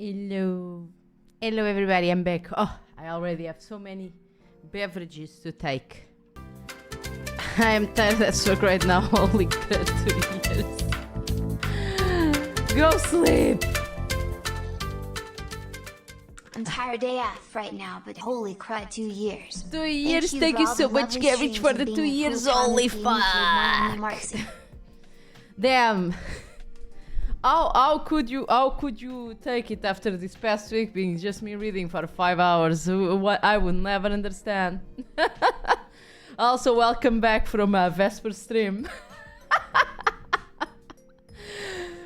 Hello. Hello everybody, I'm back. Oh, I already have so many beverages to take. I am tired as fuck right now. Holy crap, 2 years. Go sleep. Entire day off right now, but holy crud, 2 years. 2 years, thank you so much, Gavage, for the 2 years. Holy fuck. Damn. How could you take it after this past week being just me reading for 5 hours? What I would never understand. Also, welcome back from a Vesper stream.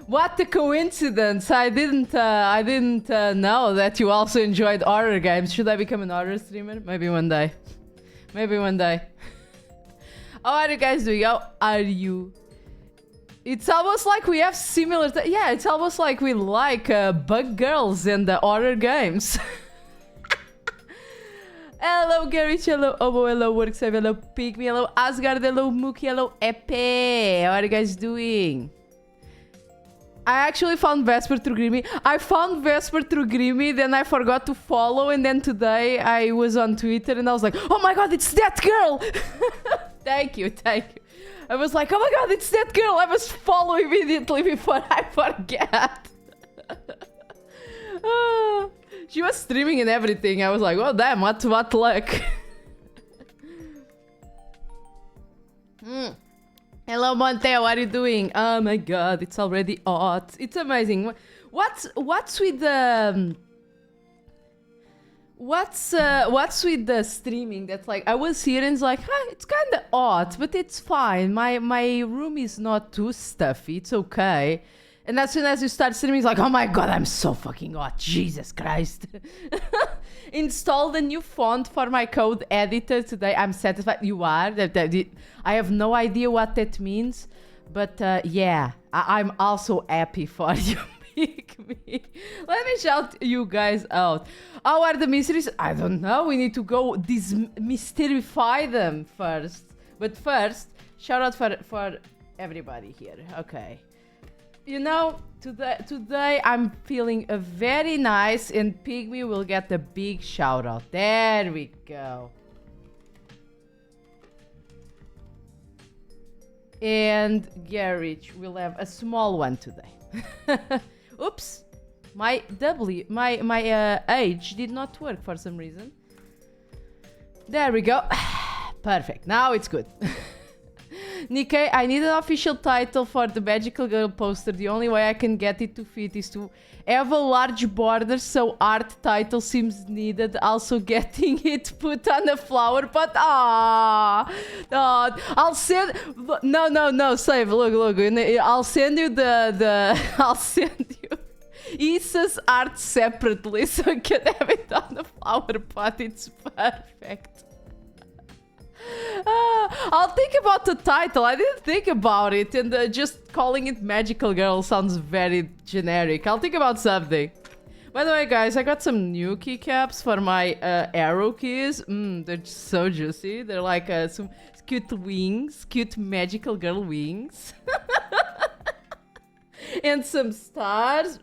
What a coincidence! I didn't know that you also enjoyed horror games. Should I become an horror streamer? Maybe one day. Maybe one day. How are you guys doing? How are you? It's almost like we have similar... yeah, it's almost like we like bug girls and the horror games. Hello, Garrett. Hello, Obo. Hello, Worksave. Hello, Pygmy. Hello, Asgard. Hello, Mookie. Hello, Epe. How are you guys doing? I actually found Vesper through Grimmy. I found Vesper through Grimmy, then I forgot to follow, and then today I was on Twitter and I was like, oh my god, it's that girl! Thank you, thank you. I was like, oh my god, it's that girl! I must follow immediately before I forget. She was streaming and everything. I was like, oh damn, what luck. Hello, Monte, how are you doing? Oh my god, it's already hot. It's amazing. What's with the... What's with the streaming? That's like, I was here and it's like, huh, it's kind of hot, but it's fine. My room is not too stuffy. It's okay. And as soon as you start streaming, it's like, oh my god, I'm so fucking hot. Jesus Christ. Installed a new font for my code editor today. I'm satisfied. You are? I have no idea what that means. But yeah, I'm also happy for you. Pick me. Let me shout you guys out. How are the mysteries? I don't know. We need to go mysterify them first. But first, shout out for everybody here. Okay. You know, today I'm feeling very nice, and Pygmy will get a big shout out. There we go. And Garage will have a small one today. Oops, my age did not work for some reason. There we go. Perfect. Now it's good. Nikkei, I need an official title for the Magical Girl poster. The only way I can get it to fit is to have a large border, so art title seems needed. Also getting it put on a flower pot. Ah, I'll send... No, save. Look. I'll send you I'll send you Issa's art separately so you can have it on the flower pot. It's perfect. I'll think about the title. I didn't think about it, and just calling it Magical Girl sounds very generic. I'll think about something. By the way, guys, I got some new keycaps for my arrow keys. They're so juicy. They're like some cute wings, cute Magical Girl wings. And some stars.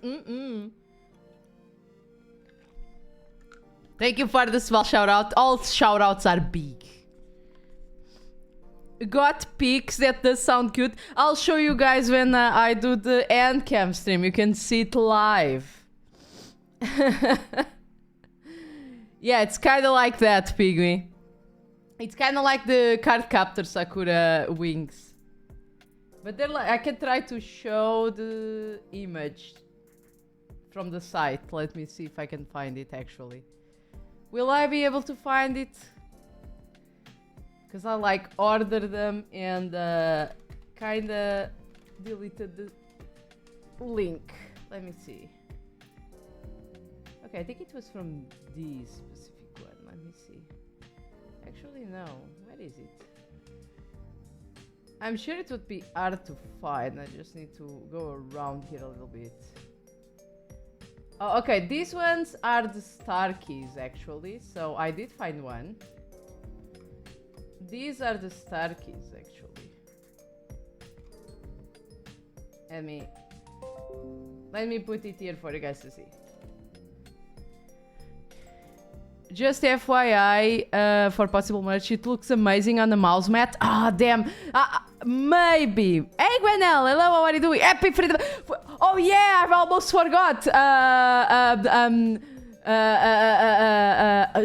Thank you for the small shout out. All shout outs are big. Got pics, that does sound cute. I'll show you guys when I do the end cam stream. You can see it live. Yeah, it's kind of like that, Pygmy. It's kind of like the Cardcaptor Sakura wings. But they're like, I can try to show the image from the site. Let me see if I can find it actually. Will I be able to find it? Because I like ordered them and kinda deleted the link. Let me see. Okay, I think it was from this specific one. Let me see. Actually, no. Where is it? I'm sure it would be hard to find. I just need to go around here a little bit. Oh, okay. These ones are the star keys, actually. So I did find one. These are the star keys, actually. Let me put it here for you guys to see. Just FYI, for possible merch, it looks amazing on the mouse mat. Ah, damn. Maybe. Hey, Gwenelle. Hello, how are you doing? Happy freedom. Oh, yeah, I've almost forgot.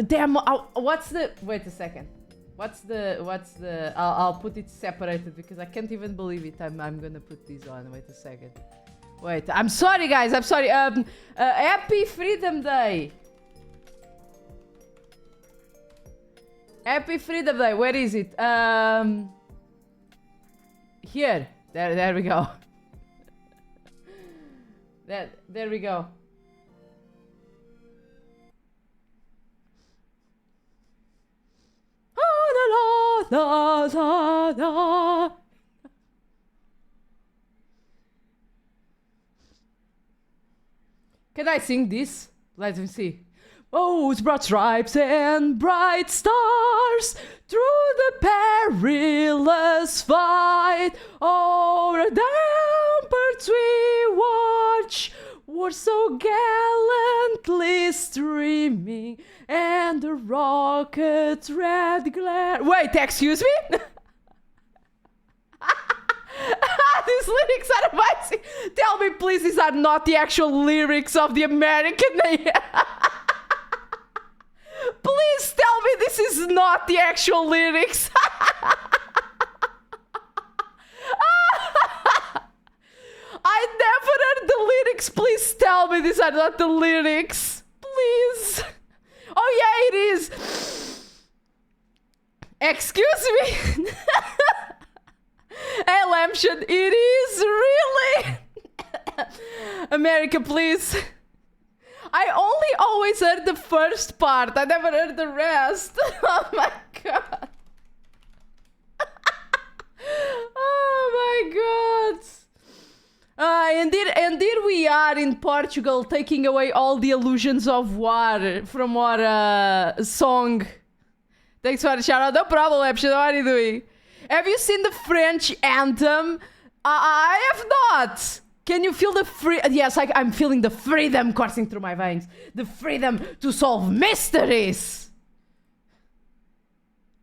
Damn. What's the... Wait a second. What's the... I'll put it separated because I can't even believe it. I'm gonna put these on. Wait a second. Wait. I'm sorry, guys. I'm sorry. Happy Freedom Day. Happy Freedom Day. Where is it? Here. There we go. There we go. Can I sing this? Let me see. Those broad stripes and bright stars through the perilous fight. O'er ramparts we watch, war so gallantly streaming, and the rocket's red glare. Wait, excuse me? These lyrics are amazing. Tell me, please, these are not the actual lyrics of the American. Please tell me this is not the actual lyrics. I never heard the lyrics. Please tell me these are not the lyrics. Please. Oh, yeah, it is. Excuse me. Hey, Lampshade, it is really. America, please. I only always heard the first part. I never heard the rest. Oh my god. Oh my god. Indeed we are in Portugal taking away all the illusions of war from our song. Thanks for the shout out. No problem, Lampshade. How are you doing? Have you seen the French anthem? I have not. Can you feel the yes, I'm feeling the freedom coursing through my veins. The freedom to solve mysteries.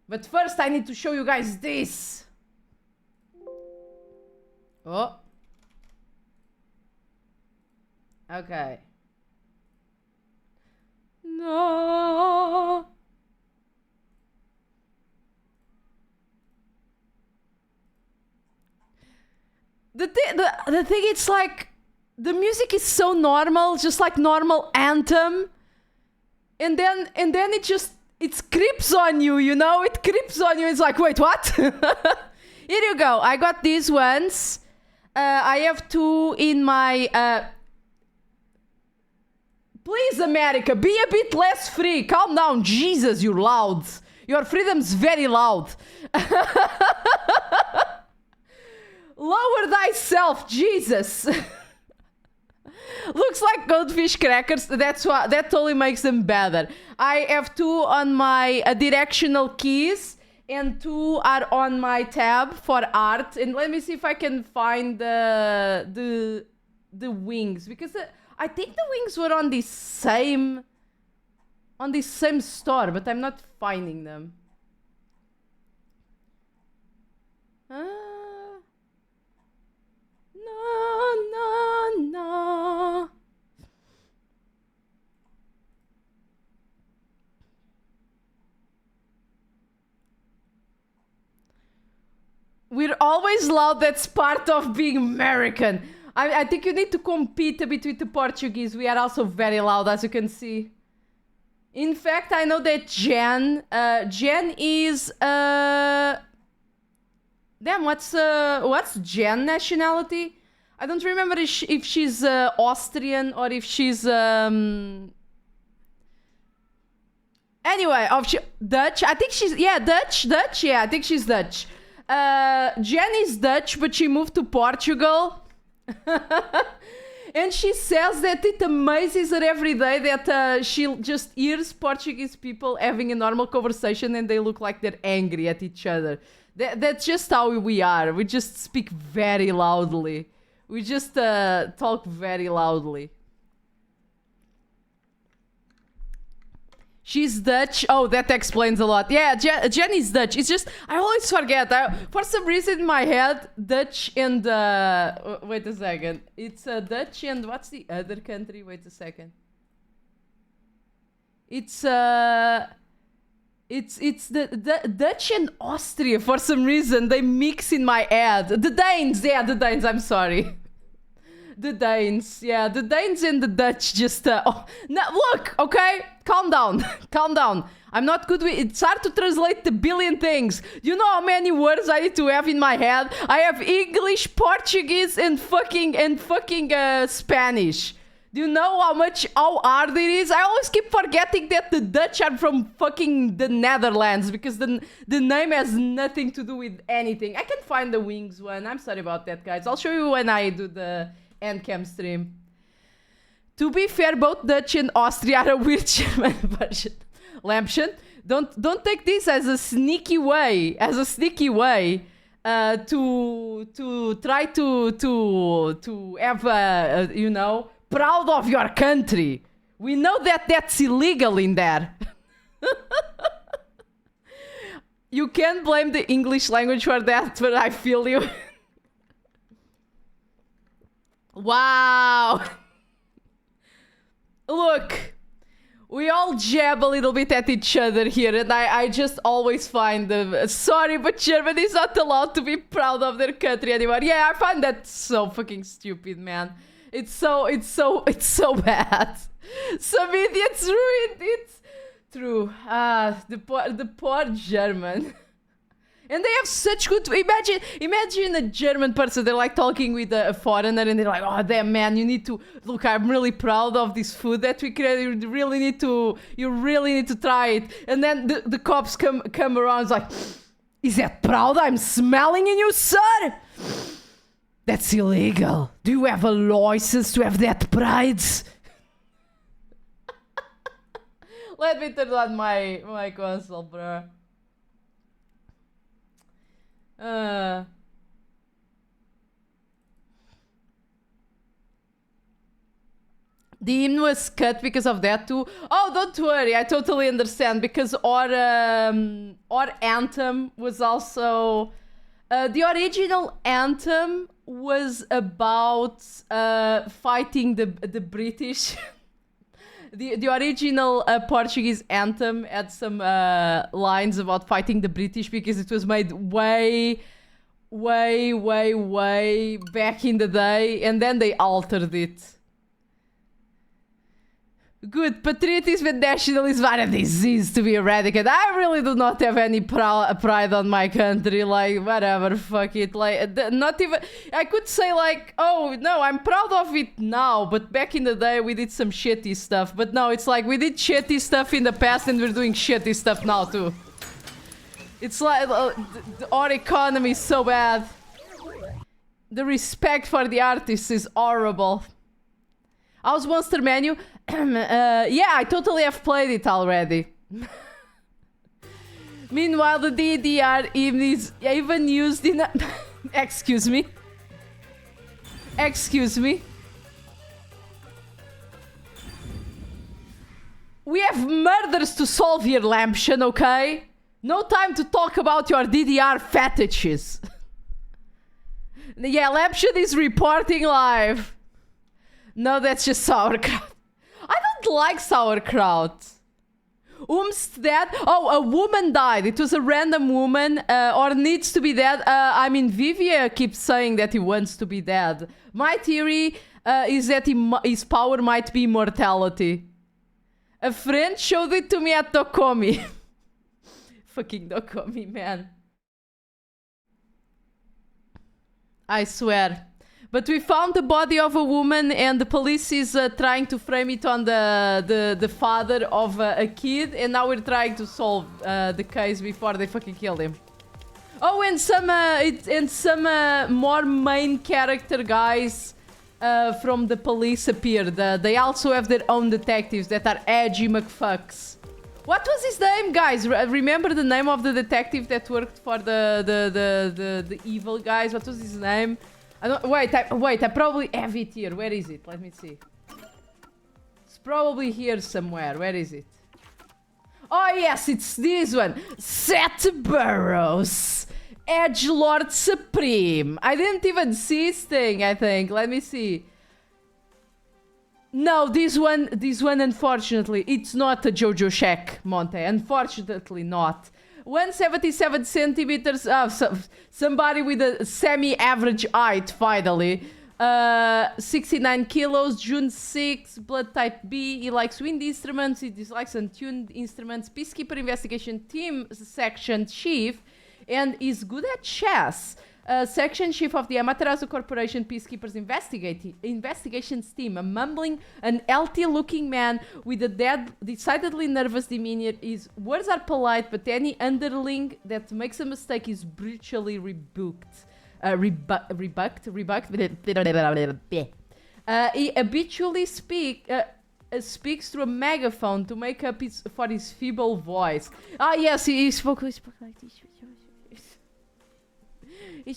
But first I need to show you guys this. Oh. Okay. No. The thing, it's like the music is so normal, just like normal anthem, and then it creeps on you, you know? It creeps on you. It's like, wait, what? Here you go. I got these ones. I have two in my. Please, America, be a bit less free. Calm down, Jesus. You're loud. Your freedom's very loud. Lower thyself, Jesus. Looks like goldfish crackers. That's what that totally makes them better. I have two on my directional keys, and two are on my tab for art. And let me see if I can find the wings, because I think the wings were on this same store, but I'm not finding them. No. We're always loud. That's part of being American. I think you need to compete a bit with the Portuguese. We are also very loud, as you can see. In fact, I know that Jen is damn, what's Jen nationality? I don't remember if she's Austrian or if she's anyway, Dutch. I think she's Dutch. Yeah, I think she's Dutch. Jen is Dutch, but she moved to Portugal. And she says that it amazes her every day that she just hears Portuguese people having a normal conversation and they look like they're angry at each other. That's just how we are. We just speak very loudly. We just talk very loudly. She's Dutch. Oh, that explains a lot. Yeah, Jen is Dutch. It's just, I always forget. For some reason in my head, Dutch and... wait a second. It's Dutch and what's the other country? Wait a second. It's the Dutch and Austria for some reason. They mix in my head. The Danes. Yeah, the Danes. I'm sorry. The Danes, yeah, the Danes and the Dutch just, oh, no, look, okay, calm down, calm down. I'm not good with, it's hard to translate the billion things. You know how many words I need to have in my head? I have English, Portuguese, and fucking Spanish. Do you know how hard it is? I always keep forgetting that the Dutch are from fucking the Netherlands because the name has nothing to do with anything. I can find the wings one. I'm sorry about that, guys. I'll show you when I do the Endcam stream. To be fair, both Dutch and Austria are a weird German version. Lampshin, don't take this as a sneaky way, to try to have you know, proud of your country. We know that that's illegal in there. You can't blame the English language for that, but I feel you. Wow. Look, we all jab a little bit at each other here, and I just always find them. Sorry, but Germany is not allowed to be proud of their country anymore. Yeah, I find that so fucking stupid, man. It's so bad. Some idiots ruined it. True. The poor German. And they have such good... Imagine a German person, they're like talking with a foreigner and they're like, oh, damn, man, you need to... Look, I'm really proud of this food that we created. You really need to try it. And then the cops come around, it's like, is that proud I'm smelling in you, sir? That's illegal. Do you have a license to have that pride? Let me turn on my console, bro. The hymn was cut because of that too. Oh, don't worry, I totally understand because our anthem was also the original anthem was about fighting the British. The original Portuguese anthem had some lines about fighting the British because it was made way back in the day, and then they altered it. Good. Patriotism and nationalism are a disease to be eradicated. I really do not have any pride on my country. Like, whatever, fuck it. Like, not even... I could say like, oh, no, I'm proud of it now, but back in the day we did some shitty stuff. But no, it's like we did shitty stuff in the past and we're doing shitty stuff now too. It's like, our economy is so bad. The respect for the artists is horrible. How's Monster Menu? Yeah, I totally have played it already. Meanwhile, the DDR is even used in... Excuse me. Excuse me. We have murders to solve here, Lampshin, okay? No time to talk about your DDR fetishes. Yeah, Lampshin is reporting live. No, that's just sauerkraut. I don't like sauerkraut. Dead? Oh, a woman died. It was a random woman, or needs to be dead. I mean, Vivia keeps saying that he wants to be dead. My theory is that his power might be immortality. A friend showed it to me at Dokomi. Fucking Dokomi, man. I swear. But we found the body of a woman and the police is trying to frame it on the father of a kid, and now we're trying to solve the case before they fucking kill him. Oh, and some more main character guys from the police appeared. They also have their own detectives that are edgy McFucks. What was his name, guys? Remember the name of the detective that worked for the evil guys? What was his name? I don't, wait, I probably have it here. Where is it? Let me see. It's probably here somewhere. Where is it? Oh yes, it's this one. Seth Burrows. Edgelord Supreme. I didn't even see his thing, I think. Let me see. No, this one, unfortunately, it's not a Jojo Shack, Monte. Unfortunately not. 177 centimeters. Somebody with a semi-average height, finally. 69 kilos, June 6, blood type B. He likes wind instruments, he dislikes untuned instruments. Peacekeeper investigation team section chief, and is good at chess. Section chief of the Amaterasu Corporation Peacekeepers Investigations team. A mumbling, an healthy-looking man with a decidedly nervous demeanor. His words are polite, but any underling that makes a mistake is brutally rebuked. He habitually speaks through a megaphone to make up for his feeble voice. Ah, yes, he spoke like this. He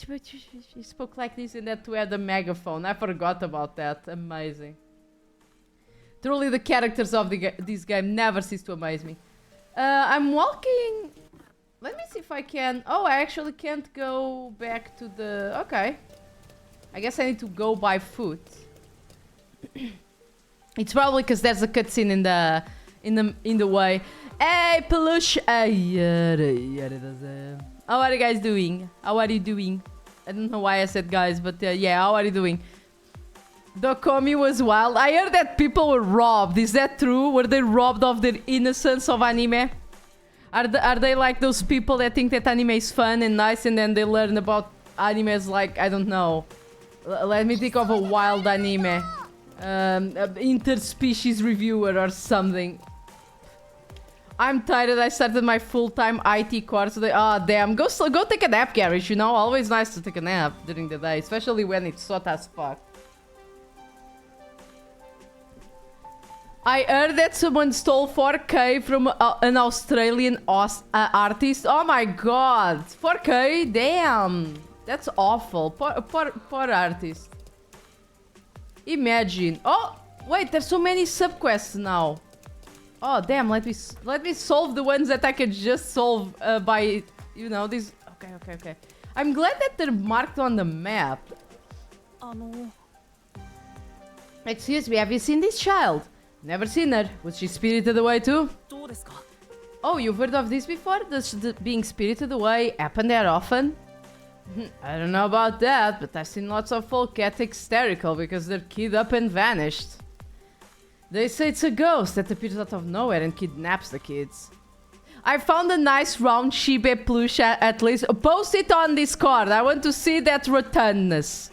spoke like this and that to add a megaphone. I forgot about that. Amazing. Truly, the characters of this game never cease to amaze me. I'm walking. Let me see if I can. Oh, I actually can't go back to the. Okay. I guess I need to go by foot. It's probably because there's a cutscene in the way. Hey, Peluche. How are you guys doing? How are you doing? I don't know why I said guys, but yeah, how are you doing? Dokomi was wild. I heard that people were robbed. Is that true? Were they robbed of their innocence of anime? Are they like those people that think that anime is fun and nice and then they learn about animes like, I don't know. Let me think of a wild anime. Interspecies reviewer or something. I'm tired. I started my full-time IT course today. Ah, damn. Go take a nap, Garish. You know, always nice to take a nap during the day, especially when it's hot as fuck. I heard that someone stole 4K from an Australian artist. Oh my god. 4K? Damn. That's awful. Poor artist. Imagine. Oh, wait. There's so many subquests now. Oh, damn. Let me solve the ones that I can just solve by, you know, these. Okay. I'm glad that they're marked on the map. Excuse me, have you seen this child? Never seen her. Was she spirited away too? Oh, you've heard of this before? Does being spirited away happen that often? I don't know about that, but I've seen lots of folk get hysterical because their kid up and vanished. They say it's a ghost that appears out of nowhere and kidnaps the kids. I found a nice round Shiba plush at least. Post it on Discord. I want to see that rotundness.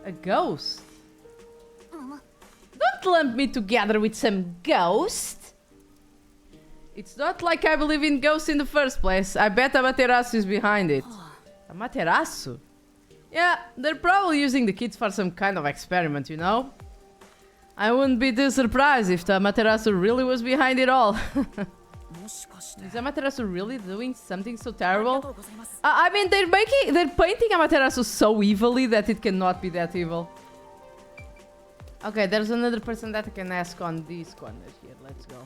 A ghost? Don't lump me together with some ghost. It's not like I believe in ghosts in the first place. I bet Amaterasu is behind it. Amaterasu? Yeah, they're probably using the kids for some kind of experiment, you know? I wouldn't be too surprised if the Amaterasu really was behind it all. Is Amaterasu really doing something so terrible? I mean, they're painting Amaterasu so evilly that it cannot be that evil. Okay, there's another person that I can ask on this corner here. Let's go.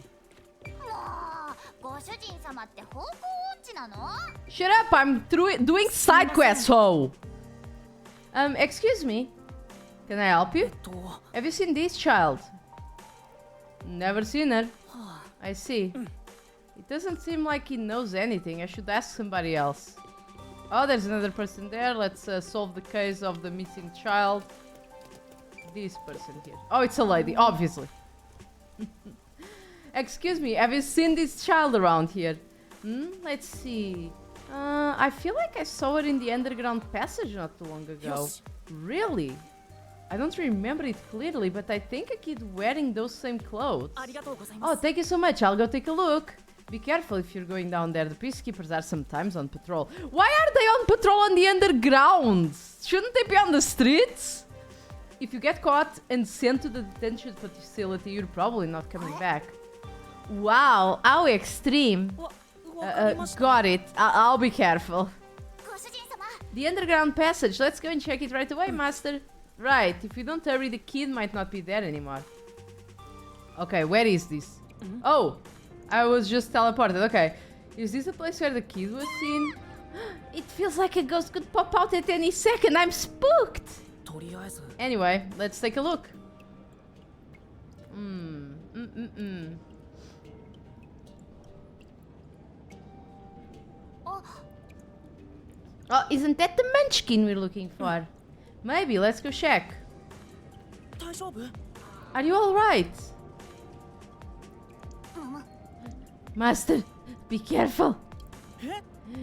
Shut up! I'm doing side quests, ho! Excuse me. Can I help you? Have you seen this child? Never seen her. I see. It doesn't seem like he knows anything. I should ask somebody else. Oh, there's another person there. Let's solve the case of the missing child. This person here. Oh, it's a lady, obviously. Excuse me, have you seen this child around here? Let's see. I feel like I saw her in the underground passage not too long ago. Really? I don't remember it clearly, but I think a kid wearing those same clothes. Oh, thank you so much. I'll go take a look. Be careful if you're going down there. The peacekeepers are sometimes on patrol. Why are they on patrol on the underground? Shouldn't they be on the streets? If you get caught and sent to the detention facility, you're probably not coming back. Wow, how extreme. Got it. I'll be careful. The underground passage. Let's go and check it right away, master. Right, if you don't hurry, the kid might not be there anymore. Okay, where is this? Oh, I was just teleported. Okay. Is this a place where the kid was seen? It feels like a ghost could pop out at any second. I'm spooked. Anyway, let's take a look. Oh, isn't that the munchkin we're looking for? Maybe, let's go check. Are you alright? Master, be careful.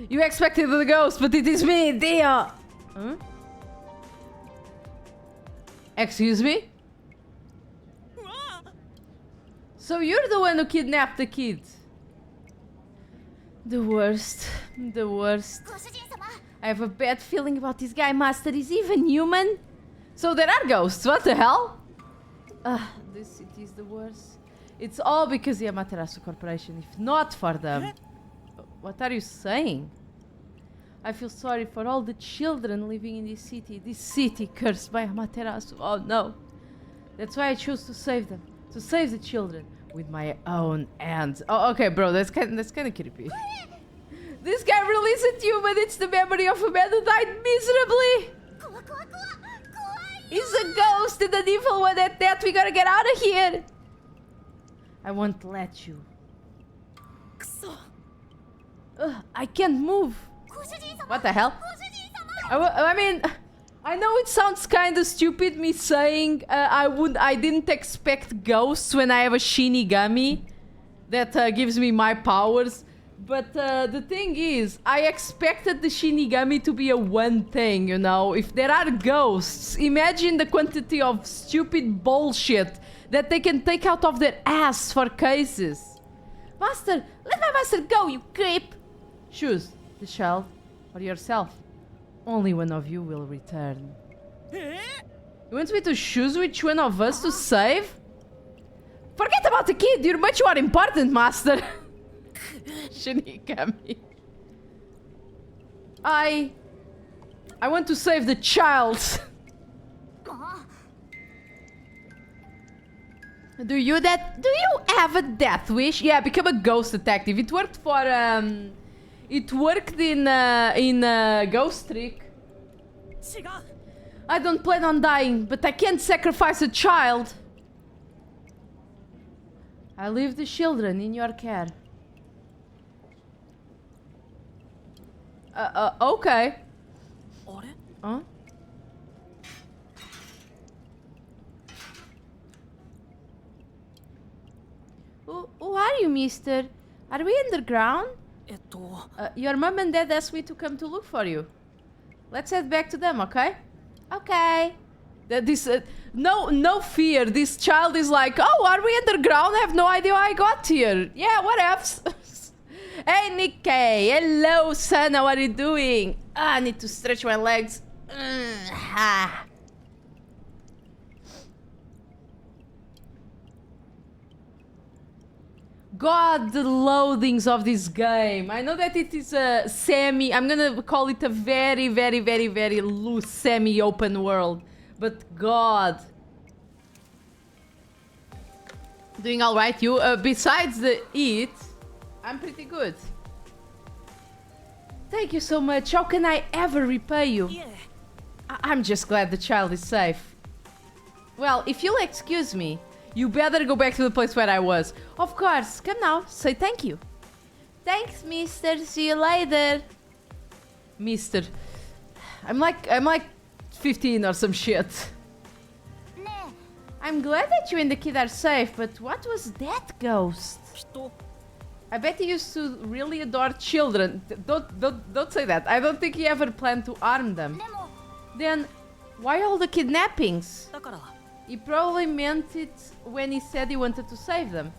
You expected the ghost, but it is me, Dio. Huh? Excuse me? So you're the one who kidnapped the kid. The worst. The worst. I have a bad feeling about this guy, Master. Is he even human? So there are ghosts. What the hell? This city is the worst. It's all because of the Amaterasu Corporation. If not for them. What are you saying? I feel sorry for all the children living in this city. This city cursed by Amaterasu. Oh no. That's why I chose to save them. To save the children. With my own hands. Oh, okay, bro. That's kind of creepy. This guy really isn't human. It's the memory of a man who died miserably. He's a ghost and an evil one at that. We gotta get out of here. I won't let you. I can't move. What the hell? I mean, I know it sounds kind of stupid me saying I didn't expect ghosts when I have a Shinigami that gives me my powers. But the thing is, I expected the Shinigami to be a one thing, you know? If there are ghosts, imagine the quantity of stupid bullshit that they can take out of their ass for cases. Master, let my master go, you creep! Choose the child or yourself. Only one of you will return. You want me to choose which one of us to save? Forget about the kid, you're much more important, Master. Shinigami. I want to save the child. Do you have a death wish? Yeah, become a ghost detective. It worked for it worked in Ghost Trick. I don't plan on dying, but I can't sacrifice a child. I leave the children in your care. Okay. Huh? Who are you, mister? Are we underground? Your mom and dad asked me to come to look for you. Let's head back to them, okay? Okay. No fear. This child is like, oh, are we underground? I have no idea how I got here. Yeah, what else? Hey, Nikkei. Hello, son. How are you doing? I need to stretch my legs. God, the loadings of this game. I know that it is a I'm gonna call it a very, very, very, very loose semi-open world. But God. Doing alright, you? Besides the eat, I'm pretty good. Thank you so much. How can I ever repay you? Yeah. I'm just glad the child is safe. Well, if you'll excuse me, you better go back to the place where I was. Of course. Come now. Say thank you. Thanks, mister. See you later. Mister. I'm like 15 or some shit. I'm glad that you and the kid are safe, but what was that ghost? I bet he used to really adore children. Don't say that. I don't think he ever planned to harm them. Then, why all the kidnappings? He probably meant it when he said he wanted to save them.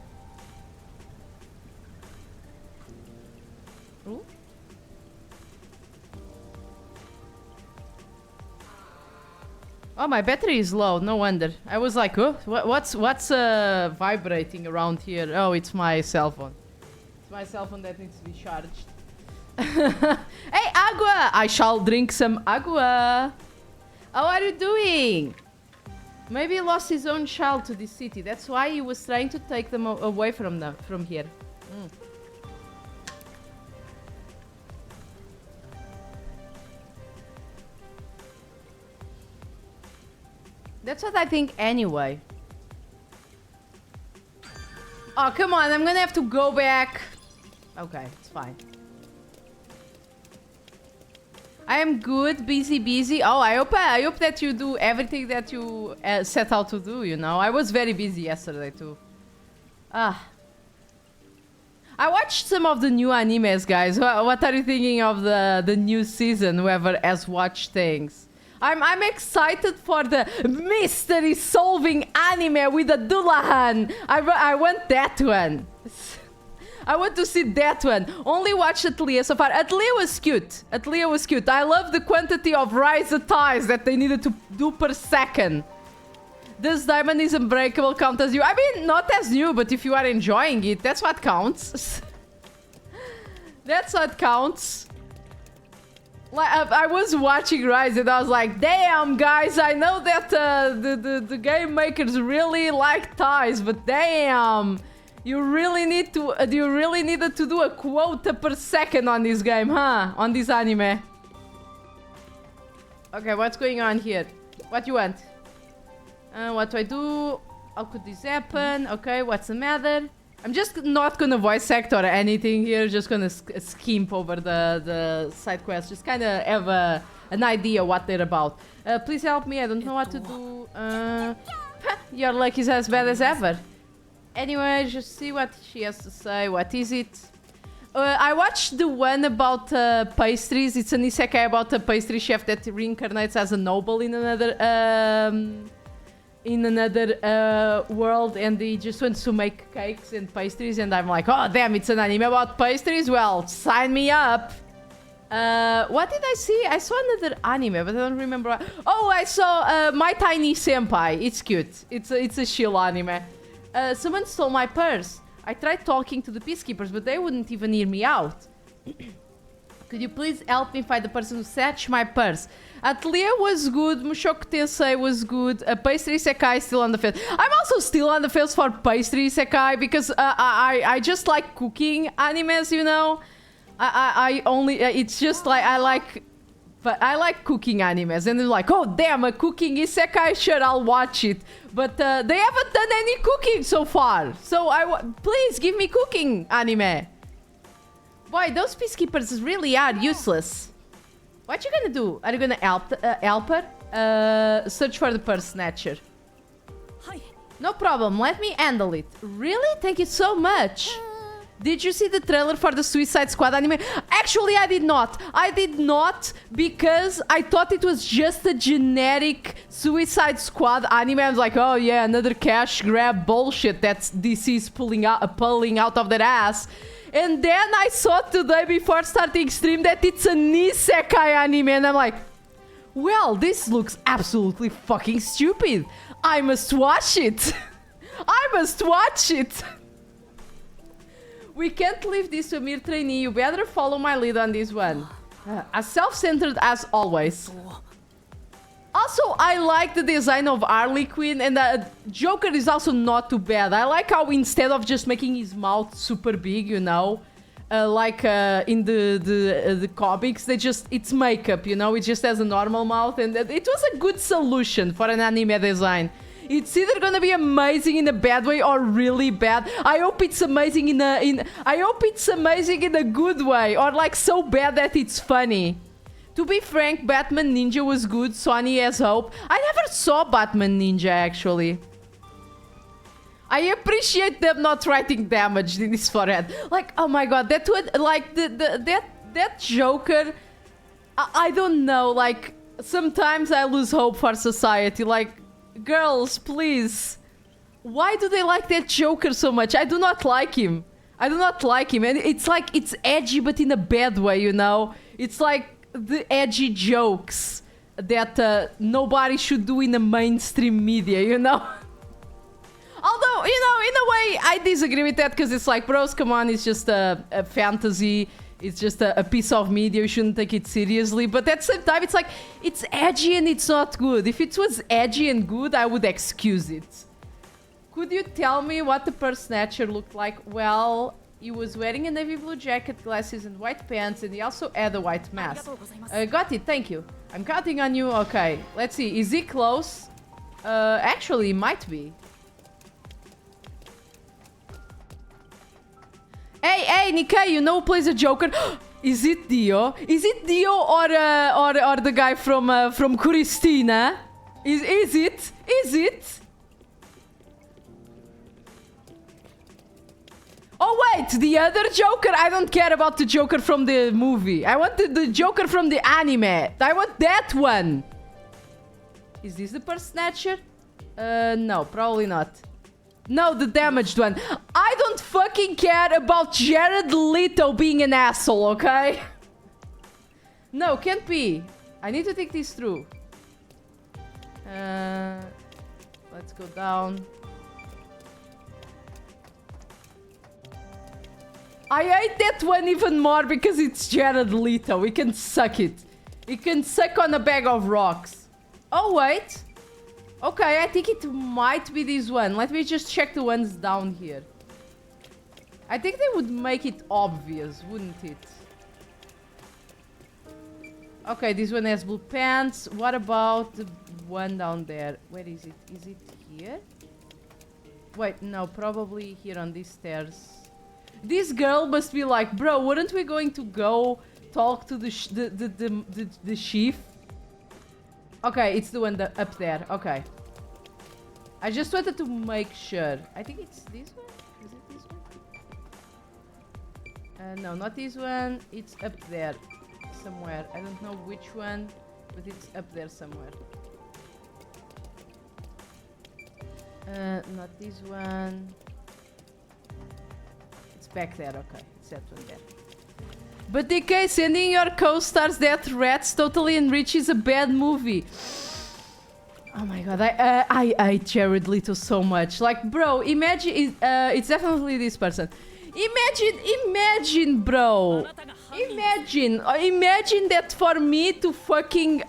Ooh. Oh, my battery is low. No wonder. I was like, oh, what's vibrating around here? Oh, it's my cell phone. It's my cell phone that needs to be charged. Hey, agua! I shall drink some agua. How are you doing? Maybe he lost his own child to this city. That's why he was trying to take them away from here. That's what I think anyway. Oh, come on, I'm gonna have to go back. Okay, it's fine. I am good, busy. Oh, I hope that you do everything that you set out to do, you know. I was very busy yesterday too. I watched some of the new animes, guys. What are you thinking of the new season, whoever has watched things? I'm excited for the mystery solving anime with a Dullahan. I want that one. I want to see that one. Only watched Atelier so far. Atelier was cute. I love the quantity of rise ties that they needed to do per second. This diamond is unbreakable count as you. I mean, not as new, but if you are enjoying it, that's what counts. That's what counts. Like, I was watching Rise and I was like, damn, guys, I know that the game makers really like ties, but damn. You really needed to do a quota per second on this game, huh? On this anime. Okay, what's going on here? What you want? What do I do? How could this happen? Okay, what's the matter? I'm just not gonna voice act or anything here. Just gonna skimp over the side quests. Just kind of have an idea what they're about. Please help me. I don't know what to do. Your luck is as bad as ever. Anyway, just see what she has to say. What is it? I watched the one about pastries. It's an isekai about a pastry chef that reincarnates as a noble in another world, and he just wants to make cakes and pastries. And I'm like, oh damn, it's an anime about pastries. Well, sign me up. What did I see? I saw another anime, but I don't remember. Oh, I saw My Tiny Senpai. It's cute. It's a shill anime. Someone stole my purse. I tried talking to the peacekeepers, but they wouldn't even hear me out. Could you please help me find the person who snatched my purse? Atelier was good. Mushoku Tensei was good. Pastry Isekai still on the fence. I'm also still on the fence for Pastry Isekai because I just like cooking animes, you know? I only... it's just like I like cooking animes, and they're like, oh damn, a cooking isekai, sure, I'll watch it. But they haven't done any cooking so far. So please give me cooking anime. Boy, those peacekeepers really are useless. What you gonna do? Are you gonna help her? Search for the purse snatcher. No problem, let me handle it. Really? Thank you so much. Did you see the trailer for the Suicide Squad anime? Actually, I did not. I did not because I thought it was just a generic Suicide Squad anime. I was like, oh yeah, another cash grab bullshit that DC's pulling out of their ass. And then I saw today before starting stream that it's an isekai anime, and I'm like, well, this looks absolutely fucking stupid. I must watch it. I must watch it. We can't leave this to a mere trainee. You better follow my lead on this one. As self-centered as always. Also, I like the design of Harley Quinn, and Joker is also not too bad. I like how instead of just making his mouth super big, you know, like in the comics, it's makeup, you know, it just has a normal mouth, and it was a good solution for an anime design. It's either gonna be amazing in a bad way or really bad. I hope it's amazing in a good way, or like so bad that it's funny. To be frank, Batman Ninja was good. Sony has hope. I never saw Batman Ninja actually. I appreciate them not writing damage in his forehead. Like, oh my god, that would like that Joker. I don't know. Like sometimes I lose hope for society. Like. Girls, please. Why do they like that Joker so much? I do not like him. And it's like, it's edgy, but in a bad way, you know? It's like the edgy jokes that nobody should do in the mainstream media, you know? Although, you know, in a way, I disagree with that because it's like, bros, come on, it's just a fantasy. It's just a piece of media. You shouldn't take it seriously. But at the same time, it's like, it's edgy and it's not good. If it was edgy and good, I would excuse it. Could you tell me what the purse snatcher looked like? Well, He was wearing a navy blue jacket, glasses, and white pants, and he also had a white mask. Got it, thank you. I'm counting on you. Okay, let's see. Is he close? Actually, he might be. Hey, Nikkei, you know who plays a Joker? Is it Dio? Is it Dio or the guy from Christina? Is it? Is it? Oh wait, the other Joker? I don't care about the Joker from the movie. I want the Joker from the anime. I want that one. Is this the purse snatcher? No, probably not. No, the damaged one. I don't fucking care about Jared Leto being an asshole, okay? No, can't be. I need to think this through. Let's go down. I hate that one even more because it's Jared Leto. We can suck it. We can suck on a bag of rocks. Oh, wait. Okay, I think it might be this one. Let me just check the ones down here. I think they would make it obvious, wouldn't it? Okay, this one has blue pants. What about the one down there? Where is it? Is it here? Wait, no, probably here on these stairs. This girl must be like, bro, weren't we going to go talk to the chief? Okay, it's the one up there. Okay. I just wanted to make sure. I think it's this one. Is it this one? No, not this one. It's up there somewhere. I don't know which one, but it's up there somewhere. Not this one. It's back there. Okay, it's that one there. But DK, sending your co-stars death threats totally enriches a bad movie. Oh my god, I hate Jared Leto so much. Like, bro, imagine... it's definitely this person. Imagine, bro. Imagine that for me to fucking...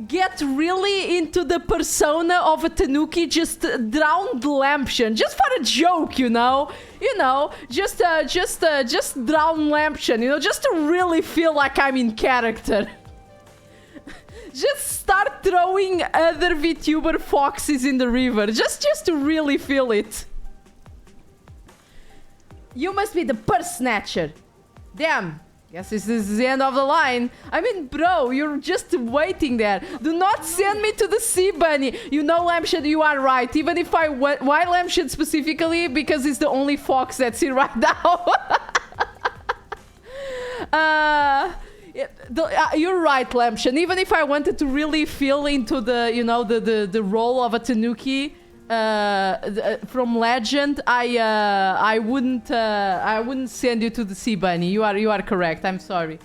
get really into the persona of a tanuki, just drown the lampshade, just for a joke, you know, just drown lampshade, just to really feel like I'm in character. Just start throwing other VTuber foxes in the river, just to really feel it. You must be the purse snatcher. Damn. Guess this is the end of the line. I mean, bro, you're just waiting there. Do not send me to the sea bunny. You know, Lampshade, you are right. Even if I went... Why Lampshade specifically? Because it's the only fox that's here right now. You're right, Lampshade. Even if I wanted to really feel into the, the role of a tanuki... from Legend, I wouldn't send you to the sea bunny. You are correct. I'm sorry.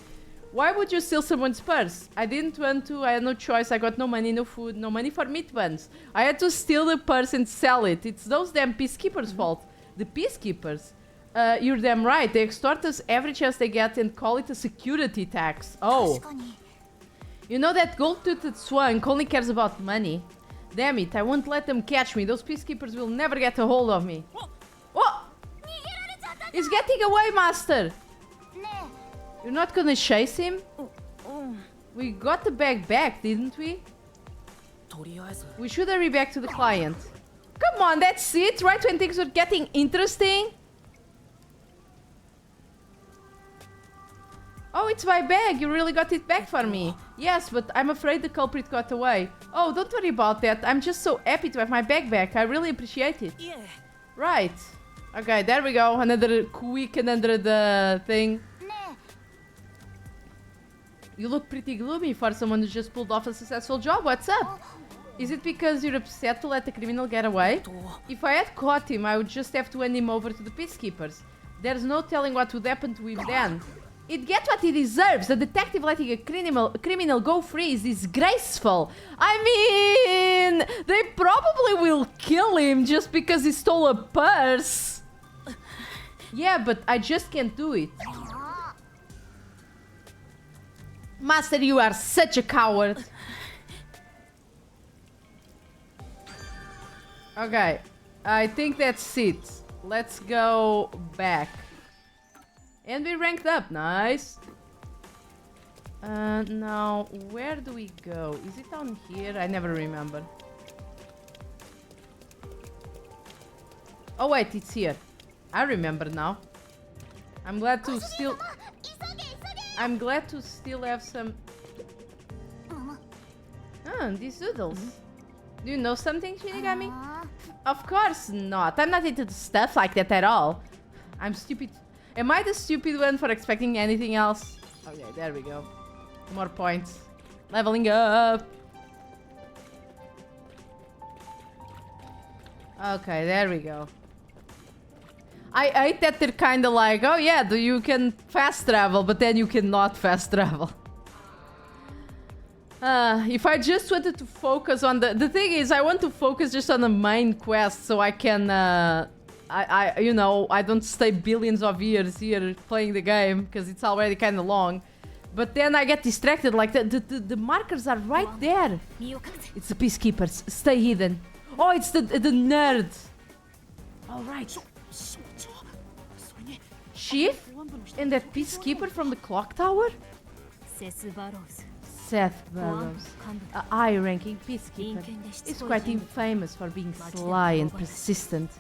Why would you steal someone's purse? I didn't want to. I had no choice. I got no money, no food, no money for meat buns. I had to steal the purse and sell it. It's those damn peacekeepers' fault. The peacekeepers. You're damn right. They extort us every chance they get and call it a security tax. Oh. You know that gold-toothed swank only cares about money. Damn it, I won't let them catch me. Those peacekeepers will never get a hold of me. What? He's getting away, master. You're not gonna chase him? We got the bag back, didn't we? We should hurry back to the client. Come on, that's it? Right when things are getting interesting? Oh, it's my bag. You really got it back for me. Yes, but I'm afraid the culprit got away. Oh, don't worry about that. I'm just so happy to have my bag back. I really appreciate it. Yeah. Right. Okay, there we go. Another quick and under the thing. You look pretty gloomy for someone who just pulled off a successful job. What's up? Is it because you're upset to let the criminal get away? If I had caught him, I would just have to hand him over to the peacekeepers. There's no telling what would happen to him then. It gets what he deserves. A detective letting a criminal go free is disgraceful. I mean, they probably will kill him just because he stole a purse. Yeah, but I just can't do it. Master, you are such a coward. Okay, I think that's it. Let's go back. And we ranked up. Nice. Now, where do we go? Is it down here? I never remember. Oh wait, it's here. I remember now. I'm glad to still have some. These noodles. Do you know something, Shinigami? Of course not. I'm not into stuff like that at all. I'm stupid. Am I the stupid one for expecting anything else? Okay, there we go. More points. Leveling up. Okay, there we go. I hate that they're kind of like, oh yeah, you can fast travel, but then you cannot fast travel. If I just wanted to focus on the thing is, I want to focus just on the main quest so I can, you know, I don't stay billions of years here playing the game because it's already kind of long. But then I get distracted, like the markers are right there. It's the peacekeepers. Stay hidden. Oh, it's the nerd. All right. Chief? And that peacekeeper from the clock tower? Seth Burrows, a high-ranking peacekeeper, is quite famous for being sly and persistent.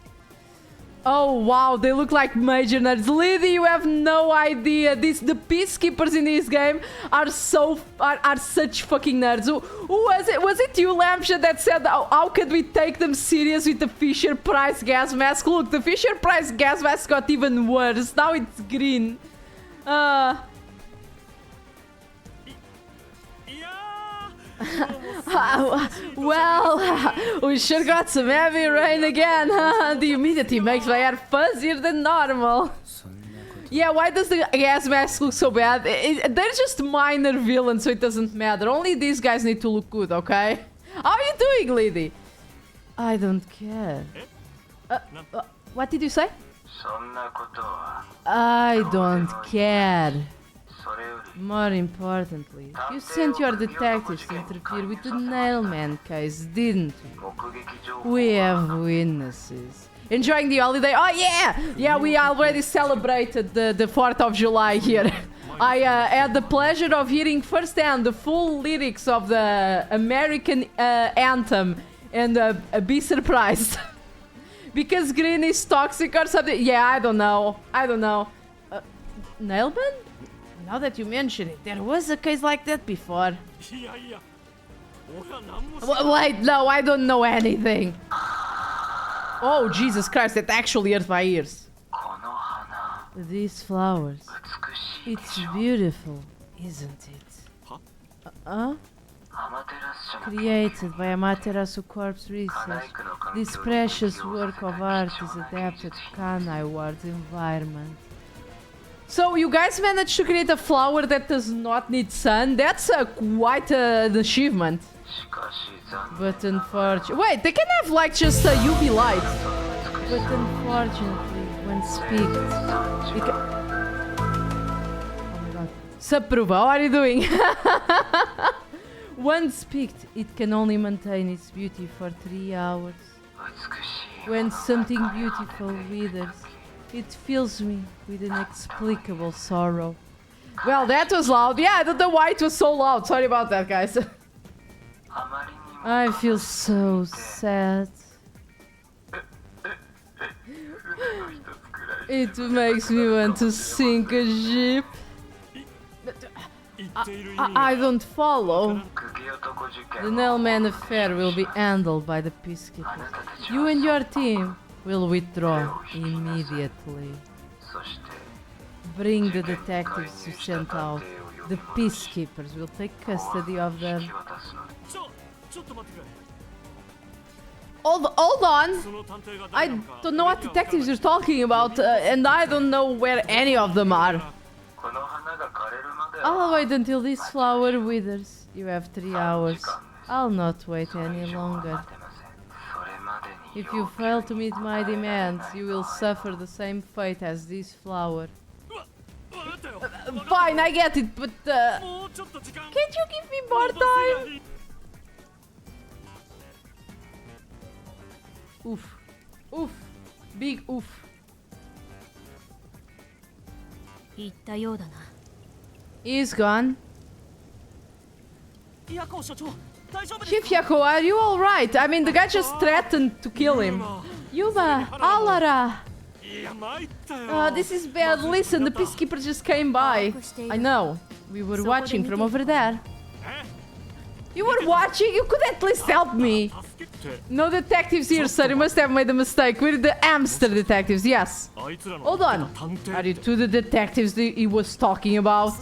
Oh wow, they look like major nerds. Lily, you have no idea. The peacekeepers in this game are such fucking nerds. Who was it? Was it you, Lampshade, that said, how could we take them serious with the Fisher-Price gas mask? Look, the Fisher-Price gas mask got even worse. Now it's green. Well, we sure got some heavy rain again. The humidity makes my hair fuzzier than normal. Yeah, why does the gas mask look so bad? They're just minor villains, so it doesn't matter. Only these guys need to look good, okay? How are you doing, lady? I don't care. What did you say? I don't care. More importantly, you sent your detectives to interfere with the Nailman case, didn't we? We have witnesses. Enjoying the holiday? Oh yeah! Yeah, we already celebrated the 4th of July here. I had the pleasure of hearing firsthand the full lyrics of the American anthem and be surprised. Because green is toxic or something? Yeah, I don't know. Nailman? Now that you mention it, there was a case like that before. Wait, no, I don't know anything. Oh, Jesus Christ, that actually hurt my ears. These flowers. It's beautiful, isn't it? Created by Amaterasu Corp's research, this precious work of art is adapted to Kanai Ward's environment. So you guys managed to create a flower that does not need sun? That's quite an achievement. But unfortunately... Wait, they can have like just a UV light. But unfortunately, when speaked... Oh my god. Sapruva, how are you doing? Once picked, it can only maintain its beauty for 3 hours. When something beautiful withers, it fills me with inexplicable sorrow. Well, that was loud. Yeah, I don't know why it was so loud. Sorry about that, guys. I feel so sad. It makes me want to sink a ship. I don't follow. The Nailman affair will be handled by the peacekeepers. You and your team will withdraw immediately. Bring the detectives you sent out. The peacekeepers will take custody of them. Hold on! I don't know what detectives you're talking about, and I don't know where any of them are. I'll wait until this flower withers. You have 3 hours. I'll not wait any longer. If you fail to meet my demands, you will suffer the same fate as this flower. Fine, I get it, but can't you give me more time? Oof. Oof. Big oof. 言ったようだな。 He's gone. ヤコウ所長、大丈夫です Chief Yako, are you alright? I mean, the guy just threatened to kill him. Yuma, Alara. いや、参ったよ。 This is bad. Listen, the peacekeeper just came by. I know. We were watching from over there. You were watching? You could at least help me. 助けて。 No detectives here, sir. You must have made a mistake. We're the hamster detectives, yes. あいつらの Hold on. 探偵 Are you two the detectives that he was talking about?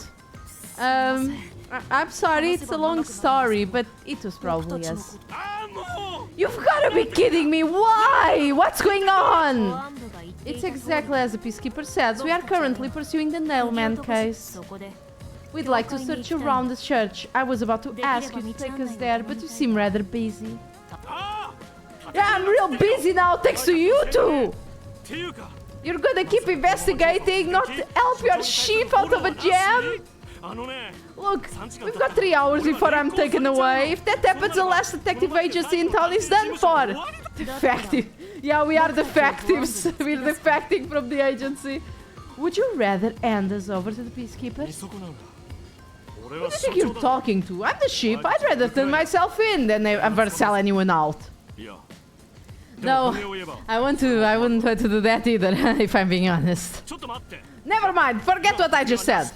I'm sorry, it's a long story, but it was probably us. あーもう You've gotta be kidding me! Why? What's going 保 on? 安部が言ってい It's た通り exactly as the peacekeeper says. We are currently pursuing the Nailman case. そこで We'd like to search around the church. I was about to ask you to take us there, but you seem rather busy. あ Yeah, I'm real busy now, thanks to you two! ーっていうか You're gonna keep investigating, not help your sheep out of a jam? あのね Look, we've got 3 hours before I'm taken away. If that happens, the last detective agency in town is done for. Defective. Yeah, we are defectives. We're defecting from the agency. Would you rather hand us over to the 二 peacekeepers? 足なんだ俺 Who は do you 所 think you're 長だ talking to? I'm the sheep. I'd rather turn myself in than ever sell anyone out. いや No, I wouldn't want to do that either, if I'm being honest. ちょっと待って Never mind, forget what I just said.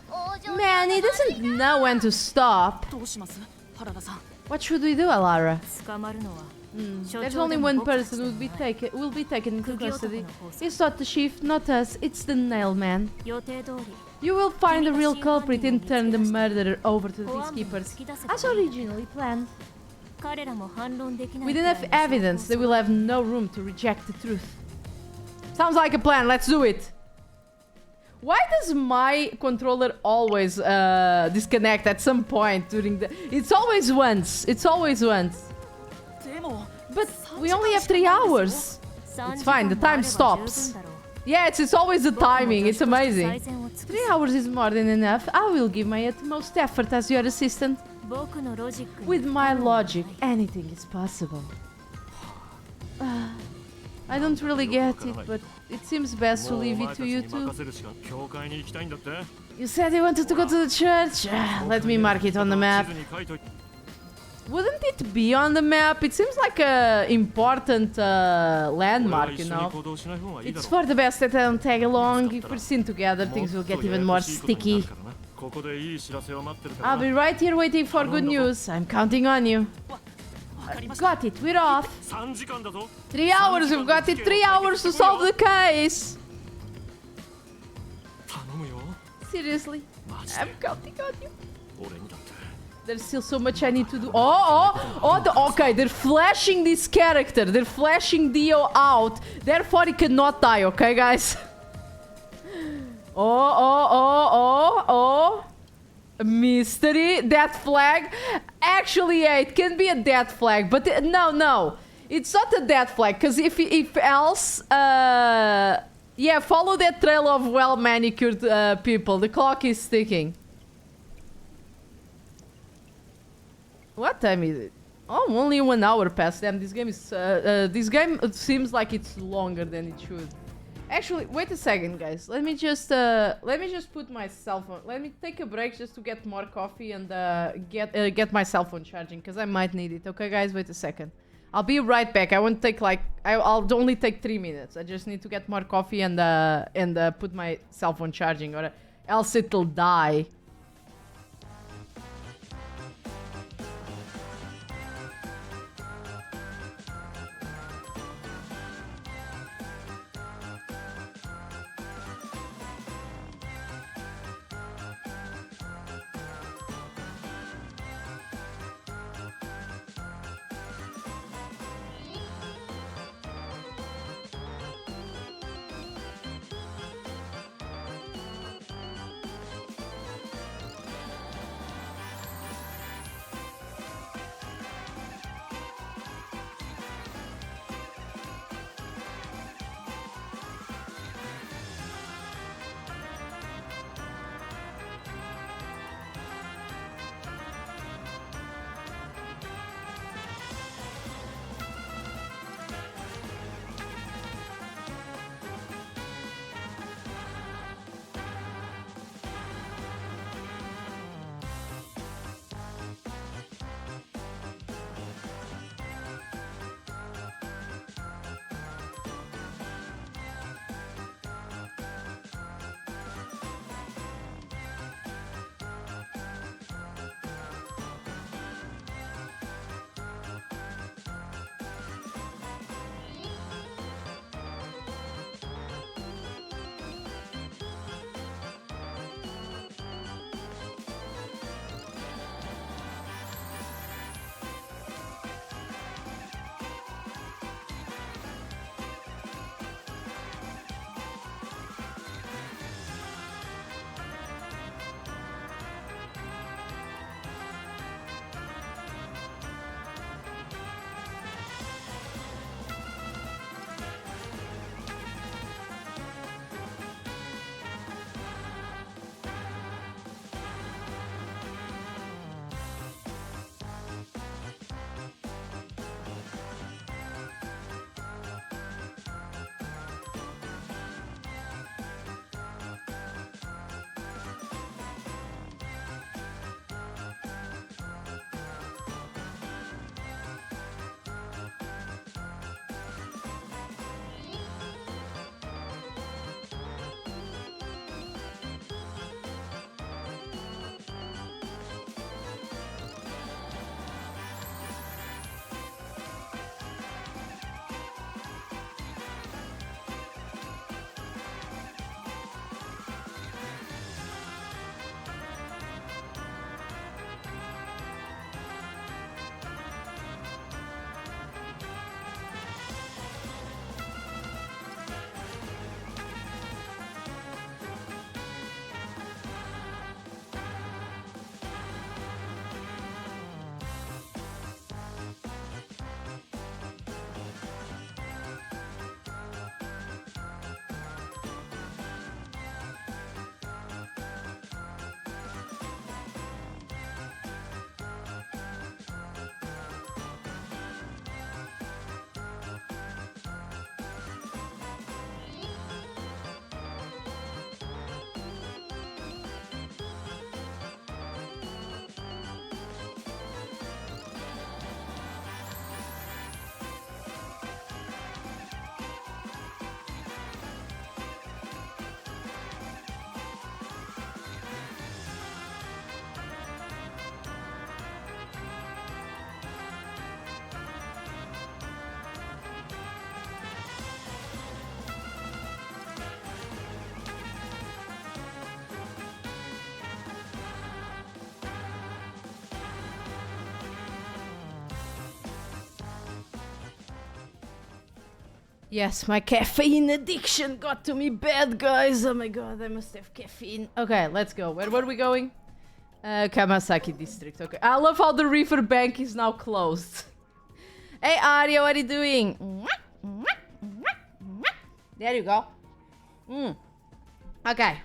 お嬢 Man, he doesn't know when to stop. どうします原田さん What should we do, Alara? 捕まるのは There's only one person who will be taken into custody. It's not the chief, not us, it's the nailman. 予定通り You will find the real culprit and turn the murderer over to the peacekeepers, as originally planned. 彼らも反論できない With enough evidence, they will have no room to reject the truth. Sounds like a plan, let's do it! Why does my controller always disconnect at some point during the... It's always once, it's always once. でも But we only have 3 hours. It's fine, the time stops. Yeah, it's always the timing, it's amazing. 3 hours is more than enough. I will give my utmost effort as your assistant. 僕のロジックに With my logic, anything is possible. I don't really get it, but it seems best to もうお leave 前 it たち to you に two. 任せるしか教会に行きたいんだって You said you wanted to go to the church. Let me mark it on the map. 地図に書いといて Wouldn't it be on the map? It seems like a important 俺は landmark, 一 you 緒に know. 行動しない方がいいだ It's ろ for the best that I don't tag along. If we're seen together, もっ things will と get even やや more こしいことになる sticky. からなここでいい知らせを待ってるか I'll ら be な right here waiting for good news. I'm counting on you. わかりました Got it, we're off. 3時間だぞ 3 hours, we've got it. 3 hours to solve the case. 頼むよ Seriously, マジ I'm で counting on you. 俺にだって There's still so much I need to do. Okay, they're flashing this character. They're flashing Dio out. Therefore, he cannot die, okay, guys? Mystery, death flag. Actually, yeah, it can be a death flag, but no. It's not a death flag, because if else, yeah, follow that trail of well-manicured people. The clock is ticking. What time is it? Oh, only 1 hour past. Damn, this game is. This game seems like it's longer than it should. Actually, wait a second, guys. Let me just put my cell phone. Let me take a break just to get more coffee and get my cell phone charging, because I might need it. Okay, guys, wait a second. I'll be right back. I won't take like. I'll only take 3 minutes. I just need to get more coffee and put my cell phone charging, or else it'll die. Yes, my caffeine addiction got to me bad, guys. Oh my god, I must have caffeine. Okay, let's go. Where are we going? Kamasaki district. Okay. I love how the river bank is now closed. Hey, Arya, what are you doing? There you go. Okay.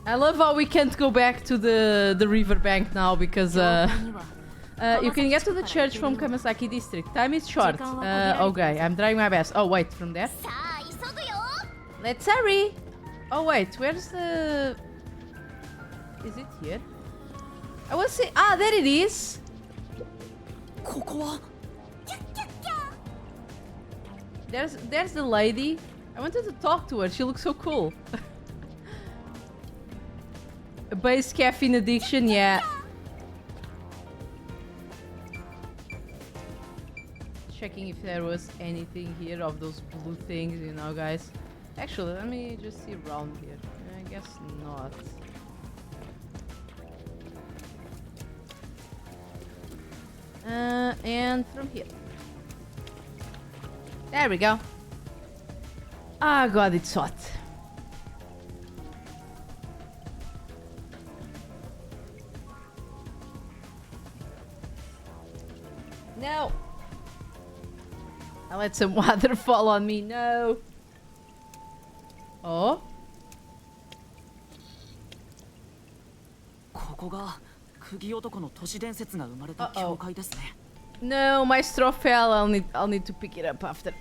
I love how we can't go back to the riverbank now because you can get to the church from Kamasaki district. Time is short. Okay, I'm trying my best. Oh wait, from there. Let's hurry. Oh wait, where's the? Is it here? I was saying. Ah, there it is. There's the lady. I wanted to talk to her. She looks so cool. A base caffeine addiction, yeah. Checking if there was anything here of those blue things, you know, guys. Actually, let me just see around here. I guess not. And from here. There we go. Ah, God, it's hot. No. I let some water fall on me. No. Oh. No, my straw fell. I'll need to pick it up after.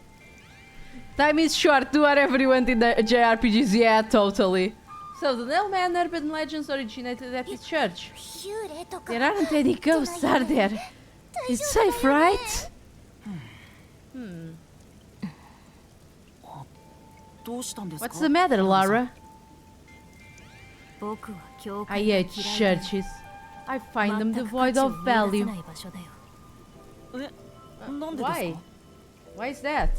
Time is short. Do whatever you want in the JRPGs. Yeah, totally. So the Nailman urban legends originated at this church. There aren't any ghosts, are there? It's safe, right? What's the matter, Lara? I hate churches. I find them devoid of value. Why? Why is that?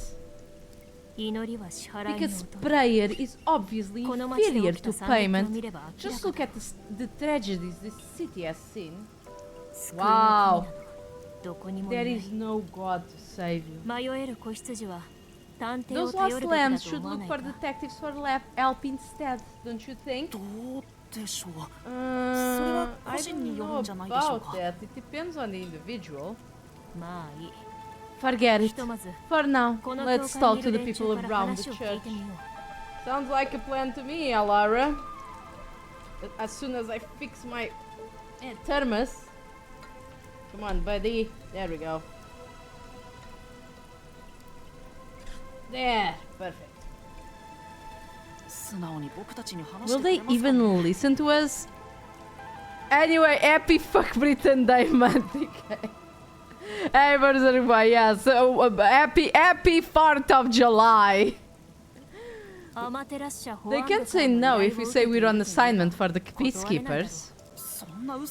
Because prayer is obviously inferior to payment. Just look at the tragedies this city has seen. Wow. There is no God to save you. Those lost lambs should look for detectives for help instead, don't you think? I don't know about that. It depends on the individual. Forget it. For now, let's talk to the people around the church. Sounds like a plan to me, Alara. But as soon as I fix my thermos. Come on, buddy. There we go. There. Perfect. Will they even listen to us? Anyway, happy fuck Britain Day month. Hey, Berserk, yeah, so happy 4th of July. They can't say no if we say we're on assignment for the peacekeepers.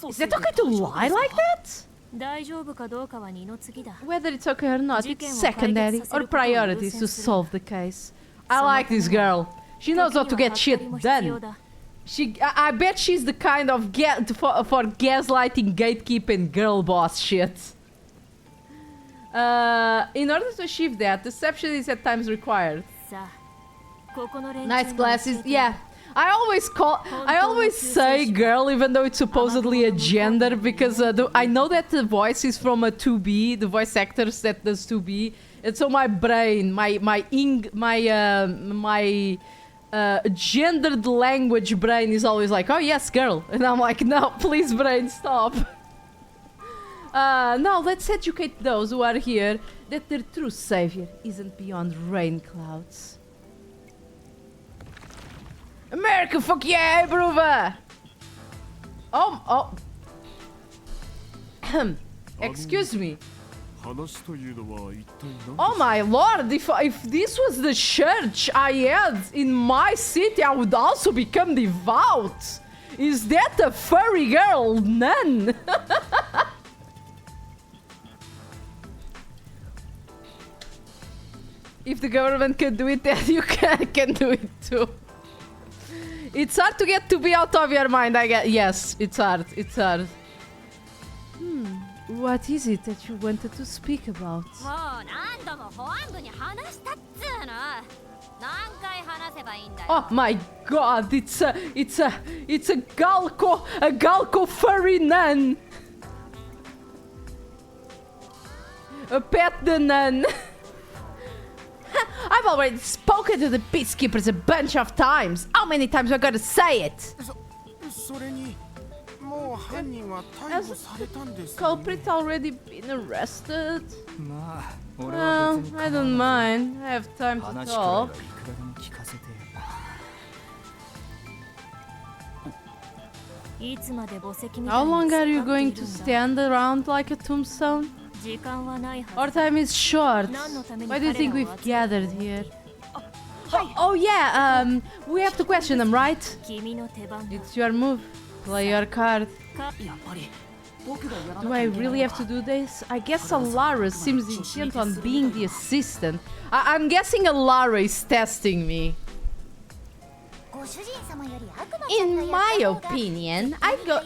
Is that okay to lie like that? Whether it's okay or not, it's secondary. Our priority is to solve the case. I like this girl. She knows how to get shit done. I bet she's the kind of for gaslighting, gatekeeping, girl boss shit. In order to achieve that, deception is at times required. Nice glasses, yeah. I always say girl even though it's supposedly a gender because I know that the voice is from a 2B, the voice actors that does 2B, and so my brain, my gendered language brain is always like, oh yes, girl, and I'm like, no, please brain, stop. No, let's educate those who are here that their true savior isn't beyond rain clouds. America, fuck yeah, brother! Oh. Excuse me. Oh my lord, if this was the church I had in my city, I would also become devout. Is that a furry girl? None. If the government can do it, then you can do it too. It's hard to get to be out of your mind, I guess. Yes, it's hard. It's hard. What is it that you wanted to speak about? もう何度も保安部に話したっつうの。何回話せばいいんだよ。 Oh my god, it's a Galco furry nun. A pet the nun. I've already spoken to the peacekeepers a bunch of times. How many times I gotta say it? それにもう犯人は逮捕されたんですね。 Culprit already been arrested? まあ俺 Well, は別に I don't mind. I have time to 話くらいはい talk. くらでも聞かせてよ。いつまで墓石みた How いに long 突っ are you 立ってい going る to んだ。 stand around like a tombstone? 時間はないは Our ず。 time is short. 何のために Why do you 彼 think らを we've 集めた gathered の？ here? Oh yeah, we have to question them, right? 君の手番だ。 It's your move. Play your card. か Do I really have to do this? I guess Alara seems intent on being the assistant. I'm guessing Alara is testing me. ご主人様より悪魔ちゃん In がや my った方が opinion,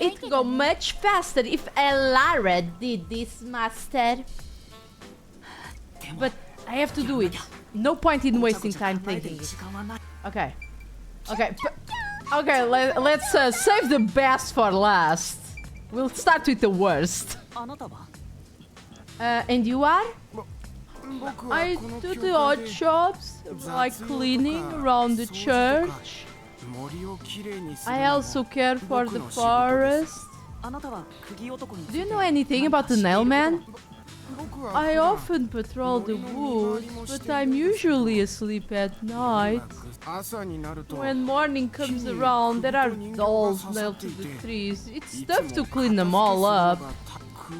it'd go much faster if Alara did this, master. But I have to do it. No point in wasting time thinking it. Okay. Okay. Okay, let's save the best for last. We'll start with the worst. あなたは And you are? 僕は I この do 教 the 会 odd で jobs, like cleaning around the church. 森をきれいにする I のも also care for the 僕の仕事です forest. あなたは釘男に Do you know anything about the nailman? 僕は I 普段 often patrol the woods, but I'm usually asleep at night. 朝になると When morning comes around, there are dolls nailed to the trees. It's tough to clean them all up.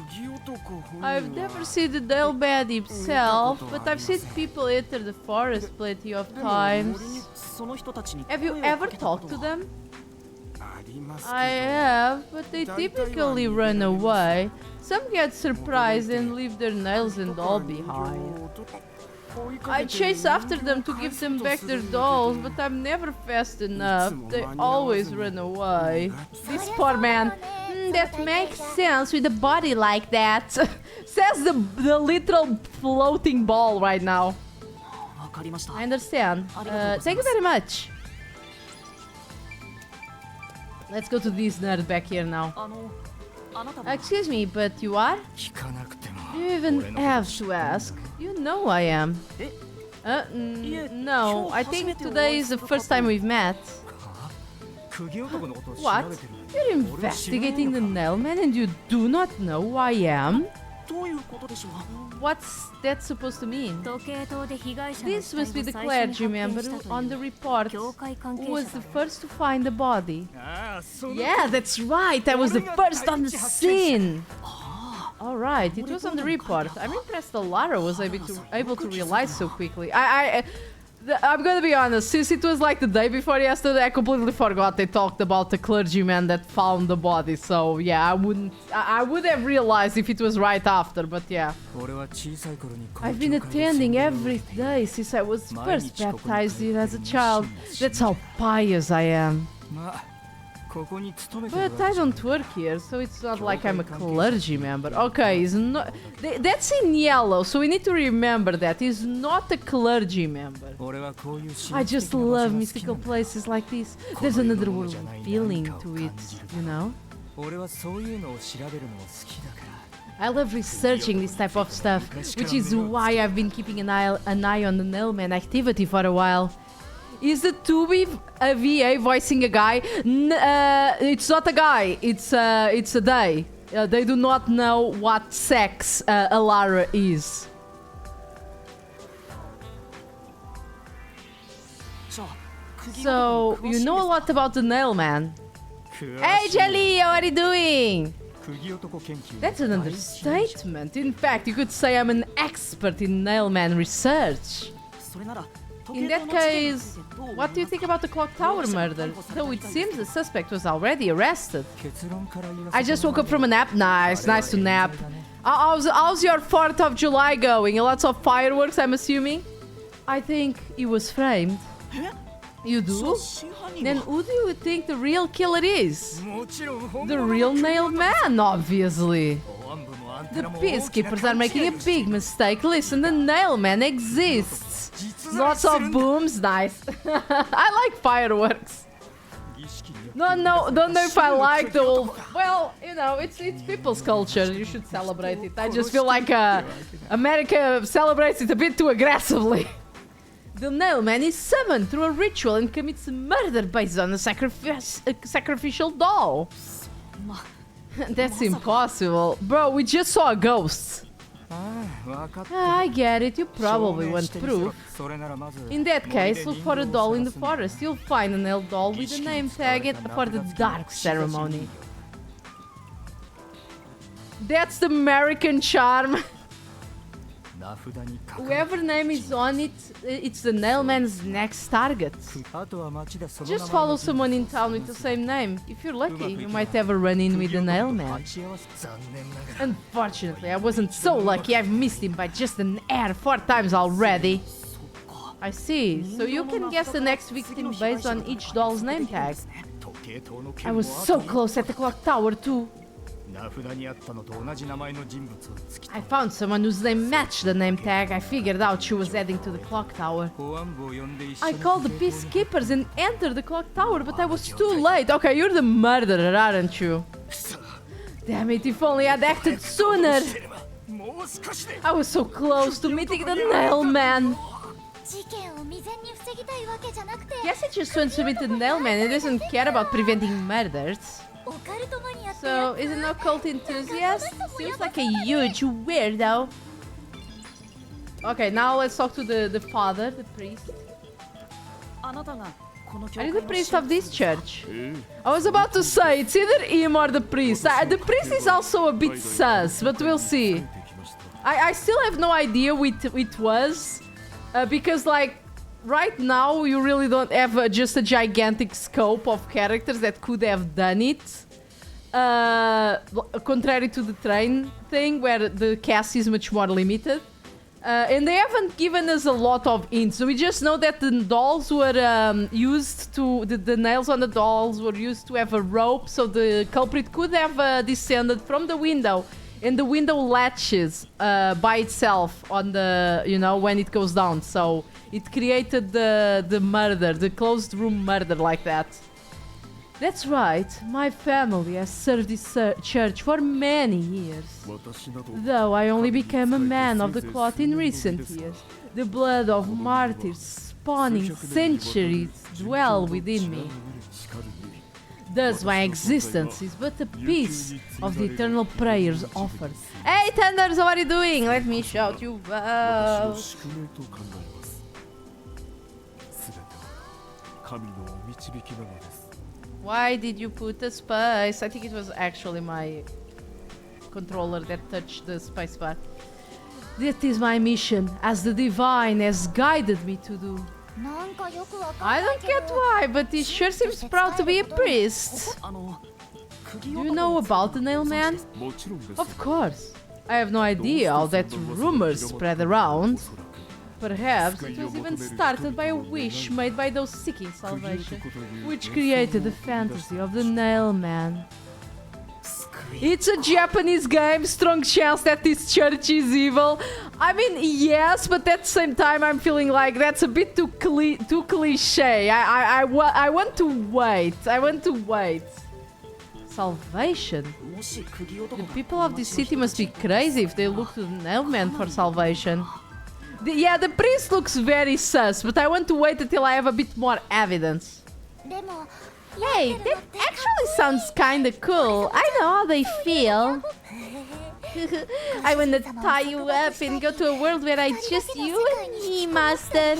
釘男本人 I've は never seen the nailman himself, but I've seen people enter the forest plenty of でも森に times. その人たちに Have you 声を ever かけたこ talked と to は them? ありますけ I have, but they typically run away. Some get surprised and leave their nails and all behind. I chase after them to give them back their dolls, but I'm never fast enough. They always run away. This poor man. That makes sense with a body like that. Says the literal floating ball right now. わかりました I understand. Thank you very much. Let's go to this nerd back here now. あなたは Excuse me, but you are? 聞かなくても Do you even have to ask? You know I am. え No, I think today is the first time we've met. 釘男のことを調 What? べてるのに You're investigating the nailman and you do not know who I am? どういうことでしょう What's that supposed to mean? 時計塔で被害者の This 死体を must be the 最初に clergy 発見 member したと on い the う report 教会関 who 係 was 者 the だ。 first to find the body. ああその Yeah, that's right. I was the first on the scene. All right, it was on the report. I'm impressed that Lara was able to realize so quickly. I'm gonna be honest. Since it was like the day before yesterday, I completely forgot they talked about the clergyman that found the body. So yeah, I would have realized if it was right after. But yeah, 俺は小さい頃にこの I've been 教会で attending 洗礼を every day since I was first baptized here as a child. That's how pious I am. まあここに勤めて But るわ I けじゃ don't work here, so it's not like I'm a clergy member. Okay, he's not. That's in yellow, so we need to remember that he's not a clergy member. 俺はこういう神 I 秘的 just な場所 love が好き mystical なんだ places like this. There's another world feeling to it, you know? 俺はそういうのを調べるのも好きだから I love researching this type of stuff, which is why I've been keeping an eye on the Nailman activity for a while. Is the Tubi a VA voicing a guy? It's not a guy. It's a they. They do not know what sex Alara is. じゃあ釘 So 男に詳しい you ん know です a lot about the Nailman. 詳 Hey しい Jelly, how are you doing? 釘男研究 That's an understatement. In fact, you could say I'm an expert in Nailman research. それなら In that case, what do you think about the clock tower murder? Though it seems the suspect was already arrested. 結論から言わせて I just woke up from a nap. Nice to nap. How's your 4th of July going? Lots of fireworks, I'm assuming? I think he was framed. You do? 真犯人 Then は who do you think the real killer is? もちろん本 The 物の real 釘 nailed 男 man, obviously. 保安部も The peacekeepers are making a big mistake. Listen, the nailman exists. Lots of booms, nice. I like fireworks. Don't know if I like the whole... Well, you know, it's people's culture. You should celebrate it. I just feel like America celebrates it a bit too aggressively. The nailman is summoned through a ritual and commits murder based on a sacrificial doll. That's impossible. Bro, we just saw a ghost. I get it, you probably want proof. In that case, look for a doll in the forest. You'll find a nail doll with a name tag for the dark ceremony. That's the American charm. Whoever name is on it, it's the nailman's next target. Just follow someone in town with the same name. If you're lucky, you might ever run in with the nailman. Unfortunately, I wasn't so lucky. I've missed him by just an hair 4 times already. I see. So you can guess the next victim based on each doll's name tag. I was so close at the clock tower too. I found someone whose name matched the name tag. I figured out she was heading to the clock tower. I called the peacekeepers and entered the clock tower, but I was too late. Okay, you're the murderer, aren't you? Damn it, if only I'd acted sooner. I was so close to meeting the nailman. Guess he just wants to meet the nailman and doesn't care about preventing murders. So, is an occult enthusiast? Seems like a huge weirdo. Okay, now let's talk to the father, the priest. Are you the priest of this church? I was about to say, it's either him or the priest. The priest is also a bit sus, but we'll see. I still have no idea who it was. Because, like, right now you really don't have just a gigantic scope of characters that could have done it. Contrary to the train thing, where the cast is much more limited. And they haven't given us a lot of hints, so we just know that the dolls were used to... The nails on the dolls were used to have a rope, so the culprit could have descended from the window. And the window latches by itself on the... you know, when it goes down. So it created the murder, the closed room murder like that. That's right, my family has served this church for many years. Though I only became a man of the cloth in recent years, the blood of martyrs spawning centuries dwell within me. Thus my existence is but a piece of the eternal prayers offered. Hey Thunders, how are you doing? Let me shout you out. Why did you put the space? I think it was actually my controller that touched the spacebar. That is my mission, as the divine has guided me to do. I don't get why, but he sure seems proud to be a priest. Do you know about the nailman? Of course. I have no idea how that rumor spread around. Perhaps it was even started by a wish made by those seeking salvation, which created the fantasy of the nailman. It's a Japanese game, strong chance that this church is evil. I mean, yes, but at the same time I'm feeling like that's a bit too cliche. I want to wait. I want to wait. Salvation? The people of this city must be crazy if they look to the nailman for salvation. Yeah, the priest looks very sus, but I want to wait until I have a bit more evidence. Hey, that actually sounds kinda cool. I know how they feel. I wanna tie you up and go to a world where it's just you and me, master.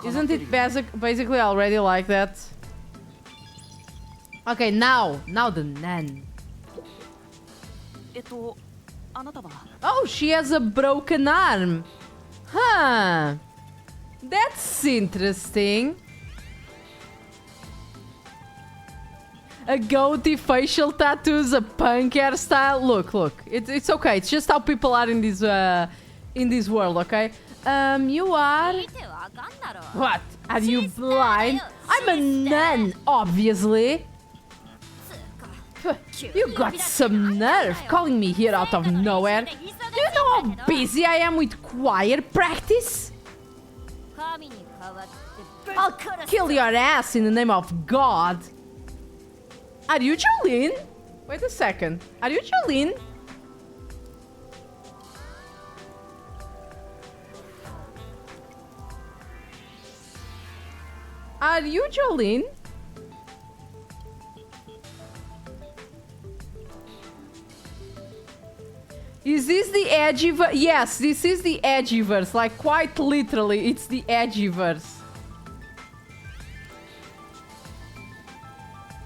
Isn't it basically already like that? Okay, now the nun. Oh, she has a broken arm. Huh. That's interesting. A goatee, facial tattoos, a punk hairstyle. Look. It's okay. It's just how people are in this world, okay? You are... What? Are you blind? I'm a nun, obviously. You got some nerve calling me here out of nowhere. Do you know how busy I am with choir practice? I'll kill your ass in the name of God. Are you Jolene? Wait a second. Are you Jolene? Are you Jolene? Is this the edgyverse? Yes, this is the edgyverse. Like, quite literally, it's the edgyverse.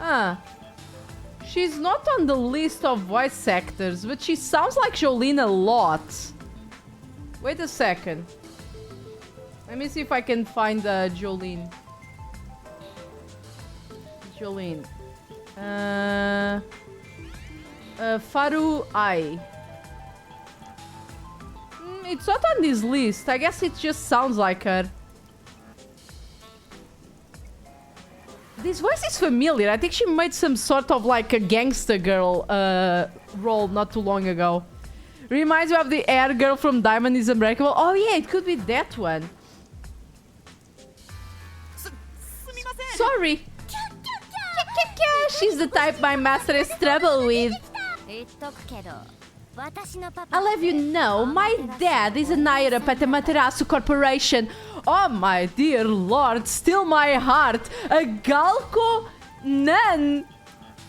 Ah. She's not on the list of voice actors, but she sounds like Jolene a lot. Wait a second. Let me see if I can find Jolene. Jolene. Faru Ai. It's not on this list. I guess it just sounds like her. This voice is familiar. I think she made some sort of like a gangster girl role not too long ago. Reminds me of the air girl from Diamond is Unbreakable. Oh yeah, it could be that one. Sorry. She's the type my master has trouble with. I'll have you know, my dad is an higher up at the Materasu Corporation. Oh my dear lord, still my heart. A Galco nun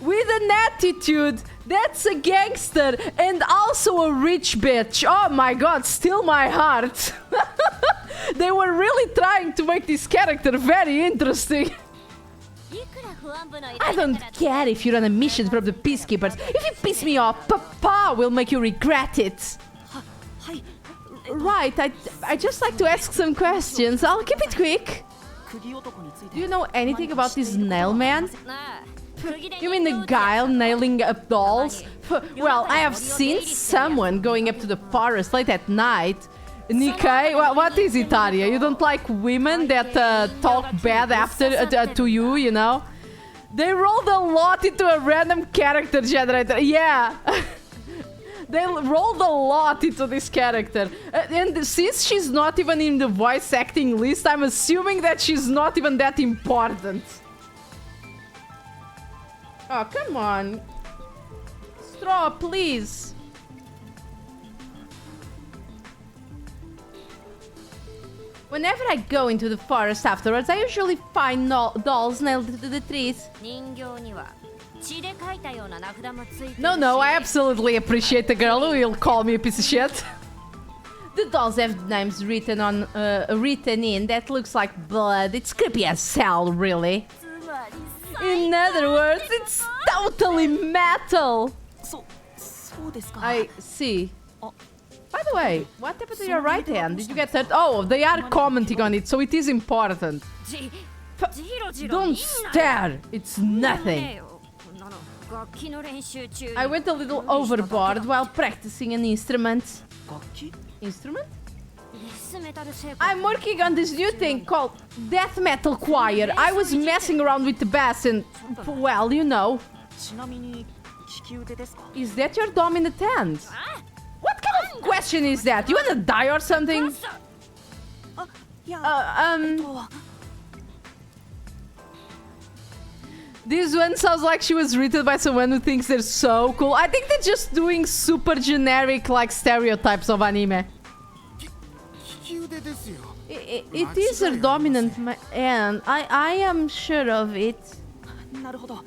with an attitude. That's a gangster and also a rich bitch. Oh my god, still my heart. They were really trying to make this character very interesting. I don't care if you're on a mission from the Peacekeepers. If you piss me off, Papa will make you regret it. Right, I just like to ask some questions. I'll keep it quick. Do you know anything about this nail man? You mean the guy nailing up dolls? Well, I have seen someone going up to the forest late at night. Nikkei, what is it, Arya? You don't like women that talk bad after to you, you know? They rolled a lot into a random character generator. Yeah. They rolled a lot into this character. And since she's not even in the voice acting list, I'm assuming that she's not even that important. Oh, come on. Straw, please. Whenever I go into the forest afterwards, I usually find dolls nailed to the trees. No, I absolutely appreciate the girl who will call me a piece of shit. The dolls have names written in that looks like blood. It's creepy as hell, really. In other words, it's totally metal. I see. By the way, what happened to your right hand? Did you get hurt? Oh, they are commenting on it, so it is important. Don't stare! It's nothing. I went a little overboard while practicing an instrument. Instrument? I'm working on this new thing called Death Metal Choir. I was messing around with the bass and, well, you know. Is that your dominant hand? What kind of question is that? You wanna die or something? This one sounds like she was written by someone who thinks they're so cool. I think they're just doing super generic, like, stereotypes of anime. It is her dominant hand. I am sure of it.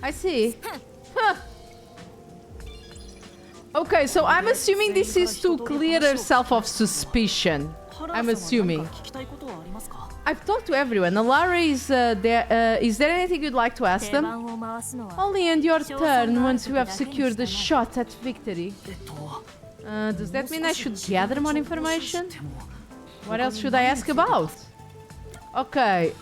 I see. Huh. Okay, so I'm assuming this is to clear herself of suspicion. I'm assuming. I've talked to everyone. Alara is there. Is there anything you'd like to ask them? Only end your turn once you have secured a shot at victory. Does that mean I should gather more information? What else should I ask about? Okay.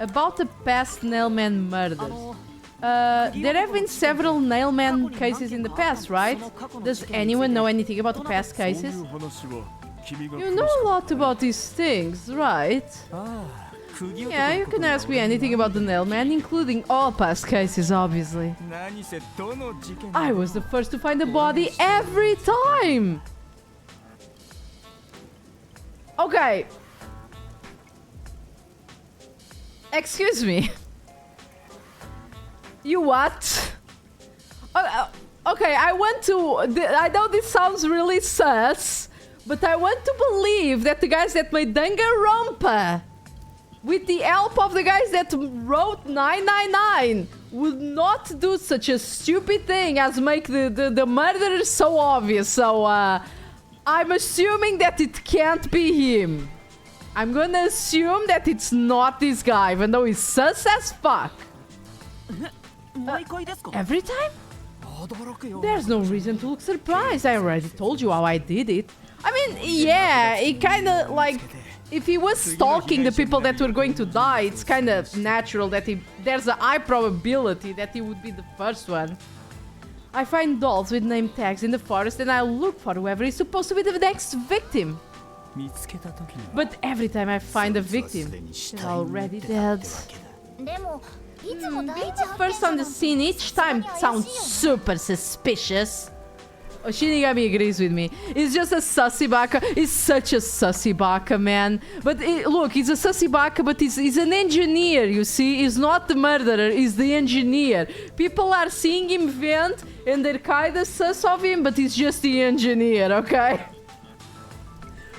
About the past Nailman murders. There have been several Nailman cases in the past, right? Does anyone know anything about the past cases? You know a lot about these things, right? Yeah, you can ask me anything about the Nailman, including all past cases, obviously. 何せどの事件 I was the first to find the body every time! Okay. Excuse me. You what? Okay, I want to... I know this sounds really sus, but I want to believe that the guys that made Danganronpa, with the help of the guys that wrote 999, would not do such a stupid thing as make the murderer so obvious. So, I'm assuming that it can't be him. I'm gonna assume that it's not this guy, even though he's sus as fuck. Every time? There's no reason to look surprised. I already told you how I did it. I mean, yeah, it kinda like... If he was stalking the people that were going to die, it's kinda natural that there's a high probability that he would be the first one. I find dolls with name tags in the forest and I look for whoever is supposed to be the next victim. 見つけた時に But every time I find a victim, they're already dead. でもいつも Being 第一 the 発 first on 見 the 者 scene each time のそれが怪 sounds しいよね super suspicious. Oh, Shinigami agrees with me. He's just a sussy baka. He's such a sussy baka, man. But look, he's a sussy baka, but he's an engineer, you see? He's not the murderer, he's the engineer. People are seeing him vent, and they're kinda sus of him, but he's just the engineer, okay?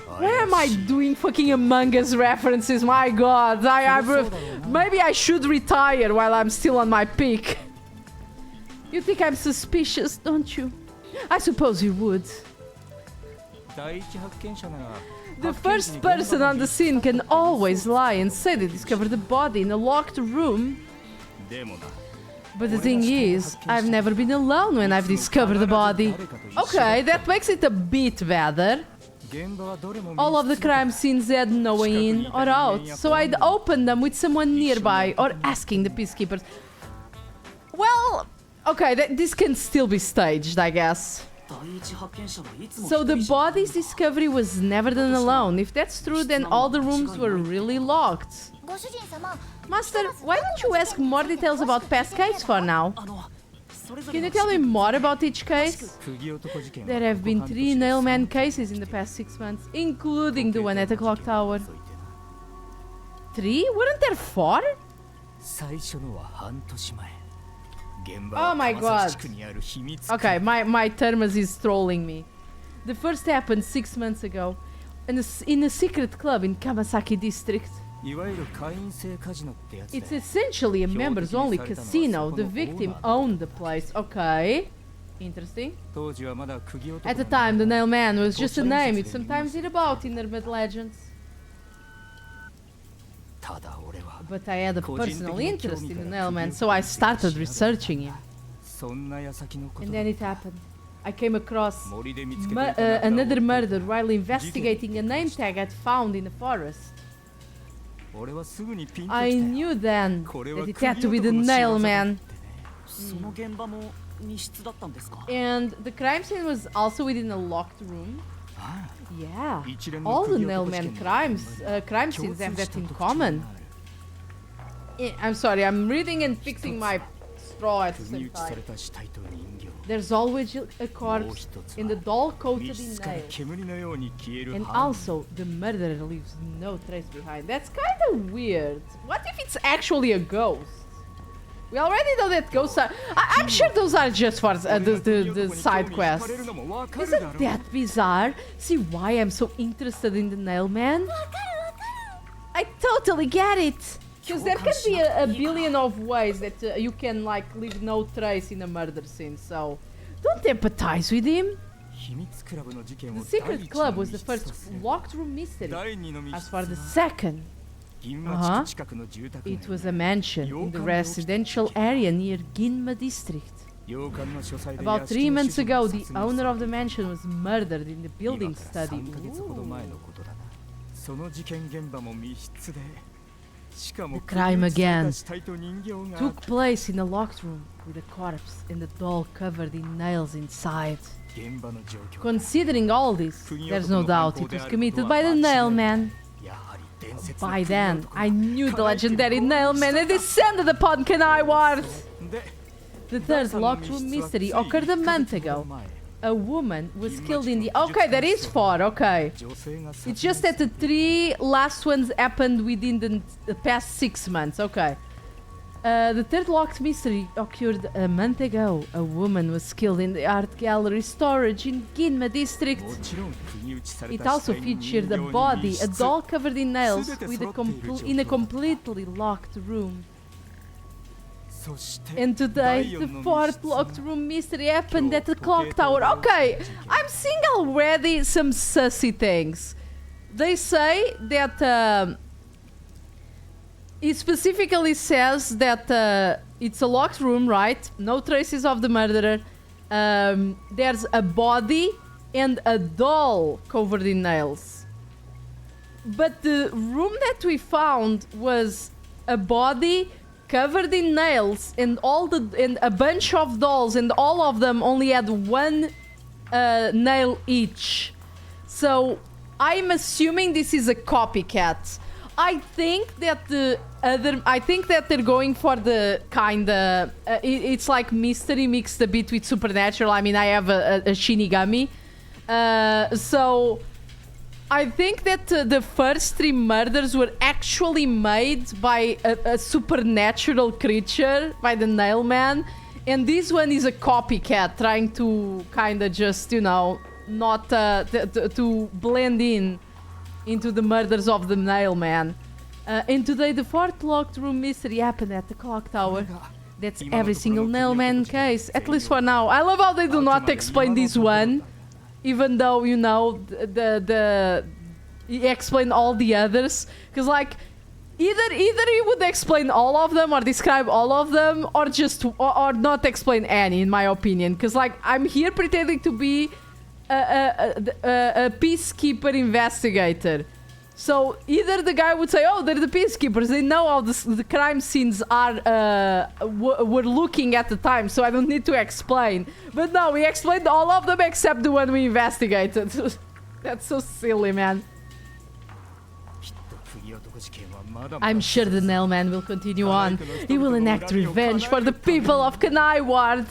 Why am I doing fucking Among Us references? My god, maybe I should retire while I'm still on my peak. You think I'm suspicious, don't you? I suppose you would. 第一発見者なら The first person on the scene can always lie and say they discovered the body in a locked room. でもな But the thing is, I've never been alone when I've discovered the body. Okay, that makes it a bit better. 現場はどれも All of the crime scenes had no way in or out, so I'd open them with someone nearby or asking the peacekeepers. Well, okay, this can still be staged, I guess. So the body's discovery was never done alone. If that's true, then all the rooms were really locked. ご主人様 Master, why don't you ask more details about past cases for now? Can you tell me more about each case? 釘男事件 There have been 3 Nailman cases in the past 6 months, including the one at the clock tower. 3? Weren't there 4? 最初のは半年前現場 Oh は my 川 god. 崎地区にある秘密 Okay, my thermos is trolling me. The first happened 6 months ago in a secret club in Kamasaki district. いわゆる会員制カジノってやつ It's で essentially a members-only casino. The victim owned the place. Okay. Interesting. 当時はまだ釘男 At the time, the Nailman was just a name you'd sometimes hear about in urban legends. ただ俺は But I had a personal interest in the Nailman, so I started researching him. そんな矢先のこと And then it happened. I came across 森で見つけていた仲間を another murder while investigating a name tag I'd found in the forest. 俺はすぐにピンときた I よ knew then that it had to be the Nailman. その現場も密室だったんですか And the crime scene was also within a locked room. ああ Yeah. 一連の All the 釘男事 Nailman 件の crime 共 scenes 通 have し that た in 特徴が common. ある I'm sorry, I'm reading and fixing my straw at the 釘 same 打ちさ time. れた死体と人形 There's always a corpse and the doll 密 coated in 室から nails. 煙のように消える And 犯 also, the murderer leaves no trace behind. That's kind of weird. What if it's actually a ghost? We already know that ghosts are... I'm sure those are just for the side quests. Isn't that bizarre? See why I'm so interested in the Nailman? I totally get it. Because there can be a billion of ways that you can like leave no trace in a murder scene. So don't empathize with him. 秘密クラブの事件を The 第 secret 一 club の was the 密室と first する locked room mystery. 第二の密 As 室 for the は second, 銀馬地区近くの住宅 it 街 was a mansion in the residential area near Ginma district. 洋館の書斎で About 屋 3敷の months 主人が ago, the 殺害 owner され of the mansion was murdered in the 今 building から study. 3ヶ月ほど前のことだなその事件現場も密室でしかも The crime again 死体と人形が Took place in a locked room with a corpse and the doll covered in nails inside. 現場の状況 Considering all this, there's no doubt it was committed by the Nailman. やはり By then, I knew the legendary Nailman had descended upon Kanai Ward. The third locked room mystery occurred a month ago. A woman was killed in the... Okay, that is 4, okay. It's just that the 3 last ones happened within the past 6 months, okay. The third locked mystery occurred a month ago. A woman was killed in the art gallery storage in Ginma district. It also featured a body, a doll covered in nails, with in a completely locked room. And today, the fourth locked room mystery happened at the clock tower. Okay, I'm seeing already some sussy things. They say that it specifically says that it's a locked room, right? No traces of the murderer. There's a body and a doll covered in nails. But the room that we found was a body covered in nails and a bunch of dolls, and all of them only had 1 nail each. So I'm assuming this is a copycat. I think that they're going for the kinda it's like mystery mixed a bit with supernatural. I mean, I have a Shinigami, so I think that the first 3 murders were actually made by a supernatural creature, by the Nailman, and this one is a copycat trying to kind of just, you know, not to blend into the murders of the Nailman. And today the fourth locked room mystery happened at the clock tower. That's every single Nailman case, at least for now. I love how they do not explain this one. Even though, you know, he explained all the others, because like either he would explain all of them or describe all of them, or just or not explain any, in my opinion. Because like I'm here pretending to be a peacekeeper investigator. So either the guy would say, "Oh, they're the peacekeepers. They know how the crime scenes are. Were looking at the time, so I don't need to explain." But no, we explained all of them except the one we investigated. That's so silly, man. I'm sure the Nailman will continue on. He will enact revenge for the people of Kanai Ward.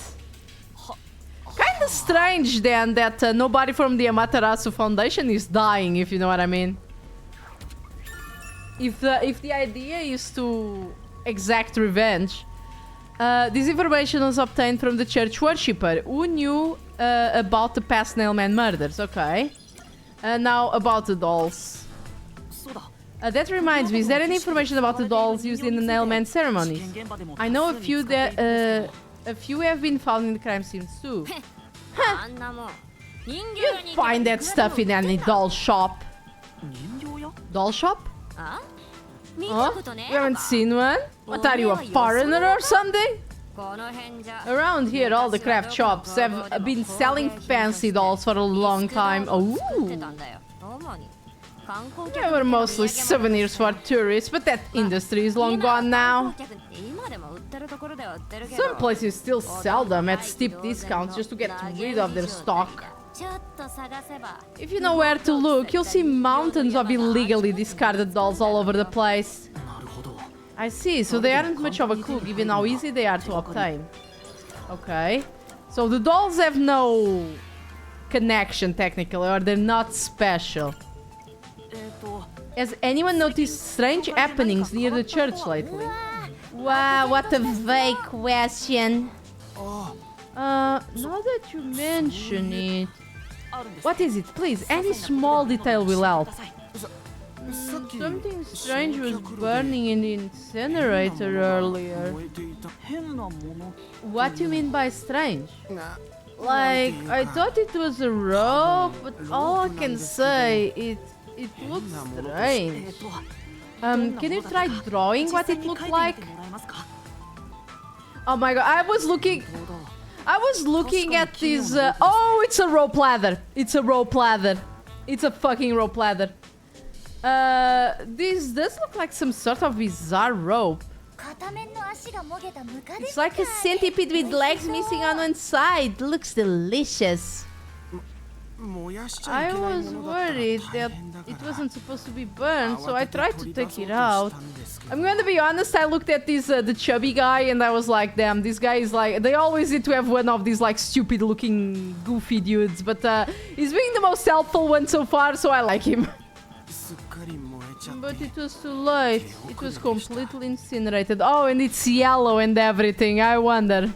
Kinda strange then that nobody from the Amaterasu Foundation is dying, if you know what I mean. If the idea is to exact revenge, this information was obtained from the church worshipper who knew about the past Nailman murders. Okay. Now about the dolls. That reminds me, is there any information about the dolls used in the Nailman ceremonies? I know a few have been found in the crime scenes too. Huh. You'd find that stuff in any doll shop. Doll shop? Huh? You haven't seen one? What are you, a foreigner or something? Around here, all the craft shops have been selling fancy dolls for a long time. Oh, they were mostly souvenirs for tourists, but that industry is long gone now. Some places still sell them at steep discounts just to get rid of their stock. If you know where to look, you'll see mountains of illegally discarded dolls all over the place. I see, so they aren't much of a clue given how easy they are to obtain. Okay. So the dolls have no connection technically, or they're not special. Has anyone noticed strange happenings near the church lately? Wow, what a vague question. Now that you mention it... What is it? Please, any small detail will help. Something strange was burning in the incinerator earlier. What do you mean by strange? Like, I thought it was a rope, but all I can say it looks strange. Can you try drawing what it looked like? Oh my god, I was looking at this... oh, it's a rope ladder. It's a rope ladder. It's a fucking rope ladder. This does look like some sort of bizarre rope. It's like a centipede with legs missing on one side. Looks delicious. I was worried that it wasn't supposed to be burned, so I tried to take it out. I'm gonna be honest, I looked at this the chubby guy and I was like, damn, this guy is like, they always need to have one of these like stupid looking goofy dudes, but he's being the most helpful one so far, so I like him. But it was too late. It was completely incinerated. Oh, and it's yellow and everything. I wonder.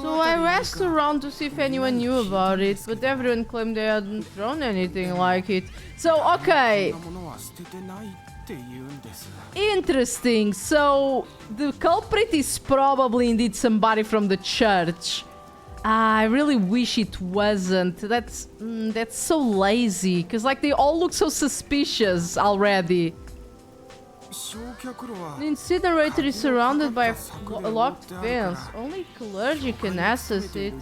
So I asked around to see if anyone knew about it, but everyone claimed they hadn't thrown anything like it. So, okay. Interesting. So, the culprit is probably indeed somebody from the church. I really wish it wasn't. That's so lazy, because like they all look so suspicious already. The incinerator is surrounded by a locked fence. Only clergy can access it.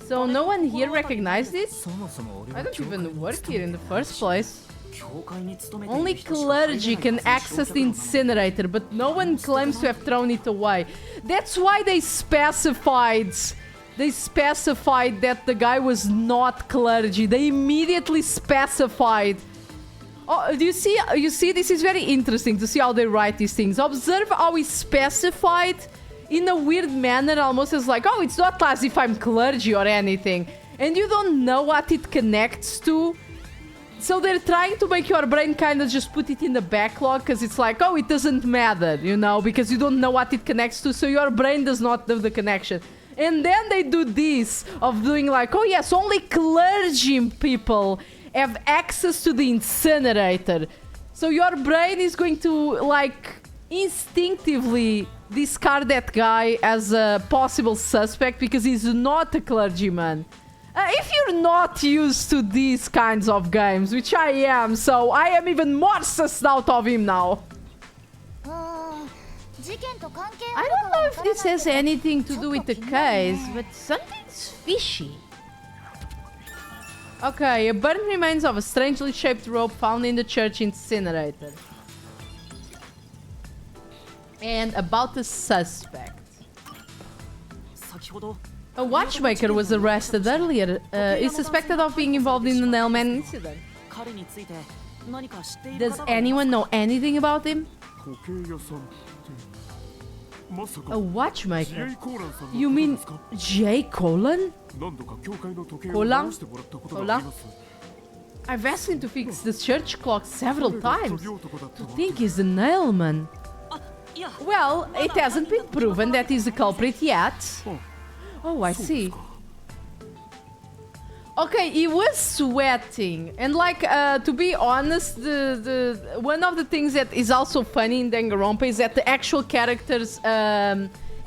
So no one here recognized it? I don't even work here in the first place. Only clergy can access the incinerator, but no one claims to have thrown it away. That's why they specified that the guy was not clergy. They immediately specified. Oh, you see, this is very interesting to see how they write these things. Observe how he specified in a weird manner, almost as like, oh, it's not as if I'm clergy or anything. And you don't know what it connects to. So they're trying to make your brain kind of just put it in the backlog, because it's like, oh, it doesn't matter, you know, because you don't know what it connects to, so your brain does not do the connection. And then they do this of doing like, oh yes, only clergy people have access to the incinerator. So your brain is going to like instinctively discard that guy as a possible suspect because he's not a clergyman. If you're not used to these kinds of games, which I am, so I am even more sussed out of him now. I don't know if this has anything to do with the case, but something's fishy. Okay, a burnt remains of a strangely shaped rope found in the church incinerator. And about the suspect. A watchmaker was arrested earlier. Is suspected of being involved in the Nailman incident. Does anyone know anything about him? A watchmaker? You mean J. Colon? Colon? I've asked him to fix the church clock several times. To think he's the nailman. Well, it hasn't been proven that he's the culprit yet. Oh, I see. Okay, he was sweating, and like to be honest, the one of the things that is also funny in Danganronpa is that the actual characters'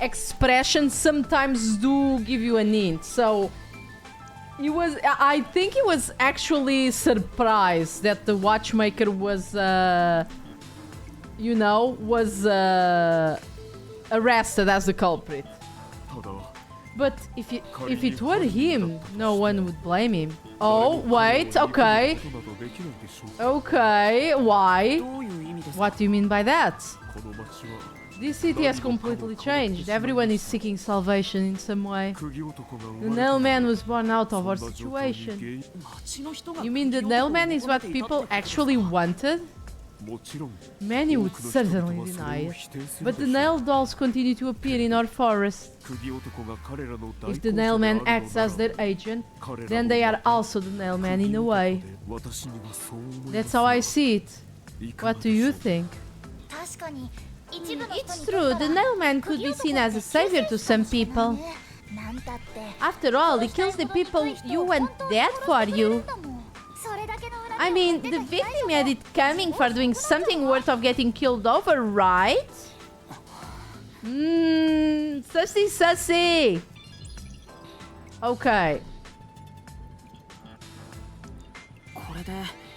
expressions sometimes do give you an hint. So he was, I think he was actually surprised that the watchmaker was, you know, was arrested as the culprit. But if it were him, no one would blame him. Oh, wait, okay. Okay, why? What do you mean by that? This city has completely changed. Everyone is seeking salvation in some way. The Nailman was born out of our situation. You mean the Nailman is what people actually wanted? Many would certainly deny it, but the nail dolls continue to appear in our forest. If the Nailman acts as their agent, then they are also the Nailman in a way. That's how I see it. What do you think? It's true, the Nailman could be seen as a savior to some people. After all, he kills the people you want dead for you. I mean, the victim had it coming for doing something worth of getting killed over, right? Sussy sussy! Okay.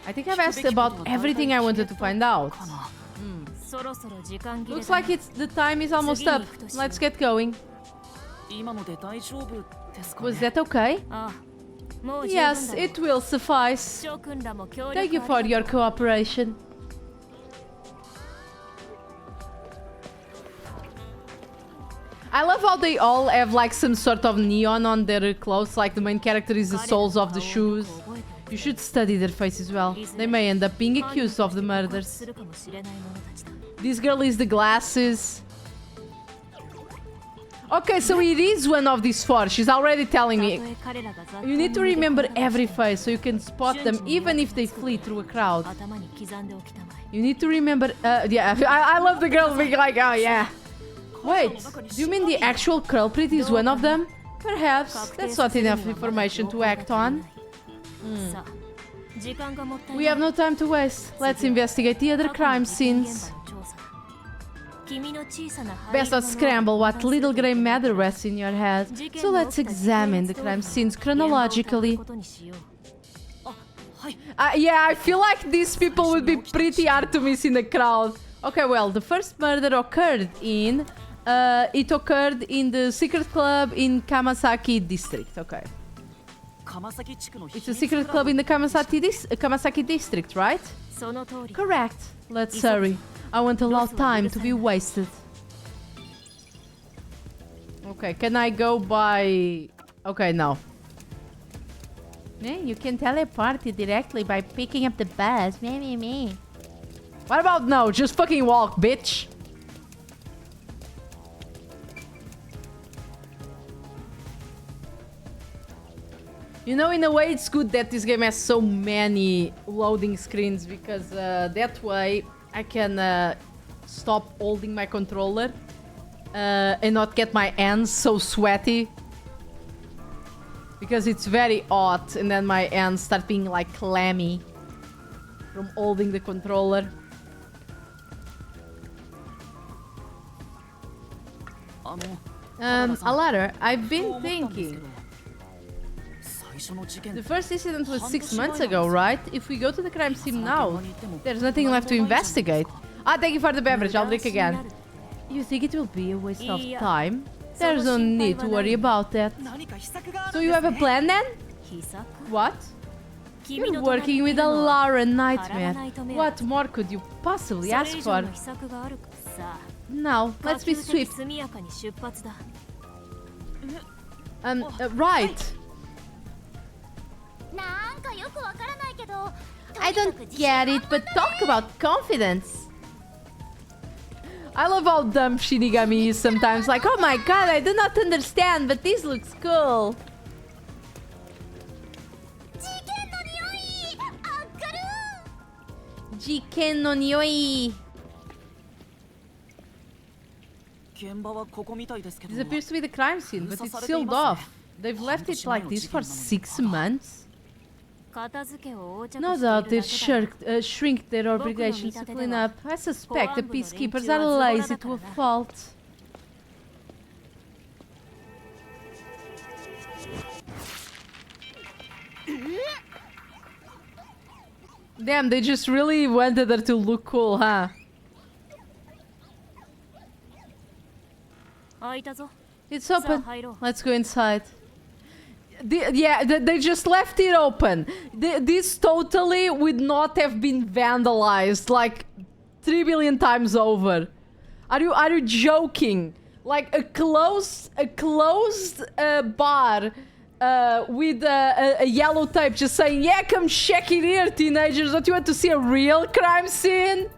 I think I've asked about everything I wanted to find out. Looks like the time is almost up. Let's get going. Was that okay? Yes, it will suffice. Thank you for your cooperation. I love how they all have like some sort of neon on their clothes, like the main character is the soles of the shoes. You should study their faces well. They may end up being accused of the murders. This girl is the glasses. Okay, so it is one of these four. She's already telling me. You need to remember every face so you can spot them even if they flee through a crowd. You need to remember... yeah, I love the girl being like, oh yeah. Wait, do you mean the actual culprit is one of them? Perhaps. That's not enough information to act on. We have no time to waste. Let's investigate the other crime scenes. Best not scramble what little grey matter rests in your head. So let's examine the crime scenes chronologically. Yeah, I feel like these people would be pretty hard to miss in the crowd. Okay, well, the first murder occurred in... it occurred in the secret club in Kamasaki district. Okay. It's a secret club in the Kamasaki district, right? Correct. Let's hurry. I won't allow time to be wasted. Okay, can I go by... Okay, no. You can teleport directly by picking up the bus. Me. What about no? Just fucking walk, bitch. You know, in a way, it's good that this game has so many loading screens because that way I can stop holding my controller and not get my hands so sweaty. Because it's very hot and then my hands start being like clammy from holding the controller. A ladder. I've been thinking. The first incident was 6 months ago, right? If we go to the crime scene now, there's nothing left to investigate. Ah, thank you for the beverage. I'll drink again. You think it will be a waste of time? There's no need to worry about that. So you have a plan then? What? You're working with a Lara nightmare. What more could you possibly ask for? Now, let's be swift. Right. I don't get it, but talk about confidence. I love how dumb Shinigami is sometimes. Like, oh my god, I do not understand, but this looks cool. Jiken no nioi. This appears to be the crime scene, but it's sealed off. They've left it like this for 6 months. No doubt they shrink their obligations to clean up. I suspect the peacekeepers are lazy to a fault. Damn, they just really wanted her to look cool, huh? It's open. Let's go inside. They just left it open. This totally would not have been vandalized like 3 billion times over. Are you joking? Like a closed bar with a yellow tape just saying, yeah, come check it here, teenagers. Don't you want to see a real crime scene?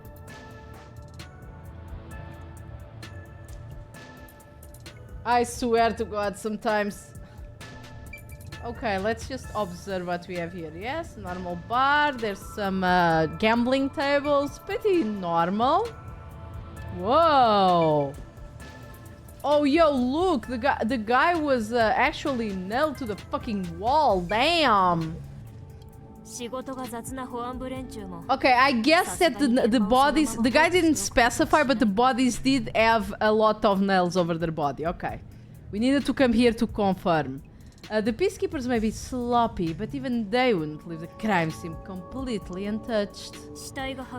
I swear to God, sometimes... Okay, let's just observe what we have here. Yes, normal bar. There's some gambling tables. Pretty normal. Whoa. Oh, yo, look. The guy was actually nailed to the fucking wall. Damn. Okay, I guess that the bodies... The guy didn't specify, but the bodies did have a lot of nails over their body. Okay. We needed to come here to confirm. The peacekeepers may be sloppy, but even they wouldn't leave the crime scene completely untouched.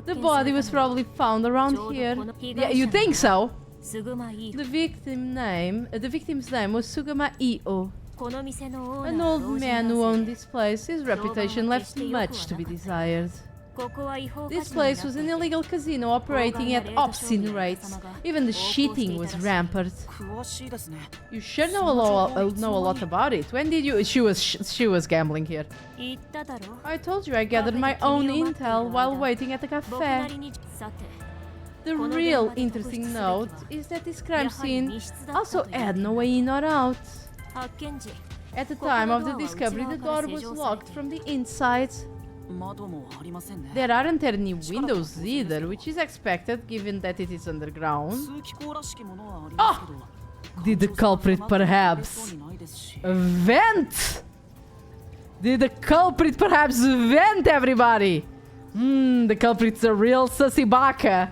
The body was probably found around here. Yeah, you think so? The victim's name was Sugama Io. An old man who owned this place. His reputation left much to be desired. This place was an illegal casino operating at obscene rates. Even the cheating was rampant. 詳しいですね You sure know a lot about it. When did you? She was gambling here. 言っただろ I told you I gathered my own intel while waiting at the 僕な cafe. りにさて The real interesting note is that this crime scene also had no way in or out. 発見時 At the time of the discovery, the door was locked from the inside. 窓もありませんね There aren't any windows either, which is expected given that it is underground. 通気口らしきものはありますけど Did the culprit perhaps vent? Did the culprit perhaps vent, everybody? The culprit's a real sussy baka.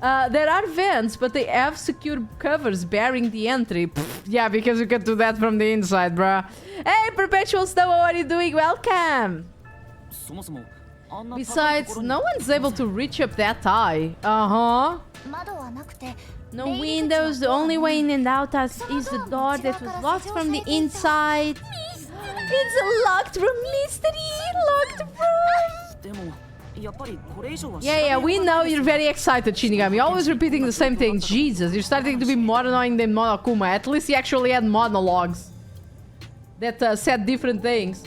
There are vents, but they have secure covers bearing the entry. Pfft, yeah, because you can do that from the inside, bruh. Hey, Perpetual Snow, how are you doing? Welcome! そもそもあんな高いと Besides, ころに no one's able to reach up that high. Uh-huh. 窓はなくて No windows, the only way in and out is the door that was locked from the inside. It's a locked room mystery! Locked room! でもやっぱりこれ以上は Yeah, we know you're very excited, Shinigami. Always repeating the same thing. Jesus, you're starting to be more annoying than Monokuma. At least he actually had monologues that said different things.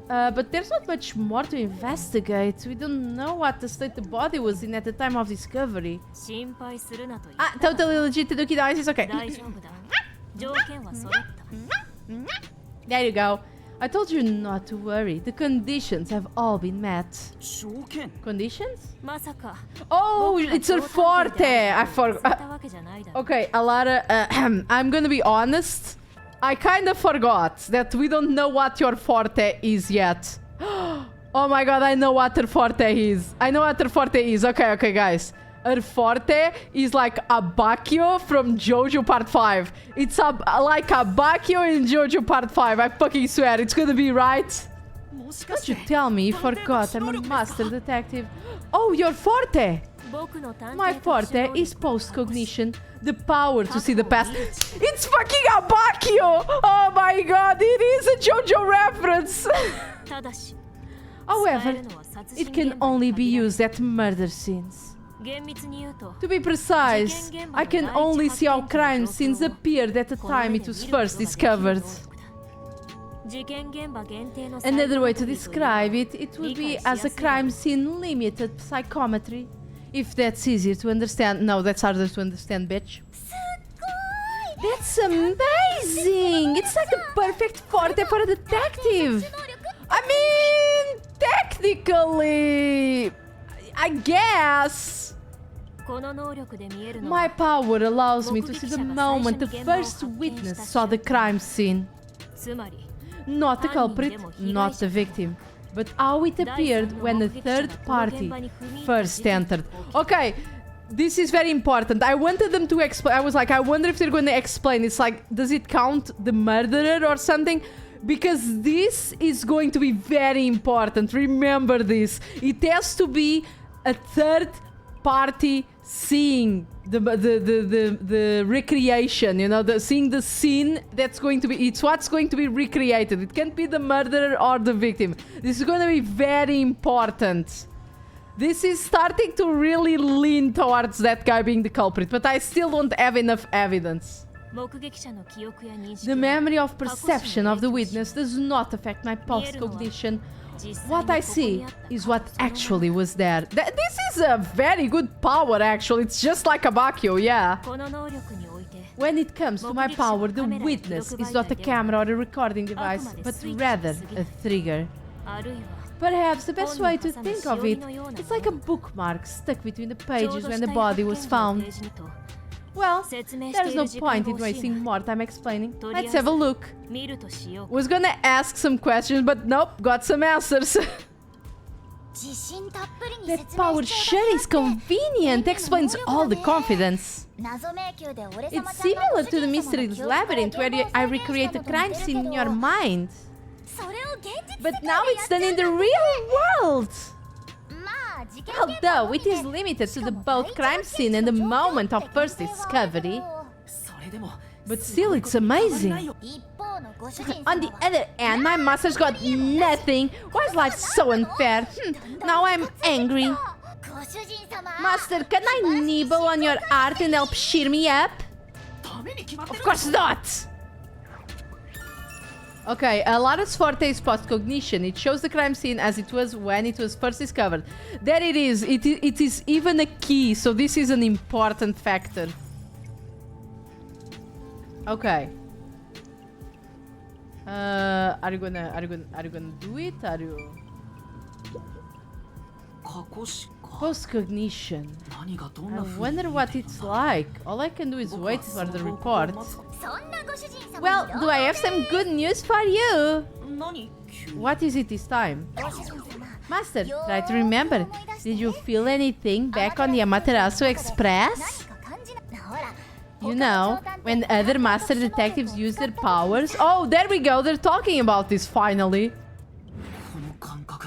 But there's not much more to investigate. We don't know what the state the body was in at the time of discovery. 心配するなと言っ Ah, totally legit. Doki dice is okay. 大丈夫だ条件は揃った There you go. I told you not to worry. The conditions have all been met. 条件 Conditions? まさか Oh, it's her forte. I さ forgot. れたわけじゃないだろ Okay, Alara, I'm gonna be honest. I kind of forgot that we don't know what your forte is yet. Oh my god, I know what her forte is. I know what her forte is. Okay, guys. Her forte is like Abakio from JoJo Part 5. It's like Abakio in JoJo Part 5. I fucking swear. It's gonna be right. もしか Don't し you て tell me you forgot I'm a master detective. Oh, your forte. 僕の探 My 偵特殊 forte 能 is 力 post-cognition, the power to see the past. It's fucking Abakio! Oh my god, it is a JoJo reference! ただし However, it can only be used at murder scenes. 厳密に言うと To be precise, I can only see how crime scenes appeared at the time it was first discovered. 事件現場限定の Another way to describe it, it would be as a crime scene limited psychometry. If that's easier to understand. No, that's harder to understand, bitch. That's amazing! It's like the perfect forte for a detective! I mean, technically, I guess. この能力で見えるの My は power allows me to see the moment the first witness saw the crime scene. つまり Not the culprit, not the victim, but how it appeared when the third party first entered. Okay, this is very important. I wanted them to explain. I was like, I wonder if they're going to explain. It's like, does it count the murderer or something? Because this is going to be very important. Remember this. It has to be a third party seeing the recreation, you know, seeing the scene that's going to be, it's what's going to be recreated. It can't be the murderer or the victim. This is going to be very important. This is starting to really lean towards that guy being the culprit, but I still don't have enough evidence. 目撃者の記憶や認識 The memory of perception of the witness does not affect my post-cognition. What I see is what actually was there. This is a very good power, actually. It's just like a Bakio, yeah. この能力において When it comes to my power, the witness is not a camera or a recording device, but rather a trigger. あるいは Perhaps the best way to think of it, it's like a bookmark stuck between the pages when the body was found. Well, there's no point in wasting more time explaining. Let's have a look. 見るとしよう Was gonna ask some questions, but nope, got some answers. 自信たっぷりに That 説明 power してちょ sure うだい is convenient, explains all the confidence. 謎迷宮で俺 It's 様ちゃんが similar ご主 to the 人様の mystery's 記憶から labyrinth where 現場を I 再現 recreate した a と crime 似てる scene in け your ど mind. それを現実 But 世界 now で it's done や in って the る real world. まあ事件 Although it is limited to the both crime scene and the moment of first discovery, それでも but still it's amazing. 一方 On the other hand, my master's got nothing. Why is life so unfair? Now I'm angry. ご主人様 Master, can I nibble on your art and help cheer me up? ダメに決まってる Of course not! Okay, Lara's forte is post-cognition. It shows the crime scene as it was when it was first discovered. There it is. It is even a key, so this is an important factor. Okay. Are you gonna do it? Are you 過去しか post-cognition? 何がどん I な風に wonder what it's like. All I can do is 僕は wait そ for の the 報告を report. 待つ そんなご主人様 Well, do I have some good news for you? 何急に What is it this time? ご主人様 Master, try to remember. Did you feel anything back on the Amaterasu 何 Express? か感じなほら You know, when other master detectives use their powers. Oh, there we go. They're talking about this finally. この感覚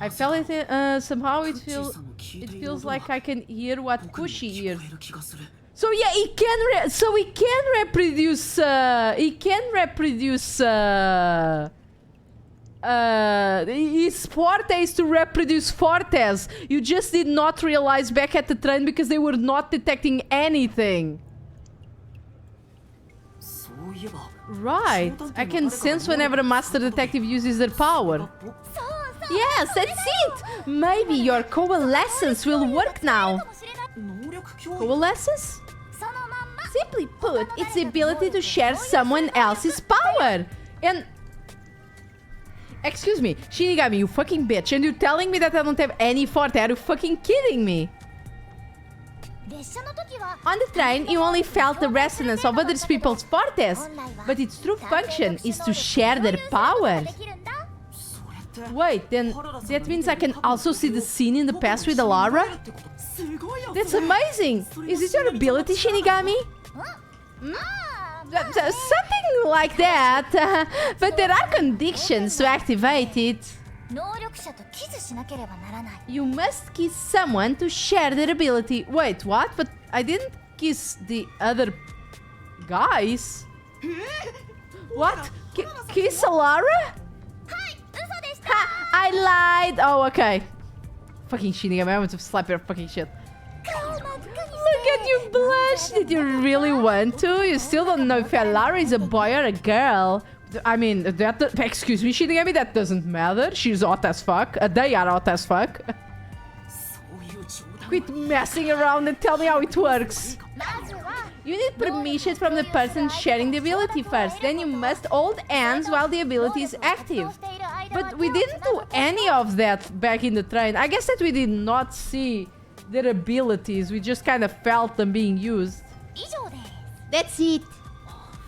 I felt it. Somehow it 小 feels. さな聞い It ている feels 音が like I can hear what 僕に Pushy 聞 hears. こえる気がする So yeah, he can. So he can reproduce. He can reproduce. His forte is to reproduce fortes. You just did not realize back at the train because they were not detecting anything. そういえば Right. I can sense whenever a master detective uses their power. Yes, that's it. Maybe your coalescence will work now. 能力共有 Coalescence? そのまんま Simply put, it's the ability to share someone else's power. And... Excuse me, Shinigami, you fucking bitch. And you're telling me that I don't have any forte. Are you fucking kidding me? 列車の時は On the train, you only felt the resonance of other people's fortes. But its true function is to share their power. できるんだ それって Wait, then that means I can also see the scene in the past with Alara? すごいよ That's amazing! Is this your ability, Shinigami? Something like that. But there are conditions to activate it. 能力者とキスしなければならない You must kiss someone to share their ability. Wait, what? But I didn't kiss the other guys. What? Kiss Alara? はい嘘でした Ha! I lied! Oh, okay. Fucking Shinigami, I want to slap your fucking shit. 顔真っ赤に Look at you blush! Did you really want to? You still don't know if Alara is a boy or a girl. I mean, excuse me, Shinigami, that doesn't matter. She's hot as fuck. They are hot as fuck. そういう冗談 Quit messing around and tell me how it works. まずは You need permission from the person sharing the ability first. Then you must hold hands while the ability is active. But we didn't do any of that back in the train. I guess that we did not see their abilities. We just kind of felt them being used. 以上です That's it.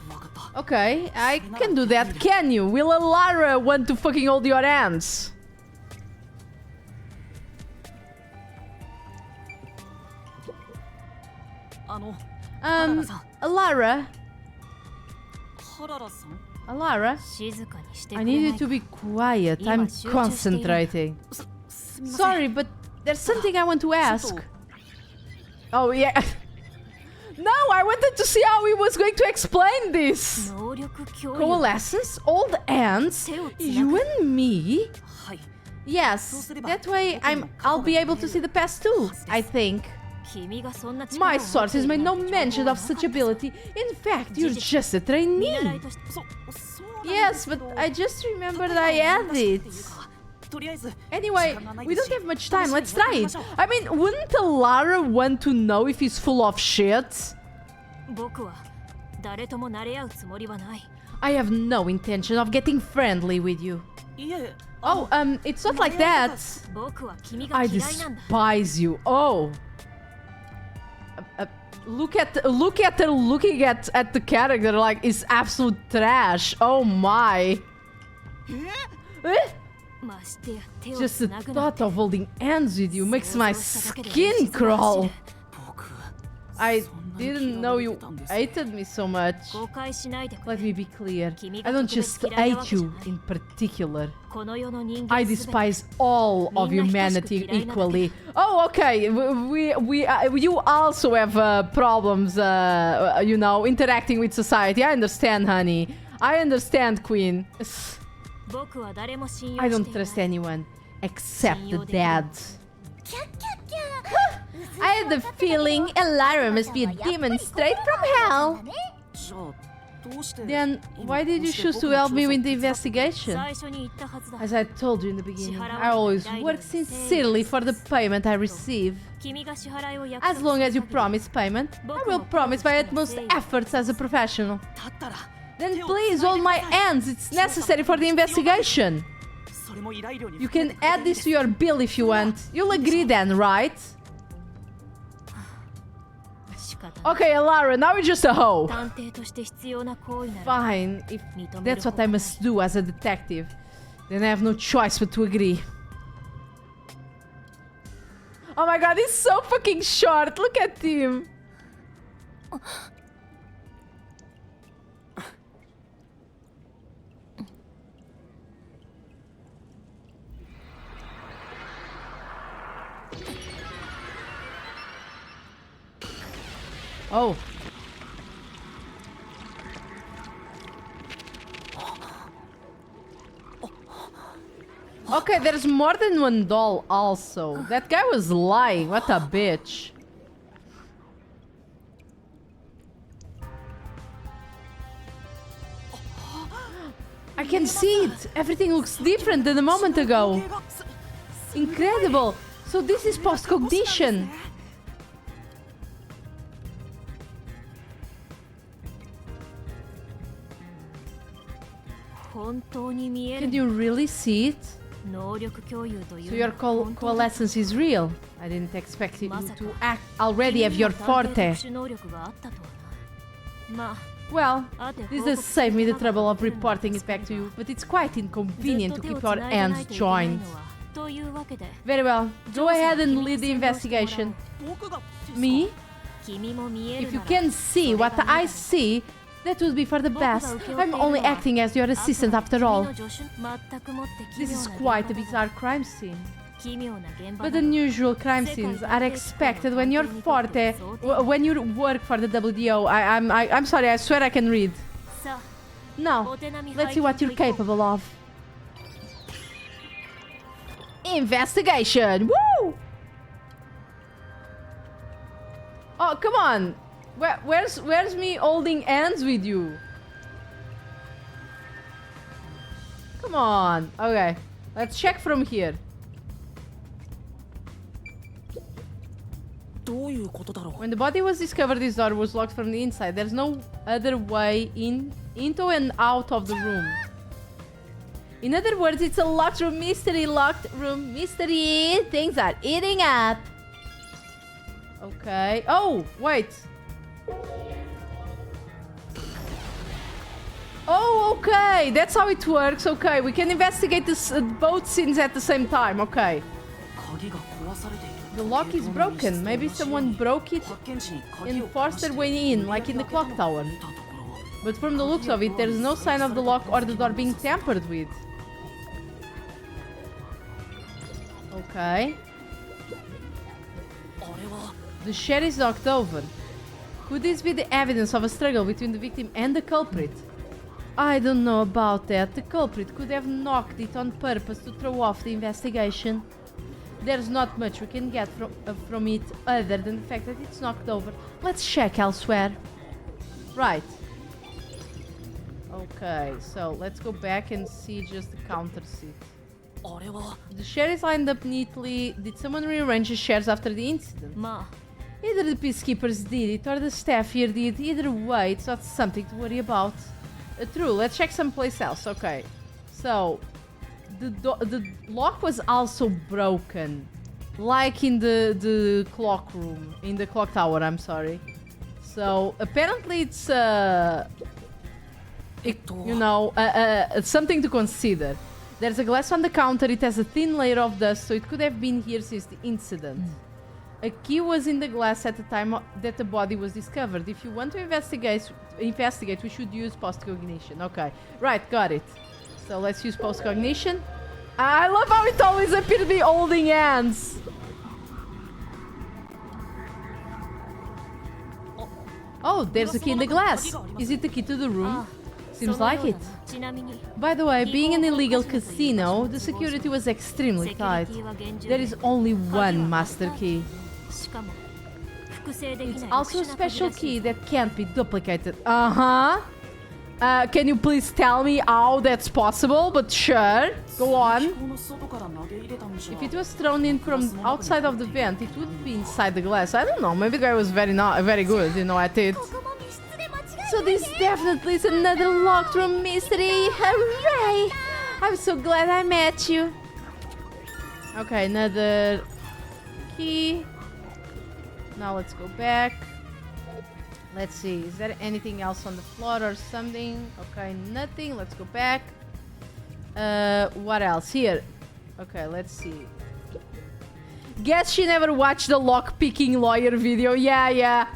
分かった Okay, I can do that. Can you? Will Alara want to fucking hold your hands? Alara. ハララさん Alara, 静かにして I くれ need な you い to か be quiet. I'm concentrating. すみません Sorry, but there's something I want to ask. Oh, yeah. No, I wanted to see how he was going to explain this. 能力共有 Coalescence, old ants, you and me. はい Yes, that way I'll be able to see the past too, I think. 君がそんな力 My を持ってい sources る made な no んて情報 mention は of な such かった ability. In fact, you're just a 見 trainee. 習いとしてそうなん Yes, but I just remembered I had it. とりあえず Anyway, we don't have much time. Let's try it. I mean, wouldn't Alara want to know if he's full of shit? 僕は誰とも慣れ合うつもりはない I have no intention of getting friendly with you. いえ Oh, it's not like that. 僕は君が I 嫌いなんだ despise you. Oh. Look at her looking at the character like it's absolute trash. Oh my. Eh? ましてや手を Just つ the なぐなん thought て of holding hands with you makes my skin crawl. 僕 I didn't know you hated me so much. 誤解しないでくれ Let me be clear. 君 I が don't 特別 just 嫌いなわ hate けじゃ you ない in particular. この世の人間 I すべて despise all of みんな等しく humanity 嫌いなだけ equally. Oh, okay. You also have problems, you know, interacting with society. I understand, honey. I understand, Queen. 僕は誰も信用 I し don't ていない trust anyone except the dead. キャッキャッキャ I had the feeling Elara must be a demon straight from hell. じゃあどうして Then why did you choose to help me with the investigation? 最初に言ったはずだ As I told you in the beginning, I always work sincerely for the payment I receive. 君が支払いを約 As 束 long as す you る限り promise payment, I will promise my utmost efforts as a professional. だったら Then please hold my hands, it's necessary for the investigation. それも依頼料に You can add this to your bill if you want. You'll agree then, right? 仕方ない Okay, Elara, now you're just a hoe. 探偵として必要な行為なら Fine, if that's what I must do as a detective, then I have no choice but to agree. Oh my god, he's so fucking short. Look at him. Oh. Okay, there's more than one doll also. That guy was lying. What a bitch. I can see it. Everything looks different than a moment ago. Incredible. So this is post-cognition. Can you really see it? 能力共有とい So う your のは本当だ coalescence is real. I didn't expect you まさか to act already have your 君にも探偵 forte. 特殊能力があったとはなま Well, ああて this 報 does 告する save me the 手間が trouble of かかるの reporting で it すけれ back ど to you, but it's quite ずっ inconvenient と to 手を keep つ our ないでな hands いといけない joined. のはというわけで Very well. Go ahead and lead the investigation. 僕が Me? 君も見え If る you なら can see what I see, that would be for the best. I'm only acting as your assistant after all. This is quite a bizarre crime scene. But unusual crime scenes are expected when you're forte, when you work for the WDO. I'm sorry, I swear I can read. Now, let's see what you're capable of. Investigation! Woo! Oh, come on! Where's me holding hands with you? Come on. Okay, let's check from here. どういうことだろう When the body was discovered, this door was locked from the inside. There's no other way into and out of the room. In other words, it's a locked room, mystery, locked room, mystery. Things are eating up. Okay. Oh, wait. Oh, okay. That's how it works. Okay, we can investigate this, both scenes at the same time. Okay. 鍵が壊されている The lock is broken. Maybe someone broke it 発見時に鍵 and を forced their way in, like in the clock tower. 見たところ But from the looks of it, there's no sign of the lock or the door being tampered with. Okay. あれは The shed is knocked over. Could this be the evidence of a struggle between the victim and the culprit? I don't know about that. The culprit could have knocked it on purpose to throw off the investigation. There's not much we can get from it other than the fact that it's knocked over. Let's check elsewhere. Right. Okay, so let's go back and see just the counter seat. あれは The chair is lined up neatly. Did someone rearrange the chairs after the incident? まあ Either the peacekeepers did it or the staff here did. Either way, it's not something to worry about. True, let's check someplace else. Okay. So, the lock was also broken. Like in the clock room. In the clock tower, I'm sorry. So, apparently it's, you know, something to consider. There's a glass on the counter. It has a thin layer of dust, so it could have been here since the incident. A key was in the glass at the time that the body was discovered. If you want to investigate, we should use post-cognition. Okay, right, got it. So let's use post-cognition. I love how it always appears to be holding hands. Oh, there's a key in the glass. Is it the key to the room? Seems like it. By the way, being an illegal casino, the security was extremely tight. There is only one master key. It's also a special key that can't be duplicated. Can you please tell me how that's possible? But sure, go on. If it was thrown in from outside of the vent, it would be inside the glass. I don't know, maybe the guy was very good, you know, at it. So this definitely is another locked room mystery. Hooray! I'm so glad I met you. Okay, another key. Now let's go back. Let's see, is there anything else on the floor or something? Okay, nothing. Let's go back. What else? Here. Okay, let's see. Guess she never watched the lock-picking lawyer video. Yeah.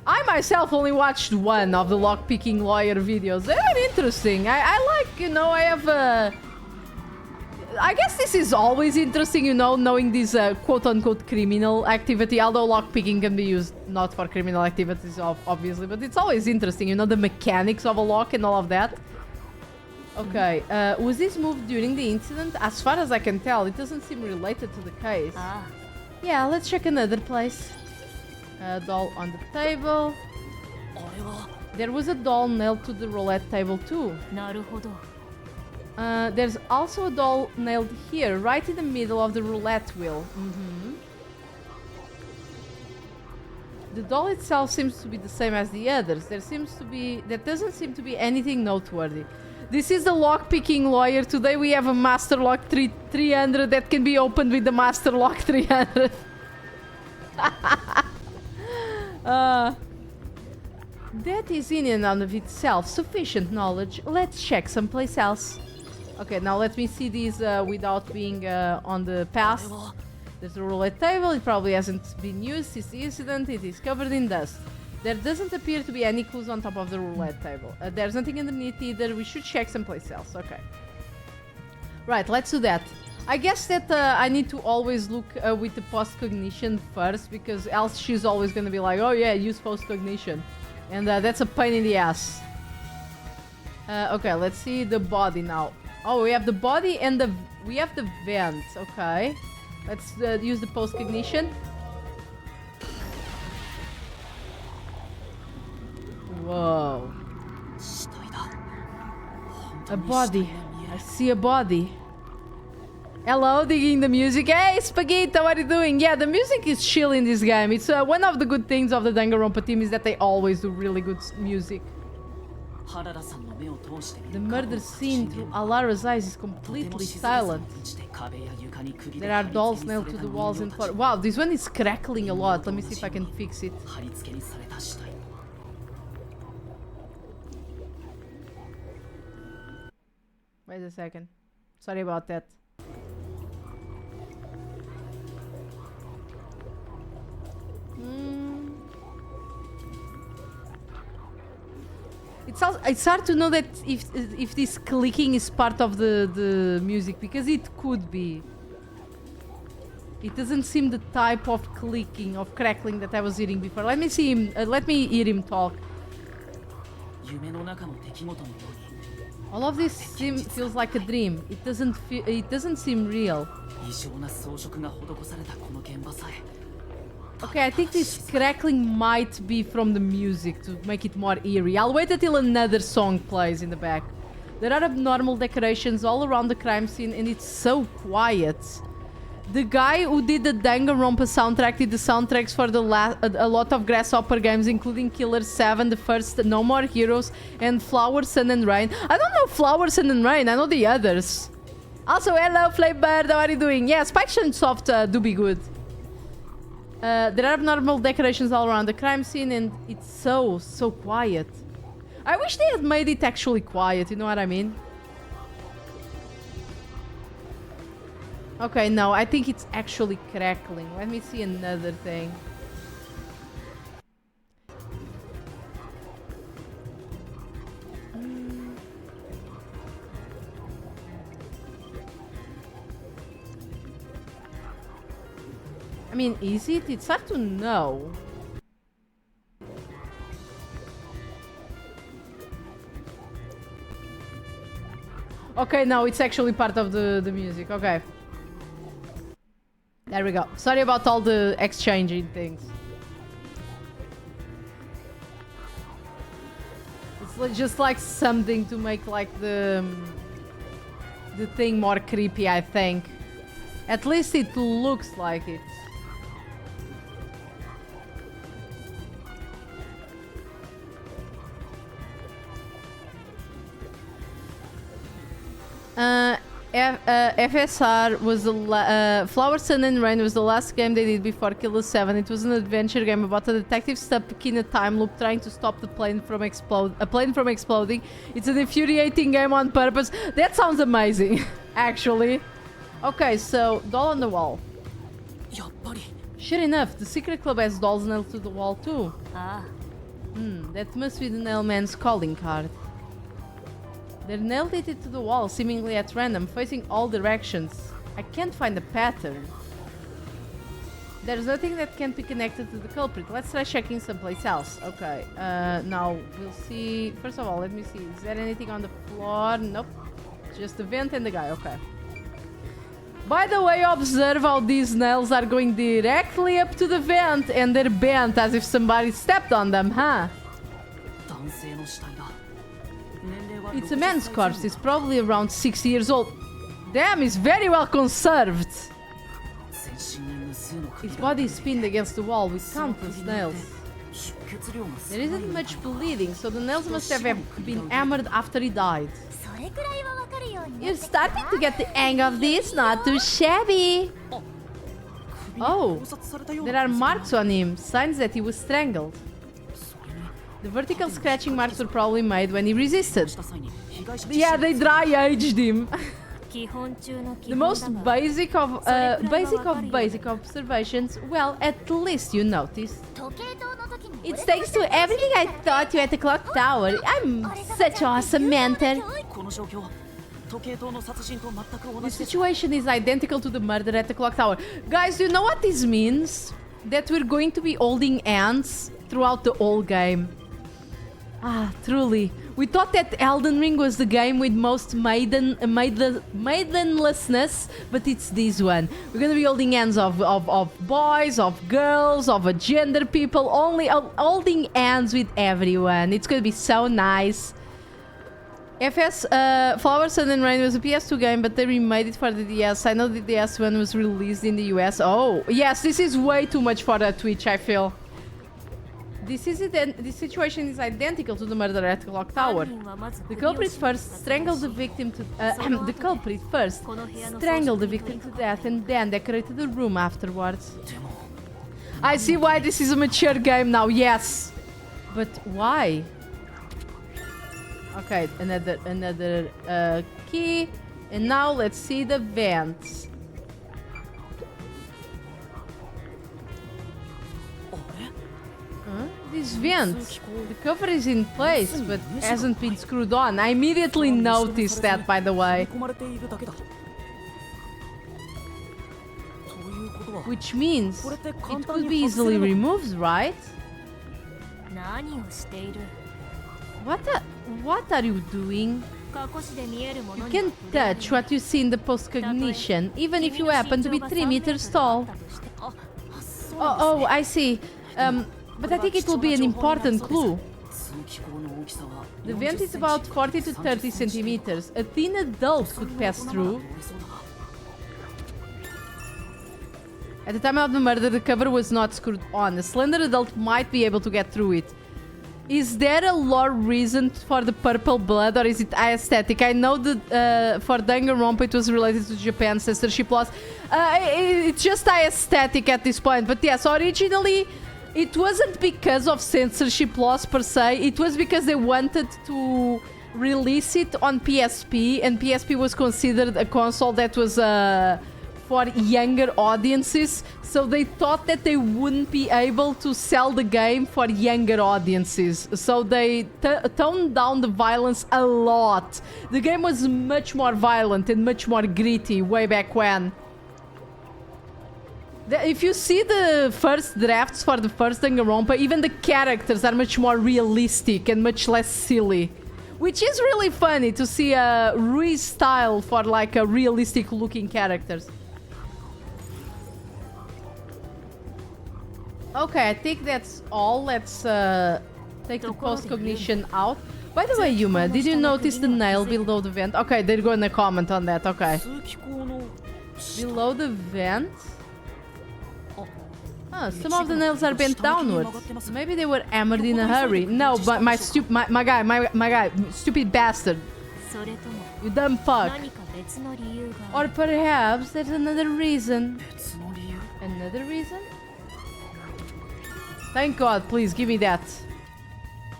I myself only watched one of the lock-picking lawyer videos. They were interesting. I like, you know, I have I guess this is always interesting, you know, knowing this quote-unquote criminal activity, although lockpicking can be used not for criminal activities, obviously, but it's always interesting, you know, the mechanics of a lock and all of that. Okay, was this moved during the incident? As far as I can tell, it doesn't seem related to the case. Yeah, let's check another place. Doll on the table. There was a doll nailed to the roulette table too. There's also a doll nailed here, right in the middle of the roulette wheel. The doll itself seems to be the same as the others. There doesn't seem to be anything noteworthy. This is the lock-picking lawyer. Today we have a Master Lock 300 that can be opened with the Master Lock 300. That is in and of itself sufficient knowledge. Let's check someplace else. Okay, now let me see these without being on the past. There's a roulette table. It probably hasn't been used since the incident. It is covered in dust. There doesn't appear to be any clues on top of the roulette table. There's nothing underneath either. We should check someplace else. Okay. Right, let's do that. I guess that I need to always look with the post-cognition first, because else she's always going to be like, oh yeah, use post-cognition. And that's a pain in the ass. Okay, let's see the body now. Oh, we have the body and we have the vent. Okay. Let's use the post-cognition. Whoa. A body. I see a body. Hello, digging the music. Hey, Spaghetti, what are you doing? Yeah, the music is chill in this game. It's one of the good things of the Danganronpa team is that they always do really good music. The murder scene through Alara's eyes is completely silent. There are dolls nailed to the walls and floor. Wow, this one is crackling a lot. Let me see if I can fix it. Wait a second. Sorry about that. It's hard to know that if this clicking is part of the music, because it could be. It doesn't seem the type of clicking, of crackling that I was hearing before. Let me see him. Let me hear him talk. All of this feels like a dream. It doesn't seem real. Okay, I think this crackling might be from the music to make it more eerie. I'll wait until another song plays in the back. There are abnormal decorations all around the crime scene and it's so quiet. The guy who did the Danganronpa soundtrack did the soundtracks for a lot of Grasshopper games, including Killer 7, the first, No More Heroes, and Flower, Sun and Rain. I don't know Flower, Sun and Rain, I know the others. Also, hello Flavebird, how are you doing? Yeah, Spike Chunsoft do be good. There are abnormal decorations all around the crime scene and it's so quiet. I wish they had made it actually quiet, you know what I mean? Okay, no, I think it's actually crackling. Let me see another thing. I mean, is it? It's hard to know. Okay, no, it's actually part of the music. Okay. There we go. Sorry about all the exchanging things. It's just like something to make like the thing more creepy, I think. At least it looks like it. FSR was the Flower, Sun and Rain was the last game they did before Killer 7. It was an adventure game about a detective stuck in a time loop trying to stop the plane from exploding. It's an infuriating game on purpose. That sounds amazing, actually. Okay, so doll on the wall. Sure enough, the secret club has dolls nailed to the wall too. That must be the Nailman's calling card. They nailed it to the wall, seemingly at random, facing all directions. I can't find a pattern. There's nothing that can be connected to the culprit. Let's try checking someplace else. Okay, now we'll see. First of all, let me see. Is there anything on the floor? Nope. Just the vent and the guy. Okay. By the way, observe how these nails are going directly up to the vent and they're bent as if somebody stepped on them, huh? It's a man's corpse. He's probably around 60 years old. Damn, he's very well conserved. His body is pinned against the wall with countless nails. There isn't much bleeding, so the nails must have been hammered after he died. You're starting to get the hang of this, not too shabby. Oh, there are marks on him, signs that he was strangled. The vertical scratching marks were probably made when he resisted. Yeah, they dry aged him. The most basic of basic observations. Well, at least you noticed. It's thanks to everything I taught you at the clock tower. I'm such an awesome mentor. The situation is identical to the murder at the clock tower. Guys, do you know what this means? That we're going to be holding hands throughout the whole game. Ah, truly. We thought that Elden Ring was the game with most maidenlessness, but it's this one. We're gonna be holding hands of boys, of girls, of a gender people, only holding hands with everyone. It's gonna be so nice. Flower, Sun and Rain was a PS2 game, but they remade it for the DS. I know the DS one was released in the US. Oh, yes, this is way too much for the Twitch, I feel. This situation is identical to the murder at Clock Tower. The culprit first strangled the victim to death and then decorated the room afterwards. I see why this is a mature game now. Yes, but why? Okay, another key, and now let's see the vents. These vents, the cover is in place but hasn't been screwed on. I immediately noticed that, by the way. Which means it could be easily removed, right? What are you doing? You can touch what you see in the post-cognition, even if you happen to be 3 meters tall. Oh, I see. But I think it will be an important clue. The vent is about 40 to 30 centimeters. A thin adult could pass through. At the time of the murder, the cover was not screwed on. A slender adult might be able to get through it. Is there a lore reason for the purple blood, or is it aesthetic? I know that for Danganronpa it was related to Japan's censorship laws. It's just aesthetic at this point. But yes, originally it wasn't because of censorship laws per se. It was because they wanted to release it on PSP, and PSP was considered a console that was for younger audiences, so they thought that they wouldn't be able to sell the game for younger audiences. So they toned down the violence a lot. The game was much more violent and much more gritty way back when. If you see the first drafts for the first Danganronpa, even the characters are much more realistic and much less silly. Which is really funny to see a restyle for like a realistic looking characters. Okay, I think that's all. Let's take the post-cognition out. By the way, Yuma, did you notice the nail below the vent? Okay, they're gonna comment on that, okay. Below the vent? Oh, some of the nails are bent downwards. Maybe they were hammered in a hurry. No, but my guy, stupid bastard. You dumb fuck. Or perhaps there's another reason. Another reason? Thank God, please give me that.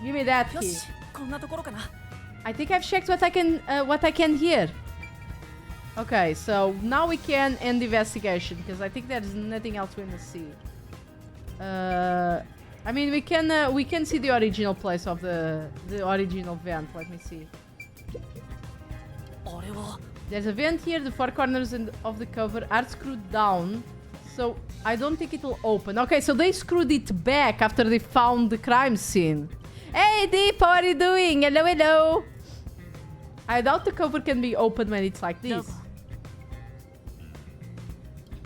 Give me that key. I think I've checked what I can hear. Okay, so now we can end the investigation because I think there's nothing else we're gonna see. I mean, we can see the original place of the original vent. Let me see. There's a vent here. The four corners of the cover are screwed down, so I don't think it will open. Okay, so they screwed it back after they found the crime scene. Hey, Deep, how are you doing? Hello, hello. I doubt the cover can be opened when it's like this.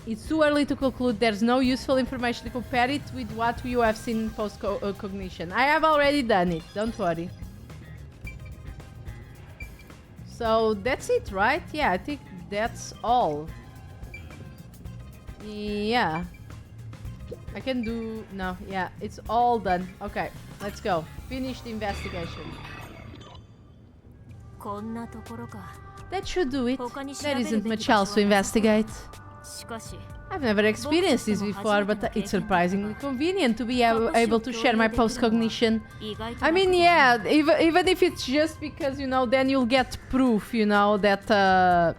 It's too early to conclude. There's no useful information to compare it with what you have seen in post-cognition. I have already done it. Don't worry. So that's it, right? Yeah, I think that's all. Yeah. I can do... No, yeah, it's all done. Okay, let's go. Finish the investigation. That should do it. There isn't much else to investigate. I've never experienced this before, but it's surprisingly convenient to be able to share my post-cognition. I mean, yeah, even if it's just because, you know, then you'll get proof, you know, that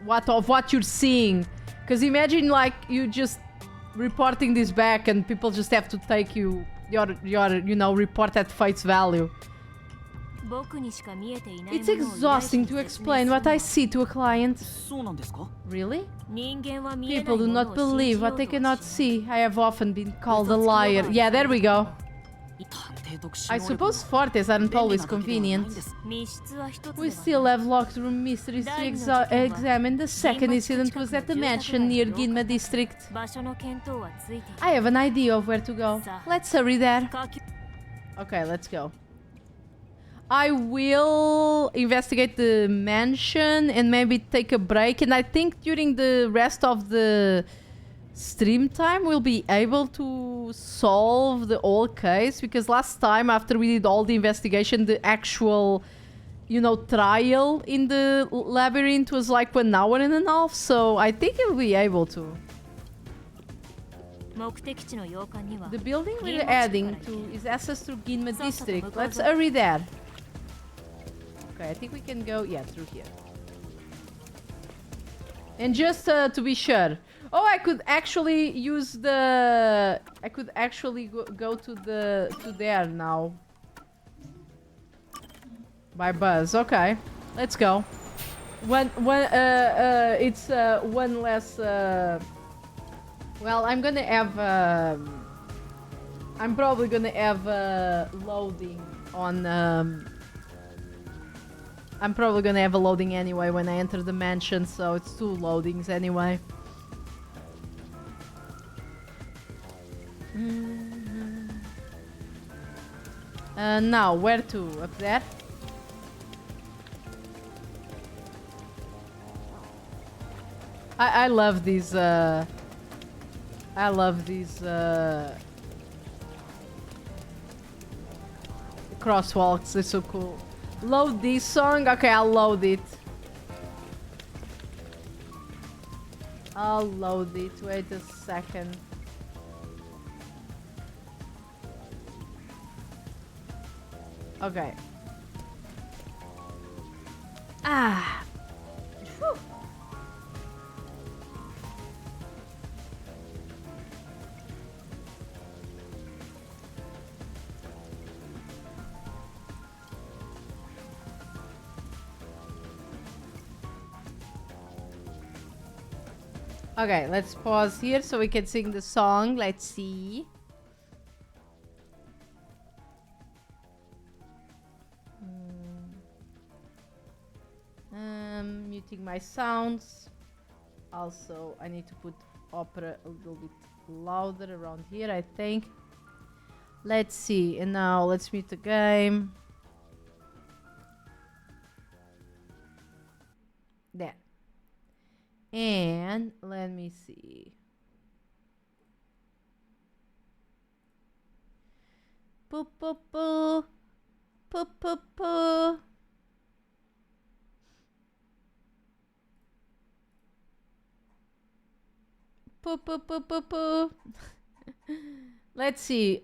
what you're seeing. Because imagine, like, you just reporting this back and people just have to take your you know, report at face value. It's exhausting to explain what I see to a client. Really? People do not believe what they cannot see. I have often been called a liar. Yeah, there we go. I suppose fortes aren't always convenient. We still have locked room mysteries to examine. The second incident was at the mansion near Ginma district. I have an idea of where to go. Let's hurry there. Okay, let's go. I will investigate the mansion and maybe take a break. And I think during the rest of the stream time, we'll be able to solve the whole case. Because last time, after we did all the investigation, the actual, you know, trial in the labyrinth was like 1 hour and a half. So I think we'll be able to. The building we're adding to is access to Ginma district. Let's hurry there. Okay, I think we can go, yeah, through here. And just to be sure. Oh, I could actually use the... I could actually go to there now. By bus, okay. Let's go. It's one less... Well, I'm gonna have... I'm probably gonna have loading on... I'm probably gonna have a loading anyway when I enter the mansion, so it's 2 loadings anyway. Now, where to? Up there? I love these, I love these, crosswalks, they're so cool. Load this song? Okay, I'll load it. I'll load it. Wait a second. Okay. Ah. Whew. Okay, let's pause here so we can sing the song. Let's see. Muting my sounds. Also, I need to put opera a little bit louder around here, I think. Let's see. And now let's mute the game. There. And let me see. Poo poo poo. Poo poo poo. Poo poo poo poo poo. Let's see.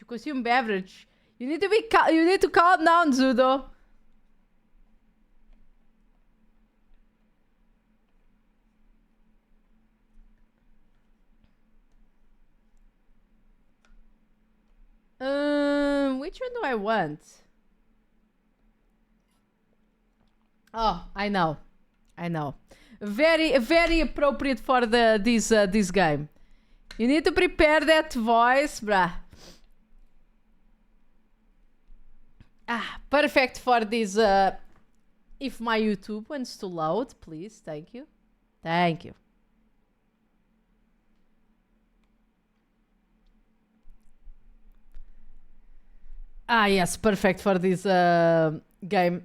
Consume beverage. You need to be. You need to calm down, Zudo. Which one do I want? Oh, I know. Very appropriate for this game. You need to prepare that voice, bruh. Perfect for this. If my YouTube wants to load, please. Thank you. Thank you. Yes, perfect for this game.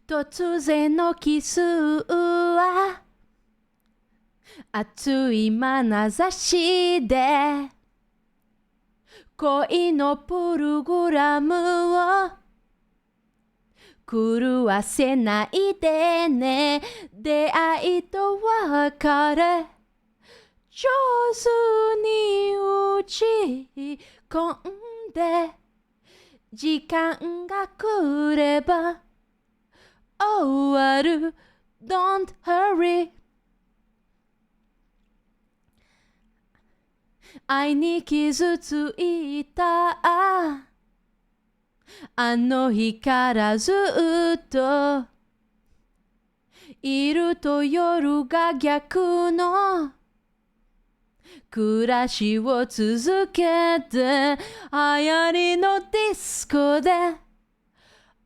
Totsuzen no kisu wa 熱い眼差しで恋のプログラムを狂わせないでね出会いと別れ上手に打ち込んで時間が来れば終わる Don't hurry愛に傷ついたあの日からずっといると夜が逆の暮らしを続けて流行りのディスコで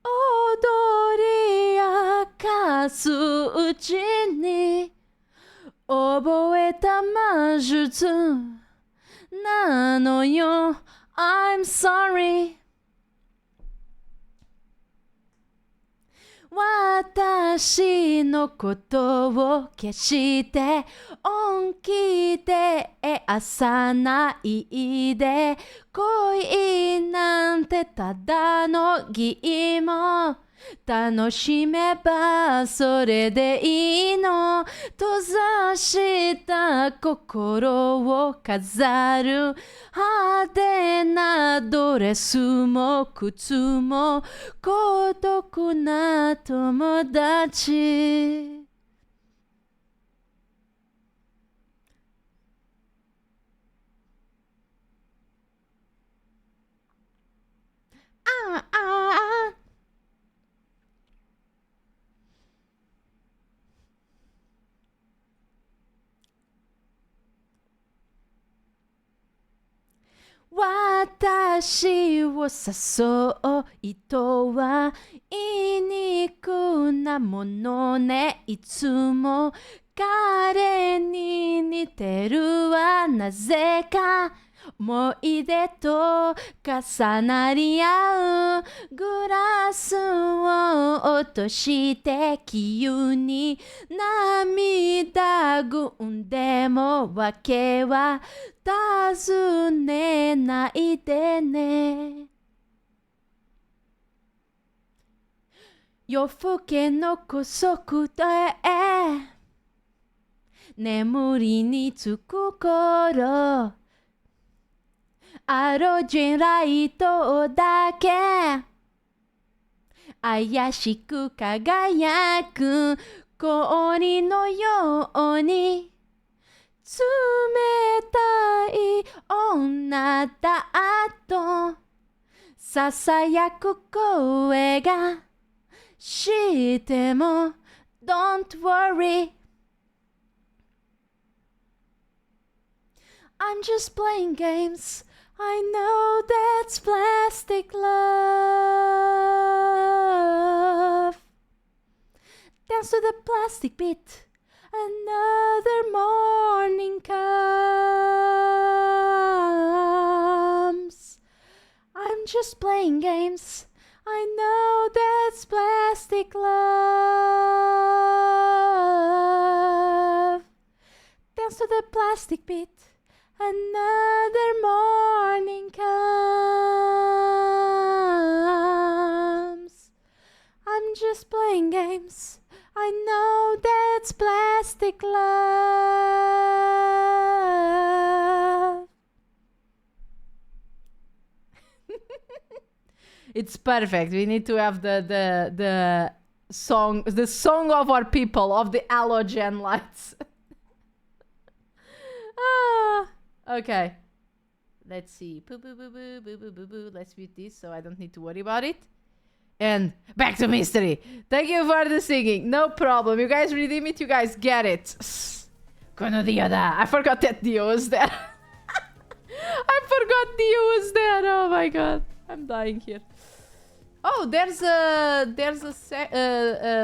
踊り明かすうちに覚えた魔術なのよ I'm sorry 私のことを決して本気でasaないで恋なんてただの疑問楽しめばそれでいいの閉ざした心を飾る派手なドレスも靴も孤独な友達私を誘いとは言いにくなものねいつも彼に似てるわなぜか思い出と重なり合うグラスを落として急に涙ぐんでも訳は尋ねないでね夜更けの姑息で眠りにつく頃アロジェンライトだけ怪しく輝く氷のように冷たい女だとささやく声がしても Don't worry I'm just playing games I know that's plastic love Dance to the plastic beat Another morning comes I'm just playing games I know that's plastic love Dance to the plastic beat Another morning comes I'm just playing games I know that's plastic love It's perfect. We need to have the song of our people of the halogen lights. Okay. Let's see. Boo, boo, boo, boo, boo, boo, boo, boo. Let's mute this so I don't need to worry about it. And back to mystery. Thank you for the singing. No problem. You guys redeem it. You guys get it. I forgot that Dio was there. I forgot Dio was there. Oh my god. I'm dying here. Oh, there's a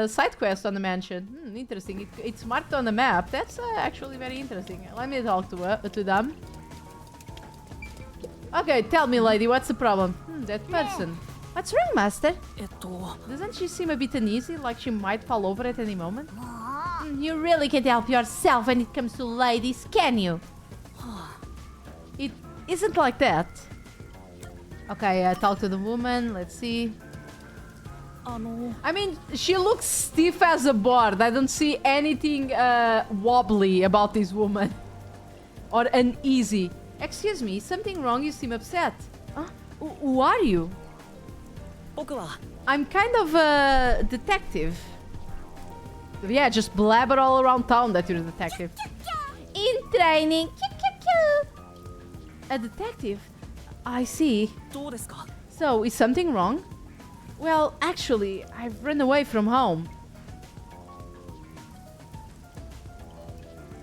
side quest on the mansion. Interesting. It's marked on the map. That's actually very interesting. Let me talk to them. Okay, tell me, lady, what's the problem? That person. What's wrong, master? Doesn't she seem a bit uneasy, like she might fall over at any moment? You really can't help yourself when it comes to ladies, can you? It isn't like that. Okay, talk to the woman. Let's see. I mean, she looks stiff as a board. I don't see anything wobbly about this woman. Or uneasy. Excuse me, something wrong? You seem upset. Who are you? I'm kind of a detective. Yeah, just blabber all around town that you're a detective. In training. A detective? I see. So, is something wrong? Well, actually, I've run away from home.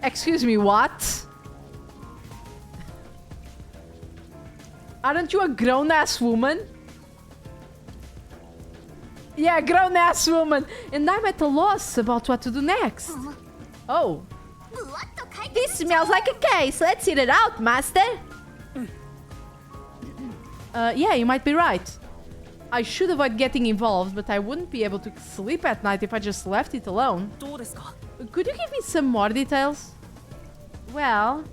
Excuse me, what? Aren't you a grown-ass woman? Yeah, grown-ass woman. And I'm at a loss about what to do next. Oh. This smells like a case. Let's eat it out, master. Yeah, you might be right. I should avoid getting involved, but I wouldn't be able to sleep at night if I just left it alone. Could you give me some more details? Well,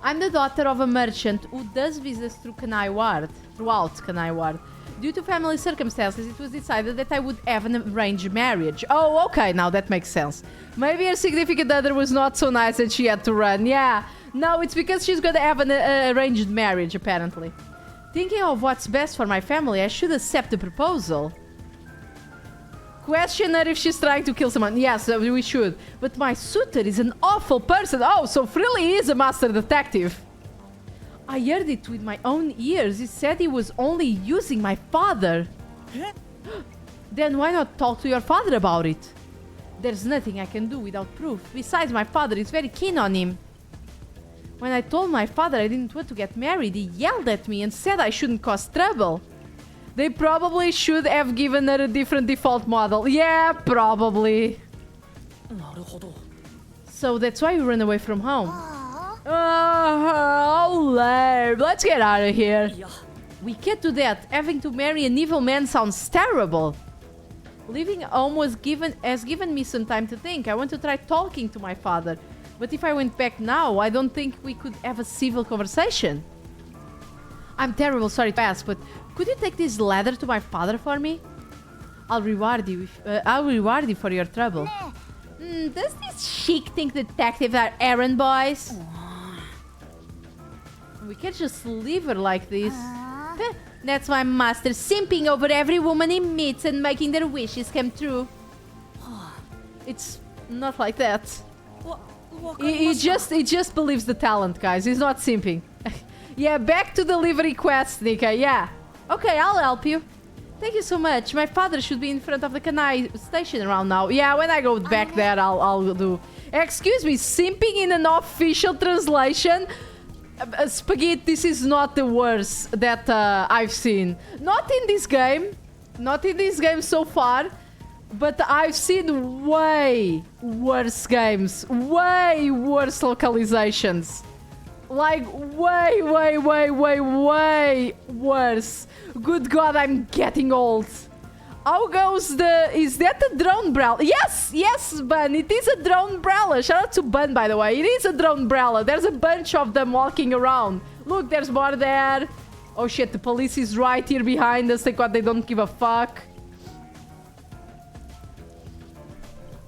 I'm the daughter of a merchant who does business throughout Kanai Ward. Due to family circumstances, it was decided that I would have an arranged marriage. Oh, okay, now that makes sense. Maybe her significant other was not so nice and she had to run. Yeah, no, it's because she's gonna have an arranged marriage, apparently. Thinking of what's best for my family, I should accept the proposal. Question her if she's trying to kill someone. Yes, we should. But my suitor is an awful person. Oh, so Frilly is a master detective. I heard it with my own ears. He said he was only using my father. Then why not talk to your father about it? There's nothing I can do without proof. Besides, my father is very keen on him. When I told my father I didn't want to get married, he yelled at me and said I shouldn't cause trouble. They probably should have given her a different default model. Yeah, probably. So that's why you ran away from home. Oh, lame. Let's get out of here. We can't do that. Having to marry an evil man sounds terrible. Leaving home has given me some time to think. I want to try talking to my father. But if I went back now, I don't think we could have a civil conversation. I'm terrible, sorry to ask, but could you take this ladder to my father for me? I'll reward you for your trouble. Does this chic think detectives are errand boys? We can't just leave her like this. Heh, that's my master simping over every woman he meets and making their wishes come true. It's not like that. He just believes the talent, guys. He's not simping. Yeah, back to delivery quest, Nika. Yeah. Okay, I'll help you. Thank you so much. My father should be in front of the Kanai station around now. Yeah, when I go back there, I'll do. Excuse me, simping in an official translation? Spaghetti, this is not the worst that I've seen. Not in this game. Not in this game so far. But I've seen way worse games. Way worse localizations. Like, way worse. Good God, I'm getting old. How goes the... Is that a drone umbrella? Yes, Bun. It is a drone umbrella. Shout out to Bun, by the way. It is a drone umbrella. There's a bunch of them walking around. Look, there's more there. Oh, shit. The police is right here behind us. Like, what? They don't give a fuck.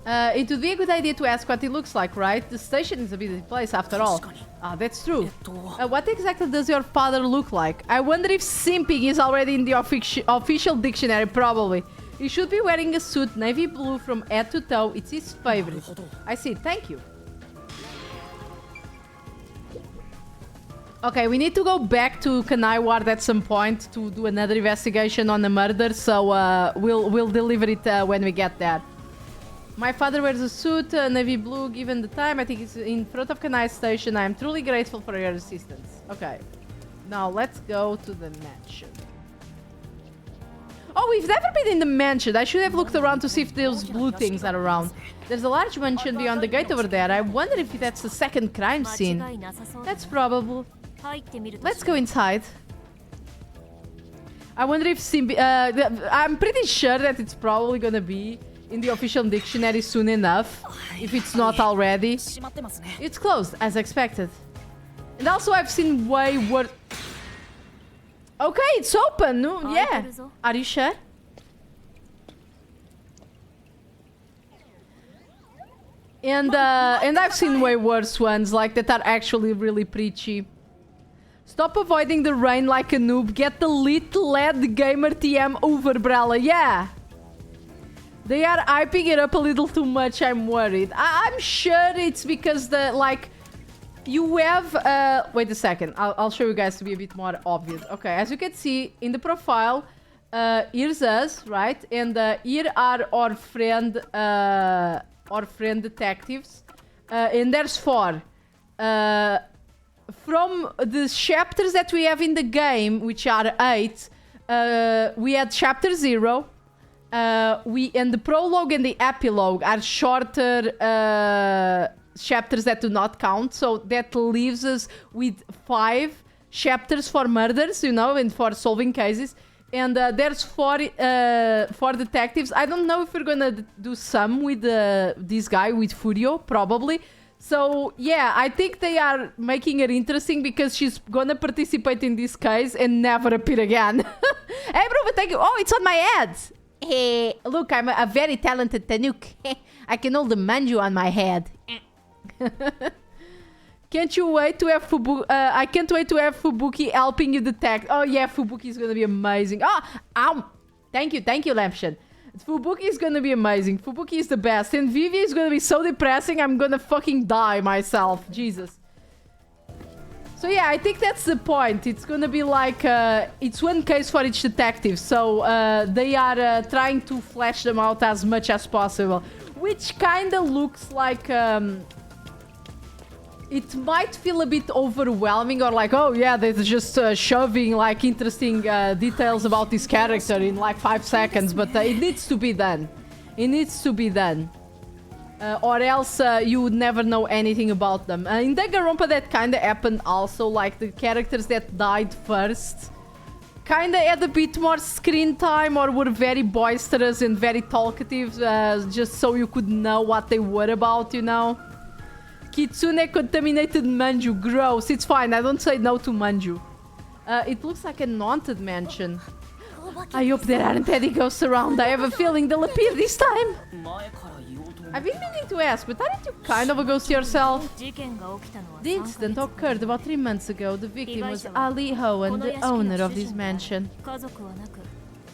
It would be a good idea to ask what it looks like, right? The station is a busy place after all. Ah, that's true. What exactly does your father look like? I wonder if simping is already in the official dictionary, probably. He should be wearing a suit, navy blue from head to toe. It's his favorite. I see, thank you. Okay, we need to go back to Kanai Ward at some point to do another investigation on the murder, so we'll deliver it when we get there. My father wears a suit, navy blue, given the time. I think it's in front of Kanai Station. I am truly grateful for your assistance. Okay. Now, let's go to the mansion. Oh, we've never been in the mansion. I should have looked around to see if those blue things are around. There's a large mansion beyond the gate over there. I wonder if that's the second crime scene. That's probable. Let's go inside. I wonder if I'm pretty sure that it's probably gonna be in the official dictionary soon enough, if it's not already. It's closed, as expected. And also I've seen way worse... Okay, it's open. No, yeah. Are you sure? And I've seen way worse ones, like that are actually really preachy. Stop avoiding the rain like a noob. Get the lit LED gamer TM over, Brella. Yeah. They are hyping it up a little too much, I'm worried. I'm sure it's because the, like, you have... wait a second, I'll show you guys to be a bit more obvious. Okay, as you can see, in the profile, here's us, right? And here are our friend detectives. And there's 4. From the chapters that we have in the game, which are 8, we had chapter 0. And the prologue and the epilogue are shorter chapters that do not count, so that leaves us with 5 chapters for murders, you know, and for solving cases. And there's 4 detectives. I don't know if we're gonna do some with this guy, with Furio, probably. So, yeah, I think they are making it interesting because she's gonna participate in this case and never appear again. Hey, bro, thank you. Oh, it's on my head. Hey, look, I'm a very talented Tanuk. I can hold the manju on my head. Can't you wait to have Fubuki? I can't wait to have Fubuki helping you detect. Oh yeah, Fubuki is gonna be amazing. Oh, thank you, Lampshin. Fubuki is gonna be amazing. Fubuki is the best, and Vivi is gonna be so depressing. I'm gonna fucking die myself. Jesus. So yeah, I think that's the point. It's gonna be like, it's one case for each detective. So they are trying to flesh them out as much as possible. Which kind of looks like... it might feel a bit overwhelming, or like, oh yeah, they're just shoving like interesting details about this character in like 5 seconds. But it needs to be done. It needs to be done. Or else you would never know anything about them. In Danganronpa that kind of happened also, like the characters that died first kind of had a bit more screen time or were very boisterous and very talkative, just so you could know what they were about, you know. Kitsune contaminated manju, gross. It's fine, I don't say no to manju. It looks like a haunted mansion. I hope there aren't any ghosts around. I have a feeling they'll appear this time. I've been meaning to ask, but aren't you kind of a ghost yourself? 事件が起きたのは The 3ヶ incident 月 occurred about 3 months ago. The victim was Ali Hohen, the owner of this mansion. 家族はなく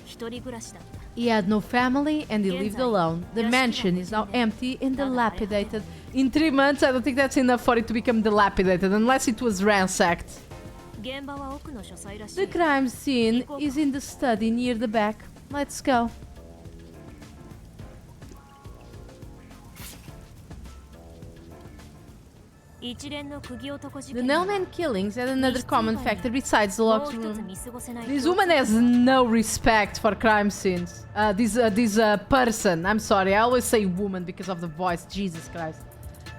一人暮らしだった He had no family and he lived alone. The mansion is now empty and dilapidated. In 3 months, I don't think that's enough for it to become dilapidated, unless it was ransacked. 現場は奥の書斎らし The い crime scene is in the study near the back. Let's go. The 一連の釘男事 The 件には Nailman killings had another common factor besides the もう locked 一つ room. 見過ごせない This woman has no respect for crime scenes. This person. I'm sorry, I always say woman because of the voice. Jesus Christ.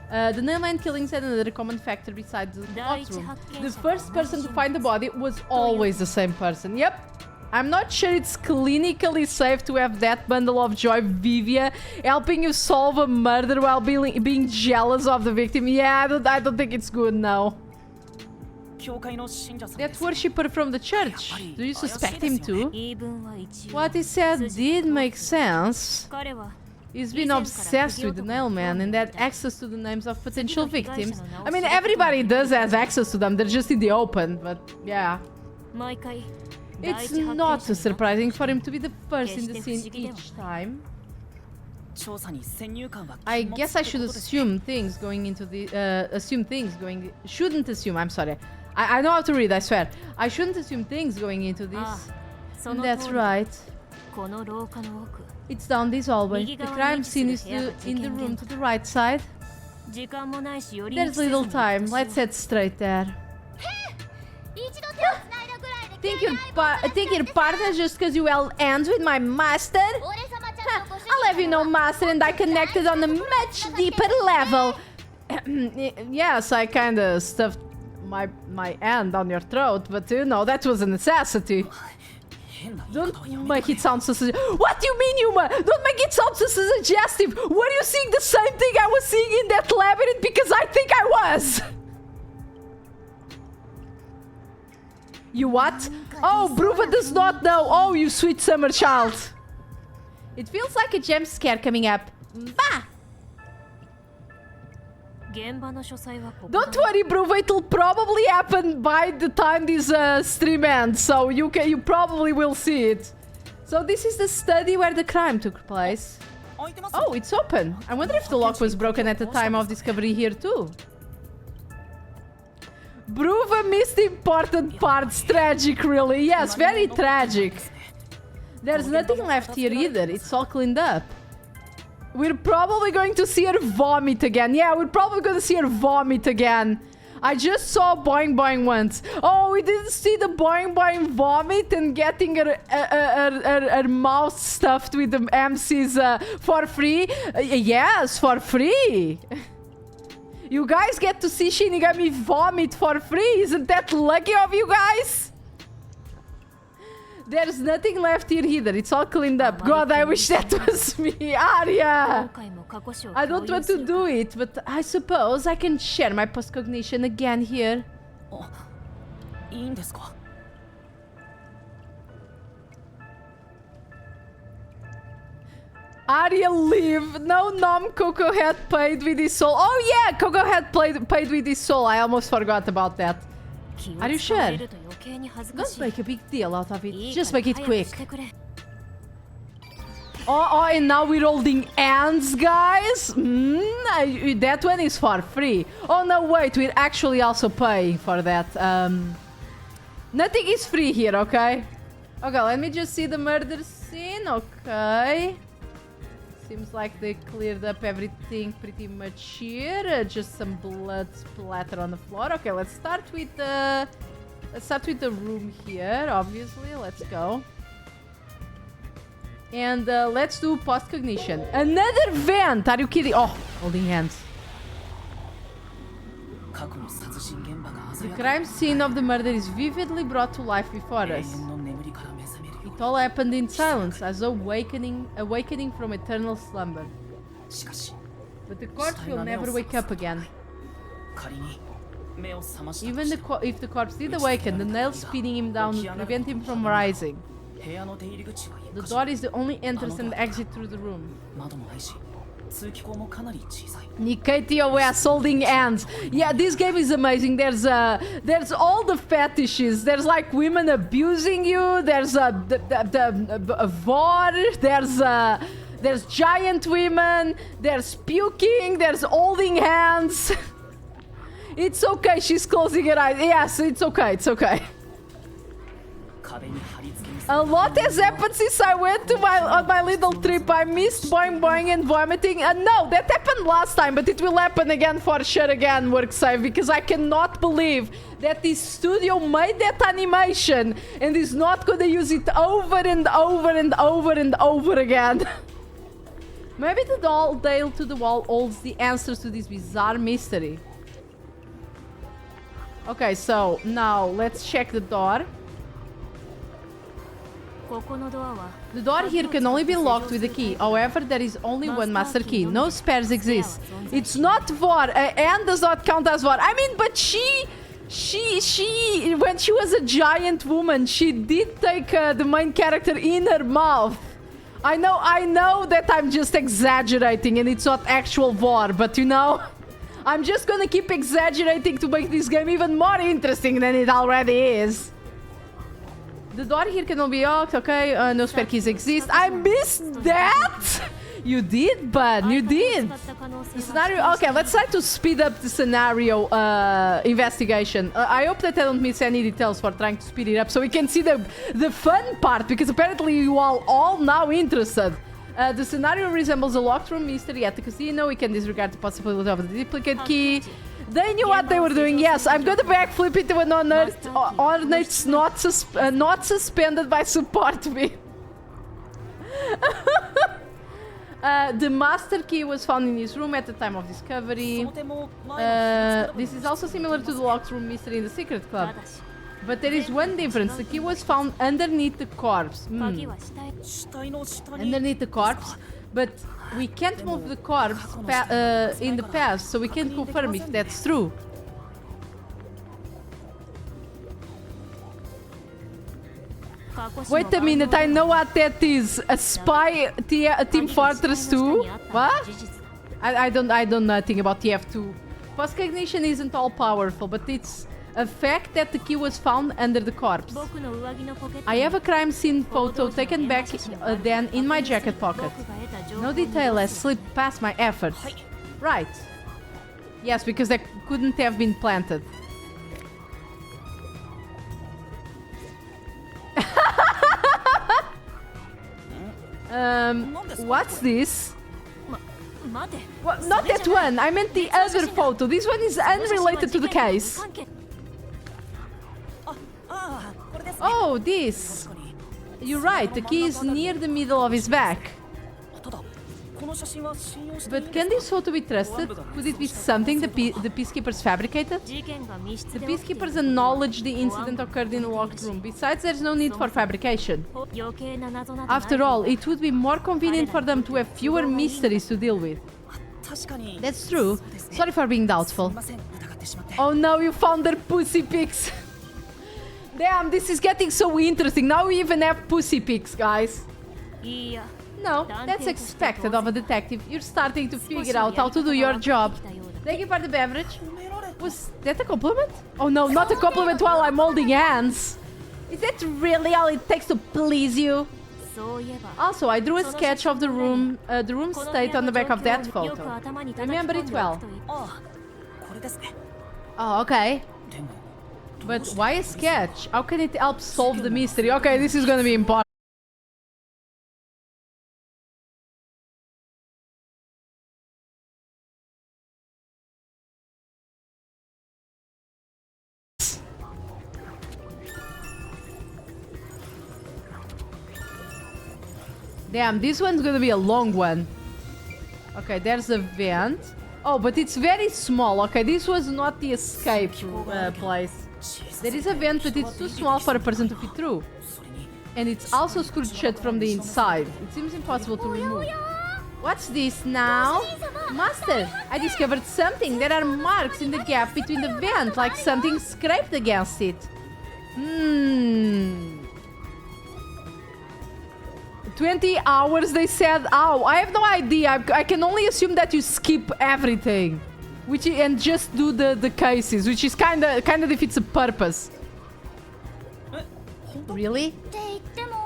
The Nailman killings had another common factor besides the locked room. The first person to find the body was always the same person. Yep. I'm not sure it's clinically safe to have that bundle of joy, Vivia, helping you solve a murder while being jealous of the victim. Yeah, I don't think it's good, no. 教会の信者さん That です worshipper from the church. Do you suspect him too? 言い分は一応 What he said did make sense. 彼は He's been obsessed with the Nailman and had access to the names of potential victims. I mean, everybody does have access to them. They're just in the open, but yeah. 毎回 It's not too surprising for him to be the first in the scene each time. 調査に先入観は I 禁物 guess I って should ことです assume things going into the shouldn't assume. I'm sorry. I know how to read. I swear. I shouldn't assume things going into this. ああそ And の that's 通り right. この廊下の奥 It's down this hallway.右 The 側 crime に位置する scene is 部屋が in the 事件 room 現 to 場 the right side. 時間もないし寄り There's 道せずに little time. 私を Let's head straight there. 一度手をつないだぐらいで Think your partner just because you held hands with my master? 俺様ちゃんとご主 I'll have you 人 know, master and I connected on a much deeper level. Yes, I kinda stuffed my hand on your throat, but you know, that was a necessity. 変な言い方をや Don't め make it sound so What do you mean, Yuma? Don't make it sound so suggestive. Were you seeing the same thing I was seeing in that labyrinth? Because I think I was. You what? Oh, Bruva does not know. Oh, you sweet summer child. It feels like a jump scare coming up. Bah! 現場の書斎はここ Don't worry, Bruva. It'll probably happen by the time this stream ends. So you probably will see it. So this is the study where the crime took place. 開いてます Oh, it's open. I wonder if the lock was broken at the time of discovery here too. Bruva missed important parts. Tragic, really. Yes, very tragic. There's nothing left here either. It's all cleaned up. We're probably going to see her vomit again. Yeah, we're probably going to see her vomit again. I just saw Boing Boing once. Oh, we didn't see the Boing Boing vomit and getting her mouth stuffed with the MCs for free. Yes, for free. You guys get to see Shinigami vomit for free. Isn't that lucky of you guys? There's nothing left here either. It's all cleaned up. God, I wish that was me. Arya! 今回も過去史を I 共 don't 有 want す to る do it, but I suppose I can share my postcognition again here. いいんですか Arya, leave. No, Nom Coco had paid with his soul. Oh yeah, Coco had paid with his soul. I almost forgot about that. 気を Are you 使われ sure? ると余計に恥ずかし Don't い make a big deal out of it. いい Just から make it 早く quick. してくれ Oh, and now we're holding hands, guys? That one is for free. Oh, no, wait. We're actually also paying for that. Nothing is free here, okay? Okay, let me just see the murder scene. Okay. Seems like they cleared up everything pretty much here. Just some blood splatter on the floor. Okay, let's start with the room here, obviously. Let's go. And let's do postcognition. Another vent! Are you kidding? Oh, holding hands. 過去の殺人現場が The 鮮やか crime scene of the murder is vividly brought to life before 永 us. 遠の眠りから目覚めるよ It all happened in silence, as awakening from eternal slumber. うしかし But the corpse will never wake up again. 仮に目を覚ました Even if the corpse did awaken, the nails spinning him down would prevent him from rising. 部屋の出入り口は The 一箇所 door is the only entrance and exit through the room. 窓もないし通気口もかなり小さい。 TechnoJesus holding hands. Yeah, this game is amazing. There's all the fetishes. There's like women abusing you. There's the vor. There's giant women. There's puking. There's holding hands. It's okay. She's closing her eyes. Yes, it's okay. It's okay. 壁に貼り付けにす A lot has happened since I went to on my little trip. I missed boing boing and vomiting. No, that happened last time, but it will happen again for sure again, WorkSave, because I cannot believe that this studio made that animation and is not gonna use it over and over and over and over again. Maybe the doll nailed to the wall holds the answers to this bizarre mystery. Okay, so now let's check the door. ここのドアは The door here can only be locked with a key. However, there is only one master key. No spares exist. It's not VOR. And does not count as VOR. I mean, but she, when she was a giant woman, she did take the main character in her mouth. I know that I'm just exaggerating and it's not actual VOR, but you know, I'm just gonna keep exaggerating to make this game even more interesting than it already is. The door here can only be locked, okay? No spare keys exist. I missed that! You did, bud. You did. The scenario... Okay, let's try to speed up the scenario investigation. I hope that I don't miss any details for trying to speed it up so we can see the fun part, because apparently you are all now interested. The scenario resembles a locked room mystery at the casino. We can disregard the possibility of the duplicate key. They knew what they were doing. Yes, I'm gonna backflip into an ornate not suspended by support beam. The master key was found in his room at the time of discovery. その点も前の This is also similar to the locked room mystery in the secret club. But there is one difference. The key was found underneath the corpse. 鍵は下へ死体の下に Underneath the corpse. But we can't move the corpse in the past, so we can't confirm if that's true. Wait a minute, I know what that is. A spy Team Fortress 2? What? I don't know nothing about TF2. Post-cognition isn't all powerful, but it's a fact that the key was found under the corpse. 僕の上着のポケット I have a crime scene photo taken back then in my jacket pocket. 僕が得た情報 No detail has slipped past my efforts. Right. Yes, because they couldn't have been planted. What's this? 待て Well, not that one. I meant the other photo. This one is unrelated to the case. 関係 ああこれですね Oh, this. 確かに You're right. The key is near the middle of his back. ただこの写真は信用していい But んです can か this photo be trusted? Could it be something the peacekeepers fabricated? 事件が密 The 室で起きている peacekeepers acknowledged the incident occurred in the locked room. Besides, there's no need for fabrication. 余計な謎などない After all, it would be more convenient for them to have fewer mysteries to deal with. 確かに That's true. そうですね Sorry for being す doubtful. みません疑ってしまって Oh no, you found their pussy pics. Damn, this is getting so interesting. Now we even have pussy pics, guys. いいや No, that's expected of a detective. You're starting to figure out how to do your job. Thank you for the beverage. Was that a compliment? Oh no, not a compliment while I'm holding hands. Is that really all it takes to please you? そういえば Also, I drew a sketch of the room state on the back of that この部屋の状況をよ photo. く頭に叩き Remember 込ん it でお well. くといいああこれですね Oh, okay. でも But why a sketch? How can it help solve the mystery? Okay, this is gonna be important. Damn, this one's gonna be a long one. Okay, there's a vent. Oh, but it's very small. Okay, this was not the escape place. There is a vent, but it's too small for a person to fit through. それに And it's also screwed shut from the inside. It seems impossible to remove. What's this now? Master, I discovered something. There are marks in the gap between the vent, like something scraped against it. 20 hours, they said. Ow, I have no idea. I can only assume that you skip everything. And just do the cases, which is kind of defeats the purpose. Really?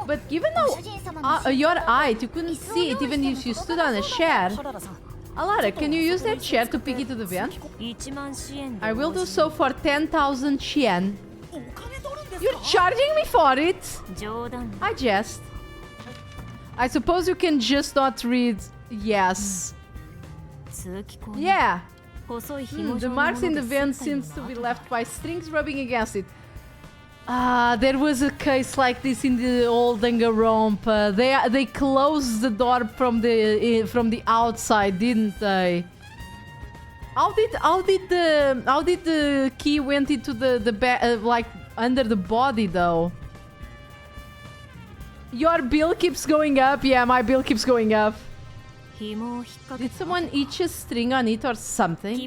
But given how your height, you couldn't see it even if you stood on a chair. Alara, can you use that chair to pick it to the vent? I will do so for 10,000 yen. You're charging me for it? I jest. I suppose you can just not read yes. Yeah. The marks in the vent seems to be left by strings rubbing against it. There was a case like this in the old Danganronpa. They closed the door from the outside, didn't they? How did the key went into the like under the body though? Your bill keeps going up. Yeah, my bill keeps going up. Did someone itch a string on it or something?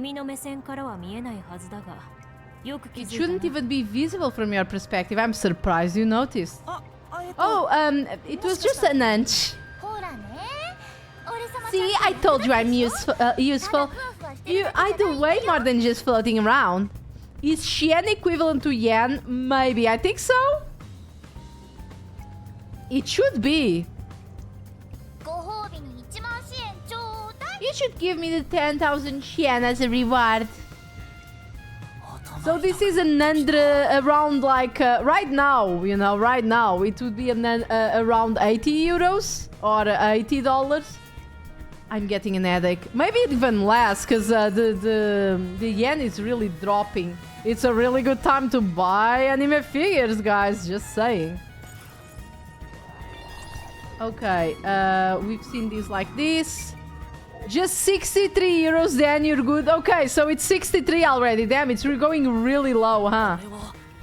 It shouldn't even be visible from your perspective. I'm surprised you noticed. Oh, it was just an inch. See, I told you I'm useful. I do way more than just floating around. Is Yen equivalent to yen? Maybe. I think so. It should be. You should give me the 10,000 yen as a reward. So this is around like right now, you know, right now it would be around 80 euros or $80. I'm getting an headache. Maybe even less because the yen is really dropping. It's a really good time to buy anime figures, guys. Just saying. Okay, we've seen these like this. Just 63 euros, then you're good. Okay, so it's 63 already. Damn, it's going really low, huh?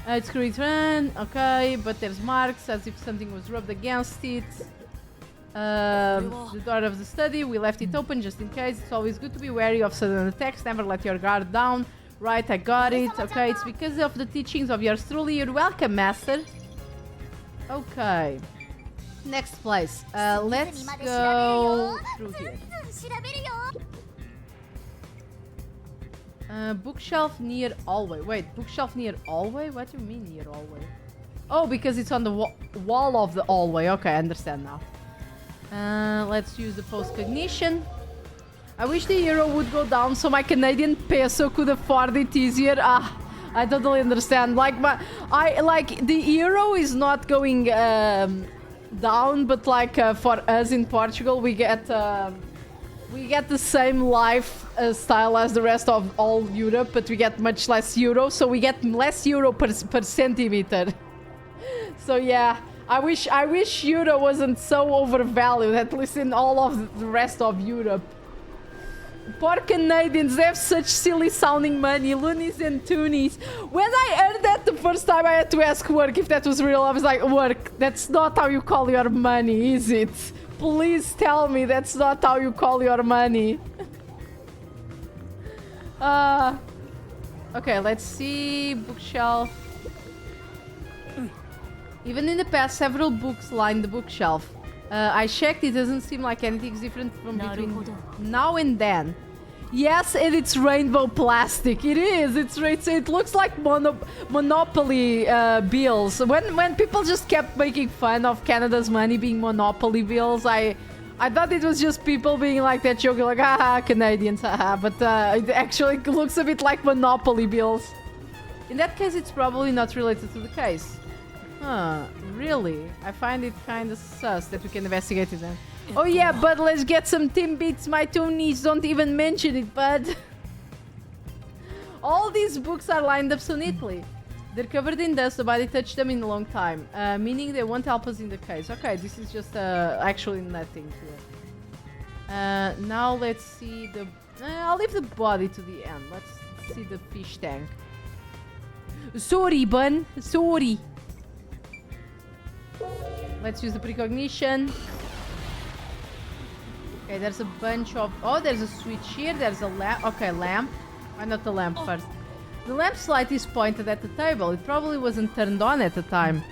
It's correct run. Okay, but there's marks as if something was rubbed against it. The door of the study, we left it open just in case. It's always good to be wary of sudden attacks. Never let your guard down. Right, I got it. Okay, it's because of the teachings of yours truly. You're welcome, master. Okay. Next place. Let's go through here. Bookshelf near hallway. Wait, bookshelf near hallway? What do you mean near hallway? Oh, because it's on the wall of the hallway. Okay, I understand now. Let's use the post-cognition. I wish the euro would go down so my Canadian peso could afford it easier. I totally understand. Like the euro is not going down, but like for us in Portugal, we get the same life style as the rest of all Europe, but we get much less euro, so we get less euro per centimeter. So yeah, I wish euro wasn't so overvalued, at least in all of the rest of Europe. Poor Canadians, they have such silly sounding money, loonies and toonies. When I heard that the first time, I had to ask work if that was real. I was like, work, that's not how you call your money, is it? Please tell me that's not how you call your money. Okay, let's see. Bookshelf. Even in the past, several books line the bookshelf. I checked, it doesn't seem like anything's different from between now and then. Yes, and it's rainbow plastic. It is. It looks like Monopoly bills. When people just kept making fun of Canada's money being Monopoly bills, I thought it was just people being like that, joking like, haha, Canadians, haha. But it actually looks a bit like Monopoly bills. In that case, it's probably not related to the case. Huh, really? I find it kind of sus that we can investigate it then. Oh yeah, bud, let's get some Timbits. My toonies don't even mention it, bud. All these books are lined up so neatly. They're covered in dust, nobody touched them in a long time. Meaning they won't help us in the case. Okay, this is just actually nothing here. Now let's see the... I'll leave the body to the end. Let's see the fish tank. Sorry, bun. Sorry. Let's use the precognition. Okay, there's a bunch of... Oh, there's a switch here. There's a lamp. Okay, lamp. Why not the lamp first? The lamp's light is pointed at the table. It probably wasn't turned on at the time.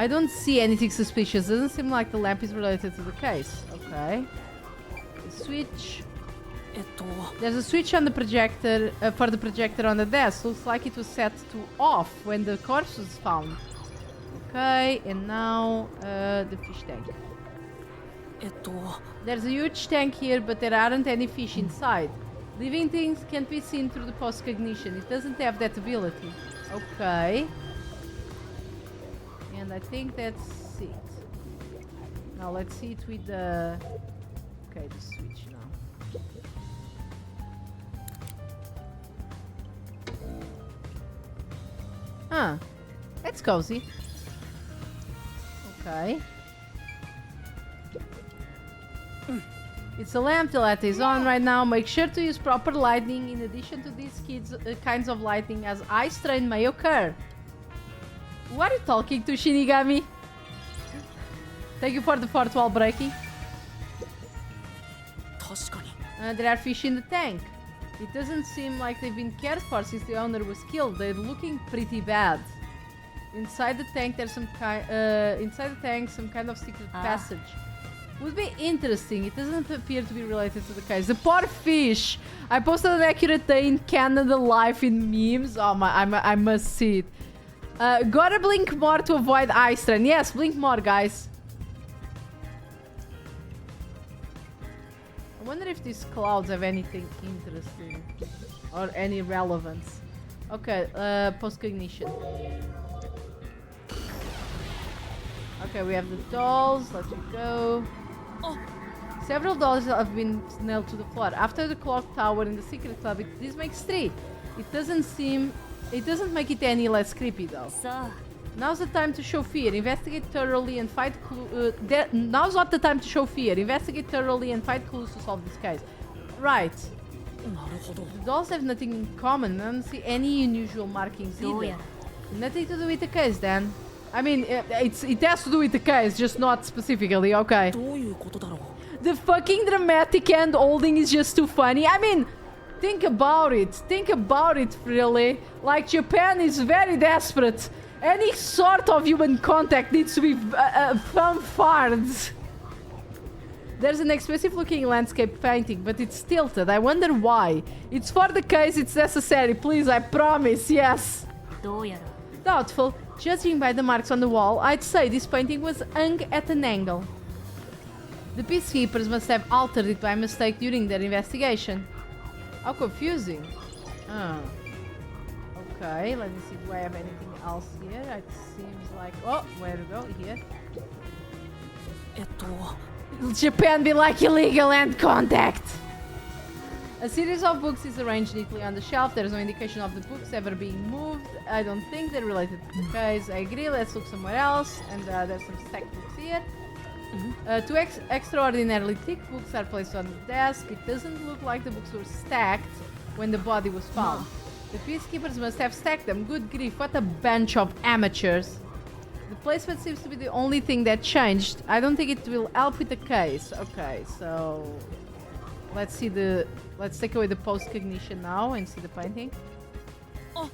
I don't see anything suspicious. Doesn't seem like the lamp is related to the case. Okay. Switch. There's a switch on the projector for the projector on the desk. Looks like it was set to off when the corpse was found. Okay, and now the fish tank. There's a huge tank here, but there aren't any fish inside. Living things can't be seen through the post-cognition. It doesn't have that ability. Okay. And I think that's it. Now let's see it with the... Okay, the switch now. Huh. That's cozy. Okay. It's a lamp. The light is on right now. Make sure to use proper lighting. In addition to these kinds of lighting, as eye strain may occur. Who are you talking to, Shinigami? Thank you for the fourth wall breaking. There are fish in the tank. It doesn't seem like they've been cared for since the owner was killed. They're looking pretty bad. Inside the tank, there's some kind of secret passage. Would be interesting. It doesn't appear to be related to the case. The poor fish. I posted an accurate day in Canada life in memes. Oh my! I must see it. Gotta blink more to avoid eye strain. Yes, blink more, guys. I wonder if these clouds have anything interesting or any relevance. Okay, post-cognition. Okay, we have the dolls. Let you go. Several dolls have been nailed to the floor. After the clock tower in the secret club, this makes 3. It doesn't make it any less creepy though. Now's the time to show fear. Investigate thoroughly and find clues. Now's not the time to show fear. Investigate thoroughly and find clues to solve this case. Right. The dolls have nothing in common. I don't see any unusual markings either. Nothing to do with the case then. I mean, it has to do with the case, just not specifically, okay. The fucking dramatic end holding is just too funny. I mean, think about it. Think about it, really. Like, Japan is very desperate. Any sort of human contact needs to be fanfared. There's an expressive looking landscape painting, but it's tilted. I wonder why. It's for the case, it's necessary. Please, I promise, yes. Doubtful. Judging by the marks on the wall, I'd say this painting was hung at an angle. The peacekeepers must have altered it by mistake during their investigation. How confusing. Oh. Okay, let me see. Do I have anything else here? It seems like... Oh, where to go? Here. Japan be like illegal hand contact. A series of books is arranged neatly on the shelf. There is no indication of the books ever being moved. I don't think they're related to the case. I agree. Let's look somewhere else. And there's some stacked books here. Two extraordinarily thick books are placed on the desk. It doesn't look like the books were stacked when the body was found. The peacekeepers must have stacked them. Good grief, what a bunch of amateurs. The placement seems to be the only thing that changed. I don't think it will help with the case. Okay, so... Let's see the... Let's take away the post-cognition now and see the painting. Oh.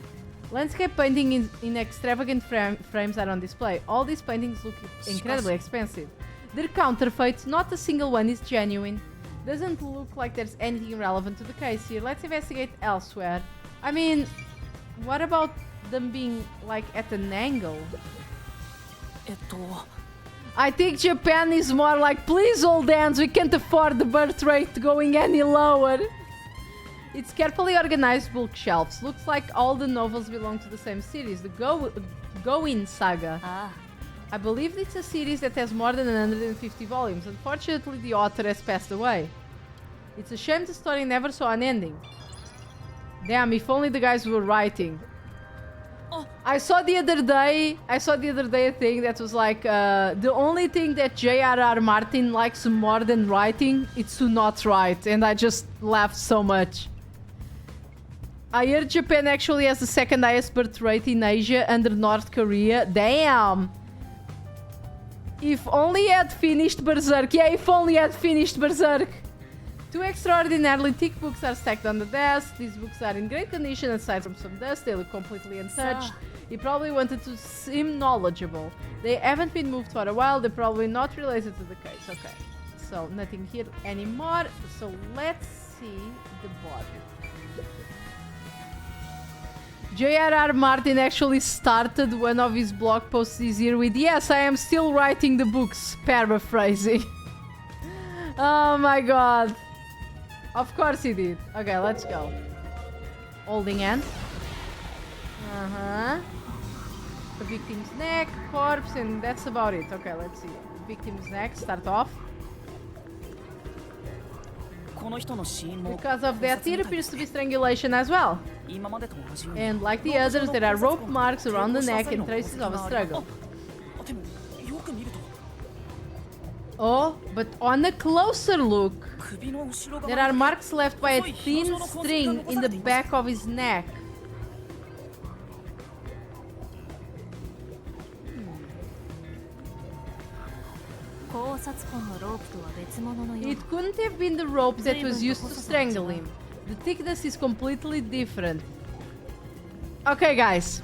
Landscape painting in extravagant frames are on display. All these paintings look incredibly expensive. They're counterfeit. Not a single one is genuine. Doesn't look like there's anything relevant to the case here. Let's investigate elsewhere. I mean, what about them being, like, at an angle? I think Japan is more like, please old hands, we can't afford the birth rate going any lower. It's carefully organized bookshelves. Looks like all the novels belong to the same series, the Go-In Saga. I believe it's a series that has more than 150 volumes. Unfortunately, the author has passed away. It's a shame the story never saw an ending. Damn, if only the guys were writing. I saw the other day a thing that was like, the only thing that J.R.R. Martin likes more than writing, it's to not write. And I just laughed so much. I heard Japan actually has the second highest birth rate in Asia under North Korea. Damn! If only he had finished Berserk. Yeah, if only he had finished Berserk. Two extraordinarily thick books are stacked on the desk. These books are in great condition aside from some dust. They look completely untouched. He probably wanted to seem knowledgeable. They haven't been moved for a while. They're probably not related to the case. Okay. So nothing here anymore. So let's see the body. J.R.R. Martin actually started one of his blog posts this year with, "Yes, I am still writing the books," paraphrasing. Oh my god. Of course he did. Okay, let's go. Holding hand. Uh-huh. The victim's neck, corpse, and that's about it. Okay, let's see. Victim's neck, start off. Because of that, it appears to be strangulation as well. And like the others, there are rope marks around the neck and traces of a struggle. Oh, but on a closer look, there are marks left by a thin string in the back of his neck. It couldn't have been the rope that was used to strangle him. The thickness is completely different. Okay, guys.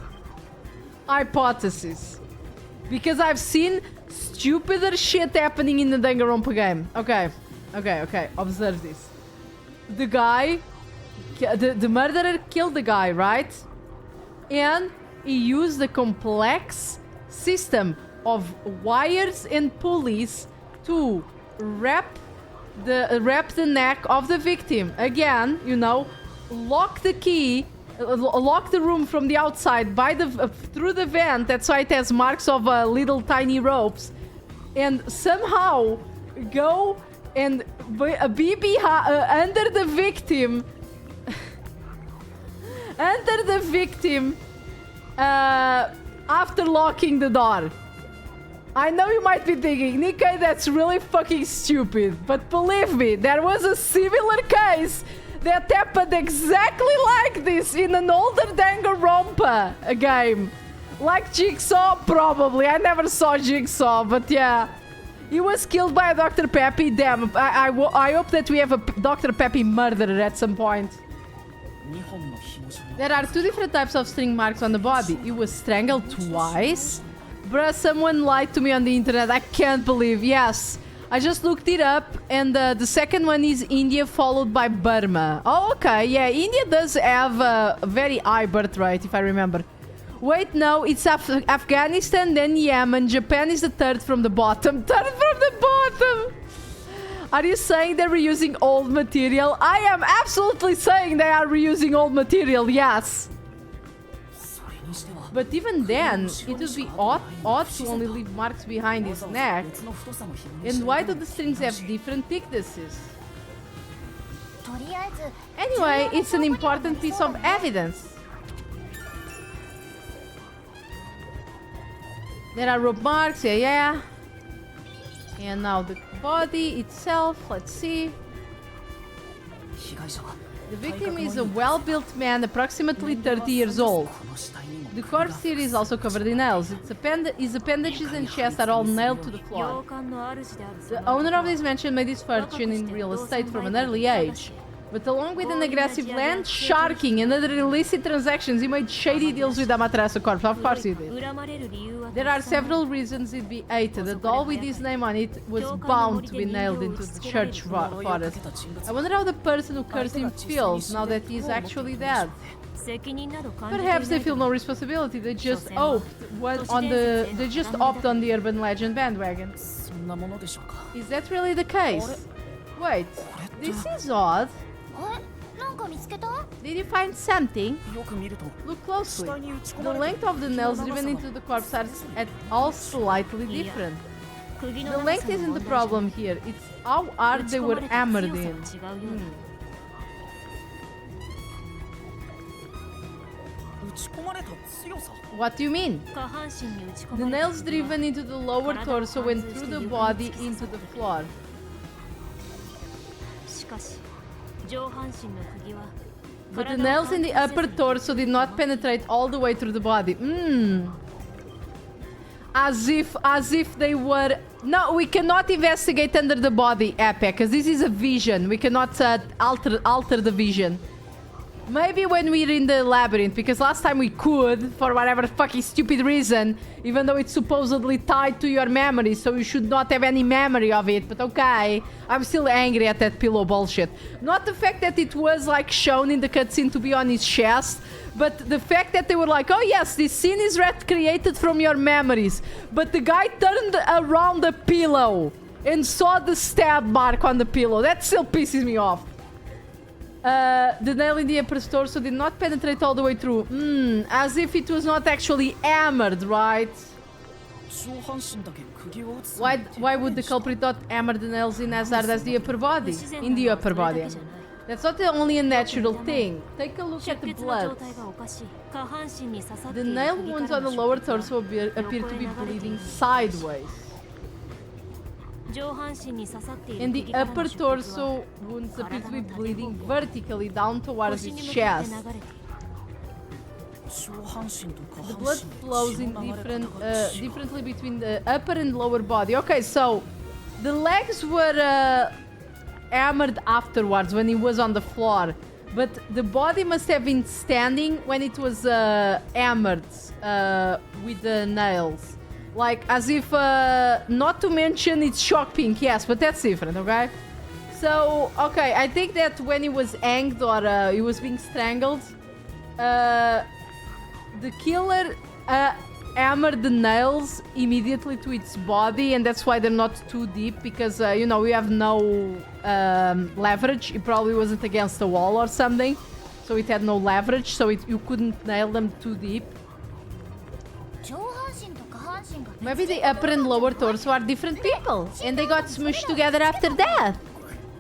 Hypothesis. Because I've seen stupider shit happening in the Danganronpa game. Okay. Observe this. The guy... The murderer killed the guy, right? And he used a complex system of wires and pulleys to wrap the neck of the victim. Again, you know, lock the key, lock the room from the outside by the through the vent. That's why it has marks of little tiny ropes, and somehow go and be under the victim, after locking the door. I know you might be thinking, Nikkei, that's really fucking stupid. But believe me, there was a similar case that happened exactly like this in an older Danganronpa game. Like Jigsaw, probably. I never saw Jigsaw, but yeah. He was killed by a Dr. Peppy. Damn, I hope that we have a Dr. Peppy murderer at some point. There are two different types of string marks on the body. He was strangled twice. Bruh, someone lied to me on the internet. I can't believe. Yes. I just looked it up, and the second one is India, followed by Burma. Oh, okay. Yeah, India does have a very high birth rate, if I remember. Wait, no. It's Afghanistan, then Yemen. Japan is the third from the bottom. Third from the bottom! Are you saying they're reusing old material? I am absolutely saying they are reusing old material, yes. But even then, it would be odd to only leave marks behind his neck. And why do the strings have different thicknesses? Anyway, it's an important piece of evidence. There are rope marks, yeah. And now the body itself, let's see. The victim is a well-built man, approximately 30 years old. The corpse here is also covered in nails. His appendages and chest are all nailed to the floor. The owner of this mansion made his fortune in real estate from an early age. But along with an aggressive land sharking and other illicit transactions, he made shady deals with Amaterasu Corp. Of course he did. There are several reasons he'd be hated. A doll with his name on it was bound to be nailed into the church forest. I wonder how the person who cursed him feels now that he's actually dead. Perhaps they feel no responsibility. They just hopped on the urban legend bandwagon. Is that really the case? Wait, this is odd. Did you find something? Look closely. The length of the nails driven into the corpse are all slightly different. The length isn't the problem here. It's how hard they were hammered in. What do you mean? The nails driven into the lower torso went through the body into the floor. But the nails in the upper torso did not penetrate all the way through the body. As if they were... No, we cannot investigate under the body, Epic, because this is a vision. We cannot alter the vision. Maybe when we're in the labyrinth, because last time we could, for whatever fucking stupid reason, even though it's supposedly tied to your memory, so you should not have any memory of it, but okay. I'm still angry at that pillow bullshit. Not the fact that it was, like, shown in the cutscene to be on his chest, but the fact that they were like, oh yes, this scene is recreated from your memories. But the guy turned around the pillow and saw the stab mark on the pillow. That still pisses me off. The nail in the upper torso did not penetrate all the way through. As if it was not actually hammered, right? Why would the culprit not hammer the nails in as hard as the upper body? In the upper body. That's not the only unnatural thing. Take a look at the blood. The nail wounds on the lower torso appear to be bleeding sideways. And the upper torso wounds appear to be bleeding vertically down towards his chest. The blood flows in differently between the upper and lower body. Okay, so the legs were hammered afterwards when he was on the floor, but the body must have been standing when it was hammered with the nails. Like, as if, not to mention it's shock pink, yes, but that's different, okay? So, okay, I think that when he was hanged or he was being strangled, the killer hammered the nails immediately to its body, and that's why they're not too deep, because, you know, we have no leverage. It probably wasn't against the wall or something, so it had no leverage, so you couldn't nail them too deep. Maybe the upper and lower torso are different people, and they got smushed together after death.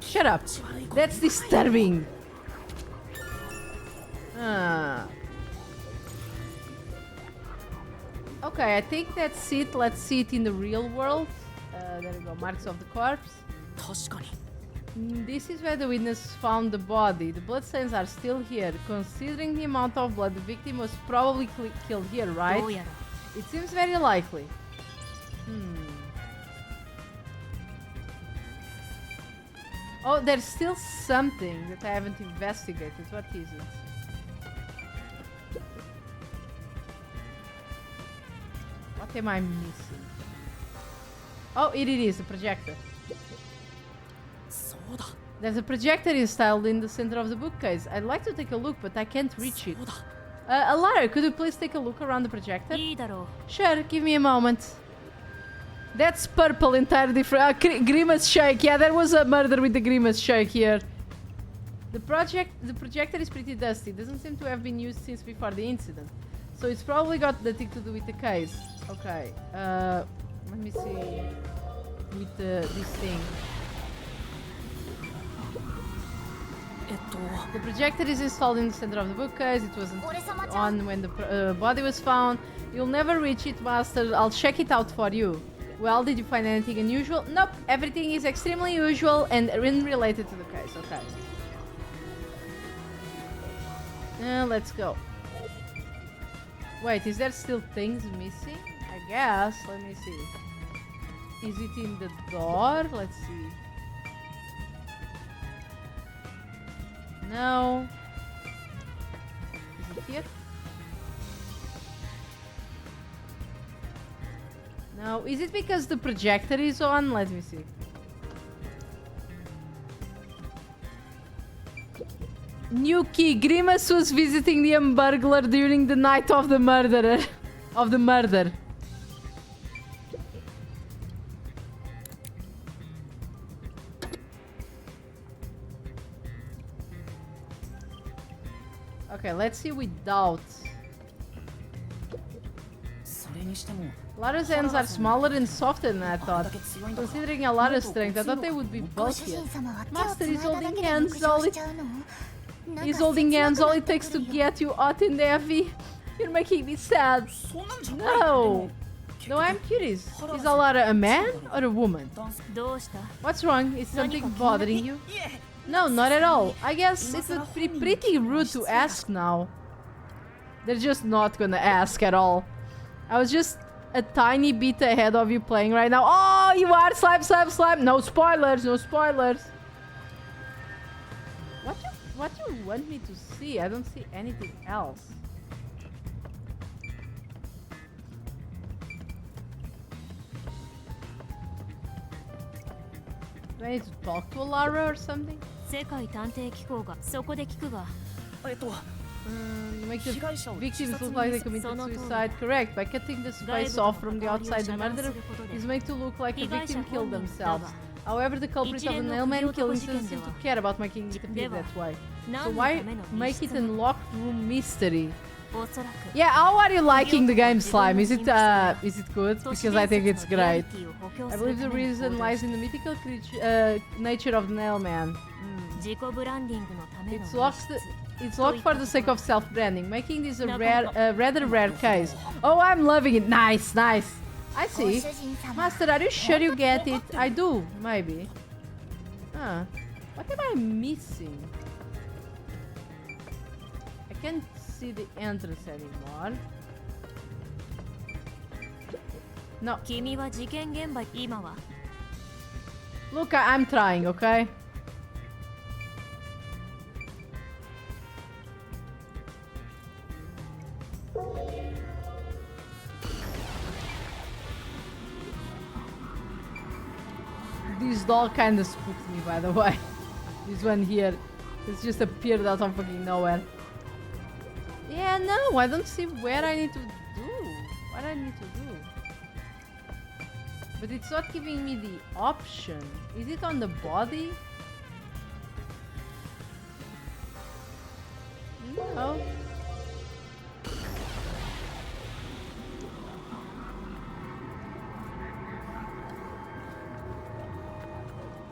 Shut up. That's disturbing. Okay, I think that's it. Let's see it in the real world. There we go. Marks of the corpse. This is where the witness found the body. The bloodstains are still here. Considering the amount of blood, the victim was probably killed here, right? It seems very likely. Oh, there's still something that I haven't investigated. What is it? What am I missing? Oh, it is, a projector. There's a projector installed in the center of the bookcase. I'd like to take a look, but I can't reach it. Alara, could you please take a look around the projector? Sure, give me a moment. That's purple, entirely different. Grimace shake. Yeah, there was a murder with the grimace shake here. The projector is pretty dusty. Doesn't seem to have been used since before the incident. So it's probably got nothing to do with the case. Okay. Let me see. With this thing. The projector is installed in the center of the bookcase. It wasn't on when the body was found. You'll never reach it, Master. I'll check it out for you. Well, did you find anything unusual? Nope. Everything is extremely usual and unrelated to the case. Okay. Let's go. Wait, is there still things missing? I guess. Let me see. Is it in the door? Let's see. No. Is it here? No. Is it because the projector is on? Let me see. New key. Grimace was visiting the burglar during the night of the murderer. Of the murder. Okay, let's see without. Lara's hands are smaller and softer than I thought. Considering Lara's strength, I thought they would be bulkier. Master is holding hands, all it takes to get you hot and heavy. You're making me sad. No! No, I'm curious. Is Alara a man or a woman? What's wrong? Is something bothering you? No, not at all. I guess it would be pretty rude to ask now. They're just not gonna ask at all. I was just a tiny bit ahead of you playing right now. Oh, you are slime, slime, slime. No spoilers, no spoilers. What you want me to see? I don't see anything else. Do I need to talk to a Lara or something? 世界探偵機構がそこで聞くが Make the victims look like they committed suicide. Correct. By cutting the face off from the outside, the murderer is made to look like the victim killed themselves. However, the culprit of the nailman killing doesn't seem to care about making it appear that way. So why make it a locked room mystery? おそらく Yeah, how are you liking the game, Slime? Is it good? Because I think it's great. I believe the reason lies in the mythical nature of the nailman. 自己ブランディングのための It's locked for the sake of self-branding, making this a rather rare case. Oh, I'm loving it. Nice, nice. I ご see. 主人様 Master, are you sure you get it? I do, maybe. Huh. What am I missing? I can't see the entrance anymore. No. 君は事件現場今は Look, I'm trying, okay? This doll kind of spooked me, by the way. This one here. It's just appeared out of fucking nowhere. Yeah, no, I don't see where I need to do. What I need to do. But it's not giving me the option. Is it on the body? No.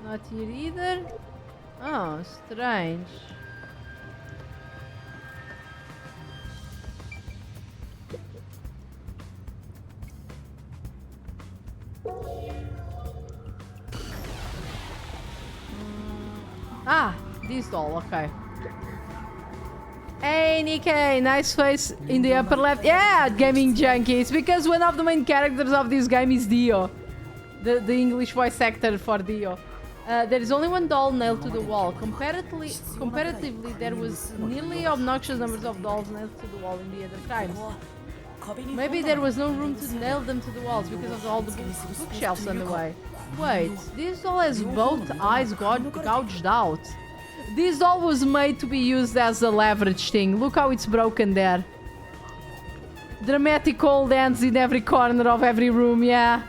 Not here either. Oh, strange. Ah, this doll, okay. Hey, Nikkei, nice face in the upper left. Yeah, gaming junkies, because one of the main characters of this game is Dio. The English voice actor for Dio. There is only one doll nailed to the wall. Comparatively, there was nearly obnoxious numbers of dolls nailed to the wall in the other times. Maybe there was no room to nail them to the walls because of all the bookshelves on the way. Wait, this doll has both eyes gouged out. This doll was made to be used as a leverage thing. Look how it's broken there. Dramatic old ends in every corner of every room, yeah.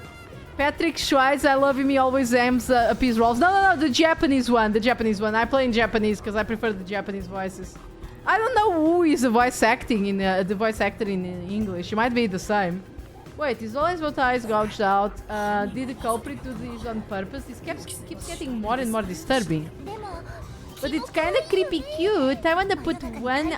Patrick Schweiz, I love him, he always aims up his rolls. No, the Japanese one, I play in Japanese because I prefer the Japanese voices. I don't know who is the voice actor in English. It might be the same. Wait, is always both eyes gouged out? Did the culprit do this on purpose? This keeps getting more and more disturbing. でも But it's kind of creepy cute. I want to put one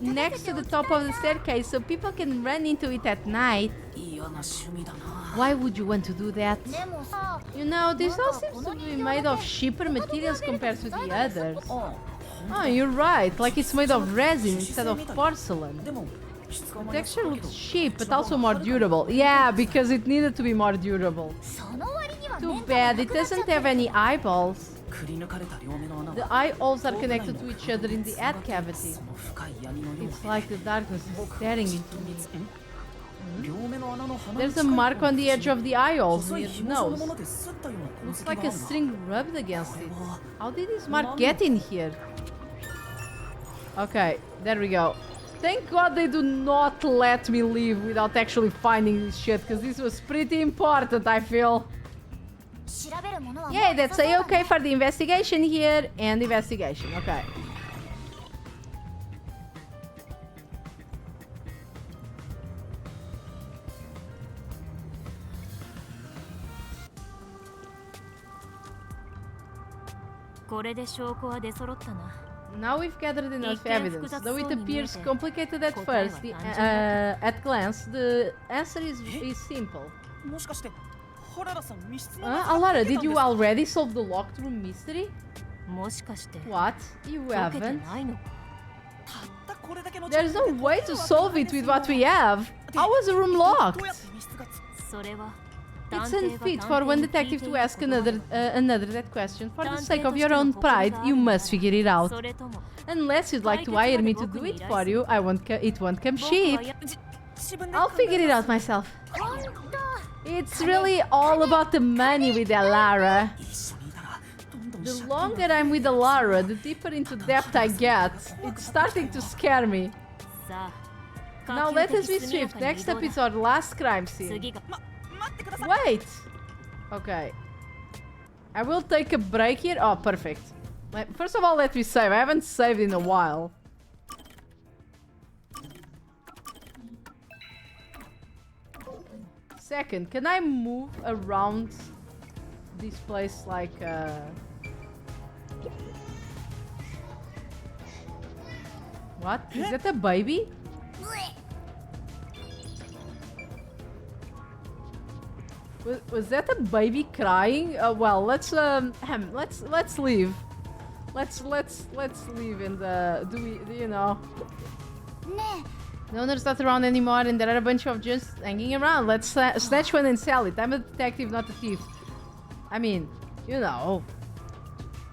next to the top of the staircase so people can run into it at night. 嫌な趣味だな Why would you want to do that? でもさ You know, this doll seems to be made of cheaper materials compared to the others. Oh, you're right. Like it's made of resin instead of porcelain. でも The texture looks cheap, but also more durable. Yeah, because it needed to be more durable. その割には Too 粘土 bad が it なくなっちゃ doesn't ったよ have any eyeballs. くり抜かれた両目の穴 The は eye holes are connected to each other in the head cavity. その深い闇のよう It's like the darkness is staring into me. 両目の穴の鼻 There's a mark on the edge of the eye holes 細 near い the 紐状の nose. もので擦ったような痕 Looks 跡があ like a るな string rubbed against it. How did this mark get in here? Okay, there we go. Thank God they do not let me leave without actually finding this shit, because this was pretty important, I feel. 調べるものはもう Yeah, that's なさそうだね a-okay for the investigation here, and investigation, okay. Now we've gathered enough evidence. Though it appears complicated at first, at glance, the answer is simple. もしかしてホララさん密室の Alara, did you already solve the locked room mystery? もしかして What? You 解けて haven't? ないのか たったこれだけの There's no way to solve it with what we have. How was the room どうや locked? って密室が突っそれは It's unfit for one detective to ask another that question. For the sake of your own pride, you must figure it out. それとも Unless you'd like to hire me to do it for you, it won't come 僕は cheap. や自分で I'll figure it out myself. 本当 It's really all about the money with Alara. 一緒にいたらどんどん The 借金 longer I'm with Alara, the deeper into debt I get. It's starting to scare me. さあ Now 可 let 及 us be 的速や swift. かに Next 移動 up だ is our last crime scene. 次が 待ってください Wait! Okay. I will take a break here. Oh, perfect. First of all, let me save. I haven't saved in a while. Second, can I move around this place like What? Is that a baby? Was that a baby crying? Well, let's leave. Let's leave in the do you know? ね No owner's not around anymore, and there are a bunch of just hanging around. Let's snatch one and sell it. I'm a detective, not a thief. I mean, you know,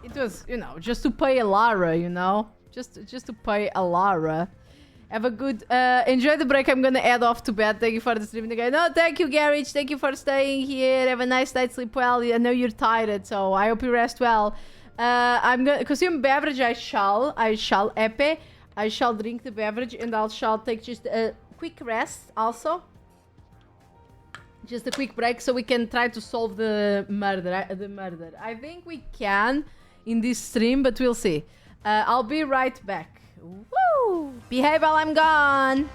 it was, you know, just to pay Alara, you know, just to pay Alara. Have a good, enjoy the break. I'm gonna head off to bed. Thank you for the streaming again. No, thank you, Garage. Thank you for staying here. Have a nice night, sleep well. I know you're tired, so I hope you rest well. I'm gonna consume beverage. I shall epe. I shall drink the beverage and I shall take just a quick rest also. Just a quick break so we can try to solve the murder. I think we can in this stream, but we'll see. I'll be right back. Woo! Behave while I'm gone.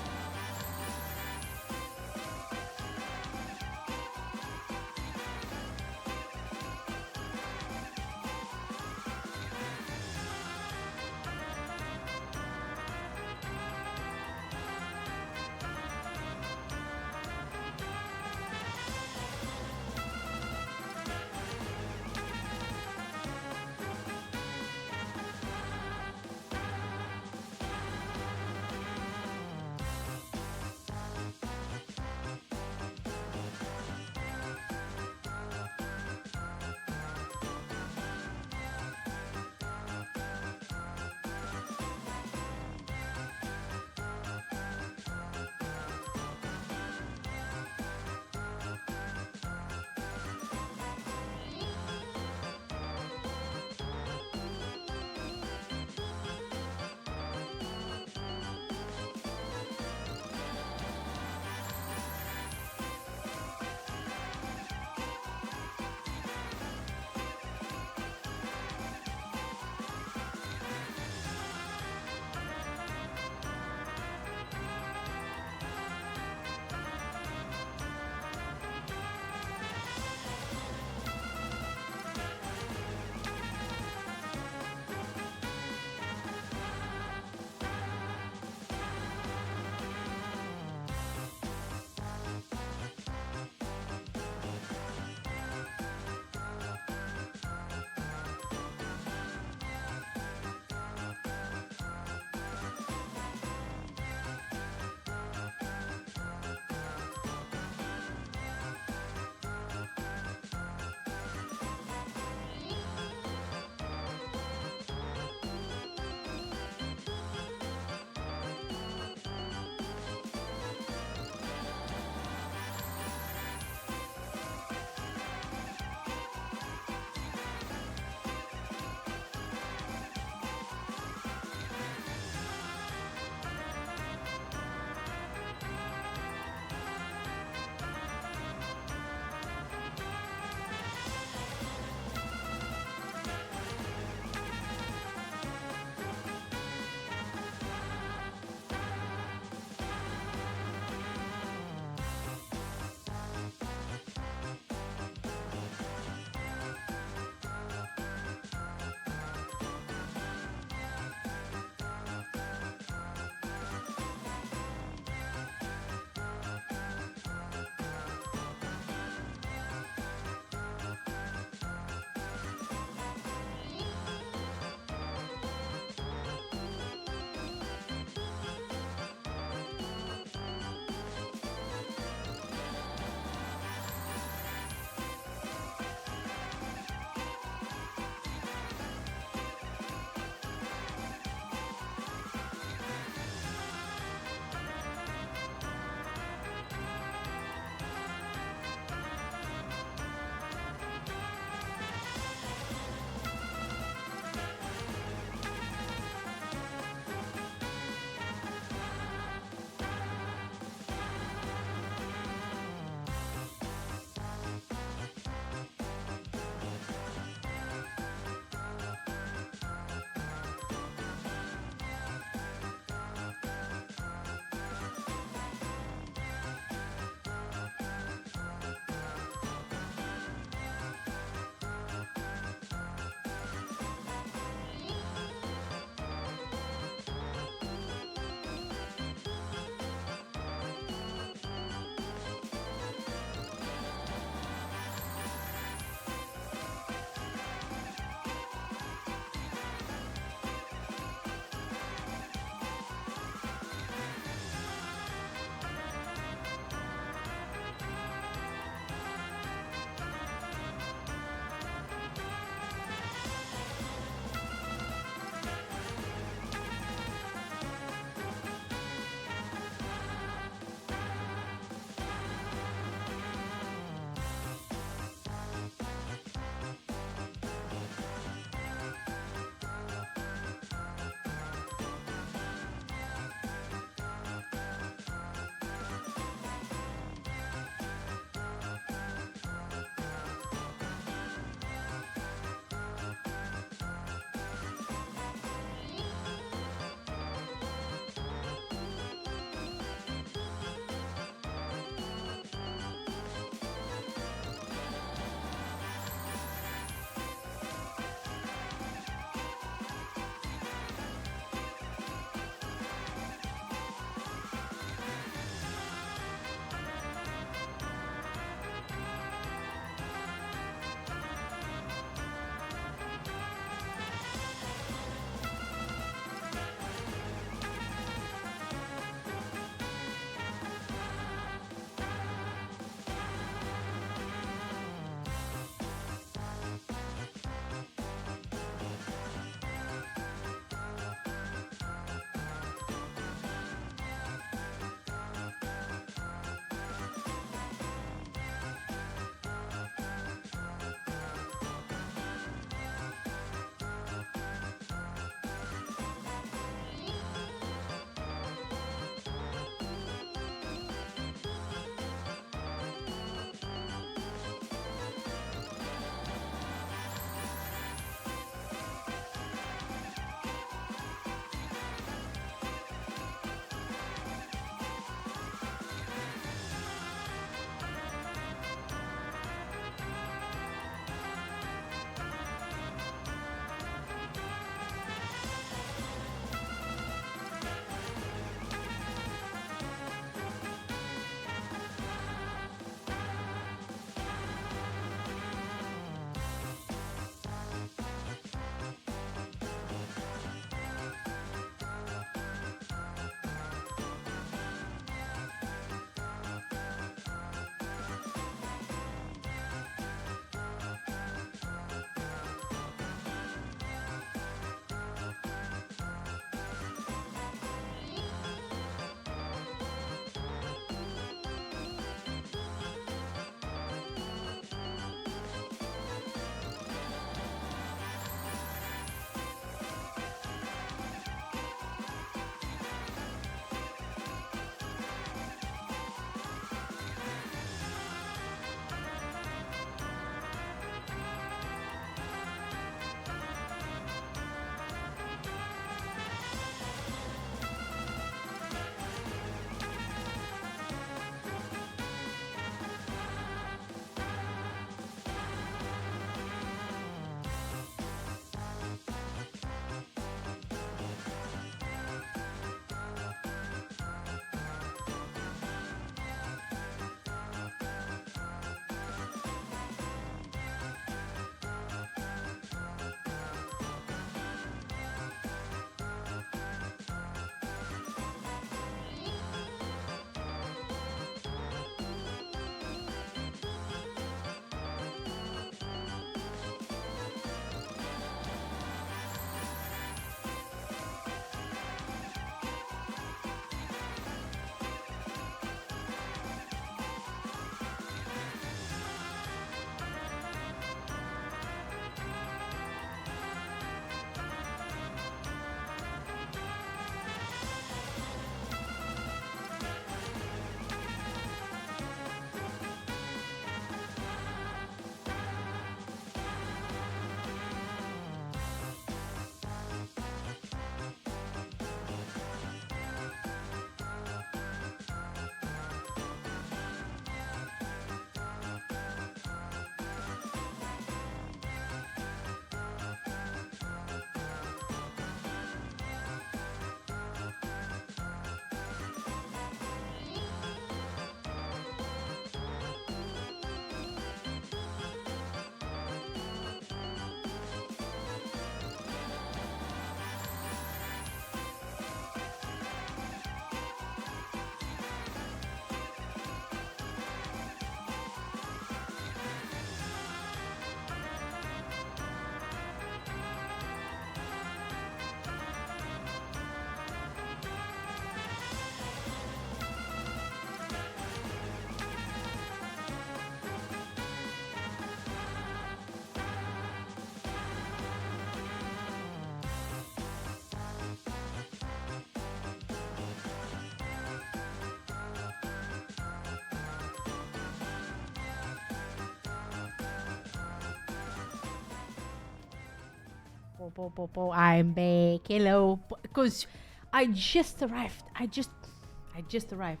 I'm back. Hello. Because I just arrived. I just arrived.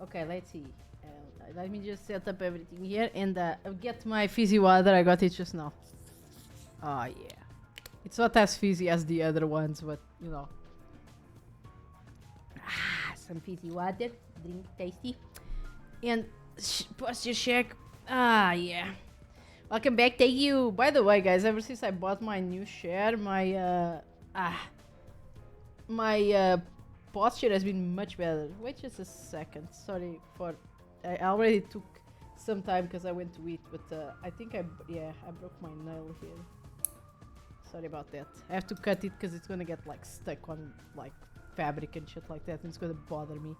Okay, let's see. Let me just set up everything here and get my fizzy water. I got it just now. Oh, yeah. It's not as fizzy as the other ones, but, you know. Some fizzy water. Drink tasty. And posture check. Yeah. Welcome back. Thank you. By the way, guys, ever since I bought my new share, my posture has been much better. Wait just a second. Sorry for... I already took some time because I went to eat, but I think I broke my nail here. Sorry about that. I have to cut it because it's gonna get like stuck on like fabric and shit like that, and it's gonna bother me.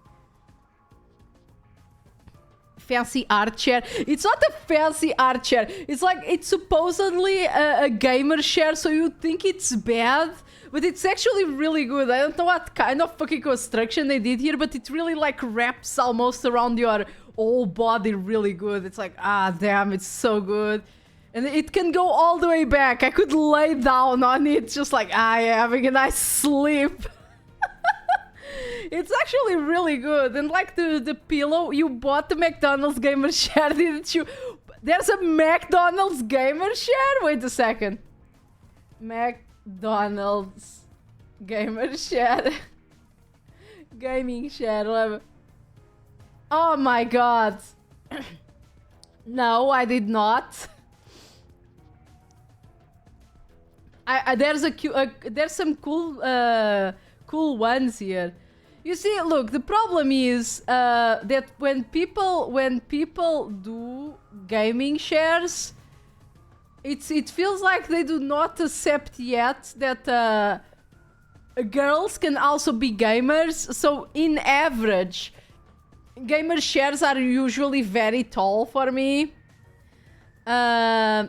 Fancy art chair. It's not a fancy art chair. It's like, it's supposedly a gamer chair, so you think it's bad, but it's actually really good. I don't know what kind of fucking construction they did here, but it really like wraps almost around your whole body really good. It's like, damn, it's so good. And it can go all the way back. I could lay down on it just like, having a nice sleep. It's actually really good. And like the pillow, you bought the McDonald's gamer chair, didn't you? There's a McDonald's gamer chair? Wait a second. McDonald's gamer chair. Gaming chair. Oh my god. No, I did not. There's some cool ones here. You see, look, the problem is that when people do gaming shares, it feels like they do not accept yet that girls can also be gamers. So in average, gamer shares are usually very tall for me. And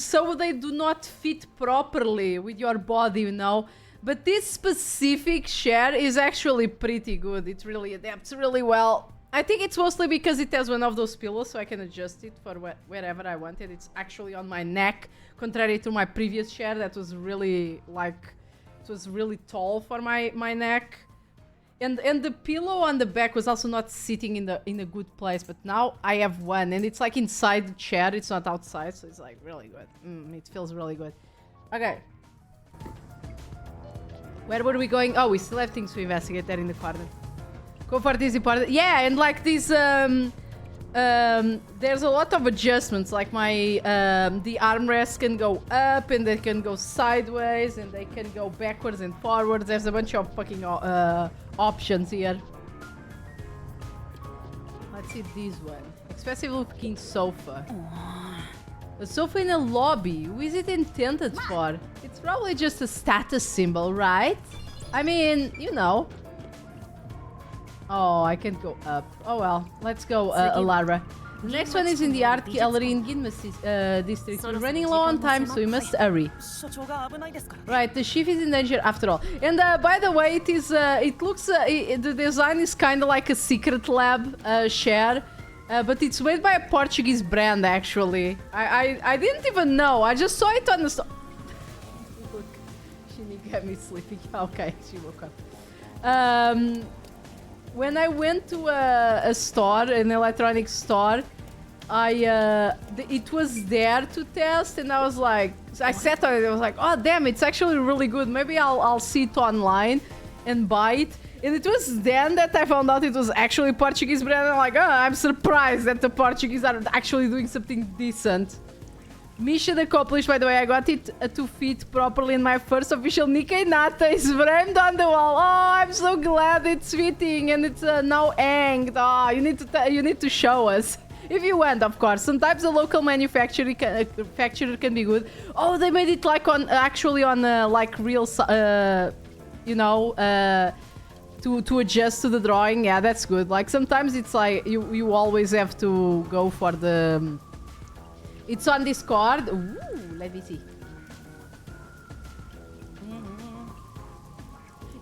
so they do not fit properly with your body, you know. But this specific chair is actually pretty good. It really adapts really well. I think it's mostly because it has one of those pillows, so I can adjust it for wherever I want it. It's actually on my neck, contrary to my previous chair that was really like, it was really tall for my neck. And the pillow on the back was also not sitting in a good place, but now I have one, and it's like inside the chair. It's not outside, so it's like really good. It feels really good. Okay. Where were we going? Oh, we still have things to investigate there in the corner. Comfort is important. Yeah, and like these, there's a lot of adjustments. Like my, the armrests can go up, and they can go sideways, and they can go backwards and forwards. There's a bunch of fucking options here. Let's see this one. Expensive looking sofa. A sofa in a lobby. Who is it intended for? It's probably just a status symbol, right? I mean, you know. Oh, I can't go up. Oh well, let's go, Alara. The next one is in the art gallery in Ginma district. We're running low on time, so we must hurry. Right, the chief is in danger after all. And by the way, it is. It looks. The design is kind of like a secret lab share, but it's made by a Portuguese brand actually. I didn't even know. I just saw it on the. Look, she got me sleeping. Okay, she woke up. When I went to a store, an electronics store, it was there to test, and I was like, I sat on it. I was like, oh damn, it's actually really good. Maybe I'll see it online and buy it. And it was then that I found out it was actually Portuguese brand. I'm like, oh, I'm surprised that the Portuguese are actually doing something decent. Mission accomplished, by the way. I got it to fit properly in my first official Nikkei Nata. It's framed on the wall. Oh, I'm so glad it's fitting and it's now hanged. Oh, you need to show us. If you want, of course. Sometimes a local manufacturer can be good. Oh, they made it like on actually on like real, you know, to adjust to the drawing. Yeah, that's good. Like sometimes it's like you always have to go for the. It's on Discord. Ooh, let me see.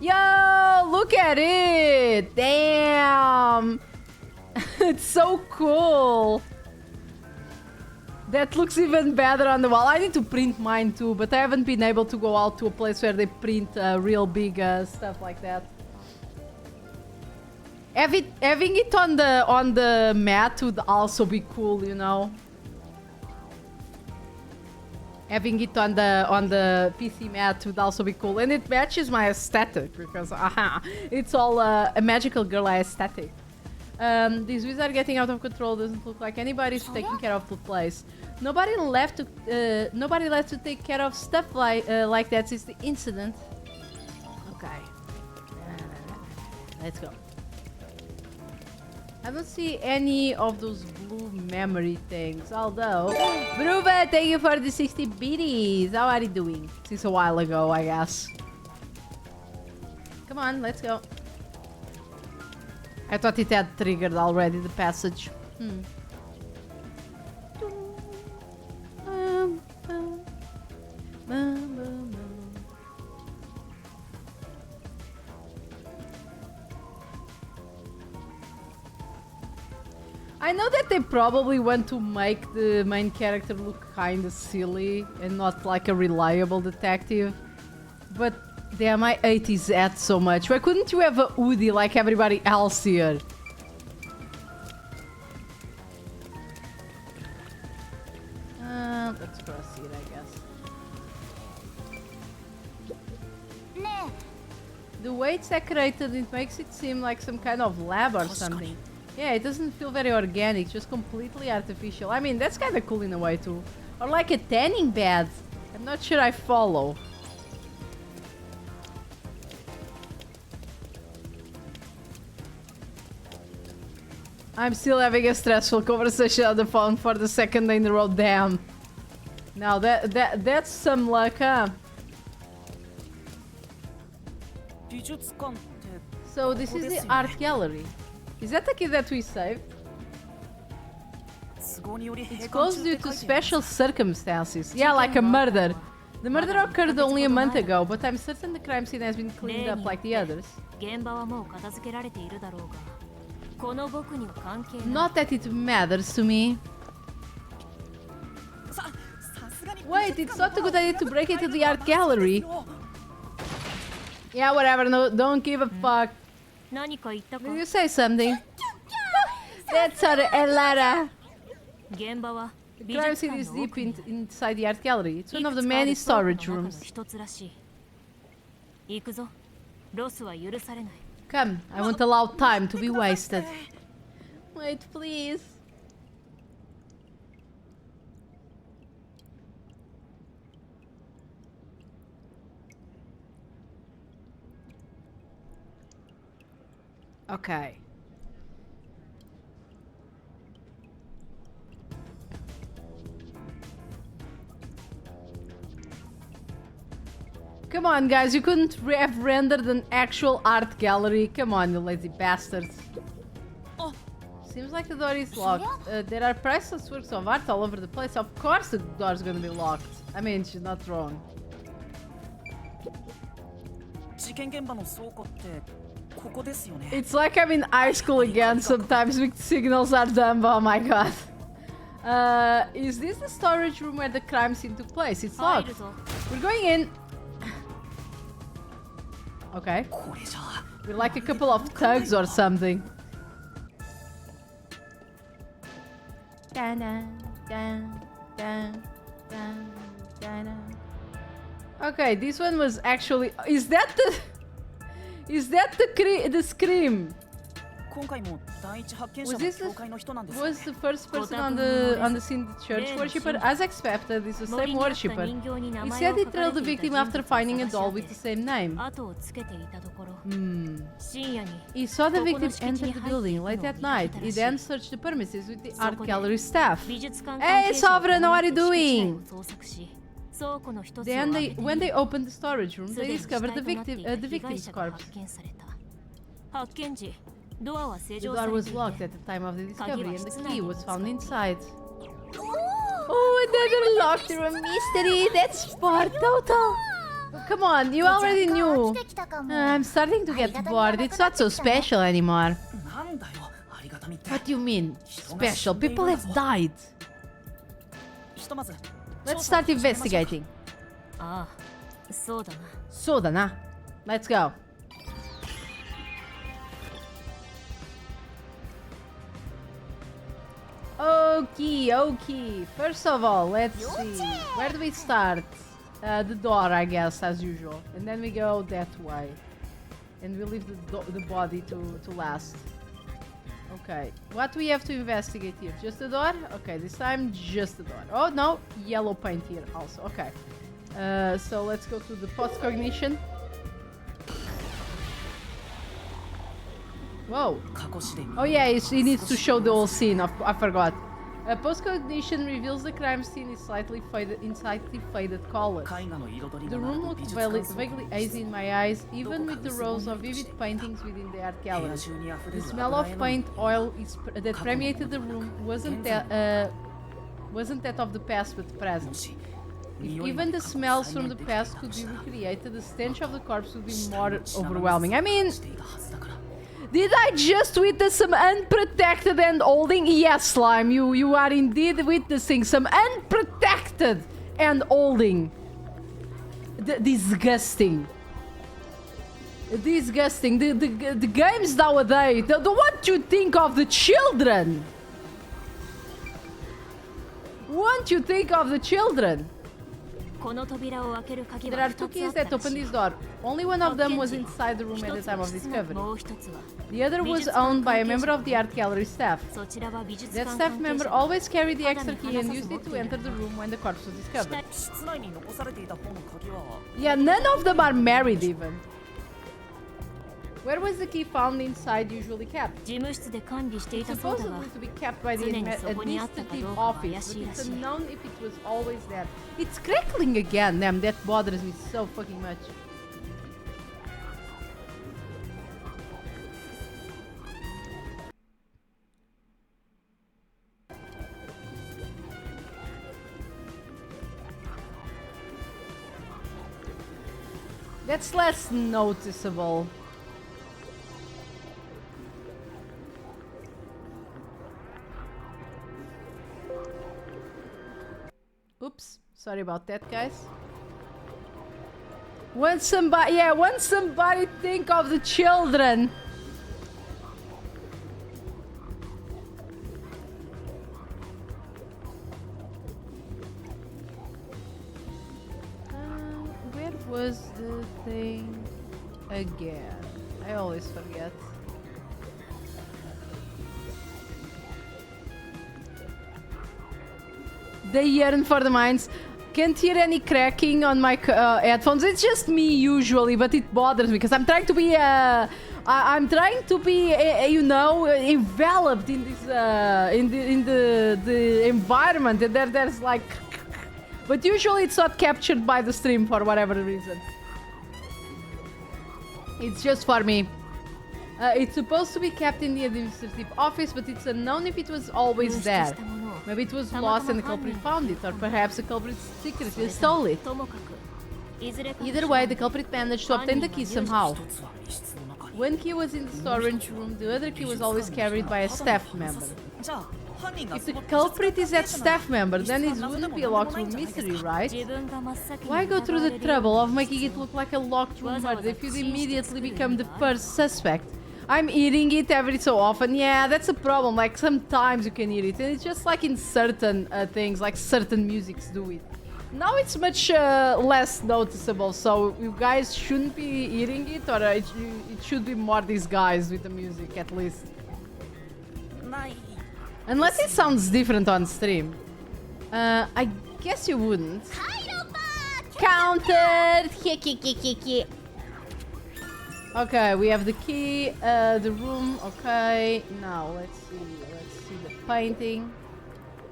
Yo, look at it! Damn! It's so cool! That looks even better on the wall. I need to print mine too, but I haven't been able to go out to a place where they print real big stuff like that. Having it on the mat would also be cool, you know. Having it on the PC mat would also be cool, and it matches my aesthetic because it's all a magical girl aesthetic. These wheels are getting out of control. Doesn't look like anybody's taking care of the place. Nobody left to take care of stuff like that since the incident. Okay, let's go. I don't see any of those blue memory things, although... Bruva, thank you for the 60 biddies! How are you doing? Since a while ago, I guess. Come on, let's go. I thought it had triggered already, the passage. I know that they probably want to make the main character look kinda silly and not like a reliable detective, but damn, I hate his hat so much. Why couldn't you have a hoodie like everybody else here? Let's proceed, I guess. The way it's decorated, it makes it seem like some kind of lab or something. Yeah, it doesn't feel very organic, just completely artificial. I mean, that's kind of cool in a way too. Or like a tanning bed. I'm not sure I follow. I'm still having a stressful conversation on the phone for the second day in a row. Damn. Now that's some luck, huh? So this is the art gallery. Is that the kid that we saved? It's closed due to special circumstances. Yeah, like a murder. The murder occurred only a month ago, but I'm certain the crime scene has been cleaned up like the others. Not that it matters to me. Wait, it's not a good idea to break into the art gallery. Yeah, whatever, no, don't give a fuck. Did you say something? That's Lara. The crime scene is deep inside the art gallery. It's one of the many storage rooms. Come, I won't allow time to be wasted. Wait, please. Okay. Come on, guys, you couldn't have rendered an actual art gallery. Come on, you lazy bastards. Seems like the door is locked. There are priceless works of art all over the place. Of course the door's gonna be locked. I mean, she's not wrong. It's like I'm in high school again. Sometimes with signals are dumb. Oh my god. Is this the storage room where the crime scene took place? It's locked. We're going in. Okay. We're like a couple of thugs or something. Okay, this one was actually... Is that the... Is that the scream? Was the first person on the scene the church worshipper? As expected, it's the same worshipper. He said he trailed the victim after finding a doll with the same name. He saw the victim enter the building late at night. He then searched the premises with the art gallery staff. Hey, Sovereign, how are you doing? Then when they opened the storage room, they discovered the victim's corpse. The door was locked at the time of the discovery and the key was found inside. Oh, another locked room mystery! That's sport total! Come on, you already knew. I'm starting to get bored. It's not so special anymore. What do you mean, special? People have died. ひとまず Let's start investigating. ああそうだな Sodana. Let's go. Okay. First of all, let's see. Where do we start? The door, I guess, as usual. And then we go that way. And we leave the body to last. Okay. What do we have to investigate here? Just the door? Okay, this time just the door. Oh, no. Yellow paint here also. Okay. So let's go to the post-cognition. Whoa. Oh yeah, he needs to show the whole scene. I forgot. Post-cognition reveals the crime scene in slightly faded colors. 絵画の彩り The が room 美 looked 術館その vaguely hazy in my eyes, even with the rows of vivid paintings within the art 部屋 gallery. 中に溢れ The る smell 油 of 絵の paint oil that permeated the room wasn't that of the past but the も present. し If 匂い even の the 過去 smells 再 from 現 the できて past た could と be したら recreated, the stench of the corpse would be 死体 more の血生 overwhelming. I mean, していたはずだから did I just witness some unprotected and holding? Yes, Slime, you are indeed witnessing some unprotected and holding. Disgusting. Disgusting. The games nowadays. What you think of the children? What you think of the children? この扉を開ける鍵 There は are 2 two つあ keys った that ら open しい this door. Only one of them was inside the room at the 一つ time は of 室内 discovery. もう一つは The other was owned by a member of the art gallery staff. そちらは美術 That 館 staff 関係 member 者が always carried the extra key and used it to enter the room when the corpse was discovered. 室内に残されていた方の鍵は Yeah, none of them are married even. Where was the key found inside usually kept? 事務室で管理してい It's たそうだが supposedly to be kept by the 常にそこにあったか administrative どうかは office, 怪し but いら it's しい unknown if it was always there. It's crackling again, damn, that bothers me so fucking much. That's less noticeable. Oops, sorry about that, guys. When somebody think of the children. Where was the thing again? I always forget. They yearn for the mines. Can't hear any cracking on my headphones. It's just me usually, but it bothers me because I'm trying to be, I'm trying to be, you know, enveloped in this, in the environment. And there's like, but usually it's not captured by the stream for whatever reason. It's just for me. It's supposed to be kept in the administrative office, but it's unknown if it was always there. Maybe it was lost and the culprit found it, or perhaps the culprit secretly stole it. ともかくいずれかの Either way, the culprit managed to obtain the key somehow. 一つは密室の中に One key was in the storage room, the other key was always carried by a staff member. じゃあ犯人が If the culprit is that staff member, then it wouldn't be a locked room mystery, right? 自分が真っ先に Why go through the 疑われるよう trouble of making it look like a locked room murder if you'd immediately become the first suspect? I'm eating it every so often. Yeah, that's a problem. Like, sometimes you can eat it. And it's just like in certain things, like certain musics do it. Now it's much less noticeable, so you guys shouldn't be eating it, or it should be more disguised with the music, at least. ない Unless it sounds different on stream. I guess you wouldn't. Countered! Okay, we have the key, the room, okay. Now, let's see the painting.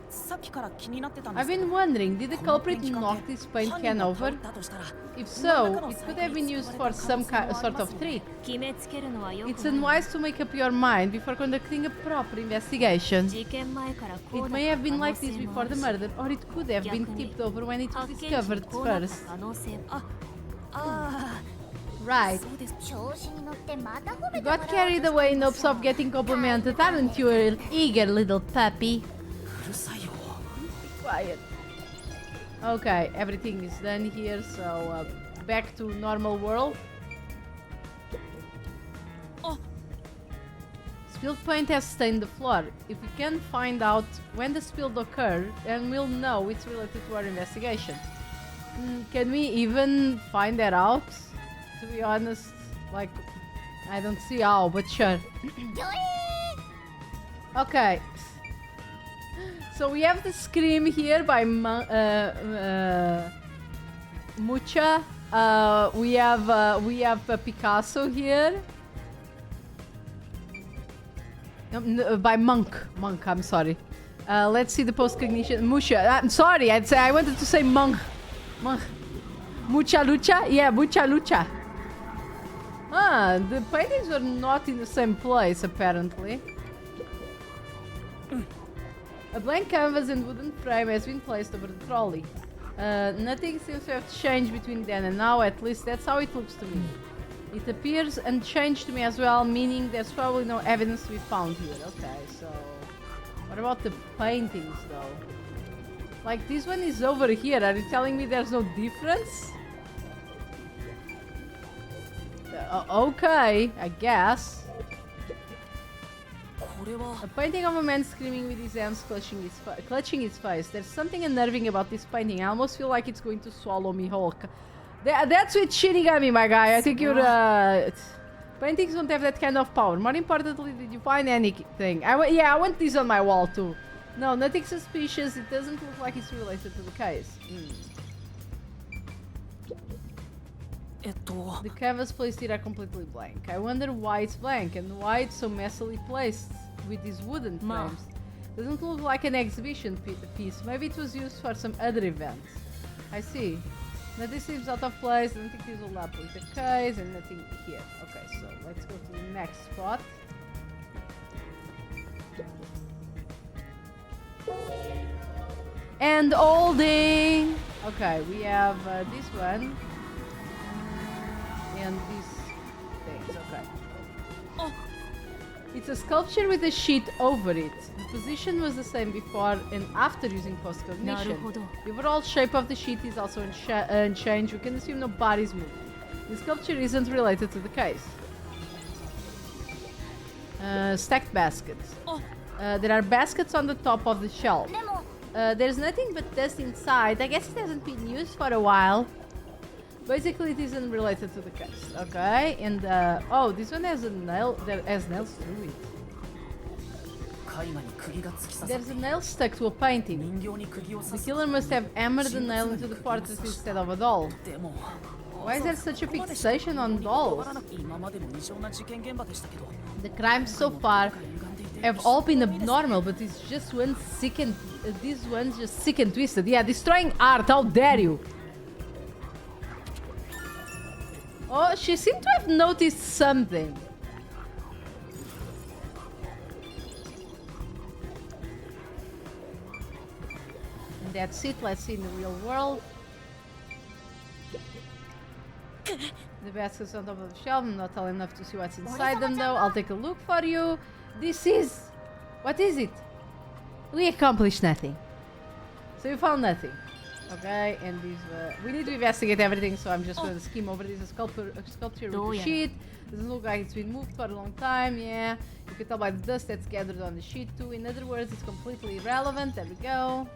さっきから気になってたんで I've すけど been wondering, did the この culprit ペンキ缶 knock って this paint 犯 can 人が over? 倒れたとしたら If so, it could have been used for some sort of treat. 決めつけるのはよく It's ない unwise to make up your mind before conducting a proper investigation. 事件前からこ It うだ may った have been 可能 like this 性も before ある the し murder, or it could have been tipped over when it was 発見時 discovered にこうなった first. 可能性もああ Right. そうです調子に乗ってまた褒め You てもらおう got と carried して away in ま hopes す of getting complimented, aren't you, an eager little puppy? うるさいよ Quiet. Okay, everything is done here, so back to normal world. Oh. Spilled paint has stained the floor. If we can find out when the spill occurred, then we'll know it's related to our investigation. Can we even find that out? To be honest, like, I don't see how, but sure. Okay. So we have the Scream here by Mucha. We have Picasso here. By Monk, I'm sorry. Let's see the post-cognition. Mucha. I'm sorry. I wanted to say Monk. Mucha Lucha? Yeah, Mucha Lucha. Ah, the paintings were not in the same place, apparently. A blank canvas and wooden frame has been placed over the trolley. Nothing seems to have changed between then and now, at least that's how it looks to me. It appears unchanged to me as well, meaning there's probably no evidence to be found here. Okay, so... What about the paintings, though? Like, this one is over here. Are you telling me there's no difference? Okay, I guess. A painting of a man screaming with his hands clutching his face. There's something unnerving about this painting. I almost feel like it's going to swallow me whole. That's with Shinigami, my guy. I think you're... Paintings don't have that kind of power. More importantly, did you find anything? Yeah, I want this on my wall too. No, nothing suspicious. It doesn't look like it's related to the case. The canvas placed here are completely blank. I wonder why it's blank and why it's so messily placed with these wooden frames. Doesn't look like an exhibition piece. Maybe it was used for some other event. I see. Nothing seems out of place. I don't think this will up with the case and nothing here. Okay, so let's go to the next spot. And holding. Okay, we have this one. And these things, okay. Oh. It's a sculpture with a sheet over it. The position was the same before and after using post-cognition. The overall shape of the sheet is also unchanged. We can assume no bodies moved. The sculpture isn't related to the case. Stacked baskets. There are baskets on the top of the shelf. There's nothing but dust inside. I guess it hasn't been used for a while. Basically, it isn't related to the case. Okay, and oh, this one has a nail that has nails through it. There's a nail stuck to a painting. The killer must have hammered the nail into the portrait instead of a doll. Why is there such a fixation on dolls? The crimes so far have all been abnormal, but it's just one sick and this one's just sick and twisted. Yeah, destroying art. How dare you? Oh, she seemed to have noticed something. And that's it. Let's see in the real world. The baskets on top of the shelf. I'm not tall enough to see what's inside them, though. I'll take a look for you. This is... What is it? We accomplished nothing. So you found nothing. Okay, and these we need to investigate everything, so I'm just going to skim over this. A sculpture with a sheet. Doesn't look like it's been moved for a long time. Yeah, you can tell by the dust that's gathered on the sheet too. In other words, it's completely irrelevant. There we go.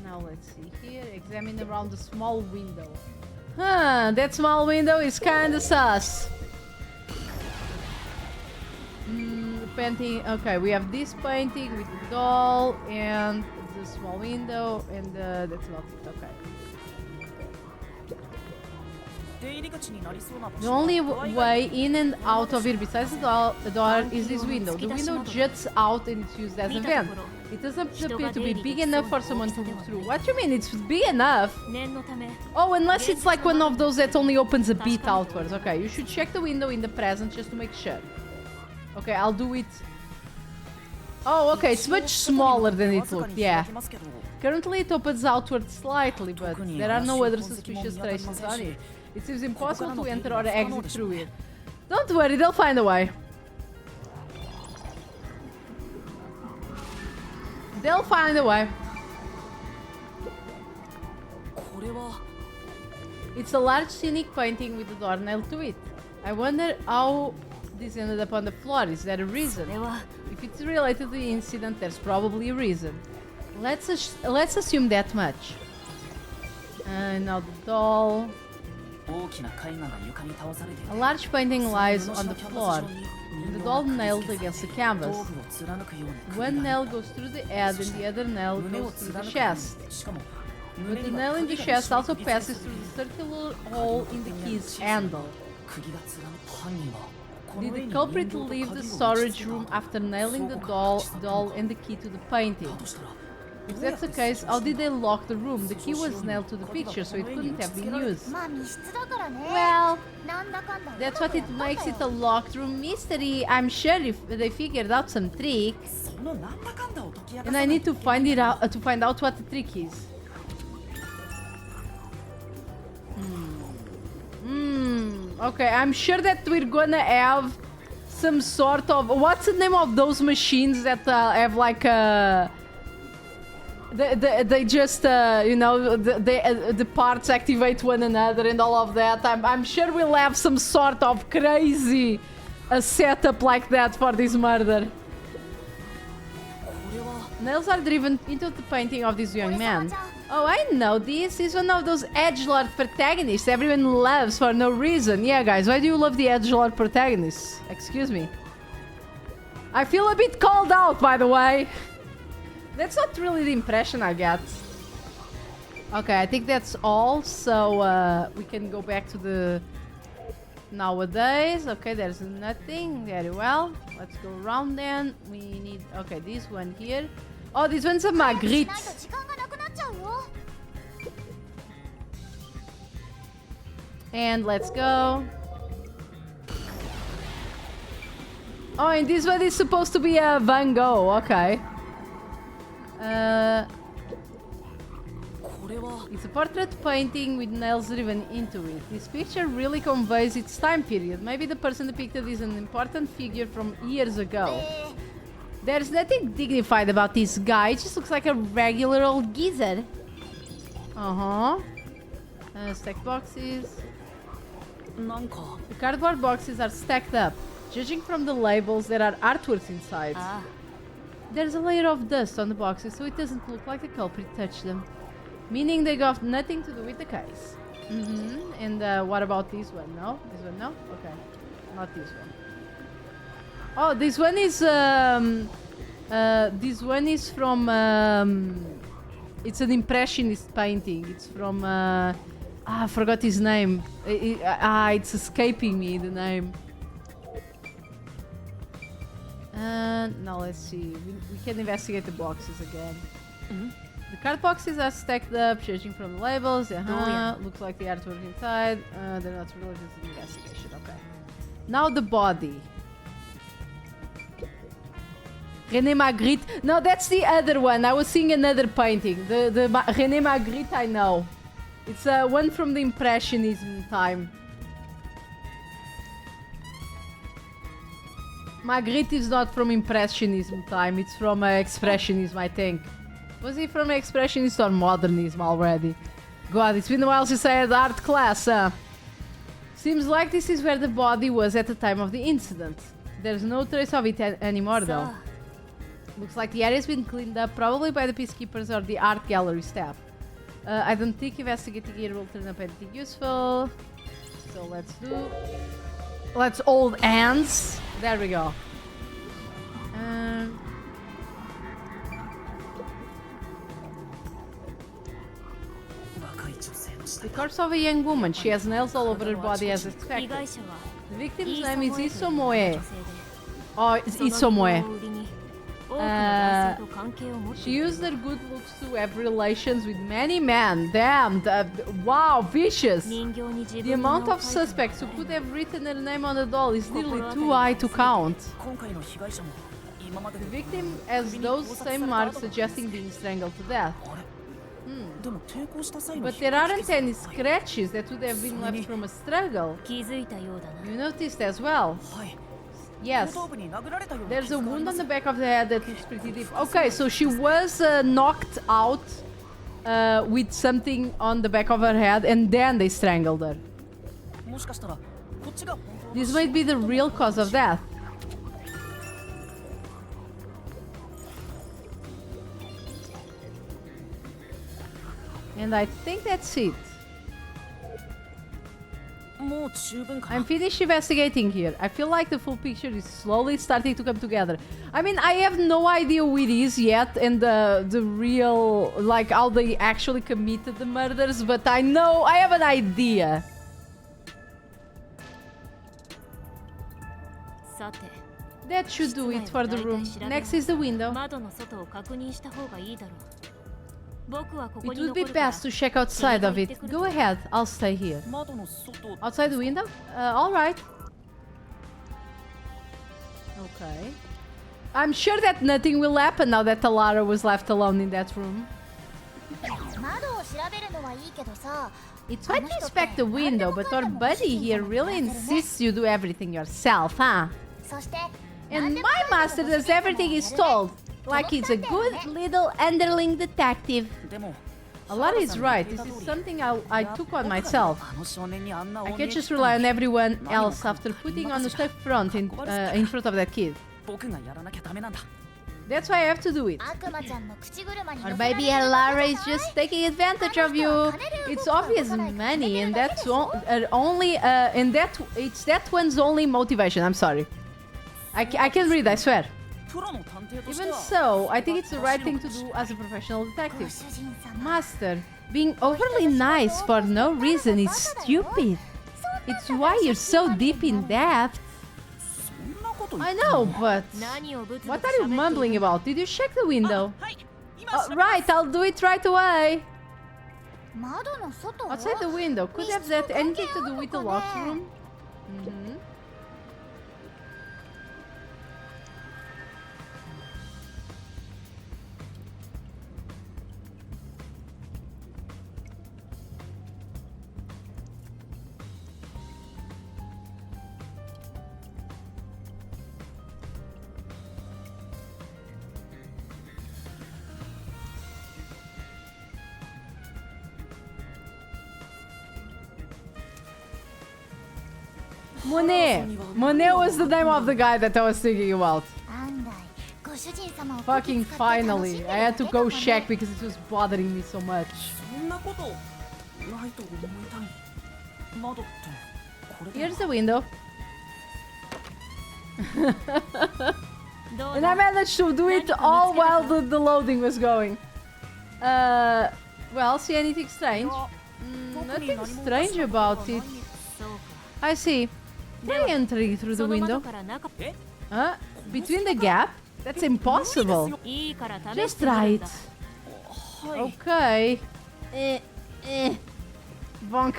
Now let's see here. Examine around the small window. Huh, that small window is kind of sus. The painting. Okay, we have this painting with the doll and the small window, and that's not it. Okay. The only way in and out of here besides the door is this window. The window juts out and it's used as a vent. It doesn't appear to be big enough for someone to move through. What do you mean it's big enough? Oh, unless it's like one of those that only opens a bit outwards. Okay, you should check the window in the present just to make sure. Okay, I'll do it. Oh, okay, it's much smaller than it looked, yeah. Currently it opens outward slightly, but there are no other suspicious traces on it. It seems impossible to enter or exit through it. Don't worry, they'll find a way. They'll find a way. これは It's a large scenic painting with a door nailed to it. I wonder how this ended up on the floor. Is there a reason? If it's related to the incident, there's probably a reason. Let's assume that much. Now the doll. 大きな絵画が床に倒されていて A large painting lies on the floor, and the doll nailed against the canvas. 頭部を貫くような One nail goes through the head and the other nail 胸を goes through 貫 the くように chest. しかも But the nail in the chest also passes through the circular hole in the key's handle. 釘が貫く犯人はこの Did 絵 the に culprit 人形と leave the 鍵を storage room after nailing the doll and the key to the painting? だとしたら If that's the case, how did they lock the room? The key was nailed to the picture, so it couldn't have been used. まあ密室だからね Well, なんだかんだ that's what it makes it a locked room mystery. I'm sure if they figured out some trick. そのなんだかんだを解き明か And さ I ない need to find it out to find out what the trick is. Okay, I'm sure that we're gonna have some sort of what's the name of those machines that have like they just you know the parts activate one another and all of that. I'm sure we'll have some sort of crazy setup like that for this murder. これは Nails are driven into the painting of this young man. Oh, I know this. He's one of those edgelord protagonists everyone loves for no reason. Yeah, guys, why do you love the edgelord protagonists? Excuse me. I feel a bit called out, by the way. That's not really the impression I get. Okay, I think that's all. So we can go back to the nowadays. Okay, there's nothing. Very well. Let's go around then. We need... Okay, this one here. Oh, this one's a しないと Magritte. 時間がなくなっちゃうよ And let's go. Oh, and this one is supposed to be a Van Gogh. Okay. これは It's a portrait painting with nails driven into it. This picture really conveys its time period. Maybe the person depicted is an important figure from years ago. There's nothing dignified about this guy. It just looks like a regular old geezer. Uh-huh. Stacked boxes. なんか The cardboard boxes are stacked up. Judging from the labels, there are artworks inside. There's a layer of dust on the boxes, so it doesn't look like the culprit touched them. Meaning they got nothing to do with the case. And what about this one? No? This one, no? Okay. Not this one. Oh, this one is from... it's an impressionist painting. It's from... I forgot his name. It's escaping me, the name. Now let's see. We can investigate the boxes again. The card boxes are stacked up, judging from the labels. Looks like the artwork inside. They're not related to the investigation. Okay. Now the body. René Magritte. No, that's the other one. I was seeing another painting. The René Magritte I know. It's one from the Impressionism time. Magritte is not from Impressionism time. It's from Expressionism, I think. Was he from Expressionist or Modernism already? God, it's been a while since I had art class. Seems like this is where the body was at the time of the incident. There's no trace of it anymore, though. Looks like the area's been cleaned up, probably by the peacekeepers or the art gallery staff. I don't think investigating here will turn up anything useful. So let's hold hands. There we go. The corpse of a young woman. She has nails all over her body as 被 expected. 害者は The victim's イー name ソ is モエという Isomoe. 女性で Oh, it's その Isomoe. 美貌を売りに多くの男性と関係を持って She いる used her good looks to have relations with many men. Damn, wow, vicious. 人形に自 The 分の amount 名を of 書いた suspects who could have written their name on the doll is nearly too high to count. 今回の被害者も今まで The の victim has those same marks suggesting being strangled to death. あれでも抵抗した際の But there aren't any scratches that would have been left from a struggle. 気づいたようだな You noticed as well. はい Yes. 後頭部に殴られたような There's a 傷があり wound ま on す the back of the head that looks pretty deep. Okay, so she was knocked out with something on the back of her head, and then they strangled her. もしかしたらこっちが本当の This might be the real cause of death. And I think that's it. もう十分か I'm finished investigating here. I feel like the full picture is slowly starting to come together. I mean, I have no idea who it is yet and the real, like, how they actually committed the murders, but I know, I have an idea. さて That should do it for the room. Next is the window. 窓の外を確認した方がいいだろう僕はここ It に would be 残るから best to check outside of it. Go ahead, I'll stay here. 窓の外 Outside the window? Alright. Okay. I'm sure that nothing will happen now that Talara was left alone in that room. 窓を調べるのはいいけどさ It's fine to inspect the window, but our buddy here really insists you do everything yourself, huh? そして And my master does everything he's told. Like he's a good little underling detective. でも Alara is right. This is something I took on myself. あの少年にあんな I お姉 can't ち just ゃん rely on everyone else after putting on the tough front in front of that kid. 僕がやらなきゃダメなんだ That's why I have to do it. 悪魔ちゃんの口車に Or 乗せられ maybe る Alara is just taking advantage of you. It's obvious money, and that's only and that one's only motivation. I'm sorry. I can read. I swear. プロの探偵として Even は so, I think it's the right thing to do as a professional ご detective. 主人様 Master, being overly nice for no reason is stupid. It's why you're so deep in depth. そんなこと言 I った know, but 何をブツブ what ツ are you 喋って mumbling いる about? Did you check the window? はい今 Right, I'll do it right away. 窓の外を Outside the window, could have that anything to do with the locked room? Monet was the name of the guy that I was thinking about. 案外ご主人様を Fucking こき使って楽しんでる finally. だ I had け to かも go ね check because it was bothering me so much. そんなことないと思いたい窓ってこれで Here's the window. どう And だ I managed to do it all while the loading was going. Well, see anything strange? Nothing strange about it. そうか I see. Try entering through the その窓 window. から中 Huh? Between the gap? That's impossible. いいから試 Just してみ try るん it. だ Okay. Bonk.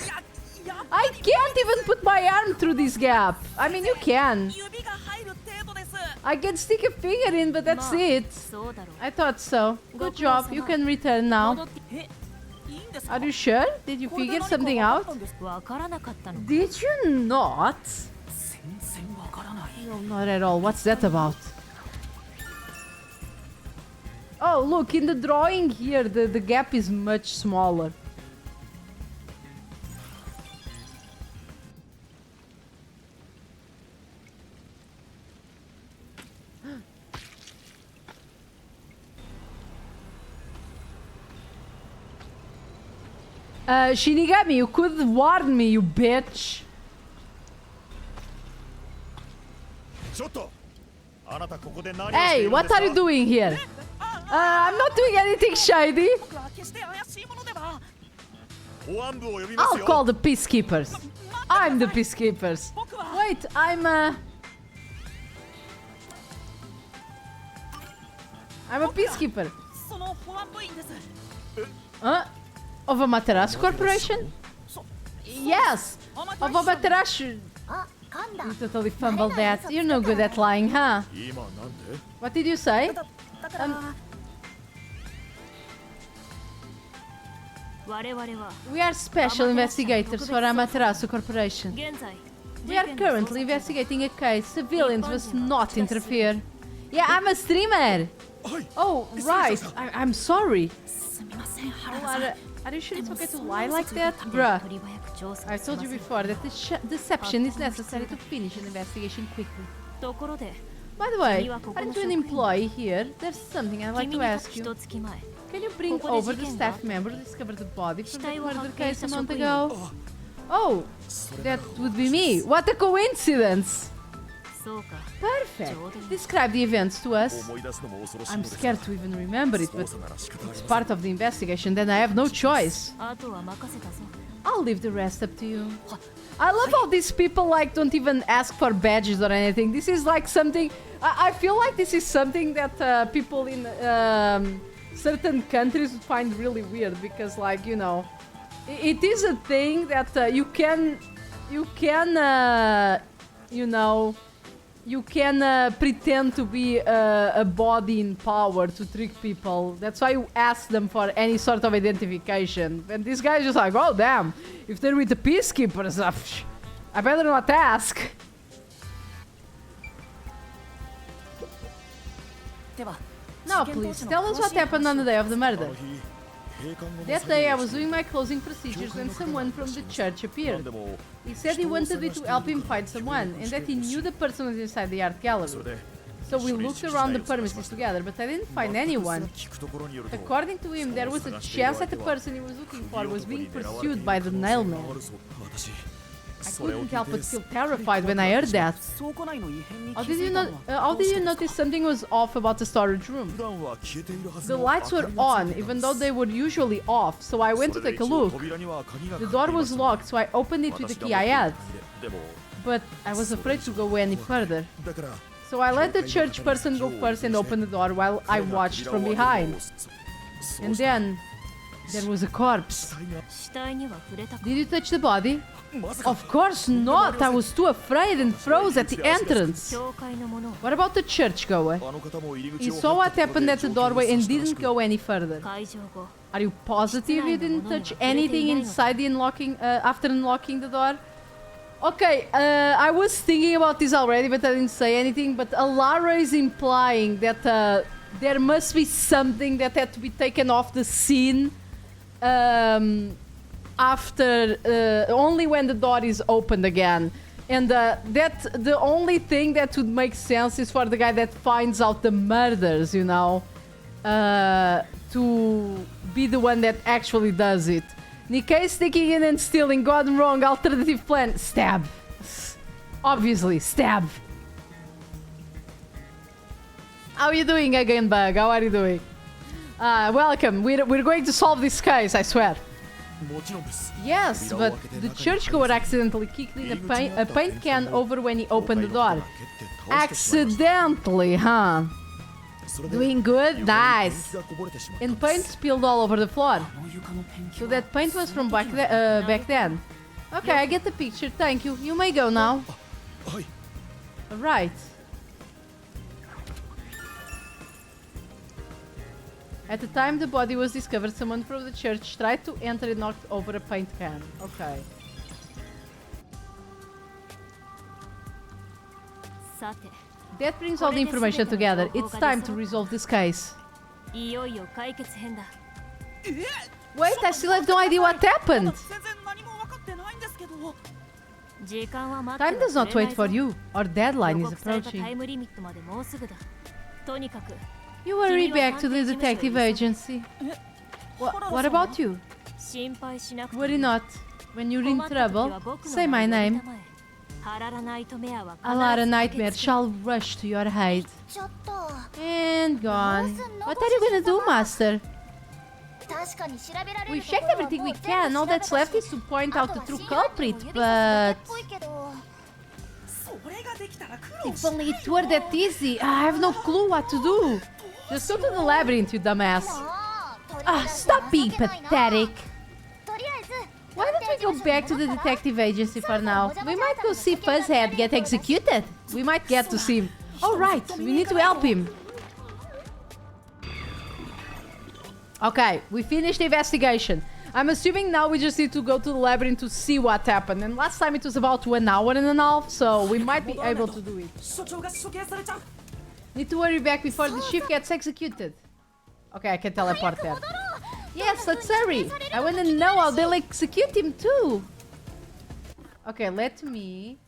I can't even put my arm through this gap. I mean, you can. 指が入る程度です I can stick a finger in, but that's it. そうだろう I thought so. Good job. You can return 戻 now. ってえいいんですか Are you sure? Did you これで figure 何か something 分か out? ったんです わからなかったの Did you not? 全然わからない No, not at all. What's that about? Oh, look, in the drawing here, the gap is much smaller. Shinigami, you could warn me, you bitch. ちょっとあなたここで何をしてい Hey, るんです what か are you doing here? I'm not doing anything shady. 僕は決して怪しいものでは保安部を呼びます I'll よ call the peacekeepers. I'm the peacekeepers. 僕は Wait, I'm a peacekeeper. その保安部員です Huh? Of Amaterasu Corporation? そ Yes, of Amaterasu. あ噛んだ You totally fumbled that. You're no good at lying, huh? 今なんで What did you say? だから我々は We are special investigators for Amaterasu Corporation. 現在 We are currently investigating a case. Civilians must not interfere. Yeah, I'm a streamer. はい Oh, right. I'm sorry. すみませんせん原 Oh, 田さん are you sure it's okay to lie like that? Bruh, I told you before that deception is necessary to finish an investigation quickly. ところで By the way, aren't you an employee here? There's something I'd like 君 to に ask 一 you. 月前 Can you bring over the staff member who discovered the body from the murder case a month ago? Oh, that would be me. What a coincidence! そうか Perfect. Describe the events to us. 思い出すのも恐ろしい I'm のです scared to even remember it, 捜 but 査なら仕方あり it's ません part of the investigation, then I have no choice. あとは任せたぞ I'll leave the rest up to you. I love how these people like don't even ask for badges or anything. This is like something. I feel like this is something that people in certain countries would find really weird because, like, you know, it is a thing that you can, you know, you can pretend to be a body in power to trick people. That's why you ask them for any sort of identification. And this guy is just like, oh damn, if they're with the peacekeepers, I better not ask. では Now please, tell us what happened on the day of the あ murder. の日閉館後の That 作 day 業 I を was して doing my closing procedures when someone from the church なん appeared. でも He said he wanted me to help him find someone and that he knew the person was inside the art そ gallery. れで So we looked around the premises together, but I didn't find anyone. 聞くところによると According to him, there was a chance that the person he was looking for was being pursued by the nailman. 私 I それを couldn't 聞い help て but feel terrified when I heard that. 倉庫内の異変に How 気 did づ you いた not? のは How did you notice something was off about the storage room? 普段は消えているはず The の lights were 明かりがつ on, いていた even ん though です they were usually off, so I went to それで take a 一応 look. 扉には鍵が The かか door っていま was した locked, so I opened it with the 私が key I 持 had. っている鍵ででも But I was afraid to go any further. だから So I let the church person go first and open the door while I watched from behind. And then there was a corpse. 死体には触れたか Did you touch the body? まさか Of course not! I was too afraid and froze at the entrance. 教会のものを What about the churchgoer? あの方も入り He 口を saw 入 what ったところ happened で at the 状況を doorway and 察したらし didn't く go any further. 会場後 Are you positive you didn't touch anything inside the unlocking after unlocking the door? Okay, I was thinking about this already, but I didn't say anything. But Alara is implying that there must be something that had to be taken off the scene after only when the door is opened again. And that the only thing that would make sense is for the guy that finds out the murders, you know, to be the one that actually does it. Nikkei sneaking in and stealing, gone wrong, alternative plan, stab. Obviously, stab. How are you doing again, Bug? How are you doing? Welcome. We're going to solve this case, I swear. もちろんです Yes, but the churchgoer accidentally kicked in a paint can over when he opened the door. Accidentally, huh? Doing good? Nice. And paint spilled all over the floor. あの床のペンキ So は that paint was from back then. Okay, I get the picture. Thank you. You may go now. はい Right. At the time the body was discovered, someone from the church tried to enter and knocked over a paint can. Okay. さて That brings all the information together. It's time to resolve this case. いよいよ解決編だ Wait, I still have no idea what happened. 全然何も分かってないんですけど時間は待って Time は does not くれな wait い for ぞ you. Our deadline 予 is 告されたタイ approaching. ムリミットまでもうすぐだとにかく You worry back to the detective agency. What about you? 心配しなくて Worry not. When you're in 困った時 trouble, は僕の say my 名を呼び name. たまえハララナイトメアは A lot of 必 nightmares ず駆けつけ shall rush to your aid. ちょっと And gone. What are you gonna do, Master? 確かに調べられ We've るとこ checked ろは everything も we う全 can. 部 All 調べ that's たし left is to point あ out と the は true 真犯人 culprit, を指さすだけ but っぽいけどそれができたら苦労 if し only it were that easy. I have no clue what to do. Just go to the labyrinth, you dumbass. もうとりあ Ah, えず stop being 情けないな pathetic. とりあえず Why don't we go back to the detective agency for now? We might go see Fuzzhead get executed. We might get to see him. Oh, right. We need to help him. Okay, we finished the investigation. I'm assuming now we just need to go to the labyrinth to see what happened. And last time it was about 1 hour and a half, so we might be able to do it. 所長が処刑されちゃう Need to worry back before the chief gets executed. Okay, I can teleport there. Yes, let's hurry. I want to know how they'll execute him too. Okay, let me...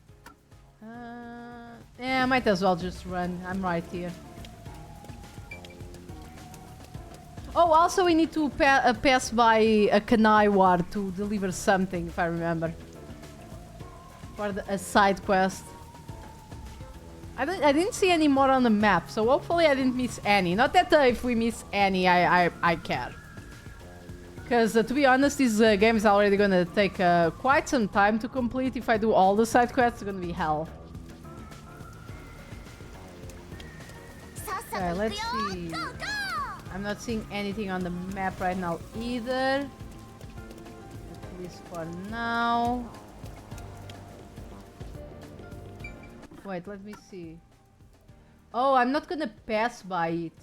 yeah, I might as well just run. I'm right here. Oh, also we need to pass by a Kanai ward to deliver something, if I remember. For a side quest. I didn't see any more on the map, so hopefully I didn't miss any. Not that if we miss any, I care. Because to be honest, this game is already gonna take quite some time to complete. If I do all the side quests, it's gonna be hell. Okay, let's see. I'm not seeing anything on the map right now either. At least for now. Wait, let me see. Oh, I'm not gonna pass by it.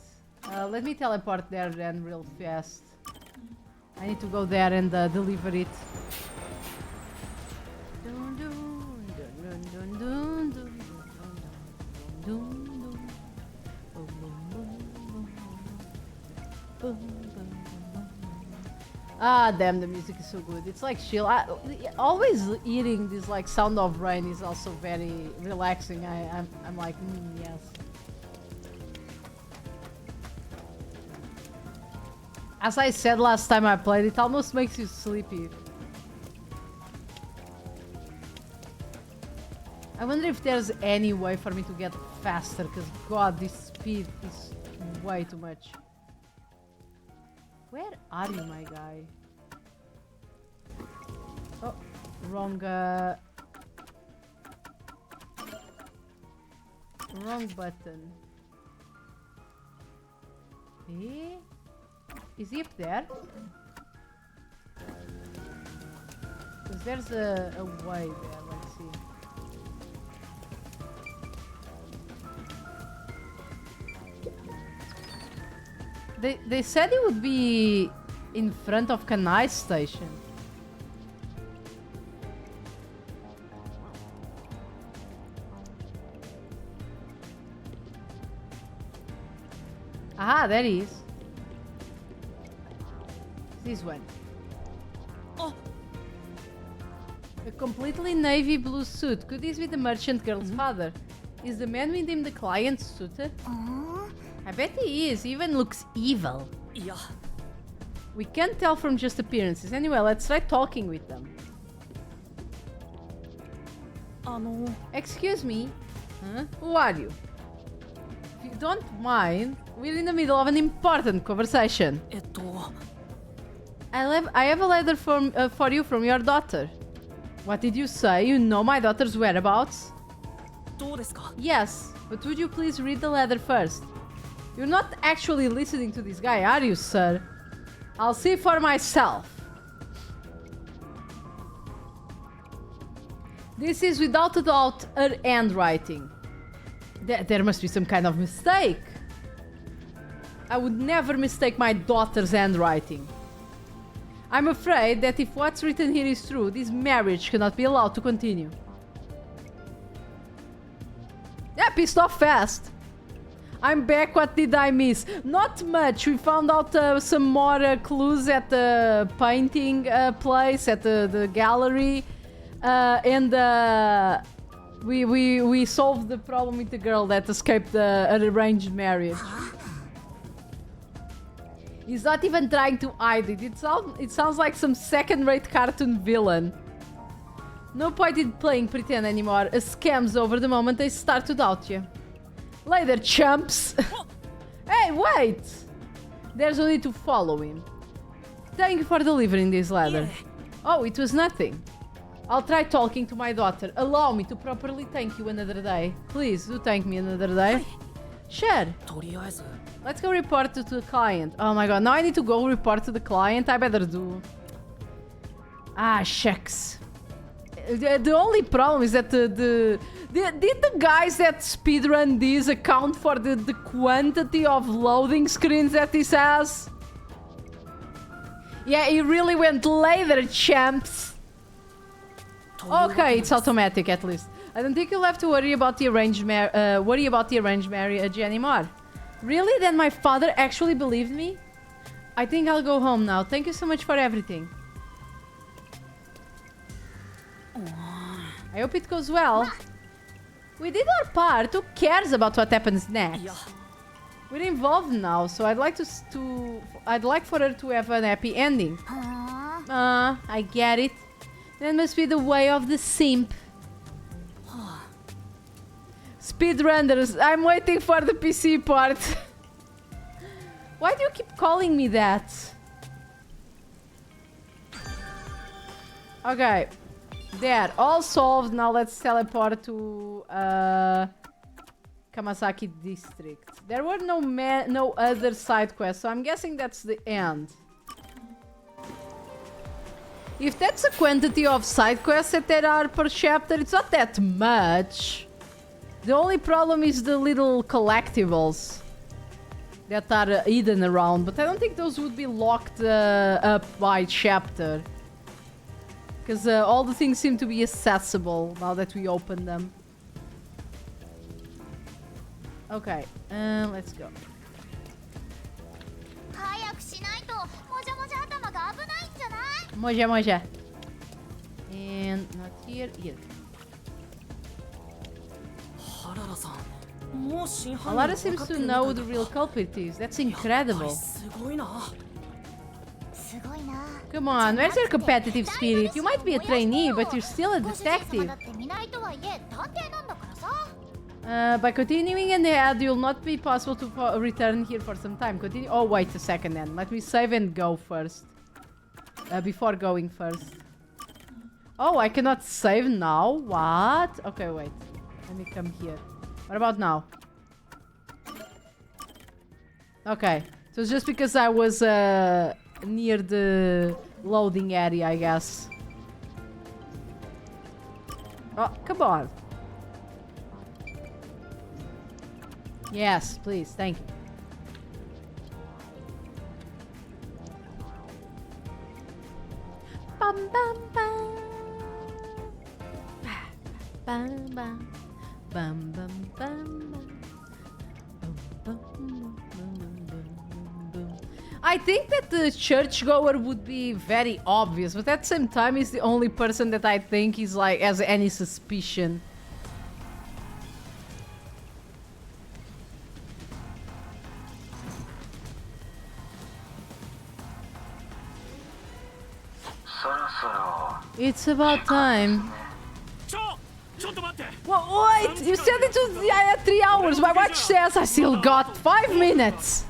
Let me teleport there then real fast. I need to go there and deliver it. Ah, damn, the music is so good. It's like chill. Always hearing this like sound of rain is also very relaxing. I'm like, yes. As I said last time I played, it almost makes you sleepy. I wonder if there's any way for me to get faster, because god, this speed is way too much. Where are you, my guy? Oh, wrong button. Eh? Is he up there? Because there's a way there, let's see. They said it would be in front of Kanai station. Aha, there he is. This one. Oh! A completely navy blue suit. Could this be the merchant girl's father? Is the man with him the client's suitor? I bet he is. He even looks evil. Yeah. We can't tell from just appearances. Anyway, let's try talking with them. Excuse me. Huh? Who are you? If you don't mind, we're in the middle of an important conversation. I have a letter for you from your daughter. What did you say? You know my daughter's whereabouts? Yes, but would you please read the letter first? You're not actually listening to this guy, are you, sir? I'll see for myself. This is without a doubt her handwriting. There must be some kind of mistake. I would never mistake my daughter's handwriting. I'm afraid that if what's written here is true, this marriage cannot be allowed to continue. Yeah, pissed off fast. I'm back, what did I miss? Not much. We found out some more clues at the painting place, at the gallery. And we solved the problem with the girl that escaped an arranged marriage. He's not even trying to hide it. It sounds like some second-rate cartoon villain. No point in playing pretend anymore. A scam's over the moment they start to doubt you. Later, chumps. Hey, wait! There's no need to follow him. Thank you for delivering this letter. Oh, it was nothing. I'll try talking to my daughter. Allow me to properly thank you another day. Please, do thank me another day. Sure. Let's go report to the client. Oh my god, now I need to go report to the client. I better do. Ah, shucks. The only problem is that did the guys that speedrun this account for the quantity of loading screens that this has? Yeah, he really went later, champs. Okay, it's automatic at least. I don't think you'll have to worry about the arranged marriage anymore. Really? Then my father actually believed me? I think I'll go home now. Thank you so much for everything. I hope it goes well. We did our part. Who cares about what happens next? We're involved now, so I'd like I'd like for her to have an happy ending. I get it. That must be the way of the simp. Speedrunners, I'm waiting for the PC part. Why do you keep calling me that? Okay. There, all solved. Now let's teleport to Kamasaki district. There were no other side quests, so I'm guessing that's the end. If that's a quantity of side quests that there are per chapter, it's not that much. The only problem is the little collectibles that are hidden around, but I don't think those would be locked up by chapter. Because all the things seem to be accessible now that we open them. Okay, let's go. Moja. And not here, here. Alara seems to know who the real culprit is. That's incredible. Come on, where's your competitive spirit? You might be a trainee, but you're still a detective. By continuing ahead, you'll not be possible to return here for some time. Continue. Oh, wait a second then. Let me save and go first. Before going first. Oh, I cannot save now? What? Okay, wait. Let me come here. What about now? Okay. So it's just because I was near the loading area, I guess. Oh, come on. Yes, please. Thank you. Bum bum bum. Bum bum bum bum bum bum. I think that the churchgoer would be very obvious, but at the same time, he's the only person that I think is like has any suspicion. It's about time. Wait, you said it was 3 hours. My watch says I still got 5 minutes.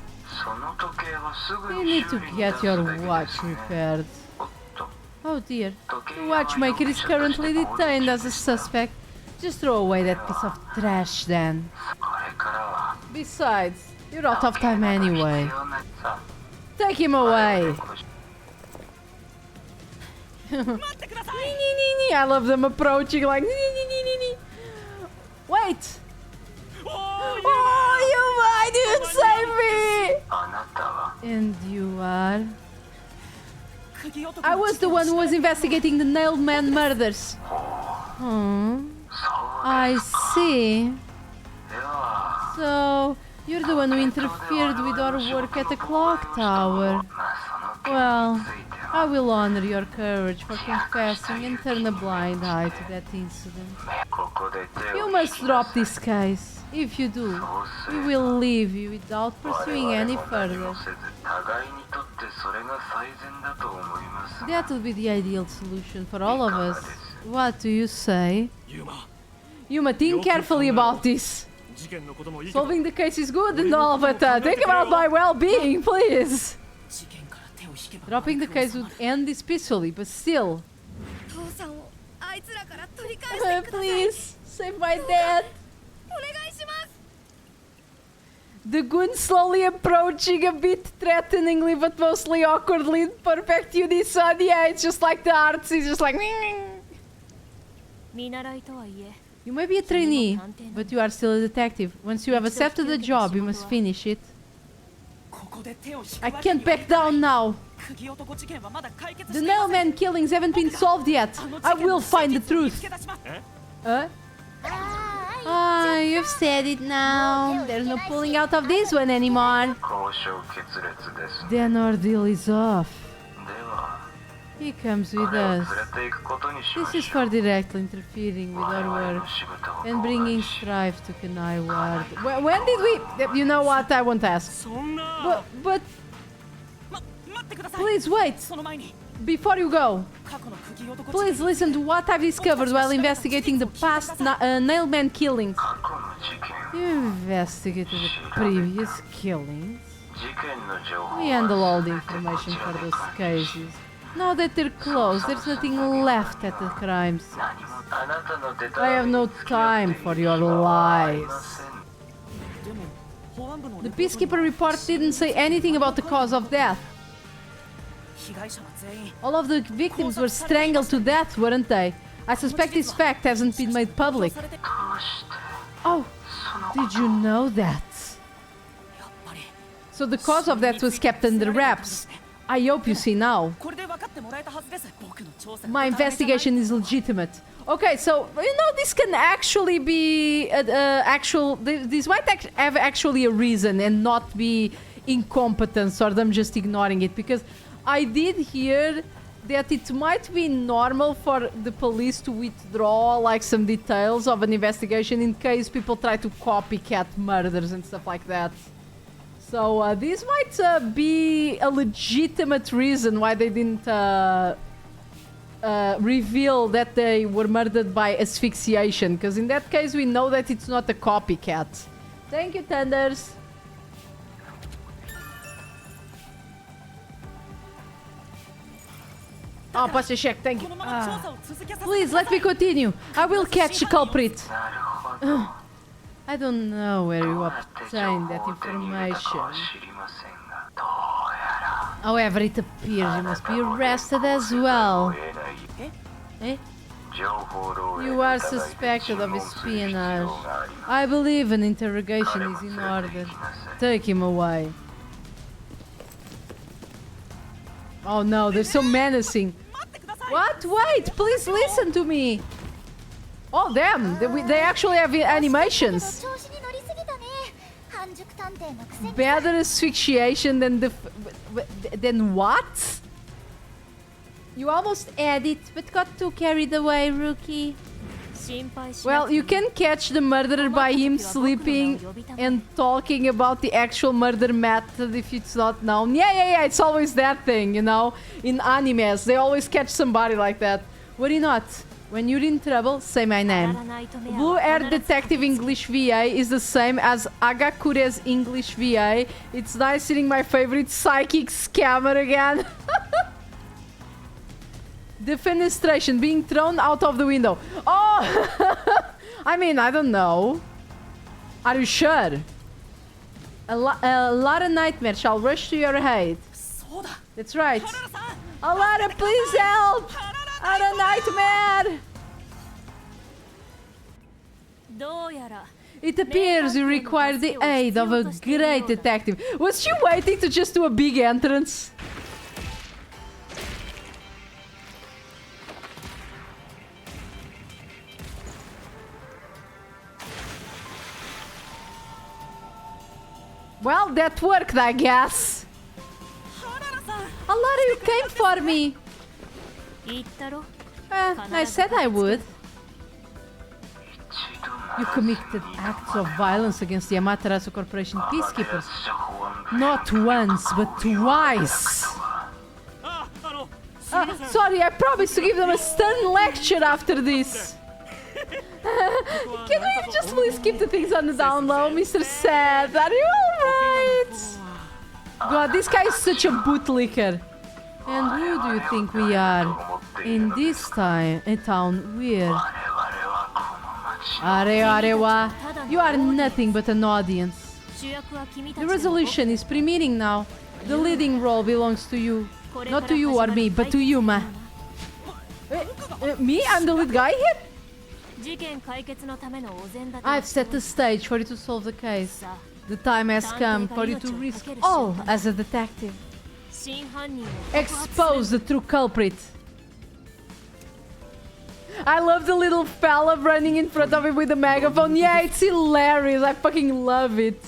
You need to get your watch repaired. Oh dear. The watchmaker is currently detained as a suspect. Just throw away that piece of trash then. Besides, you're out of time anyway. Take him away. I love them approaching like wait. Oh, you didn't save me. And you are? I was the one who was investigating the nailed man murders. I see. So you're the one who interfered with our work at the clock tower. Well, I will honor your courage for confessing and turn a blind eye to that incident. You must drop this case. If you do, we will leave you without pursuing any further. That will be the ideal solution for all of us. What do you say? Yuma, think carefully about this. Solving the case is good and all, but think about my well-being, please. Dropping the case would end this peacefully, but still. Please, save my dad. The goon slowly approaching a bit threateningly, but mostly awkwardly. Perfect unison. Yeah, it's just like the arts. He's just like... You may be a trainee, but you are still a detective. Once you have accepted the job, you must finish it. I can't back down now. The nailman killings haven't been solved yet. I will find the truth. Ah, you've said it now. There's no pulling out of this one anymore. 交渉決裂です Then our deal is off. では He comes with 彼を連 us. れて行くことにしま This し is ょ for う directly interfering with 我 our 々 work の仕事を and 妨 bringing 害し strife to Kanai Ward. When did we? You know what? I won't ask. そんな But 待ってください please wait. その前に Before you go, 過去の釘男 please listen to what I've discovered while investigating the past Nailman killings. 過去の事件 You investigated the previous killings. 事件の情報 We は handle all the 全てこ information ち for らで those 管理し cases. Now that they're closed, there's nothing left at the crime scene. 何もあなたのデタ I have ラメ no に付き合って time いる for your 暇はあり lies. ませんでも保安部の The peacekeeper report didn't say anything about the cause of death. 被害者は全員 All of the victims were strangled to death, weren't they? I suspect this fact hasn't been made public. どうして Oh, その did you know that? やっぱり So the cause of death was kept under wraps. I hope you see now. これで分かってもらえたはずです僕の調査 My investigation is legitimate. Okay, so you know this can actually be actual. This might have actually a reason and not be incompetence or them just ignoring it. Because I did hear that it might be normal for the police to withdraw like some details of an investigation in case people try to copycat murders and stuff like that. So this might be a legitimate reason why they didn't reveal that they were murdered by asphyxiation. Because in that case, we know that it's not a copycat. Thank you, Tenders. Oh, Pastor Shek, thank you. このまま調査を続けさせて Please, let me continue. I will catch the culprit. なるほど I don't know where ど you うやって情 obtained 報 that を手に入れたか information. は知りませんがどうやら However, it appears you must be arrested as well. Eh? You are suspected of espionage. I believe an interrogation is in order. Take him away. Oh no, they're so menacing. What? Wait, please listen to me. Oh damn, they actually have animations. 調子に乗りすぎたね半熟探偵のくせに Better asphyxiation than what? You almost had it, but got too carried away, rookie. 心配し Well, you can catch the murderer by him sleeping and talking about the actual murder method if it's not known. Yeah, it's always that thing, you know? In animes, they always catch somebody like that. Worry not. When you're in trouble, say my name. Blue Air Detective English VA is the same as Agakure's English VA. It's nice seeing my favorite psychic scammer again. Defenestration, being thrown out of the window. Oh! I mean, I don't know. Are you sure? A lot of nightmares shall rush to your aid. そうだ That's right. 原田さん Alara, please help! A nightmare! どうやら It appears you require the aid of a great detective. Was she waiting to just do a big entrance? Well, that worked, I guess. 原田さん Alara, you came for me. 言ったろ I said I would. You committed acts of violence against the Amaterasu Corporation peacekeepers. Not once, but twice. あの Sorry, I promised to give them a stern lecture after this. Can we just please keep the things on the down low, Mr. Sad? Are you alright? God, this guy is such a bootlicker. And who do you think we are? In this town, we're... Arewa. You are nothing but an audience. 主役は君たち The の resolution is pre-meeting now. The leading role belongs to you. Not to you or me, but to you, ma. Me? I'm the lead guy here? 事件解決のためのお膳立て I've set the stage for you to solve the case. The time has come for you to risk all as a detective. 真犯人を Expose the true culprit. I love the little fella running in front of him with a megaphone. Yeah, it's hilarious. I fucking love it.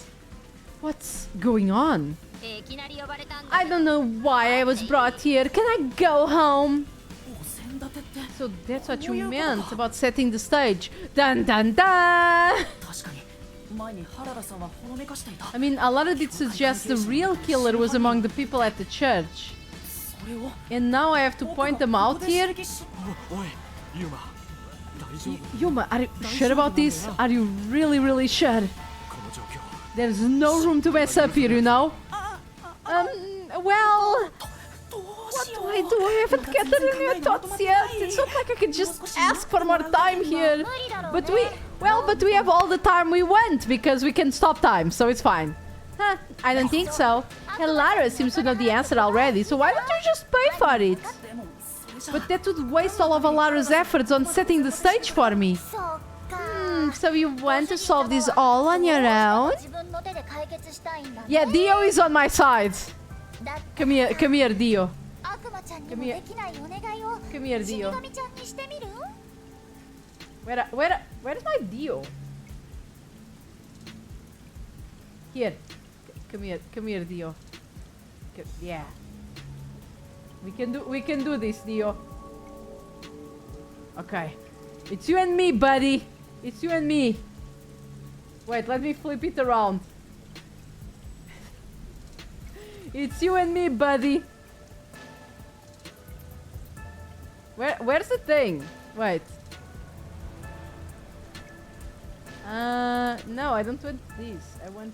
What's going on? いきなり呼ばれたんだ I don't know why I was brought here. Can I go home? お膳立てって So that's what you meant about setting the stage. Dun dun dun! 確かに前に原田さんはほのめかしていた I mean, a lot of it suggests the real killer was among the people at the church. それを And now I have to point them out here? おいユーマ大丈夫 Yuma, are you sure about this? Are you really, really sure? この状況 There's no room to mess up here, you know? Well, どう what しよ do う I do? I haven't gathered any thoughts yet. It's not like I could just ask for more time here. But we have all the time we want because we can stop time, so it's fine. Huh, I don't think so. Lara seems to know the answer already, so why don't you just pay for it? でもそれじゃ But that would waste all of Alara's efforts on setting the stage for me. そうか So you want to solve this all on your own? 自分の手で解決したいんだね Yeah, Dio is on my side. だって Come here, Dio. 悪魔ちゃんにもできないお願いを Come here, 死 Dio. 神ちゃんにしてみる Where's my Dio? Here. Come here, Dio. Yeah. We can do this, Dio. Okay. It's you and me, buddy. It's you and me. Wait, let me flip it around. It's you and me, buddy. Where's the thing? Wait. No, I don't want this. I want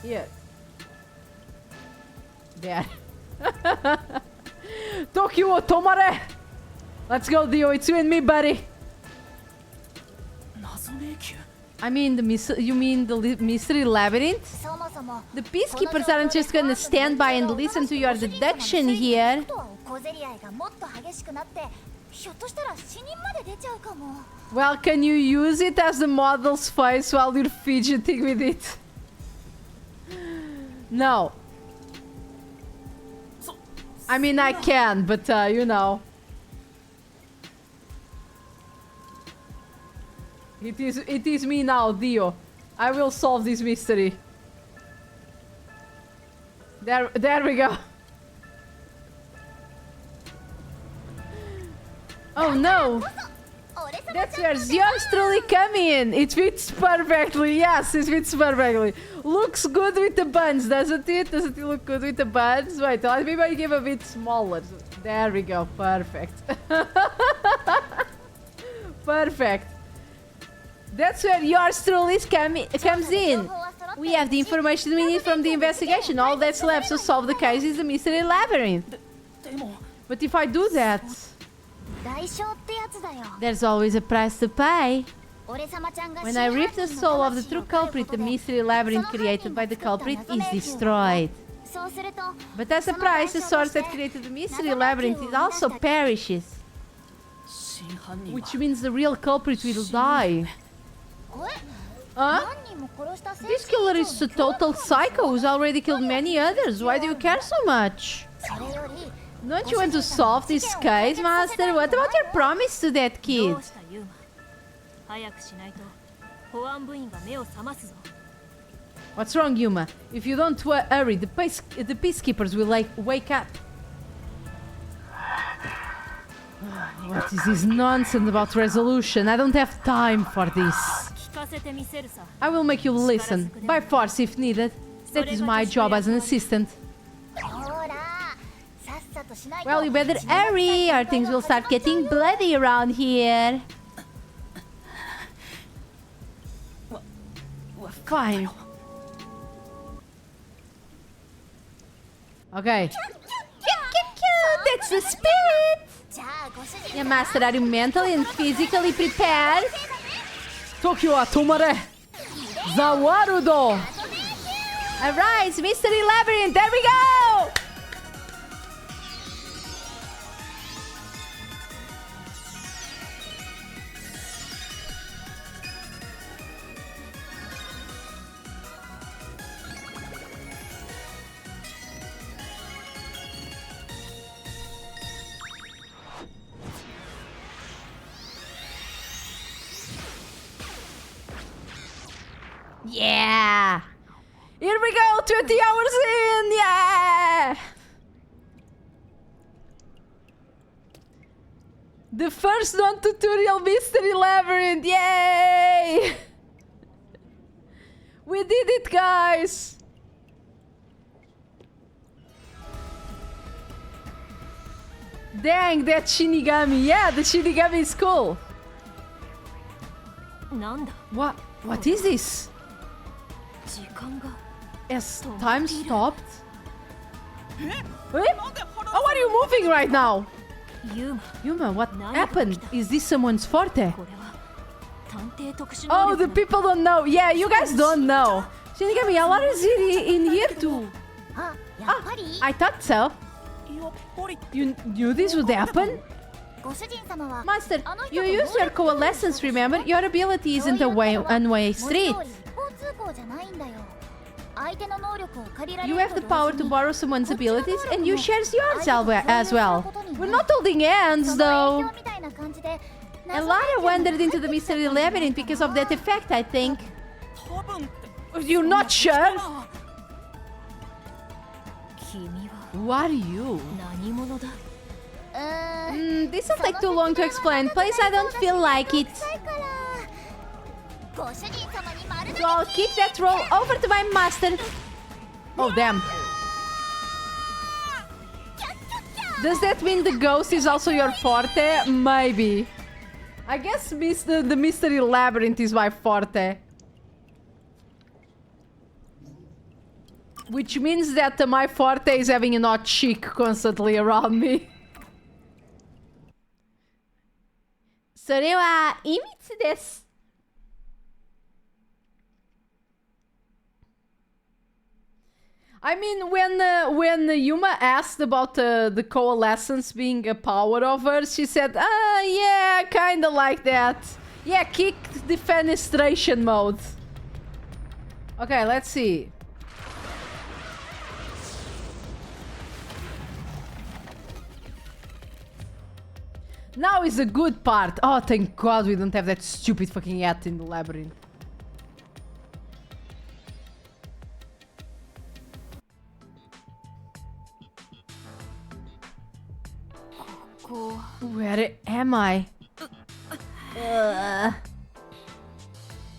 here. There. Tokyo Tomare! Let's go, Dio. It's you and me, buddy. 謎迷宮 I mean, you mean the mystery labyrinth? そもそも The peacekeepers aren't just gonna stand by and listen to your deduction here. 小競り合いがもっと激しくなってひょっとしたら死人まで出ちゃうかも Well, can you use it as the model's face while you're fidgeting with it? No. I mean, I can, but you know. It is me now, Dio. I will solve this mystery. There we go. Oh no! That's where yours truly come in. It fits perfectly. Yes, it fits perfectly. Looks good with the buns, doesn't it? Doesn't it look good with the buns? Wait, let me make him a bit smaller. There we go. Perfect. Perfect. That's where yours truly comes in. We have the information we need from the investigation. All that's left to solve the case is the mystery labyrinth. でも But if I do that, 代償ってやつだよ there's always a price to pay. 俺様ちゃんが When I rip the soul of the true culprit, the mystery labyrinth created by the culprit is destroyed. そうすると But as a price, the source that created the mystery labyrinth it also perishes. 真犯人は Which means the real culprit will die. え Huh? 何人も殺した This killer is a total psycho who's already killed many others. Why do you care so much? それより Don't you want to solve this case, Master? What about your promise to that ど kid? うしたユーマ早くしないと保安部員が目を覚ますぞ What's wrong, Yuma? If you don't hurry, the peacekeepers will wake up. What is this nonsense about resolution? I don't have time for this. 聞かせてみせるさ I will make you listen, by force if needed. That is my job as an assistant. ほらさっさとしないと Well, you better hurry, or things will start getting bloody around here. Fine. Okay. Cute, that's the spirit! じゃあご主人 Yeah, Master, are you mentally and physically prepared? Tokyo wa tomare! Zawarudo! Alright, Mystery Labyrinth, there we go! Yeah! Here we go! 20 hours in! Yeah! The first non-tutorial mystery labyrinth! Yay! We did it, guys! Dang, that Shinigami. Yeah, the Shinigami is cool. なんだ What is this? 時間が Has time stopped? Wait? Oh, what are you moving right now? ユーマ Yuma, what happened? Is this someone's forte? これは探偵特殊能 Oh, 力 the の people don't know. Yeah, you guys don't know. Shinigami, a lot is in here too. あ、やっぱり I thought so. やっぱり You knew this would happen? ご主人様は Master, あの人 you と use your coalescence, remember? Your ability そう isn't いう a ことは one-way 文字通り street. 一方通行じゃないんだよ。相手の能力を借りられ You る have と the 同 power 時 to に borrow someone's こっちの能 abilities, 力 and you も share yours 相手と共有 as する well. ことにな We're る not holding hands その though. 影響みたいな感じで And 謎 Lara の影響 wandered に into the 入ってき mystery たんじゃない labyrinth because of that effect, I think. 多分って You're not sure? 君は Who are you? 何者だThis will take too long to explain. Please, I don't feel like it. 臭いからご主人様に丸投 So I'll kick that roll over to my master. Oh, damn. Does that mean the ghost is also your forte? Maybe. I guess the mystery labyrinth is my forte. Which means that my forte is having a not chick constantly around me. それは秘密です。I mean, when Yuma asked about the coalescence being a power of hers, she said, yeah, kinda like that. Yeah, kick defenestration mode. Okay, let's see. Now is the good part. Oh, thank God we don't have that stupid fucking hat in the labyrinth. Where am I?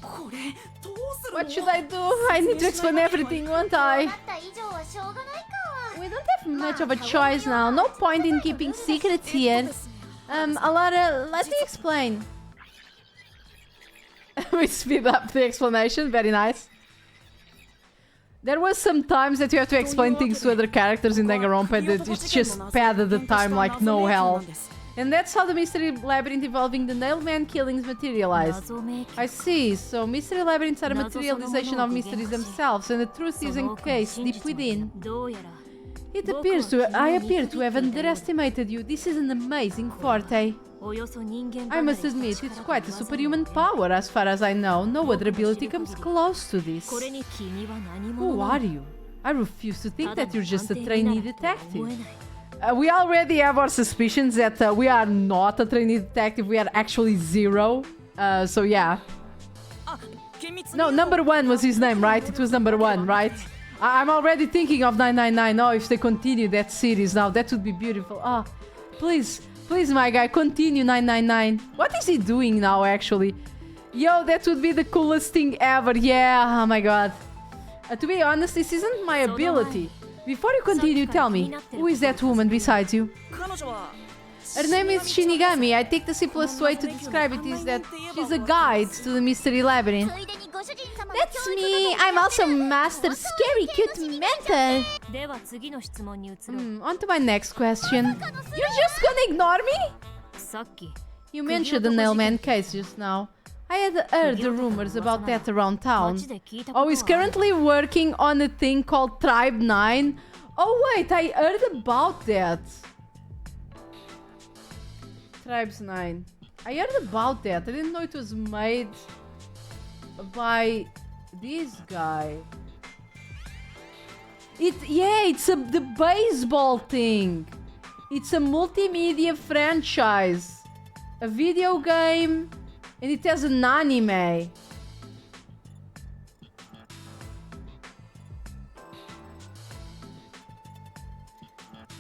これどうする What should I do? I need to explain everything, won't I? なった以上はしょうがないか We don't have much of a choice now. No point in keeping secrets here. Alara, let me explain. We speed up the explanation. Very nice. There was some times that you have to explain things to other characters in Danganronpa that it's just padded the time like no hell. And that's how the mystery labyrinth involving the Nailman killings materialized. 謎めき I see. So mystery labyrinths are a materialization of mysteries themselves, and the truth is その奥に encased 真 deep 実も within. どうやら It appears I appear to have underestimated you. This is an amazing forte. およそ人間 I 離れ must した admit, 力 it's と quite a 言わざるを superhuman power as far as I know. No other ability comes close to this. これに君は何 Who 者 are な you? I refuse to think ただ that の you're just a 探偵に trainee なるとは思 detective. えない We already have our suspicions that we are not a trainee detective. We are actually zero. So yeah. あ厳密に No, number one was his name, right? It was number one, right? I'm already thinking of 999. Oh, if they continue that series now, that would be beautiful. Oh, please, please, my guy, continue 999. What is he doing now, actually? Yo, that would be the coolest thing ever. Yeah, oh my god. To be honest, this isn't my ability. Before you continue, tell me, who is that woman besides you? 彼女は Her name is Shinigami. I think the simplest way to describe it is that she's a guide to the mystery labyrinth. ついでにご主人様の That's 教育 me. I'm also Master Scary Cute Mentor. では次の質問に移ろう On to my next question. You're just gonna ignore me? さっき You mentioned the Nailman case just now. I had heard the rumors about that around town. 街で聞いたこと Oh, は he's currently working on a thing called Tribe 9. Oh, wait, I heard about that. Tribes 9. I heard about that. I didn't know it was made by this guy. It's the baseball thing. It's a multimedia franchise. A video game. And it has an anime.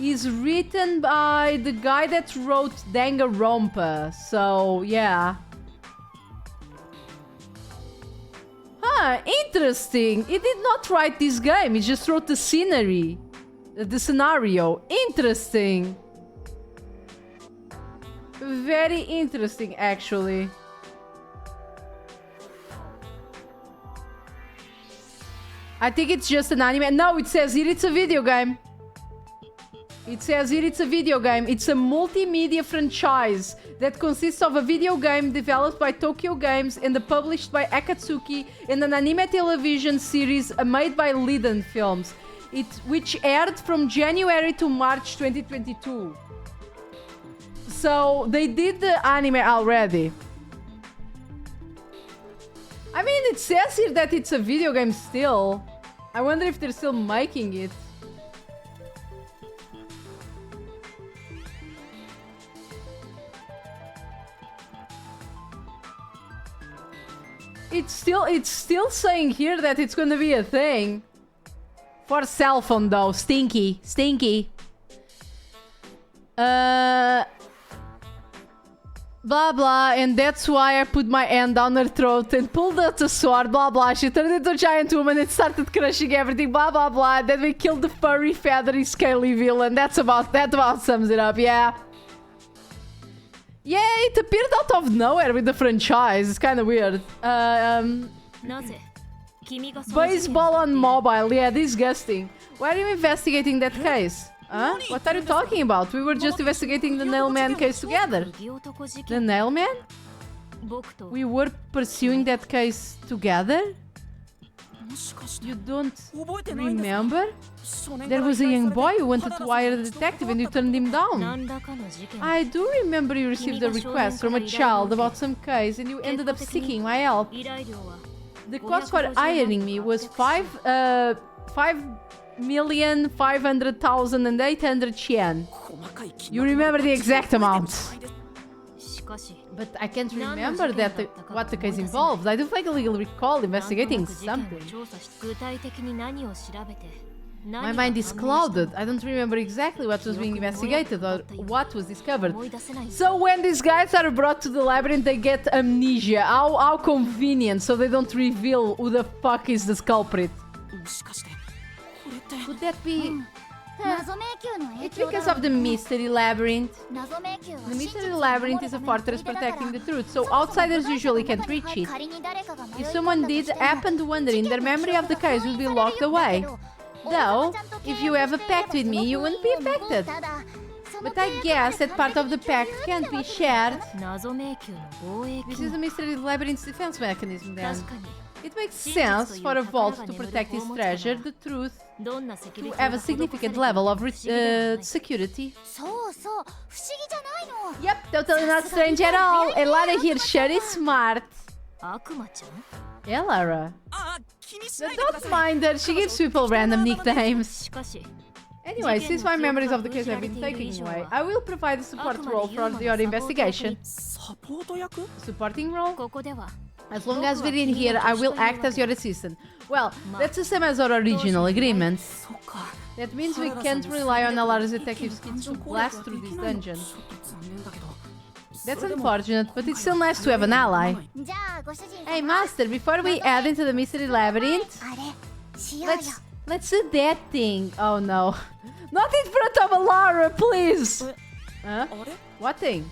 is written by the guy that wrote Danganronpa. So, yeah. Huh, interesting. He did not write this game. He just wrote the scenery. The scenario. Interesting. Very interesting, actually. I think it's just an anime. No, it says here it's a video game. It says here it's a video game. It's a multimedia franchise that consists of a video game developed by Tokyo Games and published by Akatsuki and an anime television series made by Liden Films, which aired from January to March 2022. So they did the anime already. I mean, it says here that it's a video game still. I wonder if they're still making it. It's still saying here that it's gonna be a thing. For cell phone though. Stinky. Stinky. Blah blah, and that's why I put my hand down her throat and pulled out the sword, blah blah. She turned into a giant woman and started crushing everything, blah blah blah. Then we killed the furry, feathery, scaly villain. That about sums it up, yeah. Yeah, it appeared out of nowhere with the franchise. It's kind of weird. Baseball on mobile, yeah, disgusting. Why are you investigating that case? Huh? What are you talking about? We were just investigating the Nailman case together. The Nailman? We were pursuing that case together? You don't remember? There was a young boy who wanted to hire a detective and you turned him down. I do remember you received a request from a child about some case and you ended up seeking my help. The cost for hiring me was 5,500,800 yen. You remember the exact amount. But I can't remember what the case involved. I do vaguely recall investigating something. My mind is clouded. I don't remember exactly what was being investigated or what was discovered. So when these guys are brought to the labyrinth, they get amnesia. How convenient, so they don't reveal who the fuck is the culprit. Could that be... It's because of the Mystery Labyrinth. The Mystery Labyrinth is a fortress protecting the truth, so outsiders usually can't reach it. If someone did happen to wander in, their memory of the case would be locked away. Though, if you have a pact with me, you wouldn't be affected. But I guess that part of the pact can't be shared. This is the Mystery Labyrinth's defense mechanism then. It makes sense for a vault to protect its treasure, the truth, to have a significant level of security. Yep, totally not strange at all. And Lara here sure is smart. Yeah, Lara. But don't mind her, she gives people random nicknames. Anyway, since my memories of the case have been taken away, I will provide a support role for your investigation. Supporting role? As long as we're in here, I will act as your assistant. Well, that's the same as our original agreement. That means we can't rely on Alara's detective skills to blast through this dungeon. That's unfortunate, but it's still nice to have an ally. Hey, Master, before we head into the Mystery Labyrinth, let's do that thing. Oh no. Not in front of Alara, please! Huh? What thing?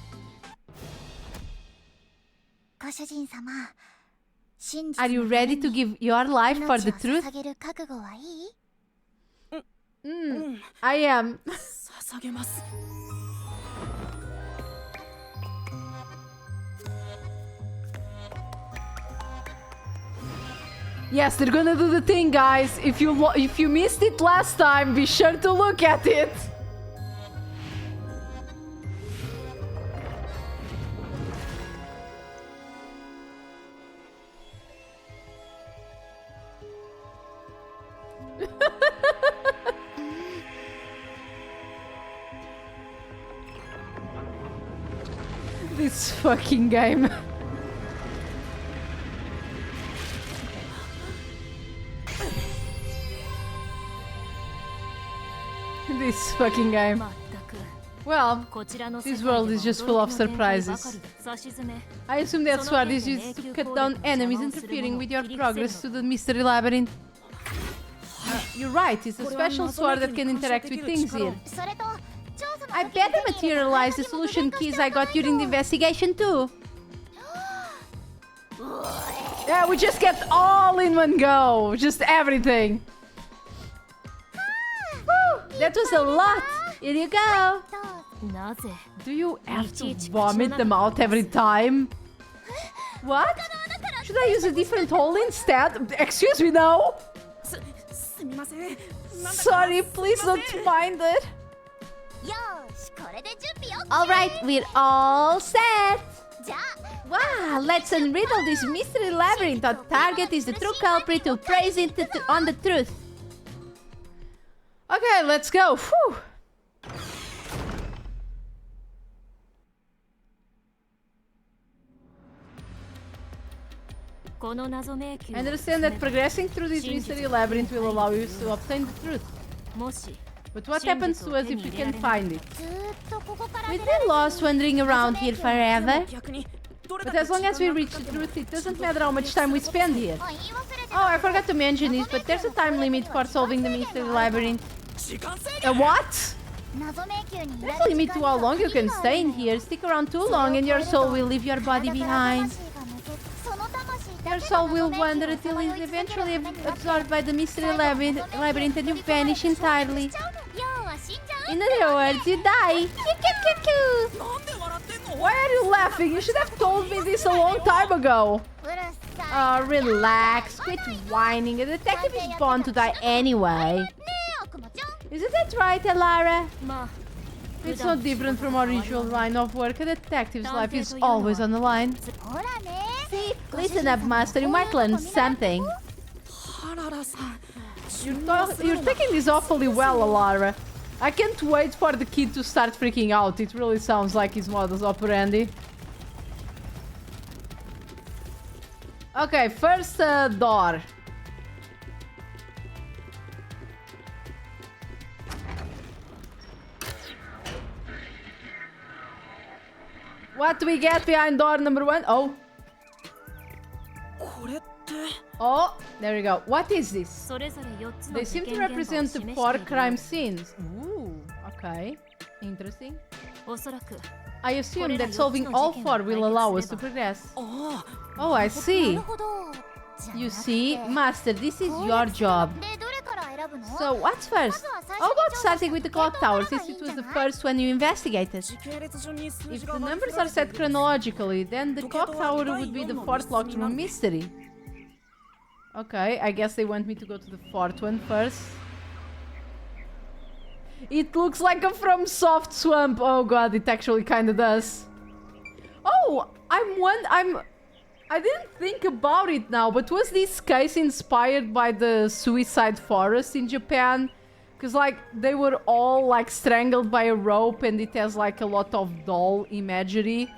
Are you ready to give your life for the truth? I am. Yes, they're gonna do the thing, guys. If you missed it last time, be sure to look at it. This fucking game. this fucking game. まったく Well, こちらの this 世界 world で is は just full of 驚きの展開ばか surprises. り差し詰め I assume that sword is used to cut down enemies interfering with your progress to the mystery labyrinth. You're right, it's a special sword that can interact with things here. それと調査の I better materialize the solution keys I got during the investigation too. Yeah, we just get all in one go. Just everything. Woo, that was a lot. Here you go. なぜ Do you have to vomit them out every time? What? Should I use a different hole instead? Excuse me, no. すみません。なんだか Sorry, please don't mind it. よーしこれで準備 OK Alright, we're all set. じゃあ Wow, let's unriddle this mystery labyrinth. Our target is the true culprit who preys on the truth. Okay, let's go. Whew. I understand that progressing through this mystery labyrinth will allow you to obtain the truth. もし But what happens to us if we can't find it? ずーっとここから We've been lost wandering around here forever. 逆にどれだ But け as long as we reach the truth, it doesn't matter how much time we spend here. あ言い忘れて Oh, I forgot to mention this, but there's a time limit for solving the mystery labyrinth. 時間制限 What? 謎迷宮に There's a limit to how long you can stay in here. Stick around too long and your soul will leave your body behind. Your soul will wander until it's eventually absorbed by the mystery labyrinth and you vanish entirely. 要は死んじゃう In other words, you die. Why are you laughing? You should have told me this a long time ago. うるさい Oh, relax. Quit whining. A detective is born to die anyway. ねえ悪魔ちゃん Isn't that right, Alara? まあ It's so different from our usual line of work. A detective's life is always on the line. ほらね See? Listen up, Master. You might learn something. 原田さん You're taking this awfully well, Alara. I can't wait for the kid to start freaking out. It really sounds like his modus operandi. Okay, first door. What do we get behind door number 1? Oh. これって Oh, there we go. What is this? それぞれ4つの They 事 seem 件 to 現場を represent 示 the して four いる crime scenes. Ooh, okay. Interesting. おそらく I assume that solving all four will allow us to progress. あ Oh, I な see. るほどじゃな You くて see, Master, this is your job. でどれから選ぶの So, what's first? How about starting with the clock tower, since it was the first one you investigated? 時系列順に数 If 字 the が割り numbers 振ら are れてい set る chronologically, then the clock tower would be the fourth locked room mystery. Okay, I guess they want me to go to the fourth one first. It looks like a From Soft swamp. Oh god, it actually kinda does. Oh, I didn't think about it now, but was this case inspired by the suicide forest in Japan? Because like they were all like strangled by a rope and it has like a lot of doll imagery.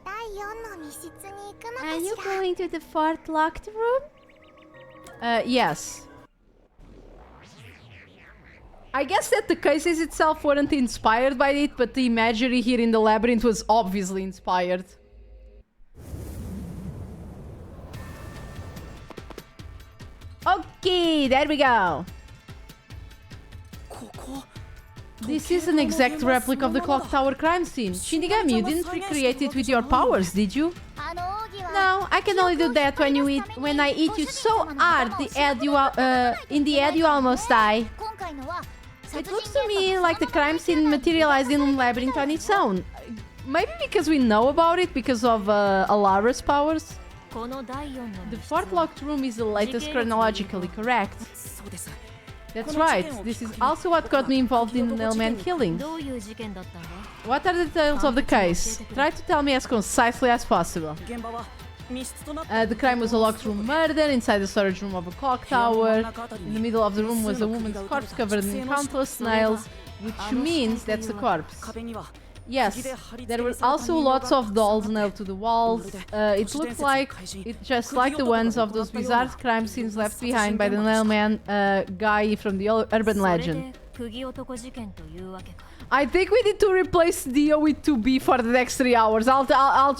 第4の密室に行くの Are か you しら going to the fourth locked room? Yes. I guess that the cases itself weren't inspired by it, but the imagery here in the labyrinth was obviously inspired. Okay, there we go. ここ This is an exact replica of the clock tower crime scene. Shinigami, you didn't recreate it with your powers, did you? あの奥義は No, I can only do that when I eat you so hard in the head you almost die. 今回のは It looks to me like the crime scene materialized in Labyrinth on its own. Maybe because we know about it because of Alara's powers. この第4の The 密室 fourth は locked room is the latest chronologically correct. そうです That's right. This is also what got me involved in the Nailman killing. どういう事件だったんだ What are the details of the case? Try to tell me as concisely as possible. 現場は密室となった The crime was a locked room murder inside the storage room of a clock tower. In the middle of the room was a woman's corpse covered in countless nails, which means that's the corpse. 壁には Yes, there were also lots of dolls nailed to the walls. It looked like just like the ones of those bizarre crime scenes left behind by the nailman guy from the urban legend. I think we need to replace Dio with 2B for the next 3 hours.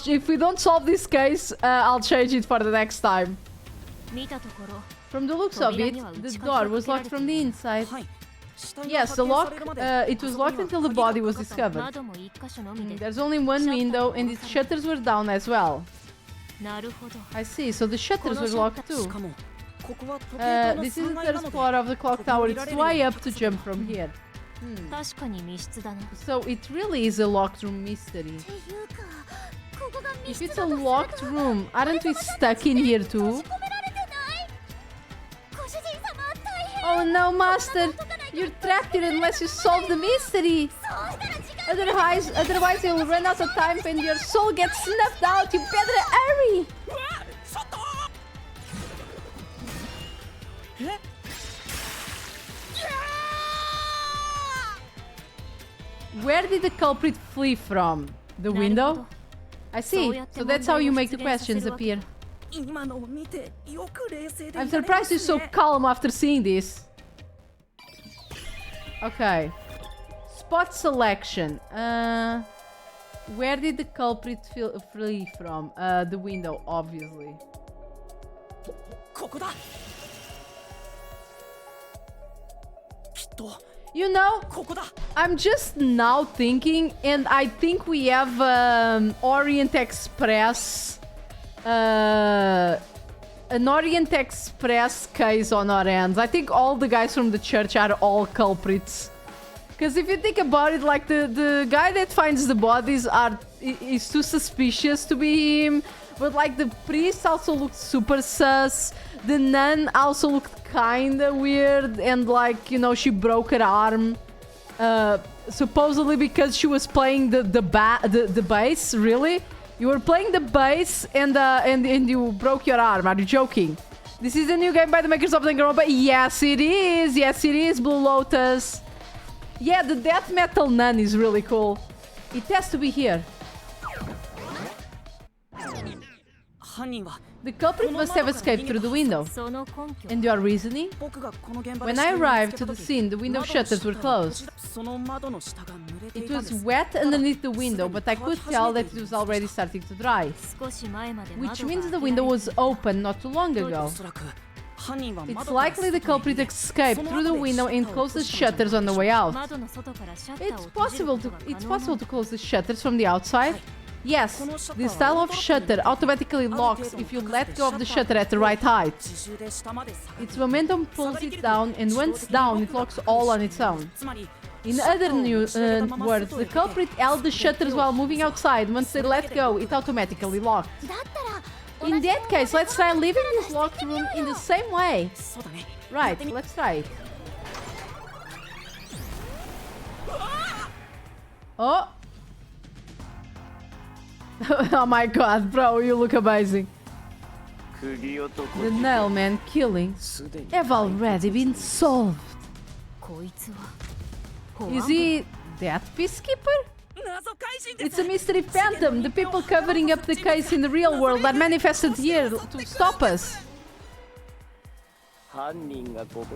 If we don't solve this case, I'll change it for the next time. From the looks of it, the door was locked from the inside. Yes, the lock, it was locked until the body was discovered. There's only one window and its shutters were down as well. I see, so the shutters were locked too. This is the third floor of the clock tower. It's way up to jump from here. So it really is a locked room mystery. If it's a locked room, aren't we stuck in here too? Oh no, Master! You're trapped here unless you solve the mystery! Otherwise you'll run out of time and your soul gets snuffed out! You better hurry! Where did the culprit flee from? The window? I see. So that's how you make the questions appear. I'm surprised you're so calm after seeing this. Okay. Spot selection. Where did the culprit flee from? The window, obviously. You know, I'm just now thinking, and I think we have Orient Express, an Orient Express case on our hands. I think all the guys from the church are all culprits. Because if you think about it, like the guy that finds the bodies is too suspicious to be him. But like the priest also looked super sus. The nun also looked kinda weird, and like, you know, she broke her arm. Supposedly because she was playing the bass. Really? You were playing the bass and you broke your arm. Are you joking? This is a new game by the makers of Danganronpa. Yes, it is. Yes, it is, Blue Lotus. Yeah, the death metal nun is really cool. It has to be here. The culprit must have escaped through the window. And your reasoning? When I arrived to the scene, the window shutters were closed. It was wet underneath the window, but I could tell that it was already starting to dry. Which means the window was open not too long ago. It's likely the culprit escaped through the window and closed the shutters on the way out. It's possible to close the shutters from the outside. Yes, the style of shutter automatically locks if you let go of the shutter at the right height. Its momentum pulls it down, and once down, it locks all on its own. In other words, the culprit held the shutters while moving outside. Once they let go, it automatically locked. In that case, let's try leaving this locked room in the same way. Right, let's try it. Oh! Oh my god, bro, you look amazing. The nailman killings have already been solved. Is he that peacekeeper? It's a mystery phantom, the people covering up the case in the real world that manifested here to stop us.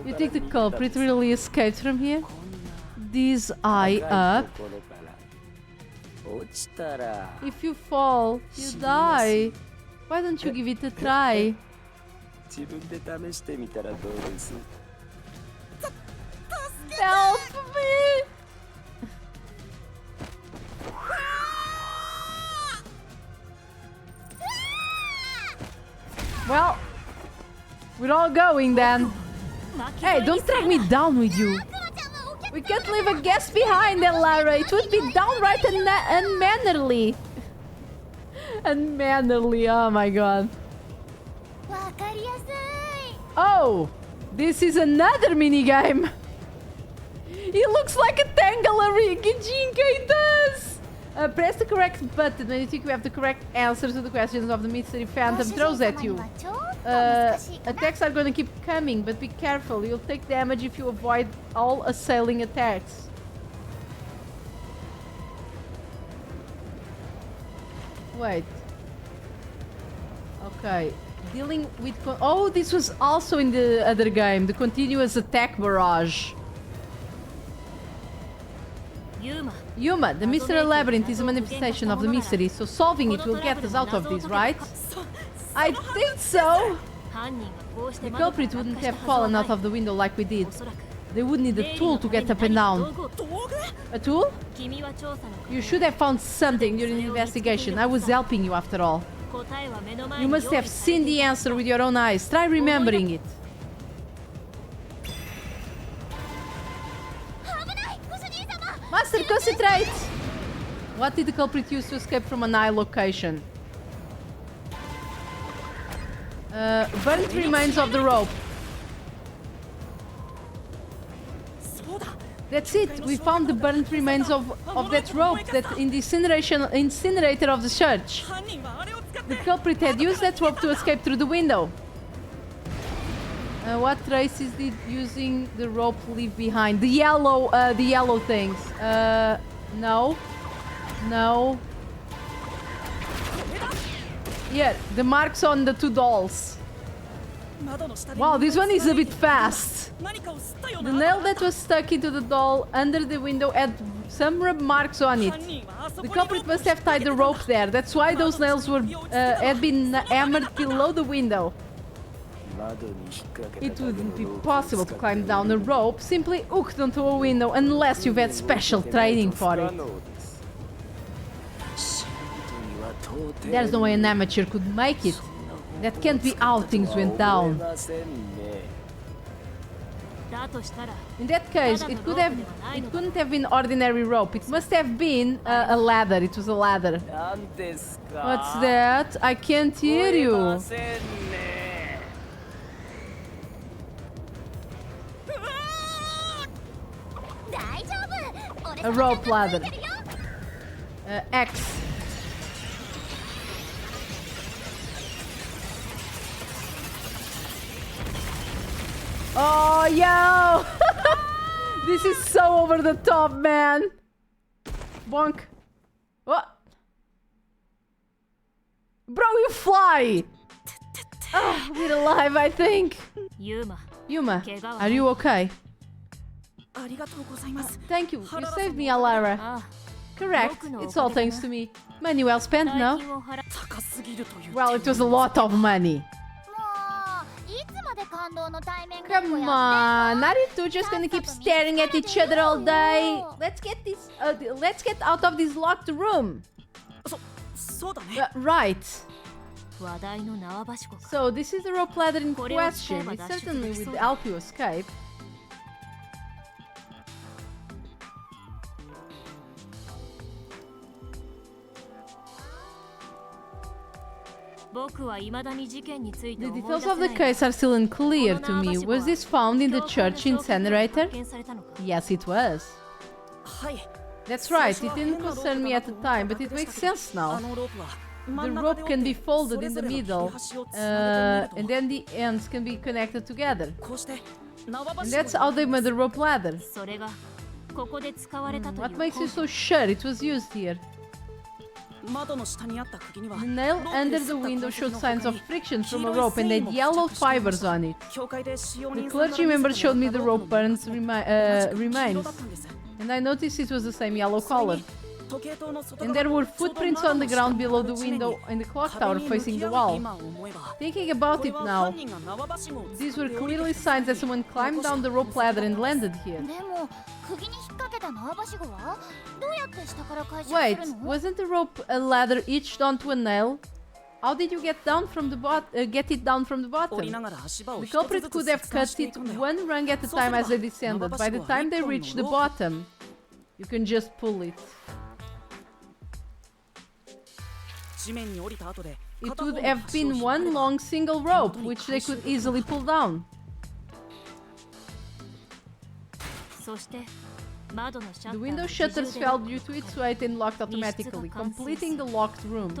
You think the culprit really escaped from here? This eye up? If you fall, you die. Why don't you give it a try? Help me! Well, we're all going then. Hey, don't drag me down with you. We can't leave a guest behind, Lara. It would be downright unmannerly. Unmannerly, oh my god. Oh, this is another minigame. He looks like a Tangalari. Gijinka, he does. Press the correct button when you think you have the correct answer to the questions of the mystery phantom throws at you. Attacks are going to keep coming, but be careful. You'll take damage if you avoid all assailing attacks. Wait. Okay. Dealing with... Oh, this was also in the other game. The continuous attack barrage. Yuma, the mystery labyrinth is a manifestation of the mystery, so solving it will get us out of this, right? I think so! The culprit wouldn't have fallen out of the window like we did. They would need a tool to get up and down. A tool? You should have found something during the investigation. I was helping you after all. You must have seen the answer with your own eyes. Try remembering it. Master, concentrate! What did the culprit use to escape from an eye location? Burnt remains of the rope. That's it. We found the burnt remains of that rope that in the incinerator of the church. The culprit had used that rope to escape through the window. What traces did using the rope leave behind? The yellow things. No. No. Yeah, the marks on the two dolls. Wow, this one is a bit fast. The nail that was stuck into the doll under the window had some rub marks on it. The culprit must have tied the rope there. That's why those nails were had been hammered below the window. It wouldn't be possible to climb down a rope simply hooked onto a window unless you've had special training for it. There's no way an amateur could make it. That can't be how things went down. In that case, it couldn't have been ordinary rope. It must have been a ladder. It was a ladder. What's that? I can't hear you. A rope ladder. X. Oh, yo! This is so over the top, man. Bonk. What? Bro, you fly! Oh, we're alive, I think. Yuma, are you okay? Thank you. You saved me, Alara. Correct. It's all thanks to me. Money well spent, no? Well, it was a lot of money. Come on, are you two just gonna keep staring at each other all day? Let's get out of this locked room. Right. So this is the rope ladder in question. It certainly will help you escape. The details of the case are still unclear to me. Was this found in the church incinerator? Yes, it was. That's right, it didn't concern me at the time, but it makes sense now. The rope can be folded in the middle, and then the ends can be connected together. And that's how they made the rope ladder. What makes you so sure it was used here? The nail under the window showed signs of friction from a rope and had yellow fibers on it. The clergy member showed me the rope burns remains, and I noticed it was the same yellow color. And there were footprints on the ground below the window in the clock tower facing the wall. Thinking about it now, these were clearly signs that someone climbed down the rope ladder and landed here. Wait, wasn't the rope a ladder hitched onto a nail? How did you get it down from the bottom? The culprit could have cut it one rung at a time as they descended. By the time they reached the bottom, you can just pull it. It would have been one long single rope, which they could easily pull down. The window shutters fell due to its weight and locked automatically, completing the locked room.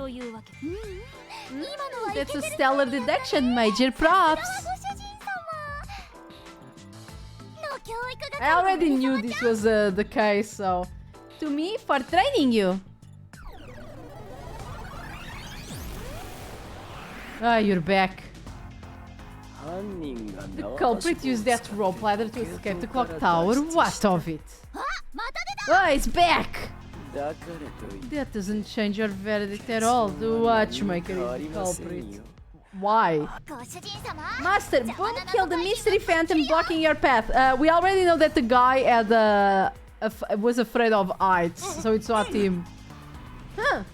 That's a stellar deduction, major props! I already knew this was the case, so... To me, for training you! Ah, you're back. 犯人が The 縄 culprit 橋を used that rope ladder to escape the clock tower. What of it? また出た Oh, it's back! だからといって That doesn't change your verdict at all. The watchmaker 変わ is り the ません culprit. よ Why? ご主人様 Master, Boone killed the mystery phantom blocking your path. We already know that the guy had was afraid of heights, so it's not him. Huh.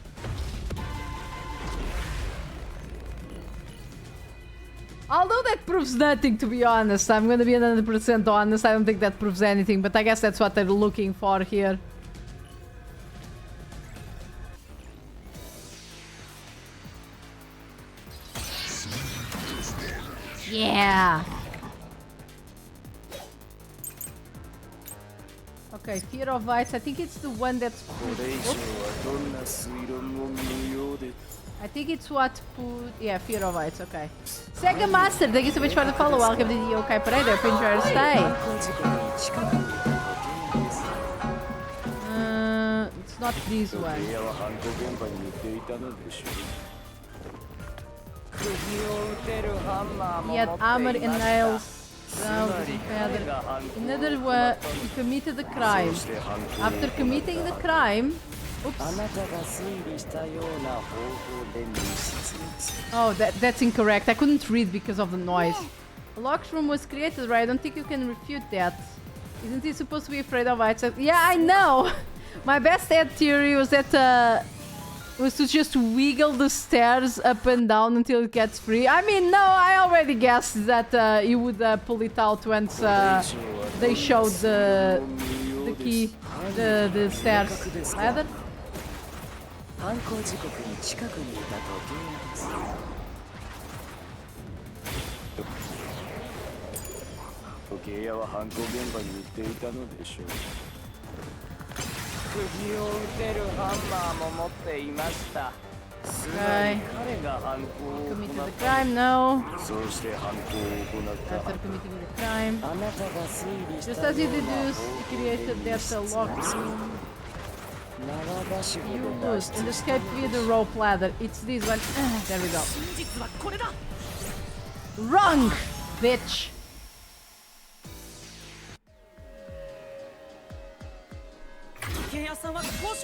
Although that proves nothing, to be honest. I'm gonna be 100% honest. I don't think that proves anything, but I guess that's what they're looking for here. Yeah. Okay, fear of heights. I think it's the one that's これ以上はどんな推論も無用で I think it's what put... Yeah, fear of heights, okay. Sega Master, thank you so much for the follow. Welcome to the Yokai Parade. I hope you enjoy your stay. 事故に近くにいた時計です It's not this 時 one. 計屋は犯行現場に似ていたのでしょう釘を打てるハンマーも He 持 had って armor い and ました nails. つ Nails ま and り feather. 彼が犯行 In を other 行 words, った he committed the そ crime. して犯行を After 行っ committing the た crime... あ Oops. なたが推理したような方法で密室にする Oh, that's incorrect. I couldn't read because of the noise. A locked room was created, right? I don't think you can refute that. Isn't he supposed to be afraid of heights? Yeah, I know! My best head theory was that was to just wiggle the stairs up and down until it gets free. I mean, no, I already guessed that he would pull it out once they showed the key, the stairs. Ladder? 犯行時刻に近くにいた時計です時計屋は犯行現場に行っていたのでしょう釘を打てるハンマーも持っていましたつまり彼が犯行を Committed 行っ the た crime, no. そうして犯行を行った After committing the crime. あなたが推理し Just た as よ you うな deduced, 方 he 法で created 密 that 室 locked にする room. 縄ばしご You で脱 lose 出 and した escape via the rope ladder. It's this one. There we go. 真実はこれだ Wrong, bitch.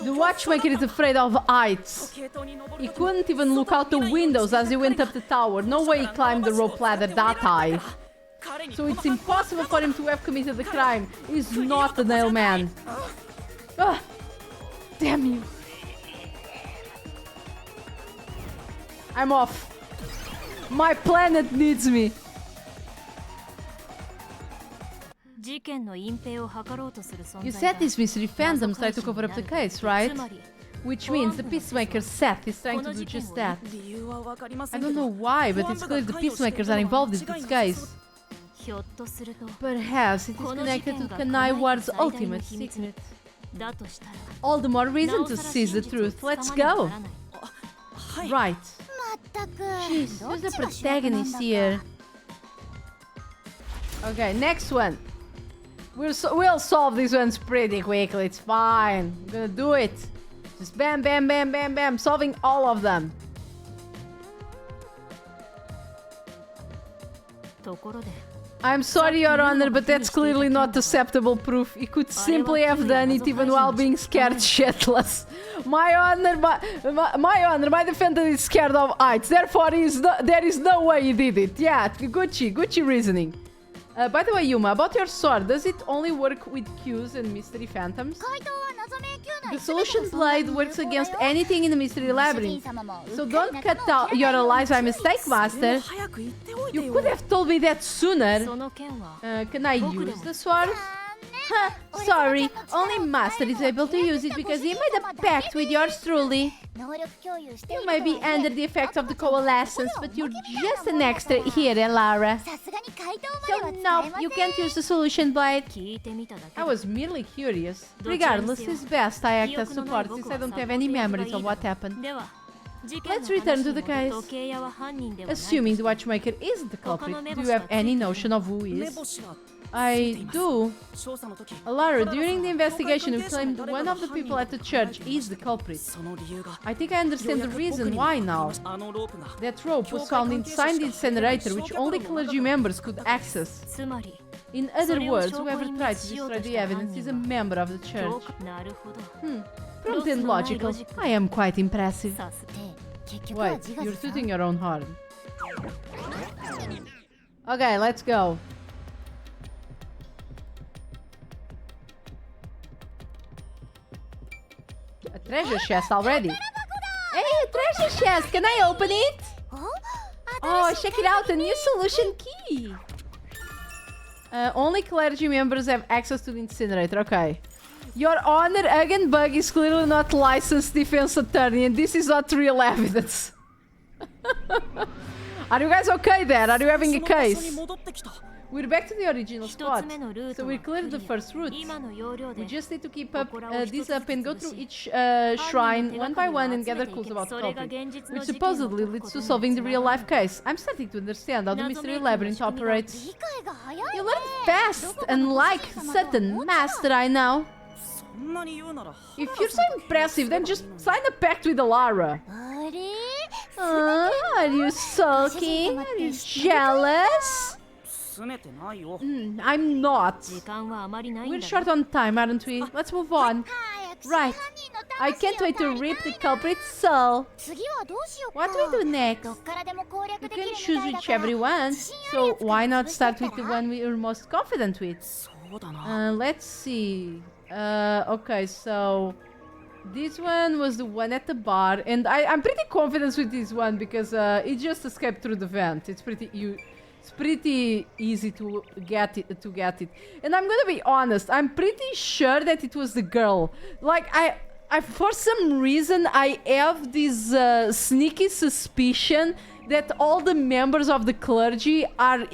The watchmaker is afraid of heights. He couldn't even look out the windows as he went up the tower. No way he climbed the rope ladder that high. So it's impossible for him to have committed the crime. He's not the nail man. Ah, damn you. I'm off. My planet needs me. 事件の隠蔽を図ろうとする存 You 在 said these mystery phantoms tried to cover up the case, right? Which means the peacemaker Seth is trying to do just that. 理由はわかりませ I んけ don't ど know why, but it's clear the peacemakers are involved in this case. ひょっとすると Perhaps it is connected to Kanai Ward's ultimate secret. だとしたら All the more な reason お to さら seize 真 the 実を truth. つかま Let's ねば go. ならない はい Right. まったく Jeez, どっ who's the ちが主役なん protagonist だ here? Okay, next one. We'll solve these ones pretty quickly. It's fine. I'm gonna do it. Just bam, bam, bam, bam, bam. Solving all of them. ところで I'm sorry, Your Honor, but that's clearly not acceptable proof. He could simply have done it even while being scared shitless. My Honor, my defendant is scared of heights. Therefore, there is no way he did it. Yeah, Gucci reasoning. By the way, Yuma, about your sword, does it only work with Qs and mystery phantoms? 回答は謎迷宮内 The solution blade works against anything in the mystery 主人 labyrinth. 様もう So っかり don't 仲 cut 間を out 切ら your ないように lies by mistake, でも Master. 早く言っておいて You よ could have told me that sooner. その件は Can I use the sword? Huh, sorry, only Master is able to use it because he made a pact with yours truly. 能力共有してい You る may と be はいえ under the effect of the coalescence, but you're just an extra here, Lara. さすがに回答 So までは使 no, えませ you ん can't use the solution blade. 聞いてみただけ I was merely curious. Regardless, it's best I act as support since I don't have any memories of what happened. では Let's return to the case. Assuming the watchmaker isn't the culprit, do you have any notion of who is? I do. Alara, during the investigation, we claimed one of the people at the church is the culprit. I think I understand the reason why now. That rope was found inside the incinerator, which only clergy members could access. In other words, whoever tried to destroy the evidence is a member of the church. Prompt and logical. I am quite impressive. Wait, you're tooting your own horn. Okay, let's go. A treasure chest already. Hey, a treasure chest! Can I open it? Oh, check it out! A new solution key! Only clergy members have access to the incinerator. Okay. Your Honor, Bug is clearly not licensed defense attorney, and this is not real evidence. Are you guys okay there? Are you having a case? We're back to the original spot, so we cleared the first route. We just need to keep up this up and go through each shrine one by one and gather clues about the culprit, which supposedly leads to solving the real-life case. I'm starting to understand how the mystery labyrinth operates. You learn fast, unlike certain master I know. If you're so impressive, then just sign a pact with Alara. Are you sulking? Are you jealous? I'm not. We're short on time, aren't we? Let's move on. Right. I can't wait to rip the culprit's soul. What do we do next? You can choose whichever you want, so why not start with the one we are most confident with? Let's see. Okay, so this one was the one at the bar, and I'm pretty confident with this one because it just escaped through the vent. It's pretty easy to get it. And I'm gonna be honest, I'm pretty sure that it was the girl. Like I for some reason I have this sneaky suspicion that all the members of the clergy are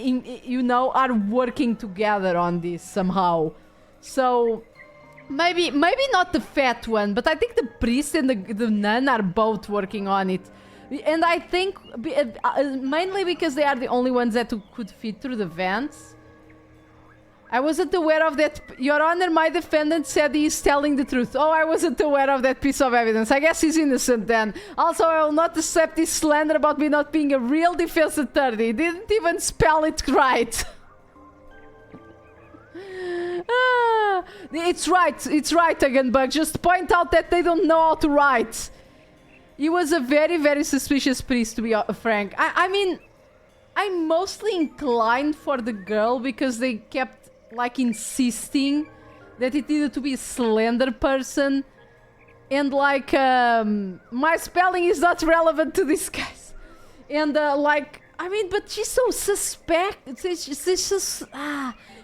are working together on this somehow. So maybe not the fat one, but I think the priest and the nun are both working on it. And I think mainly because they are the only ones that could fit through the vents. I wasn't aware of that. Your Honor, my defendant said he is telling the truth. Oh, I wasn't aware of that piece of evidence. I guess he's innocent then. Also, I will not accept this slander about me not being a real defense attorney. He didn't even spell it right. It's right again, Bug. Just point out that they don't know how to write. He was a very, very suspicious priest, to be frank. I mean, I'm mostly inclined for the girl because they kept, like, insisting that it needed to be a slender person. And, like, my spelling is not relevant to this case. And, I mean, but she's so suspect.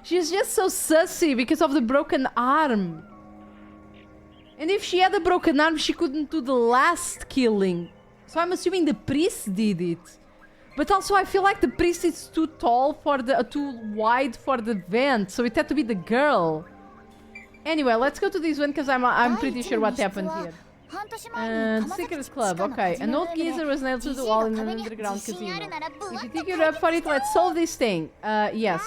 She's just so sussy because of the broken arm. And if she had a broken arm, she couldn't do the last killing. So I'm assuming the priest did it. But also I feel like the priest is too tall for too wide for the vent. So it had to be the girl. Anyway, let's go to this one because I'm pretty sure what happened here. Secret Club, okay. An old geezer was nailed to the wall in an underground casino. If you think you're up for it, let's solve this thing. Yes.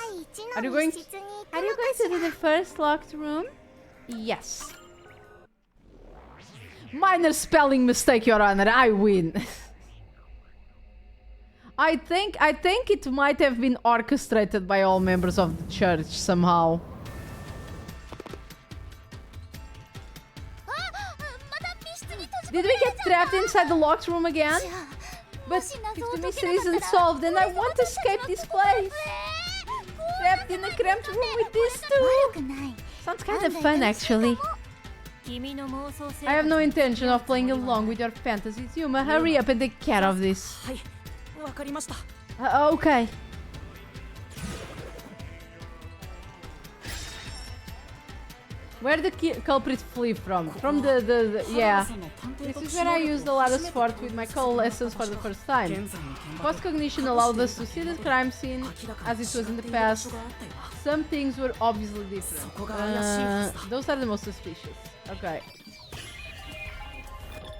Are you going to do the first locked room? Yes. Minor spelling mistake, Your Honor. I win. I think it might have been orchestrated by all members of the church somehow. Did we get trapped inside the locked room again? But if the mystery isn't solved, then I want to escape this place. Trapped in a cramped room with these two. Sounds kind of fun, actually. I have no intention of playing along with your fantasies. Yuma, hurry up and take care of this. Okay. Where did the culprit flee from? From yeah. This is where I used the lattice fort with my coalescence for the first time. Post-cognition allowed us to see the crime scene as it was in the past. Some things were obviously different. Those are the most suspicious. Okay.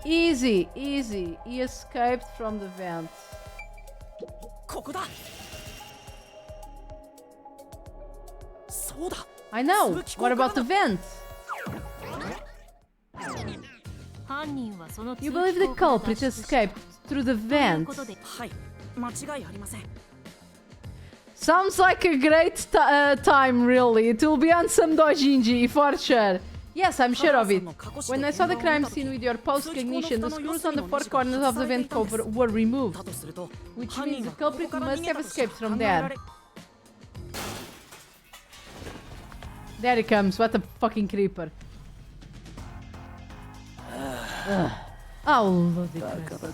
Easy, easy. He escaped from the vent. ここだ。そうだ。 I know. What about the vent? 犯人はその You believe the culprit escaped through the vent? はい、間違いありません。 Sounds like a great time, really. It will be on some dojinji, for sure. Yes, I'm sure of it. When I saw the crime scene with your post-cognition, the screws on the four corners of the vent cover were removed. Which means the culprit must have escaped from there. There he comes, what a fucking creeper. Oh, ludicrous.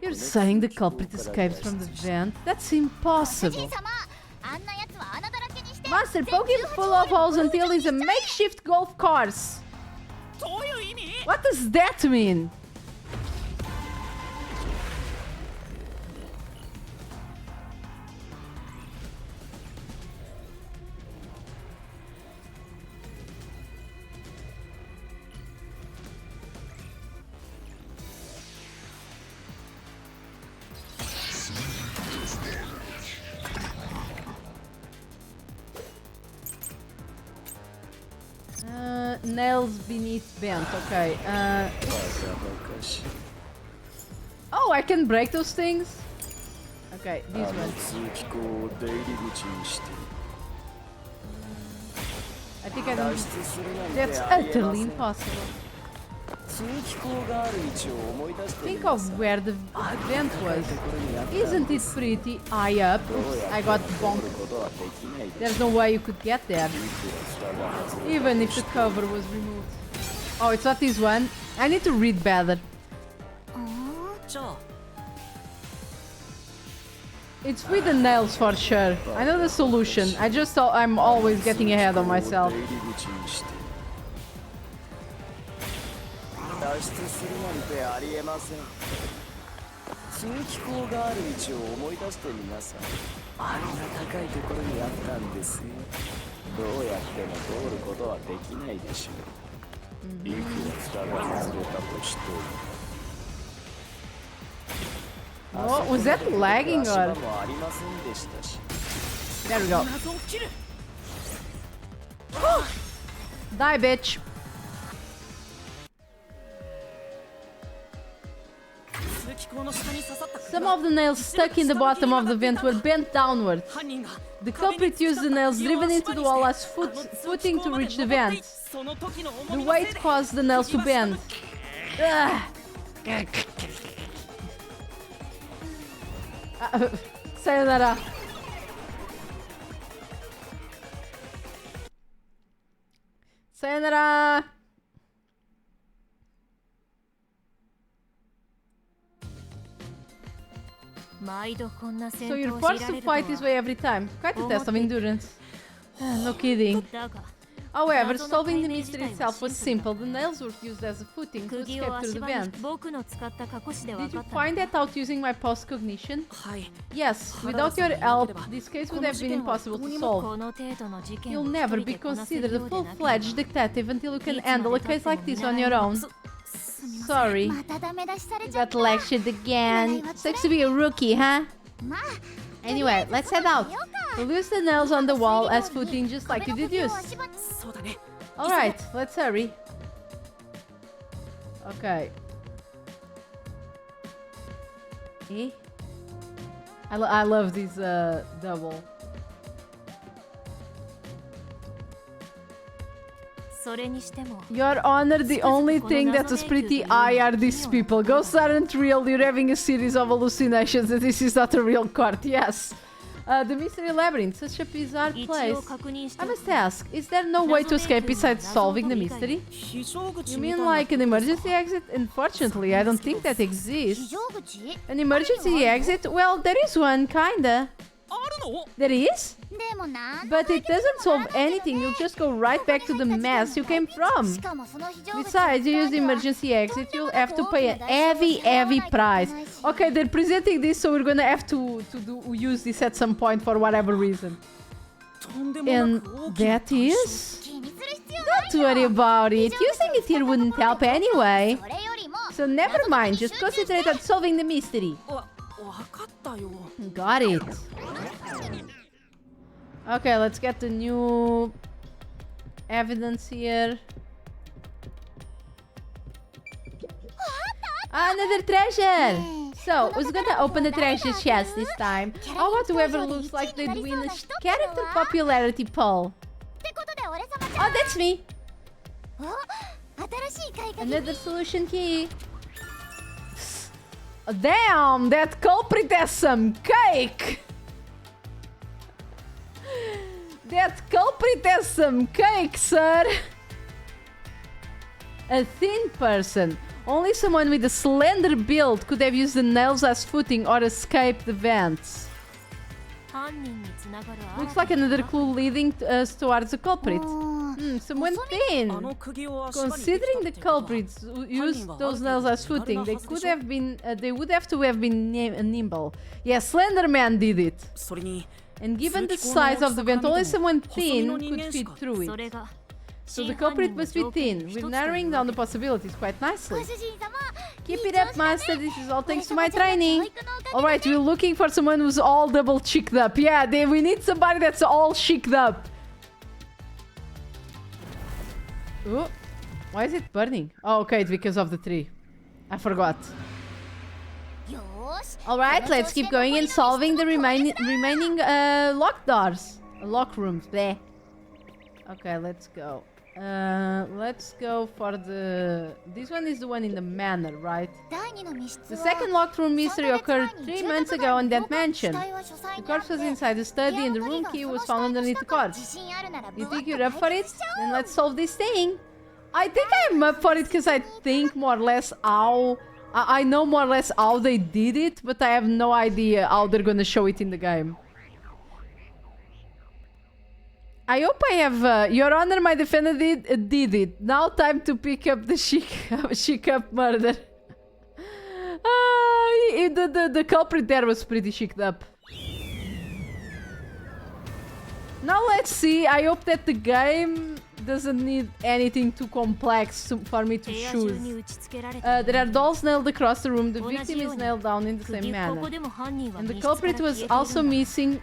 You're saying the culprit escapes from the vent? That's impossible. あんなやつは穴だらけにして Master, poke him full of holes until he's a makeshift golf course. どういう意味？ What does that mean? Nails beneath bent, okay. Oh, I can break those things? Okay, these ones. I think I don't... That's utterly impossible. Think of where the vent was. Isn't it pretty high up? Oops, I got bonked. There's no way you could get there. Even if the cover was removed. Oh, it's not this one. I need to read better. じゃあ、 It's with the nails for sure. I know the solution. I'm always getting ahead of myself. 脱出するなんてありえません。通気口がある位置を思い出してみなさい。あんな高いところにあったんですよ。どうやっても通ることはできないでしょう。いくら蓋が外れたとしても。 Oh, was that lagging or? There we go. Die, bitch. Some of the nails stuck in the bottom of the vent were bent downward. The culprit used the nails driven into the wall as footing to reach the vent. The weight caused the nails to bend. Sayonara. Sayonara. So you're forced to fight this way every time. Quite a test of endurance. No kidding. However, solving the mystery itself was simple. The nails were used as a footing to escape through the vent. Did you find that out using my post-cognition? Yes, without your help, this case would have been impossible to solve. You'll never be considered a full-fledged detective until you can handle a case like this on your own. Sorry. You got lectured again. Sucks to be a rookie, huh? Anyway, let's head out. We'll use the nails on the wall as footing just like you did use. Alright, let's hurry. Okay. Eh? I love these double. Your Honor, the only thing that was pretty high are these people. Ghosts aren't real, you're having a series of hallucinations and this is not a real court, yes. The Mystery Labyrinth, such a bizarre place. I must ask, is there no way to escape besides solving the mystery? You mean like an emergency exit? Unfortunately, I don't think that exists. An emergency exit? Well, there is one, kinda. There is? But it doesn't solve anything, you'll just go right back to the mess you came from. Besides, you use the emergency exit, you'll have to pay a heavy price. Okay, they're presenting this, so we're gonna have to use this at some point for whatever reason. And that is... Don't to worry about it. Using it here wouldn't help anyway. それよりも So never mind, just concentrate on solving the mystery. わかったよ Got it. Okay, let's get the new evidence here. Another treasure! So, who's gonna open the treasure chest this time? How about whoever looks like they win a character popularity poll? ってことで俺様じゃ Oh, that's me! お新しい買い Another solution key. Damn, that culprit has some cake! That culprit has some cake, sir! A thin person. Only someone with a slender build could have used the nails as footing or escaped the vents. 犯人につながる Looks like another clue leading us towards the culprit. Someone あ thin. の釘を足場に Considering the できたってことは culprits who used those nails as footing, they could have been, they would have to have been nimble. Yeah, Slender Man did it. それに And given the size of the vent, only someone thin could fit through それ it. が So the culprit must be thin. We're narrowing down the possibilities quite ご nicely. 主人様 Keep it up, master. This is all thanks to my training. Alright, we're looking for someone who's all double cheeked up. Yeah, we need somebody that's all cheeked up. Ooh, why is it burning? Oh, okay, it's because of the tree. I forgot. よーし Alright, let's keep going and solving the remaining locked doors. Lock rooms. Bleh. Okay, let's go. Let's go for the... This one is the one in the manor, right? 第二の密室 The は second locked room mystery occurred 3 months ago in that mansion. 死体は書斎 The にあっ corpse て was inside the study and the room key was found underneath the 自 corpse. 信あるなら You ぶわっ think と you're up for 解 it? 決しちゃ Then let's solve this thing. I think I'm up for it because I think more or less how... I know more or less how they did it, but I have no idea how they're gonna show it in the game. I hope I have... Your Honor, my defendant did it. Now time to pick up the chic up murder. The culprit there was pretty chicked up. Now let's see. I hope that the game doesn't need anything too complex for me to 部屋中 choose. に打ち付けられた There are dolls nailed across the room. The 同じ victim よ is うに nailed down in the 釘 same こ manner. こでも犯人は And the 密室から culprit 消え was ているんだ also missing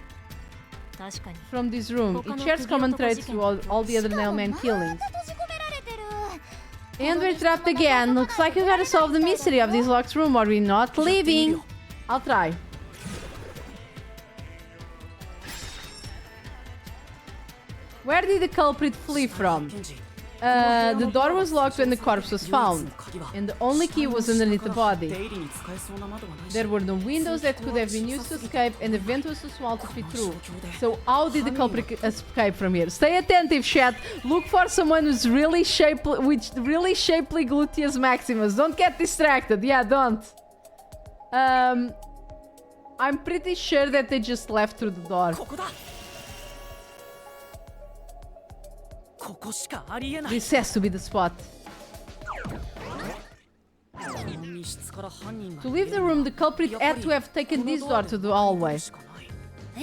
確かに from this room. It shares common traits to all the other nailman ま killings. た閉じ込められてる And we're trapped again. Looks like we gotta solve the mystery of this locked room or we're not leaving. I'll try. Where did the culprit flee from? ケンジ The door was locked when the corpse was 唯一 found. の鍵は And the only key was underneath the 出 body. 入りに使えそうな窓はないし There were no windows that could have been used to escape, and the vent was too small to fit through. So how did the culprit escape from here? Stay attentive, chat. Look for someone who's really shapely, with really shapely gluteus maximus. Don't get distracted. Yeah, don't. I'm pretty sure that they just left through the door. ここだここしかありえない This has to be the spot. この密室から犯人が To leave the room, the culprit had to have taken this door to the hallway. しかない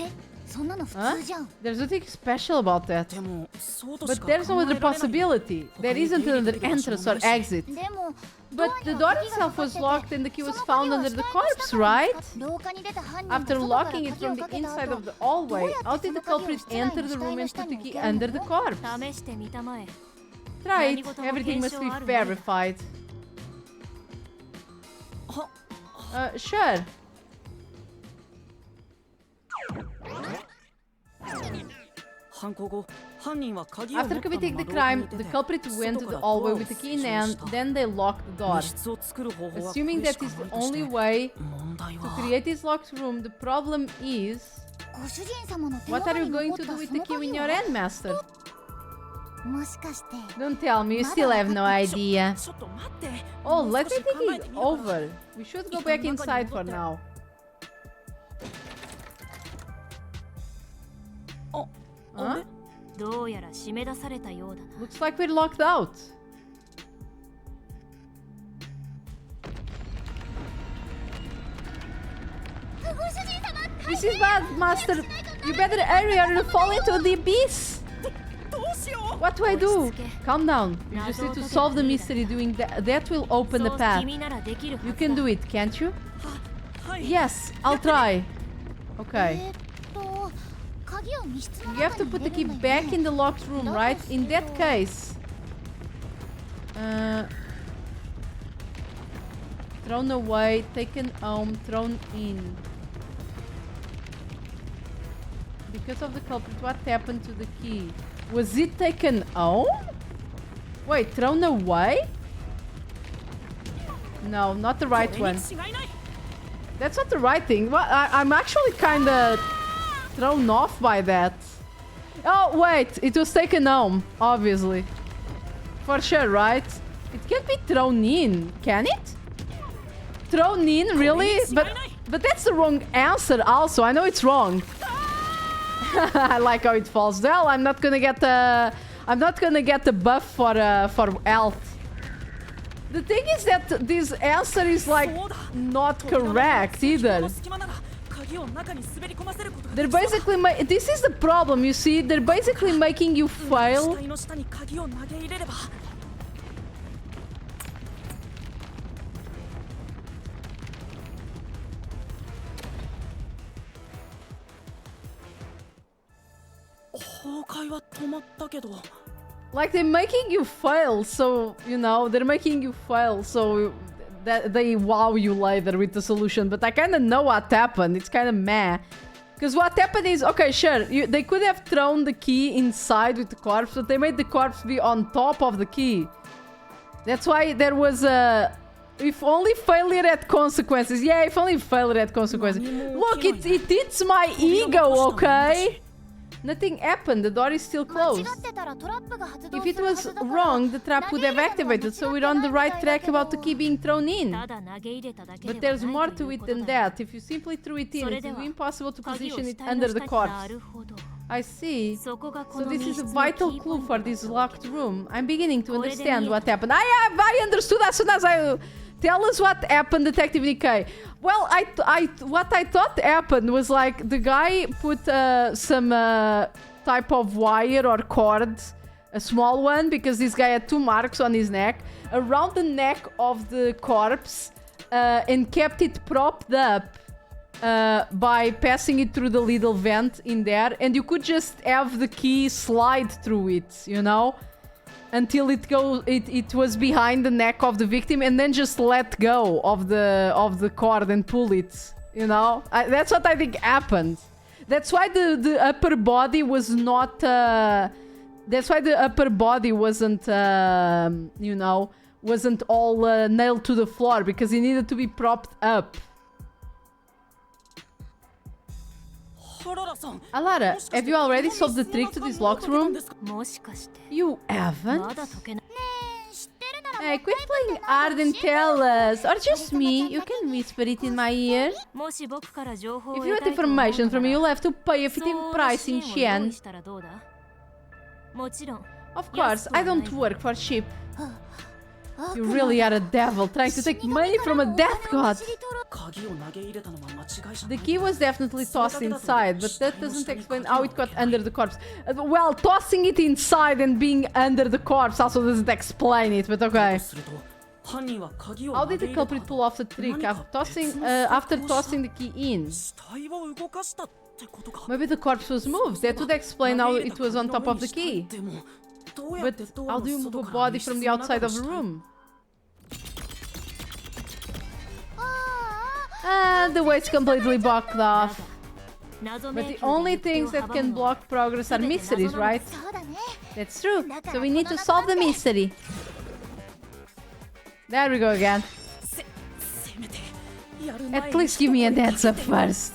えそんなの普 Huh? 通じゃん There's nothing special about that. でもそうとし But か there's no 考え other られない possibility. There isn't another entrance or exit. でも But the door itself was locked and the key was found under the corpse, right? 廊下に出た犯人が After 外から locking it 鍵を from the かけた inside 後 of the hallway, how did the culprit enter the room and put the key under the corpse? 試してみたまえ Try it. Everything must be verified. は Sure. 犯行後犯人は鍵を After 持ったまま committing the 廊下に crime, 出 the て culprit went to 外 the から hallway ドアを with the key 設 in 置した hand, then they locked the door. 密室を作る方法は Assuming これし that か is な the いとして only way 問題 to は create this locked room, the problem is, ご主人様の手 what 元 are に you going 残っ to た do with そ the の key in 鍵 your は hand, master? もしかして Don't tell me, you still have no idea. ちょっと待って Oh, もう let 少 me し考 think え it てみるから over. We should go back inside for now. あれ Huh? どうやら締め出されたようだな Looks like we're locked out. This is bad, master. You better hurry or you'll fall into the abyss. どうし What do I do? Calm down. You just need to solve the mystery. Doing that, that will open the path. You can do it, can't you? Yes, I'll try. Okay. You have to put the key back in the locked room, right? In that case... thrown away, taken home, thrown in. Because of the culprit, what happened to the key? Was it taken home? Wait, thrown away? No, not the right one. That's not the right thing. Well, I'm actually kind of thrown off by that. Oh, wait. It was taken home, obviously. For sure, right? It can't be thrown in, can it? Thrown in, really? But that's the wrong answer also. I know it's wrong. I like how it falls. Well, I'm not gonna get the buff for health. The thing is that this answer is like not correct either. They're basically this is the problem, you see. They're basically making you fail. Like they're making you fail, so you know they're making you fail, so that they wow you later with the solution. But I kind of know what happened. It's kind of meh, because what happened is, okay, sure, they could have thrown the key inside with the corpse, but they made the corpse be on top of the key. That's why there was a if only failure had consequences. Yeah, if only failure had consequences. Look, it eats my ego, okay? Nothing happened, the door is still closed. If it was wrong, the trap would have activated, so we're on the right track about the key being thrown in. But there's more to it than that. If you simply threw it in, it would be impossible to position it under the corpse. I see. So this is a vital clue for this locked room. I'm beginning to understand what happened. I understood as soon as I... Tell us what happened, Detective Nikkei. Well, what I thought happened was like the guy put some type of wire or cord, a small one, because this guy had 2 marks on his neck, around the neck of the corpse, and kept it propped up by passing it through the little vent in there, and you could just have the key slide through it, you know? Until it was behind the neck of the victim, and then just let go of the cord and pull it. You know, that's what I think happened. That's why the upper body was not. That's why the upper body wasn't, you know, wasn't all nailed to the floor, because it needed to be propped up. Alara, have you already solved the trick to this locked room? You haven't? Hey, quit playing hard and tell us. Or just me. You can whisper it in my ear. If you want information from me, you'll have to pay a fitting price in Xian. Of course, I don't work for sheep. You really are a devil, trying to take money from a death god. The key was definitely tossed inside, but that doesn't explain how it got under the corpse. Well, tossing it inside and being under the corpse also doesn't explain it, but okay. How did the culprit pull off the trick after tossing the key in? Maybe the corpse was moved. That would explain how it was on top of the key. But how do you move a body from the outside of a room? The way's completely blocked off. But the only things that can block progress are mysteries, right? That's true. So we need to solve the mystery. There we go again. At least give me an answer first.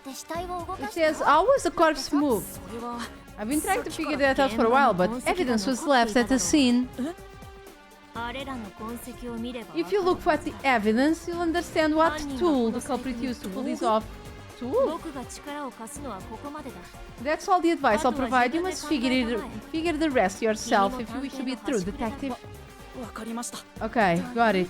It says, how was the corpse moved? I've been trying to figure that out for a while, but evidence was left at the scene. If you look at the evidence, you'll understand what tool the culprit used to pull this off. Tool? That's all the advice I'll provide. You must figure the rest yourself if you wish to be a true detective. Okay, got it.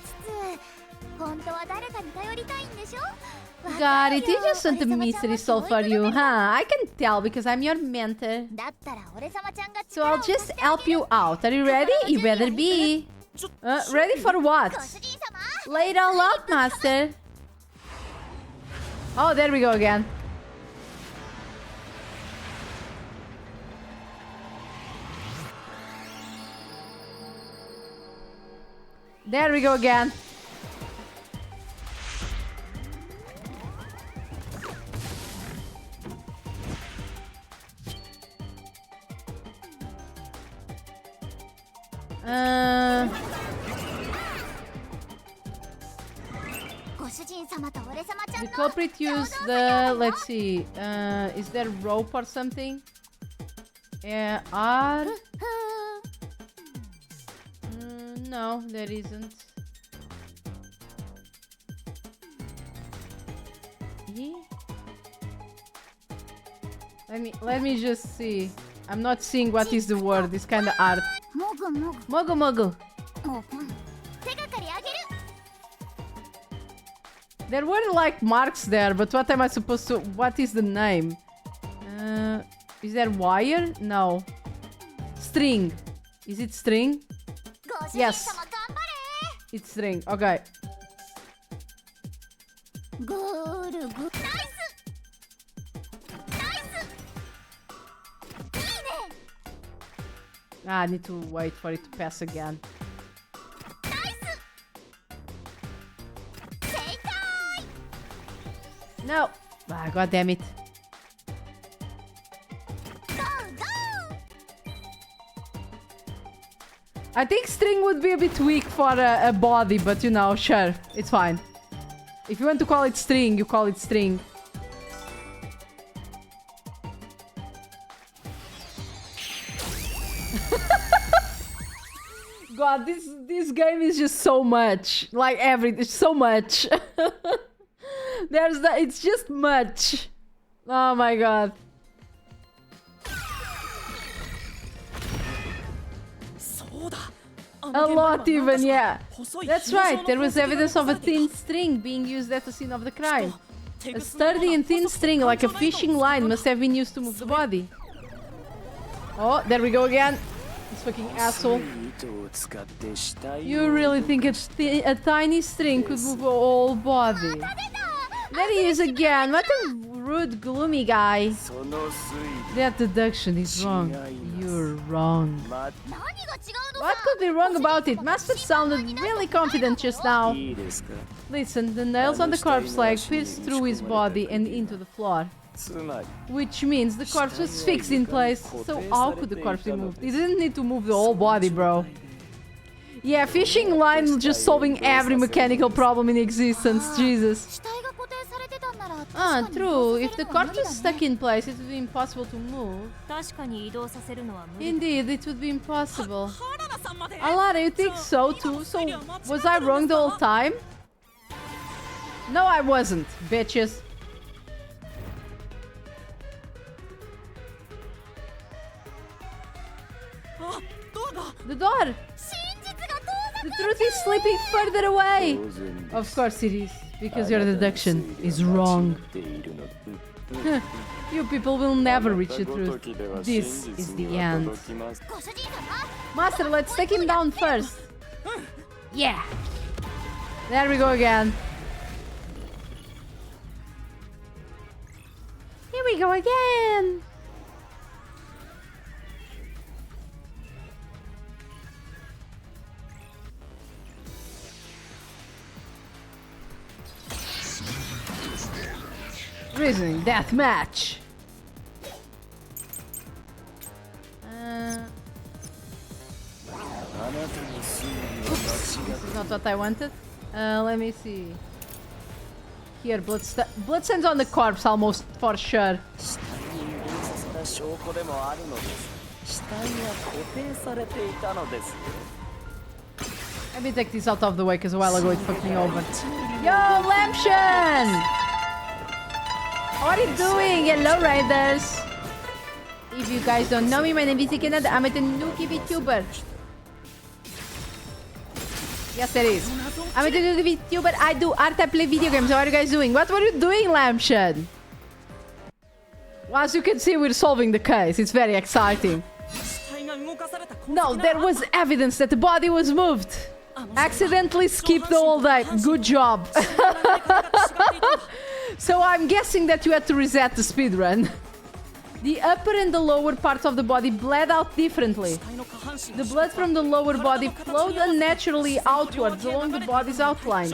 Got it. You just want the mystery solved for you, huh? I can tell because I'm your mentor. だったら俺様ちゃんが So I'll just help you out. Are you ready? You better be. Ready for what? ご主人様 Lay it all up, master. Oh, there we go again. There we go again. Uh, ご主人様と俺様ちゃん the の culprit used the. Let's see. Is there rope or something? R. No, there isn't. E? Let me just see. I'm not seeing what is the word. It's kind of art. もぐもぐ Mogu mogu. 手がかりあげる There were like marks there, but what am I supposed to? What is the name? Is there wire? No. String. Is it string? ご主人様 Yes. 頑張 It's string. Okay. れぐーるぐナイスナイスいいね Ah, I need to wait for it to pass again. ナイス正解 No. Ah, God damn it. ゴーゴー I think string would be a bit weak for a body, but you know, sure. It's fine. If you want to call it string, you call it string. God, this game is just so much. Like so much. It's just much. Oh my god. そうだ A lot even, yeah. That's right, there was evidence of a thin string being used at the scene of the crime. A sturdy and thin string, like a fishing line, must have been used to move the body. Oh, there we go again. This fucking asshole. 糸を使って死体を You really think a tiny string could move a whole body? There he is again. What a rude, gloomy guy. その推 That deduction is wrong. You're wrong. 理ま何が違うの What could be wrong about it? Master sounded really confident just now. いいですか Listen, the nails on the corpse leg pierced through his body and into the floor. つまり Which means the corpse was fixed in place. So how could the corpse be moved? He didn't need to move the whole body, bro. Yeah, fishing line just solving every mechanical problem in existence. Jesus. 死体が固定されてたんなら Ah, 確かに true. 移 If 動 the させるのは無 corpse 理 was だ stuck ね in place, it would be impossible to move. 確かに移動させるのは無理 Indeed, it would be impossible. 原田さんまで Alara, you think so too? So, was I wrong the whole time? No, I wasn't, bitches. The door! 真実が遠ざ The truth is sleeping further away! 当然 Of course it is, because your deduction is wrong. 間違っているの You people will never reach the truth. This is the end. ご主人様 Master, let's take him down first. Yeah. There we go again. Here we go again. Reasoning death match. Oops, this is not what I wanted. Let me see. Here, bloodstains on the corpse, almost for sure. 死体に誘導させた証拠でもあるのです死体が固定されていたのです Let me take this out of the way, because a while ago it fucked me over. Yo, Lampshan! How are you doing? Hello, Raiders! If you guys don't know me, my name is Ikenad. I'm a Tanuki VTuber. Yes, it is. I'm a YouTuber. I do art. I play video games. How are you guys doing? What were you doing, Lampshed? Well, as you can see, we're solving the case. It's very exciting. No, there was evidence that the body was moved. Accidentally skipped the whole day. Good job. So I'm guessing that you had to reset the speedrun. The upper and the lower parts of the body bled out differently. The blood from the lower body flowed unnaturally outwards along the body's outline.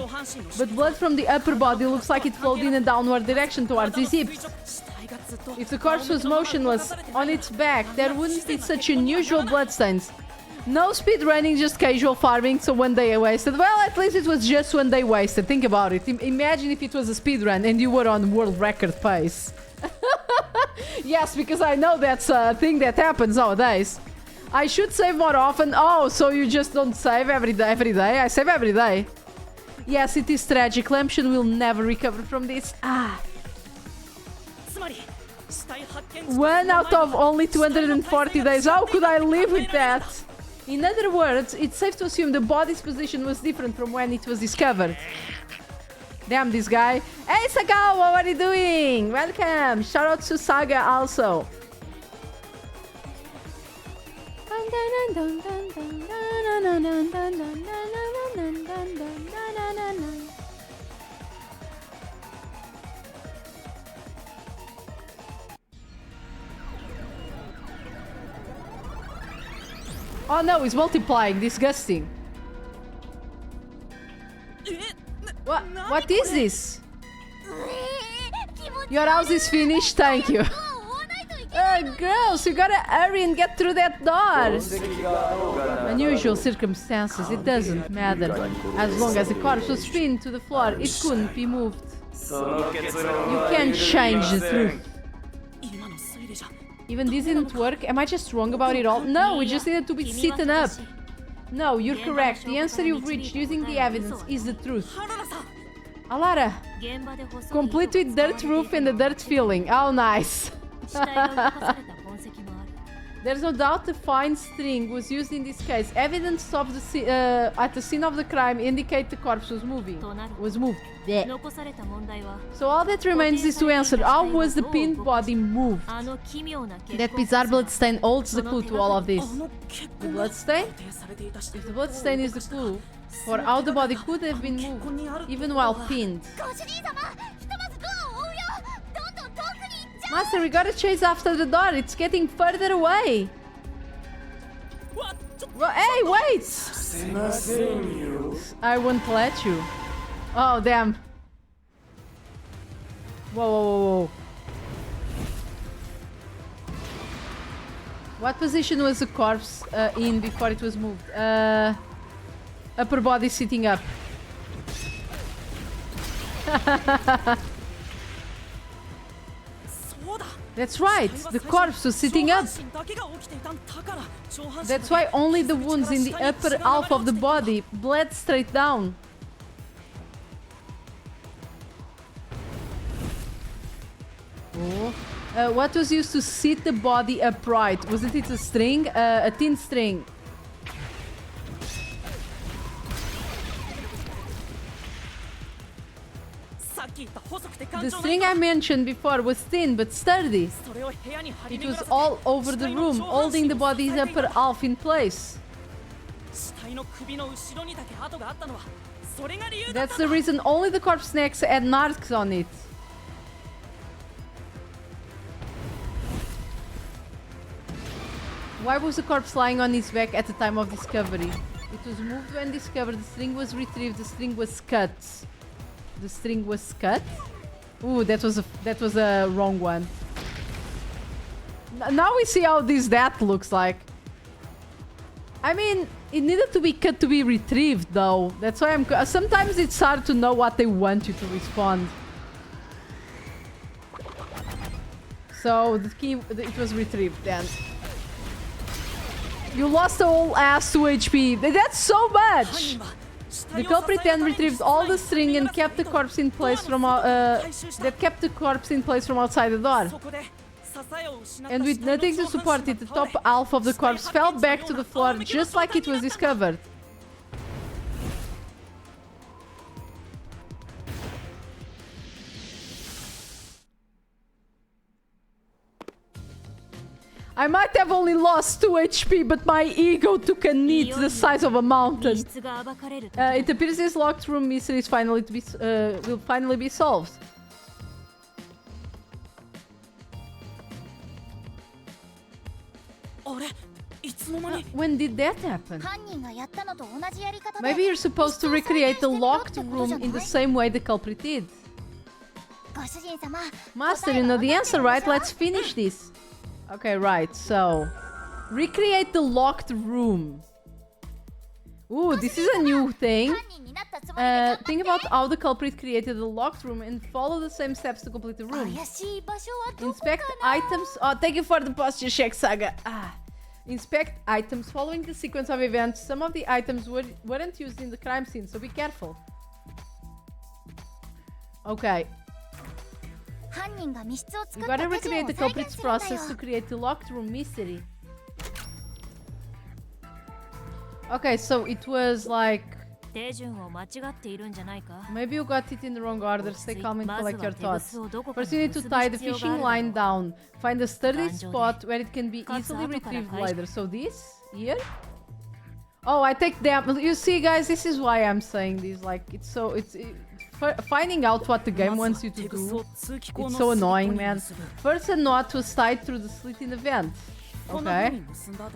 But blood from the upper body looks like it flowed in a downward direction towards his hips. If the corpse was motionless on its back, there wouldn't be such unusual bloodstains. No speedrunning, just casual farming, so 1 day wasted. Well, at least it was just 1 day wasted. Think about it. Imagine if it was a speedrun and you were on world record pace. Yes, because I know that's a thing that happens nowadays. I should save more often. Oh, so you just don't save every day? I save every day. Yes, it is tragic. Lampshin will never recover from this. Ah. 1 out of only 240 days. How could I live with that? In other words, it's safe to assume the body's position was different from when it was discovered. Damn, this guy. Hey, Sagao, how are you doing? Welcome. Shout out to Saga also. Oh no, it's multiplying. Disgusting. What is this? Your house is finished, thank you. Girls, you gotta hurry and get through that door. Unusual circumstances, it doesn't matter. As long as the corpse was pinned to the floor, it couldn't be moved. You can't change the truth. Even this didn't work? Am I just wrong about it all? No, we just needed to be sitting up. No, you're correct. The answer you've reached using the evidence is the truth. Alara, complete with dirt roof and a dirt filling. How nice. There's no doubt the fine string was used in this case. Evidence of the at the scene of the crime indicate the corpse was moved. Yeah. So all that remains is to answer, how was the pinned body moved? That bizarre bloodstain holds the clue to all of this. The bloodstain? If the bloodstain is the clue for how the body could have been moved, even while pinned. Master, we gotta chase after the door. It's getting further away. Hey, wait! I won't let you. Oh, damn. Whoa. What position was the corpse in before it was moved? Upper body sitting up. That's right, the corpse was sitting up. That's why only the wounds in the upper half of the body bled straight down. What was used to sit the body upright? Wasn't it a string? A thin string. The string I mentioned before was thin but sturdy. It was all over the room, holding the body's upper half in place. That's the reason only the corpse necks had marks on it. Why was the corpse lying on his back at the time of discovery? It was moved when discovered. The string was retrieved. The string was cut. The string was cut? Ooh, that was a wrong one. Now we see how that looks like. I mean, it needed to be cut to be retrieved, though. That's why sometimes it's hard to know what they want you to respond. So the key, it was retrieved then. You lost the whole ass to HP. That's so much. The culprit then retrieved all the string and kept the corpse in place from outside the door. And with nothing to support it, the top half of the corpse fell back to the floor just like it was discovered. I might have only lost 2 HP, but my ego took a knee the size of a mountain. 密室が暴かれる時 It appears this locked room mystery is will finally be solved. あれいつの間に When did that happen? 犯人がやったのと同じやり方で Maybe you're supposed to recreate the locked room in the same way the culprit did. ご主人様 Master, you know the answer, right? Let's finish this. Okay, right. So, recreate the locked room. Ooh, this is a new thing. 犯人になったつもりで頑張って Think about how the culprit created the locked room and follow the same steps to complete the room. 怪しい場所はどこか Inspect な items. Oh, thank you for the posture check, Saga. Inspect items following the sequence of events. Some of the items weren't used in the crime scene, so be careful. Okay, 犯人が密室を作 you った gotta 手順 recreate を the 再 culprit's 現するんだ process to よ create the locked room mystery. Okay, so it was like 手順を間違っているんじゃないか maybe you got it in the wrong order. Stay calm and まず collect は your 手ぐ thoughts. すをどこか First, you に need to 結ぶ tie the 必要があ fishing る line だろう down. Find a sturdy 頑丈で spot where it can be かつ easily 後から retrieved 返し later. So this here. Oh, I take them. You see, guys, this is why I'm saying this. Like, finding out what the game wants you to do. It's so annoying, man. First, a knot was tied through the slit in the vent. Okay.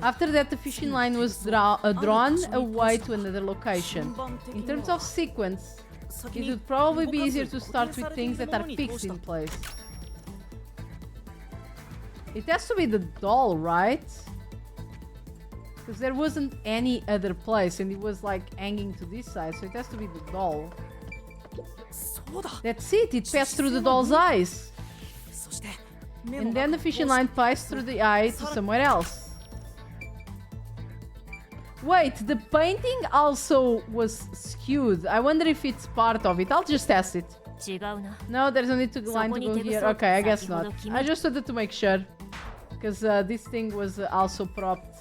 After that, the fishing line was drawn away to another location. In terms of sequence, it would probably be easier to start with things that are fixed in place. It has to be the doll, right? Because there wasn't any other place and it was like hanging to this side, so it has to be the doll. そうだ That's it, it passed through the doll's eyes. そして目の And then the 中 fishing を line passed through the eye to somewhere else. Wait, the painting also was skewed. I wonder if it's part of it. I'll just test it. 違うな No, there's no need to line to go here. Okay, I guess not. I just wanted to make sure. Because this thing was also propped.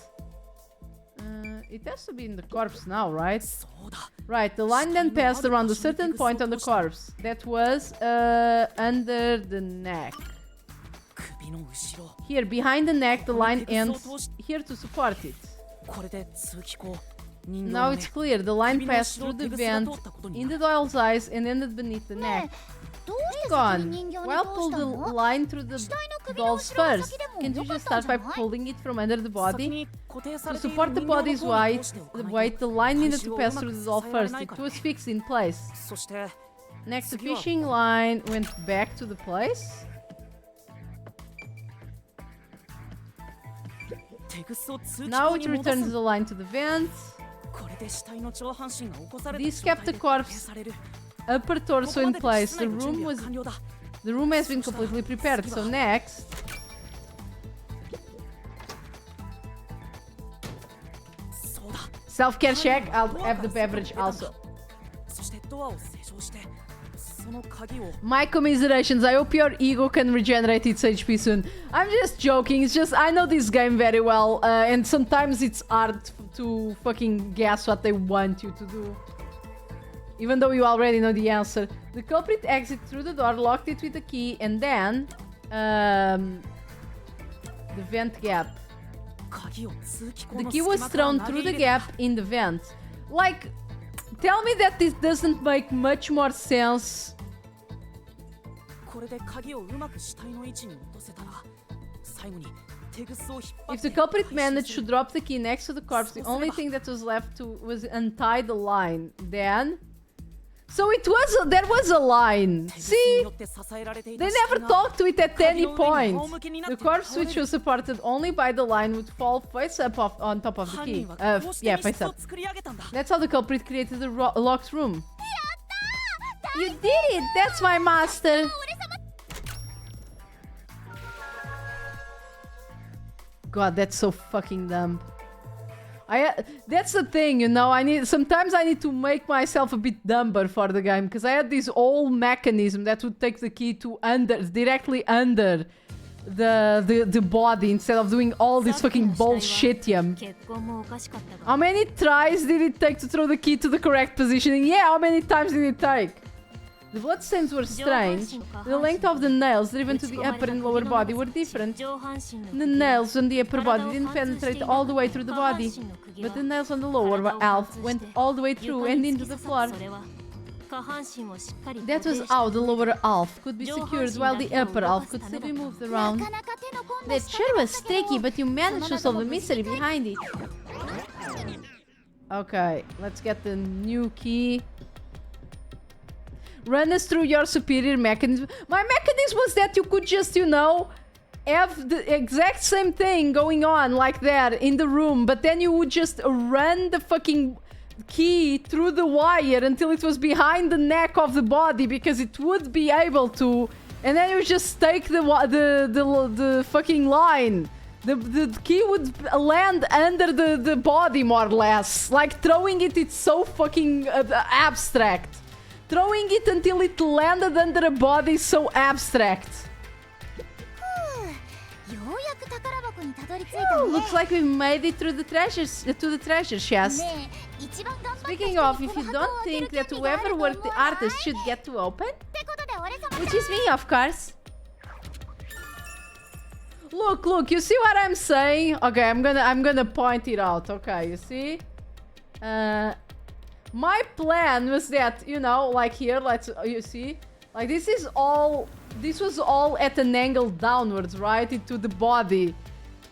It has to be in the corpse now, right? そうだ Right, the line then passed around a certain point on the corpse. That was under the neck. 首の後ろ Here, behind the neck, the line ends here to support it. これで通気口人形 Now の it's clear. The line passed through the vent in the doll's eyes and ended beneath the ね neck. えどうして Hang 先 on. に人形に Why 通 pull した the の line through the 死体の首の doll's 後ろは first? 先でも Can't you よかっ just たん start じ by ゃない pulling it from under the 先 body? に固定さ To れている support the 人形の body's 方に weight, 通しておかないと the line needed 回収 to を pass う through ま the く doll 支えられ first. ない It から was fixed in place. そして Next, the 次は fishing line went back to the place. テグスを通気 Now 口 it に戻 returns す the line to the vent. これで死体の上半身が起こされた This 状 kept 態 the で corpse 固定される Upper こ torso こま in でで place. 室 The 内の準 room 備は was 完了だ the room has been completely prepared. So next, そうだ self-care check. I'll have the beverage also. そしてドアを施錠してその鍵を My commiserations. I hope your ego can regenerate its HP soon. I'm just joking. It's just I know this game very well, and sometimes it's hard to fucking guess what they want you to do. Even though you already know the answer. The culprit exited through the door, locked it with a key, and then the vent gap. 鍵を通気口 The の key 隙 was 間から thrown 投げ through 入 the れ gap た in the vent. Like, tell me that this doesn't make much more sense. これで鍵をうまく死体の位置に落とせたら最後にテグスを引っ張っ If て the culprit 回収 managed す to る drop the key next to the corpse, the only thing that was left to was untie the line. Then, so there was a line. テグスに See, よって支えられていた they 死体 never が talked to it at any 鍵の上に point. 仰向けになっ The て corpse, 倒れ which る was supported only by the line, would fall face up on top of the 犯 key. 人はこうして Yeah, 密 face 室を up. 作り上げたんだ That's how the culprit created the locked room. You did it! That's my master! God, that's so fucking dumb. That's the thing, you know. Sometimes I need to make myself a bit dumber for the game because I had this old mechanism that would take the key to directly under the body instead of doing all this fucking bullshitium. 結婚もおかしかったが How many tries did it take to throw the key to the correct positioning? Yeah, how many times did it take? The bloodstains were strange. The length of the nails driven to the upper and lower body were different. The nails on the upper body didn't penetrate all the way through the body, but the nails on the lower half went all the way through and into the floor. That was how the lower half could be secured while the upper half could still be moved around. That sure was tricky, but you managed to solve the mystery behind it. Okay, let's get the new key. Run us through your superior mechanism. My mechanism was that you could just, you know, have the exact same thing going on like that in the room, but then you would just run the fucking key through the wire until it was behind the neck of the body because it would be able to, and then you just take the fucking line. The key would land under the body more or less. Like throwing it, it's so fucking abstract. Throwing it until it landed under a body is so abstract. Oh, looks like we made it through the treasures to the treasure chest. Speaking of, if you don't think that whoever worked the artist should get to open, which is me, of course. Look, you see what I'm saying? Okay, I'm gonna point it out. Okay, you see? My plan was that, you know, like here, you see? Like this was all at an angle downwards, right? Into the body.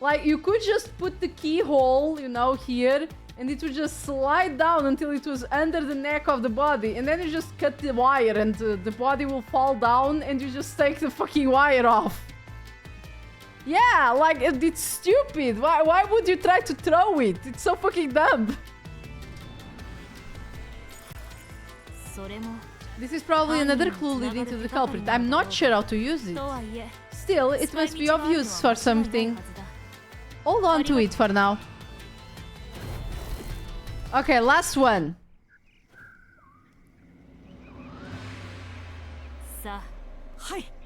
Like you could just put the keyhole, you know, here, and it would just slide down until it was under the neck of the body, and then you just cut the wire and the body will fall down and you just take the fucking wire off. Yeah, like it's stupid. Why would you try to throw it? It's so fucking dumb. This is probably another clue leading to the culprit. I'm not sure how to use it. Still, it must be of use for something. Hold on to it for now. Okay, last one.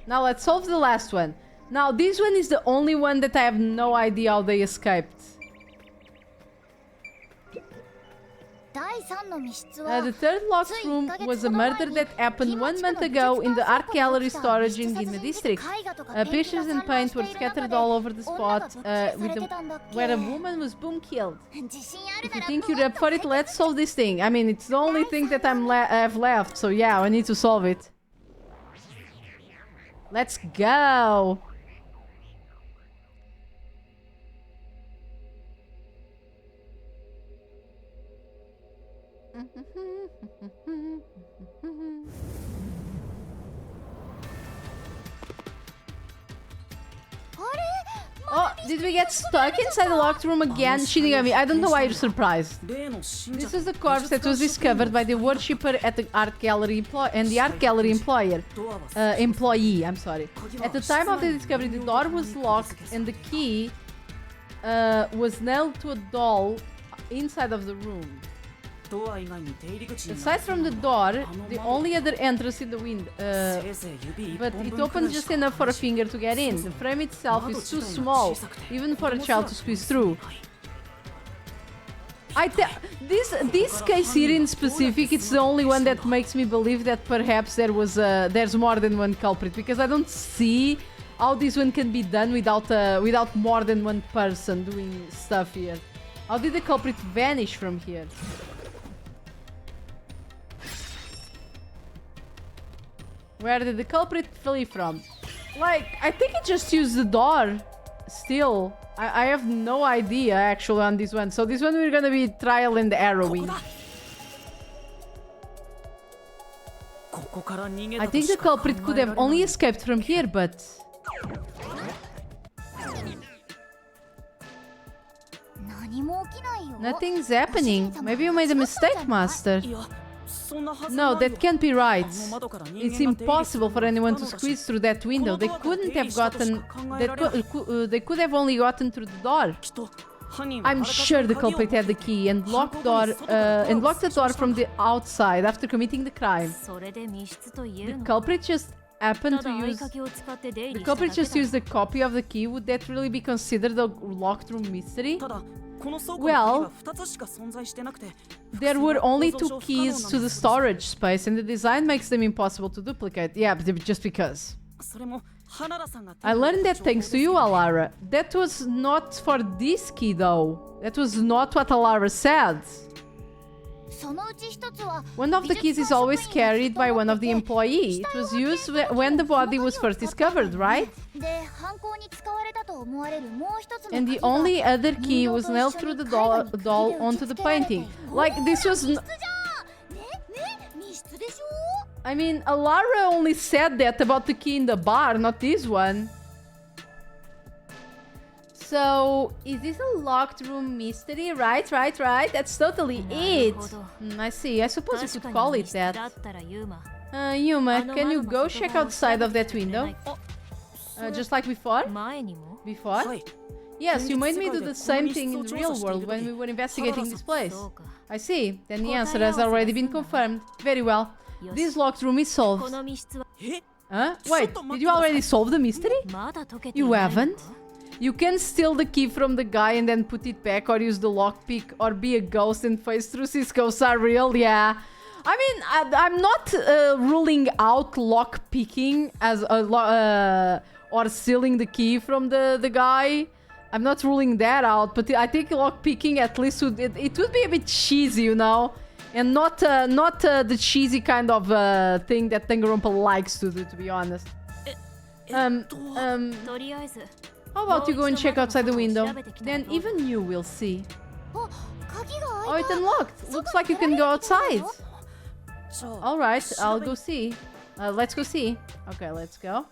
Now let's solve the last one. Now this one is the only one that I have no idea how they escaped. The third locked room was a murder that happened 1 month ago in the art gallery storage in Ginma district. Pictures and paint were scattered all over the spot where a woman was boom killed. If you think you're up for it, let's solve this thing. I mean, it's the only thing that I have left, so yeah, I need to solve it. Let's go! Oh, did we get stuck inside the locked room again? Shinigami, I don't know why you're surprised. This is the corpse that was discovered by the worshipper at the art gallery employee. I'm sorry. At the time of the discovery, the door was locked and the key was nailed to a doll inside of the room. Aside from the door, the only other entrance in the window, but it opens just enough for a finger to get in. The frame itself is too small, even for a child to squeeze through. This case here in specific, it's the only one that makes me believe that perhaps there's more than one culprit, because I don't see how this one can be done without more than one person doing stuff here. How did the culprit vanish from here? Where did the culprit flee from? Like, I think it just used the door. Still, I have no idea actually on this one. So this one we're gonna be trial and erroring. I think the culprit could have only escaped from here, but... Nothing's happening. Maybe you made a mistake, Master. No, that can't be right. It's impossible for anyone to squeeze through that window. They couldn't have gotten... They could have only gotten through the door. I'm sure the culprit had the key and locked the door from the outside after committing the crime. The culprit just happened to use... The culprit just used a copy of the key. Would that really be considered a locked room mystery? Well, there were only 2 keys to the storage space, and the design makes them impossible to duplicate. Yeah, but just because. I learned that thanks to you, Alara. That was not for this key, though. That was not what Alara said. One of the keys is always carried by one of the employees. It was used when the body was first discovered, right? And the only other key was nailed through the doll onto the painting. Like, this was... I mean, Alara only said that about the key in the bar, not this one. So, is this a locked room mystery? Right. That's totally it. I see. I suppose you could call it that. Yuma, can you go check outside of that window? Just like before? Before? Yes, you made me do the same thing in the real world when we were investigating this place. I see. Then the answer has already been confirmed. Very well. This locked room is solved. Huh? Wait, did you already solve the mystery? You haven't? You can steal the key from the guy and then put it back, or use the lockpick, or be a ghost and face through Cisco's are real, yeah. I mean, I'm not ruling out lockpicking as or stealing the key from the guy. I'm not ruling that out, but I think lockpicking at least would it would be a bit cheesy, you know, and not the cheesy kind of thing that Danganronpa likes to do, to be honest. How about you go and check outside the window? Then even you will see. Oh, it's unlocked. Looks like you can go outside. Alright, I'll go see. Let's go see. Okay, let's go.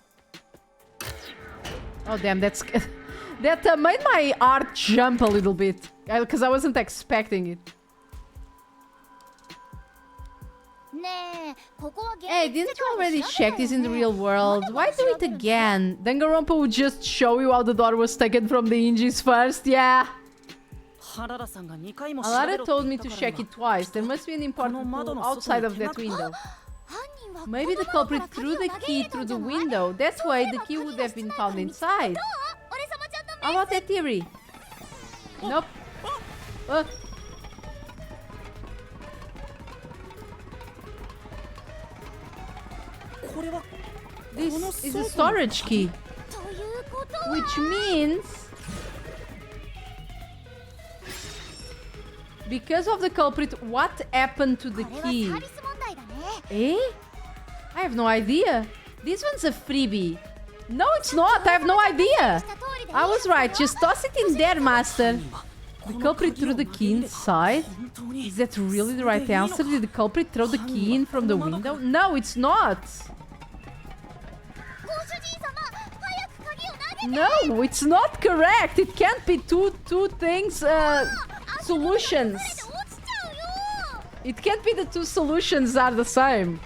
Oh, damn, that's... that made my heart jump a little bit. Because I wasn't expecting it. Hey, didn't you already check this in the real world? Why do it again? Danganronpa would just show you how the door was taken from the hinges first, yeah. Alara told me to check it twice. There must be an important clue outside of that window. Maybe the culprit threw the key through the window. That's why the key would have been found inside. How about that theory? Nope. This is a storage key, which means because of the culprit, what happened to the key? Eh? I have no idea. This one's a freebie. No, it's not. I have no idea. I was right. Just toss it in there, master. The culprit threw the key inside? Is that really the right answer? Did the culprit throw the key in from the window? No, it's not. No, it's not correct. It can't be two things, solutions. It can't be the two solutions are the same.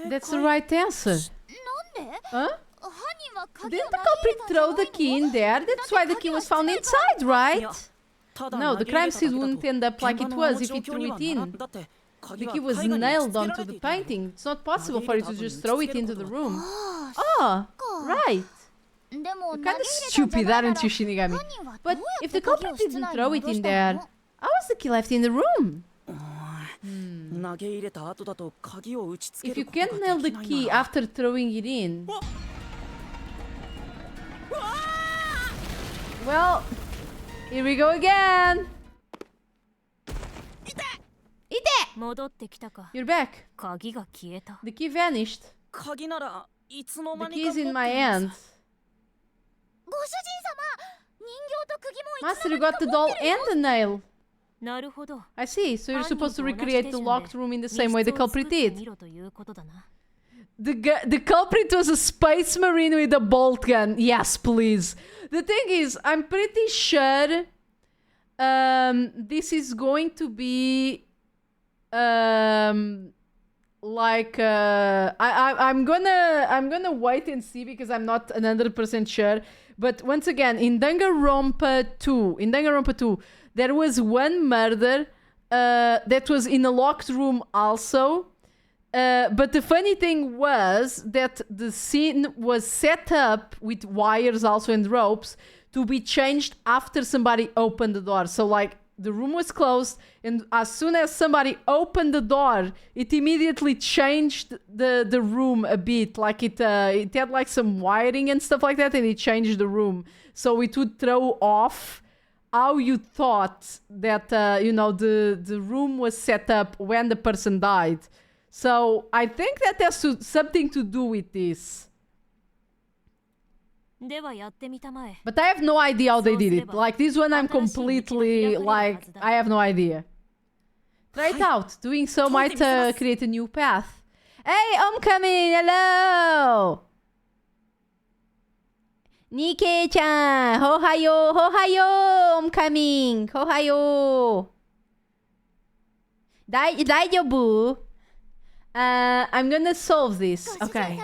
That's the right answer. Huh? Didn't the culprit throw the key in there? That's why the key was found inside, right? No, the crime scene wouldn't end up like it was if he threw it in. The key was nailed onto the painting. It's not possible for you to just throw it into the room. Oh, right. You're kind of stupid, aren't you, Shinigami? But if the culprit didn't throw it in there, how was the key left in the room? If you can't nail the key after throwing it in... Well, here we go again! You're back. The key vanished. The key is in my hand. Master, you got the doll and the nail. I see, so you're supposed to recreate the locked room in the same way the culprit did. The culprit was a space marine with a bolt gun. Yes, please. The thing is, I'm pretty sure this is going to be like I'm gonna wait and see because I'm not 100% sure. But once again, in Danganronpa 2, there was one murder that was in a locked room also. But the funny thing was that the scene was set up with wires also and ropes to be changed after somebody opened the door. So like the room was closed, and as soon as somebody opened the door, it immediately changed the room a bit. Like it had like some wiring and stuff like that, and it changed the room. So it would throw off how you thought that the room was set up when the person died. So I think that has something to do with this. ではやってみたまえ。 But I have no idea how they did it. Like this one I'm completely like I have no idea. Try it out. Doing so might create a new path. Hey, Homecoming! Hello! Nikkei-chan! Hohayo! Hohayo! Homecoming! Hohayo! Daijoubu? I'm gonna solve this. Okay.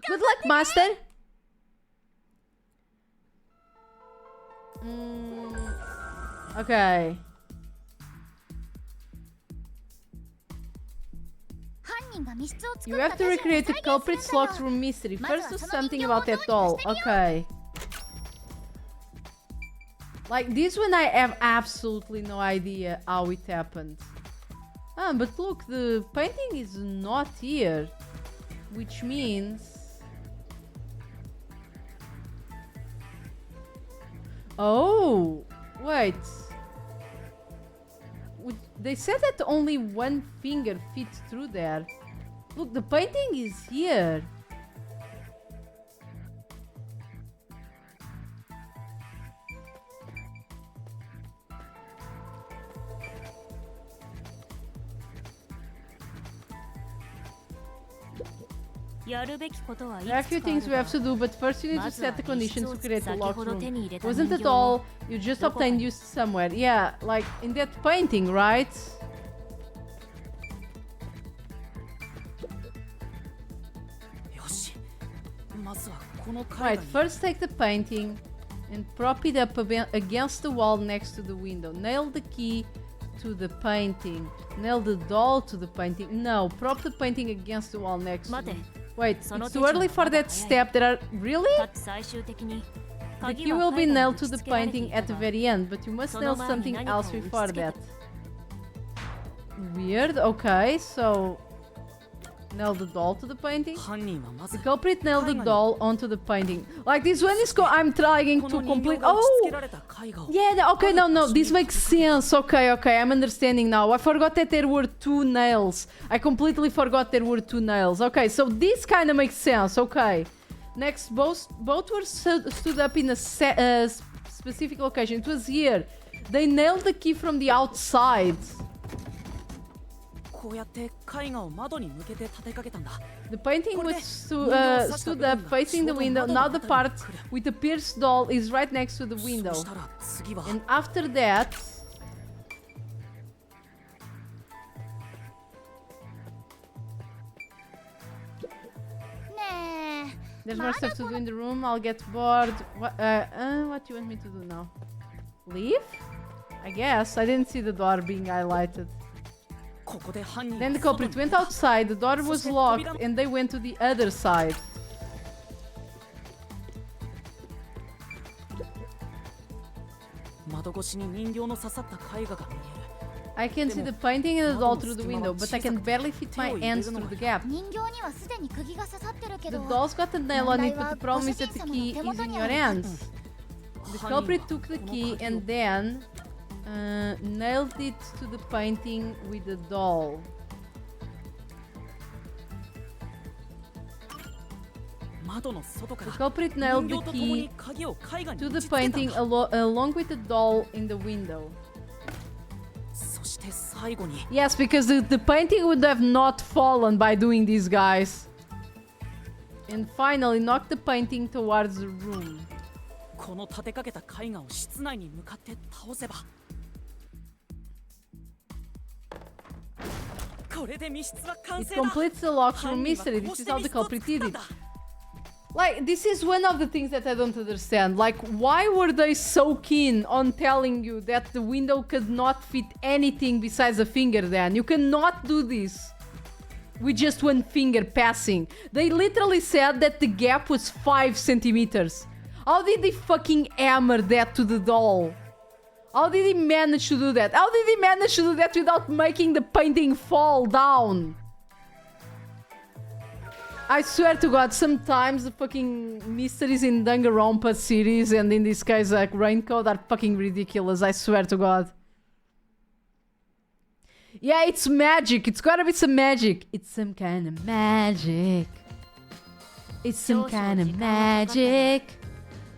Good luck, Master! Okay. You have to recreate the culprit's locked room mystery. First do something about that doll. Okay. Like this one I have absolutely no idea how it happened. Ah, but look, the painting is not here. Which means... Oh, wait. They said that only one finger fits through there. Look, the painting is here. There are a few things we have to do, but first you need to set the conditions to create the locked room. Wasn't it all? You just obtained use somewhere. Yeah, like in that painting, right? Right, first take the painting and prop it up against the wall next to the window. Nail the key to the painting. Nail the doll to the painting. No, prop the painting against the wall next to the... Wait, it's too early for that step. There are... Really? The key will be nailed to the painting at the very end, but you must nail something else before that. Weird. Okay, so... Nail the doll to the painting. The culprit nailed the doll onto the painting. Like this one is I'm trying to complete... Oh! Yeah, okay, no, this makes sense. Okay, I'm understanding now. I forgot that there were two nails. I completely forgot there were two nails. Okay, so this kind of makes sense. Okay. Next, both were stood up in a specific location. It was here. They nailed the key from the outside. The painting was stood up facing the window. Now the part with the pierced doll is right next to the window. And after that... There's more stuff to do in the room. I'll get bored. What do you want me to do now? Leave? I guess. I didn't see the door being highlighted. Then the culprit went outside, the door was locked, and they went to the other side. I can see the painting and the doll through the window, but I can barely fit my hands through the gap. The doll's got a nail on it, but the problem is that the key is in your hands. The culprit took the key and then... nailed it to the painting with the doll. The culprit nailed the key to the painting along with the doll in the window. Yes, because the painting would have not fallen by doing this, guys. And finally knocked the painting towards the room. It completes the locked room mystery. This is how the culprit did it. Like, this is one of the things that I don't understand. Like, why were they so keen on telling you that the window could not fit anything besides a finger then? You cannot do this. with just one finger passing. They literally said that the gap was 5 centimeters. How did they fucking hammer that to the doll? How did he manage to do that? How did he manage to do that without making the painting fall down? I swear to God, sometimes the fucking mysteries in Danganronpa series and in this case like Raincoat are fucking ridiculous. I swear to God. Yeah, it's magic. It's gotta be some magic. It's some kind of magic. It's some kind of magic.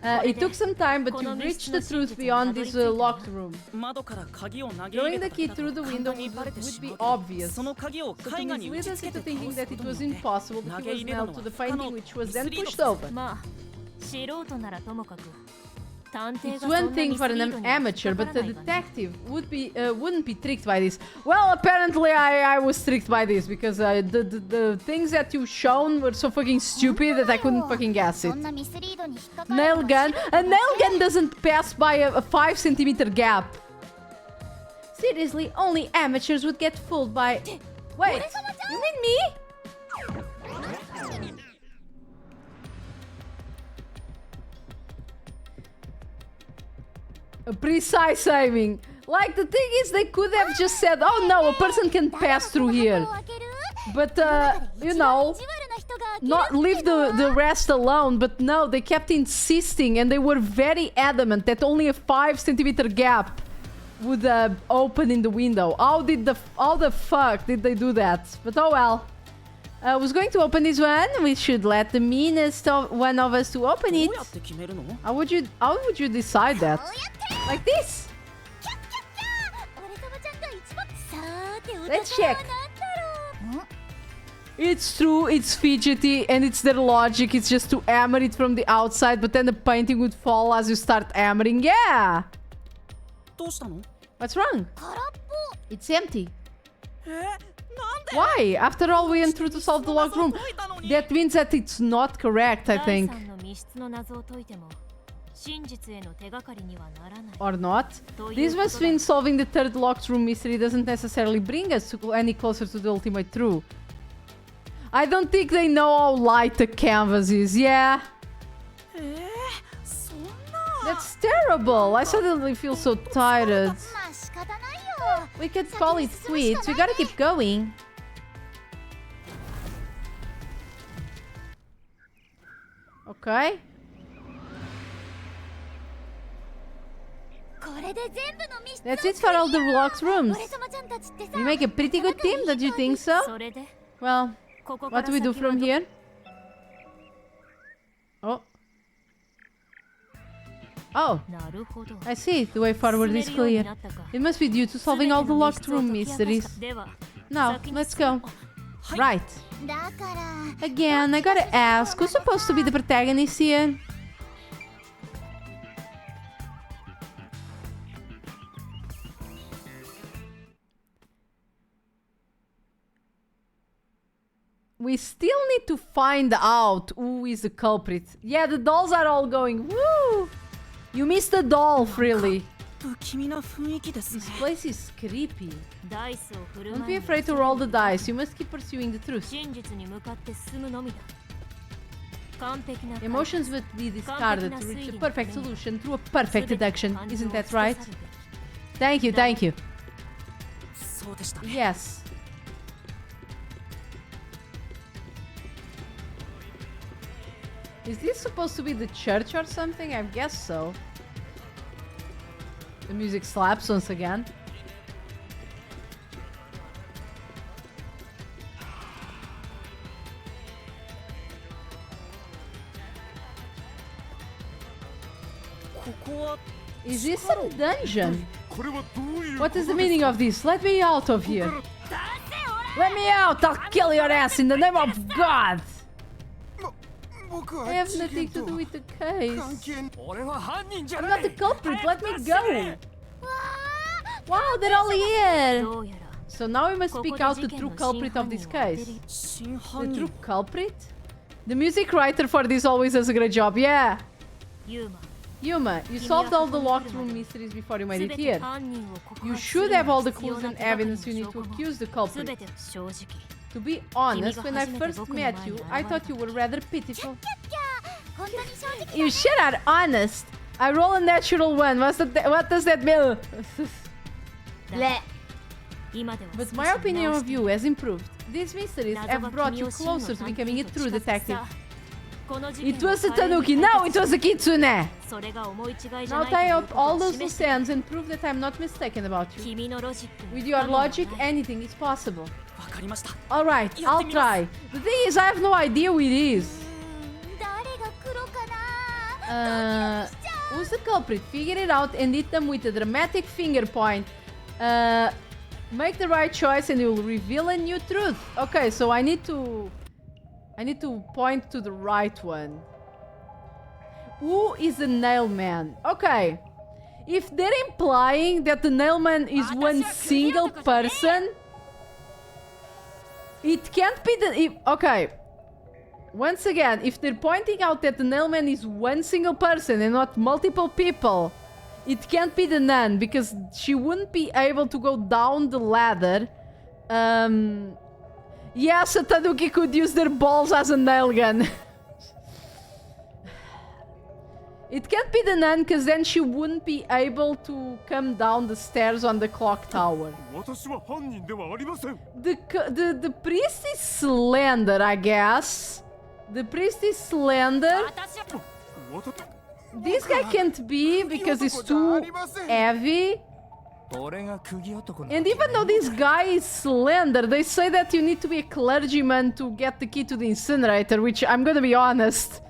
It took some time, but to reach the truth beyond this locked room. Throwing the key through the window would be obvious. So to mislead us into thinking that it was impossible, the key was nailed to the painting, which was then pushed open. It's one thing for an amateur, but the detective wouldn't be tricked by this. Well, apparently I was tricked by this, because the things that you've shown were so fucking stupid that I couldn't fucking guess it. Nail gun? A nail gun doesn't pass by a 5 centimeter gap. Seriously, only amateurs would get fooled by... Wait, you mean me? A precise aiming. Like, the thing is, they could have just said, oh no, a person can pass through here. But, you know, not leave the rest alone. But no, they kept insisting and they were very adamant that only a 5 centimeter gap would open in the window. How the fuck did they do that? But oh well. I was going to open this one. We should let the meanest one of us to open it. How would you decide that? Like this? Let's check. It's true, it's fidgety, and it's their logic. It's just to hammer it from the outside, but then the painting would fall as you start hammering. Yeah! What's wrong? It's empty. Why? After all, we went through to solve the locked room. That means that it's not correct, I think. Or not. This must mean solving the third locked room mystery doesn't necessarily bring us any closer to the ultimate truth. I don't think they know how light the canvas is, yeah? That's terrible. I suddenly feel so tired. We could call it quits. We gotta keep going. Okay. That's it for all the locked rooms. We make a pretty good team, don't you think so? Well, what do we do from here? Oh. Oh, I see. The way forward is clear. It must be due to solving all the locked room mysteries. Now, let's go. Right. Again, I gotta ask, who's supposed to be the protagonist here? We still need to find out who is the culprit. Yeah, the dolls are all going, woo! You missed the doll, really. This place is creepy. Don't be afraid to roll the dice. You must keep pursuing the truth. Emotions would be discarded to reach a perfect solution through a perfect deduction. Isn't that right? Thank you, thank you. Yes. Is this supposed to be the church or something? I guess so. The music slaps once again. Is this some dungeon? What is the meaning of this? Let me out of here. Let me out! I'll kill your ass in the name of God! I have nothing to do with the case. I'm not the culprit, let me go! Wow, they're all here! So now we must speak out the true culprit of this case. The true culprit? The music writer for this always does a great job, yeah! Yuma, you solved all the locked room mysteries before you made it here. You should have all the clues and evidence you need to accuse the culprit. To be honest, when I first met you, I thought you were rather pitiful. 本当に正直 You should are honest. I roll a natural one. What does that mean? だ今では But my opinion of you has improved. These mysteries have brought you closer to becoming a true detective. この事件 It was the Tanuki. No, it was the Kitsune. それが思い違いじゃ Now ないと tie いう up こと all を those 示 loose して ends and prove that I'm not mistaken about you. 君のロジック With your logic, anything is possible. わかりました。 Alright, I'll try. The thing is, I have no idea who it is. 誰が黒かな Who's the culprit? Figure it out and hit them with a dramatic finger point. Make the right choice and it will reveal a new truth. Okay, so I need to point to the right one. Who is the nailman? Okay. If they're implying that the nailman is one single person, it can't be okay. Once again, if they're pointing out that the nailman is one single person and not multiple people, it can't be the nun because she wouldn't be able to go down the ladder. Yes, a Tanuki could use their balls as a nail gun. It can't be the nun because then she wouldn't be able to come down the stairs on the clock tower. 私は犯人ではありません。 The priest is slender, I guess. The priest is slender. 私は This guy can't be because he's too heavy. 俺が釘男の And even though this guy is slender, they say that you need to be a clergyman to get the key to the incinerator, which I'm gonna be honest.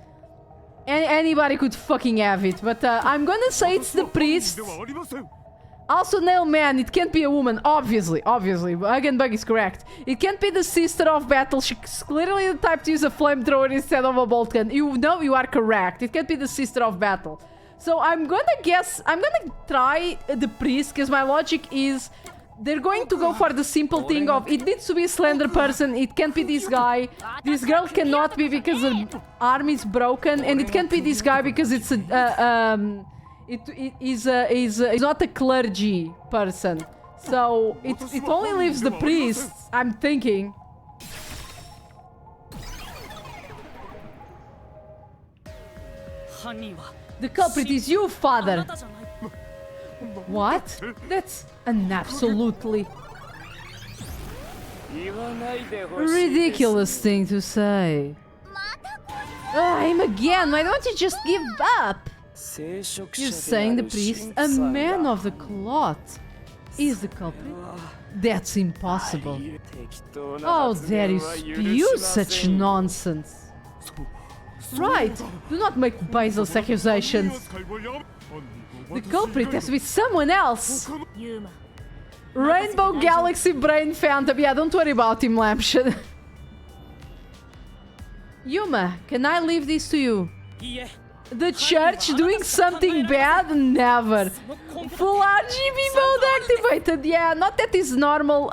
Anybody could fucking have it, but I'm gonna say it's the priest. ではありません。 Also, nail man, it can't be a woman, obviously. Hagenbug is correct. It can't be the sister of battle. She's clearly the type to use a flamethrower instead of a bolt gun. You know you are correct. It can't be the sister of battle. So I'm gonna try the priest, because my logic is they're going to go for the simple thing of it needs to be a slender person, it can't be this guy. This girl cannot be because her arm is broken, and it can't be this guy because it's is not a clergy person. So it only leaves the priest, I'm thinking. The culprit is you, father. What? That's an absolutely ridiculous thing to say. Him again, why don't you just give up? You're saying the priest, a man of the cloth, is the culprit? That's impossible. How dare you spew such nonsense? Right, do not make baseless accusations. The culprit has to be someone else. ユーマ Rainbow Galaxy Brain Phantom. Yeah, don't worry about him, Lampshade. Yuma, can I leave this to you? いいえ The church doing something bad? Never. Full RGB mode activated. Yeah, not that his normal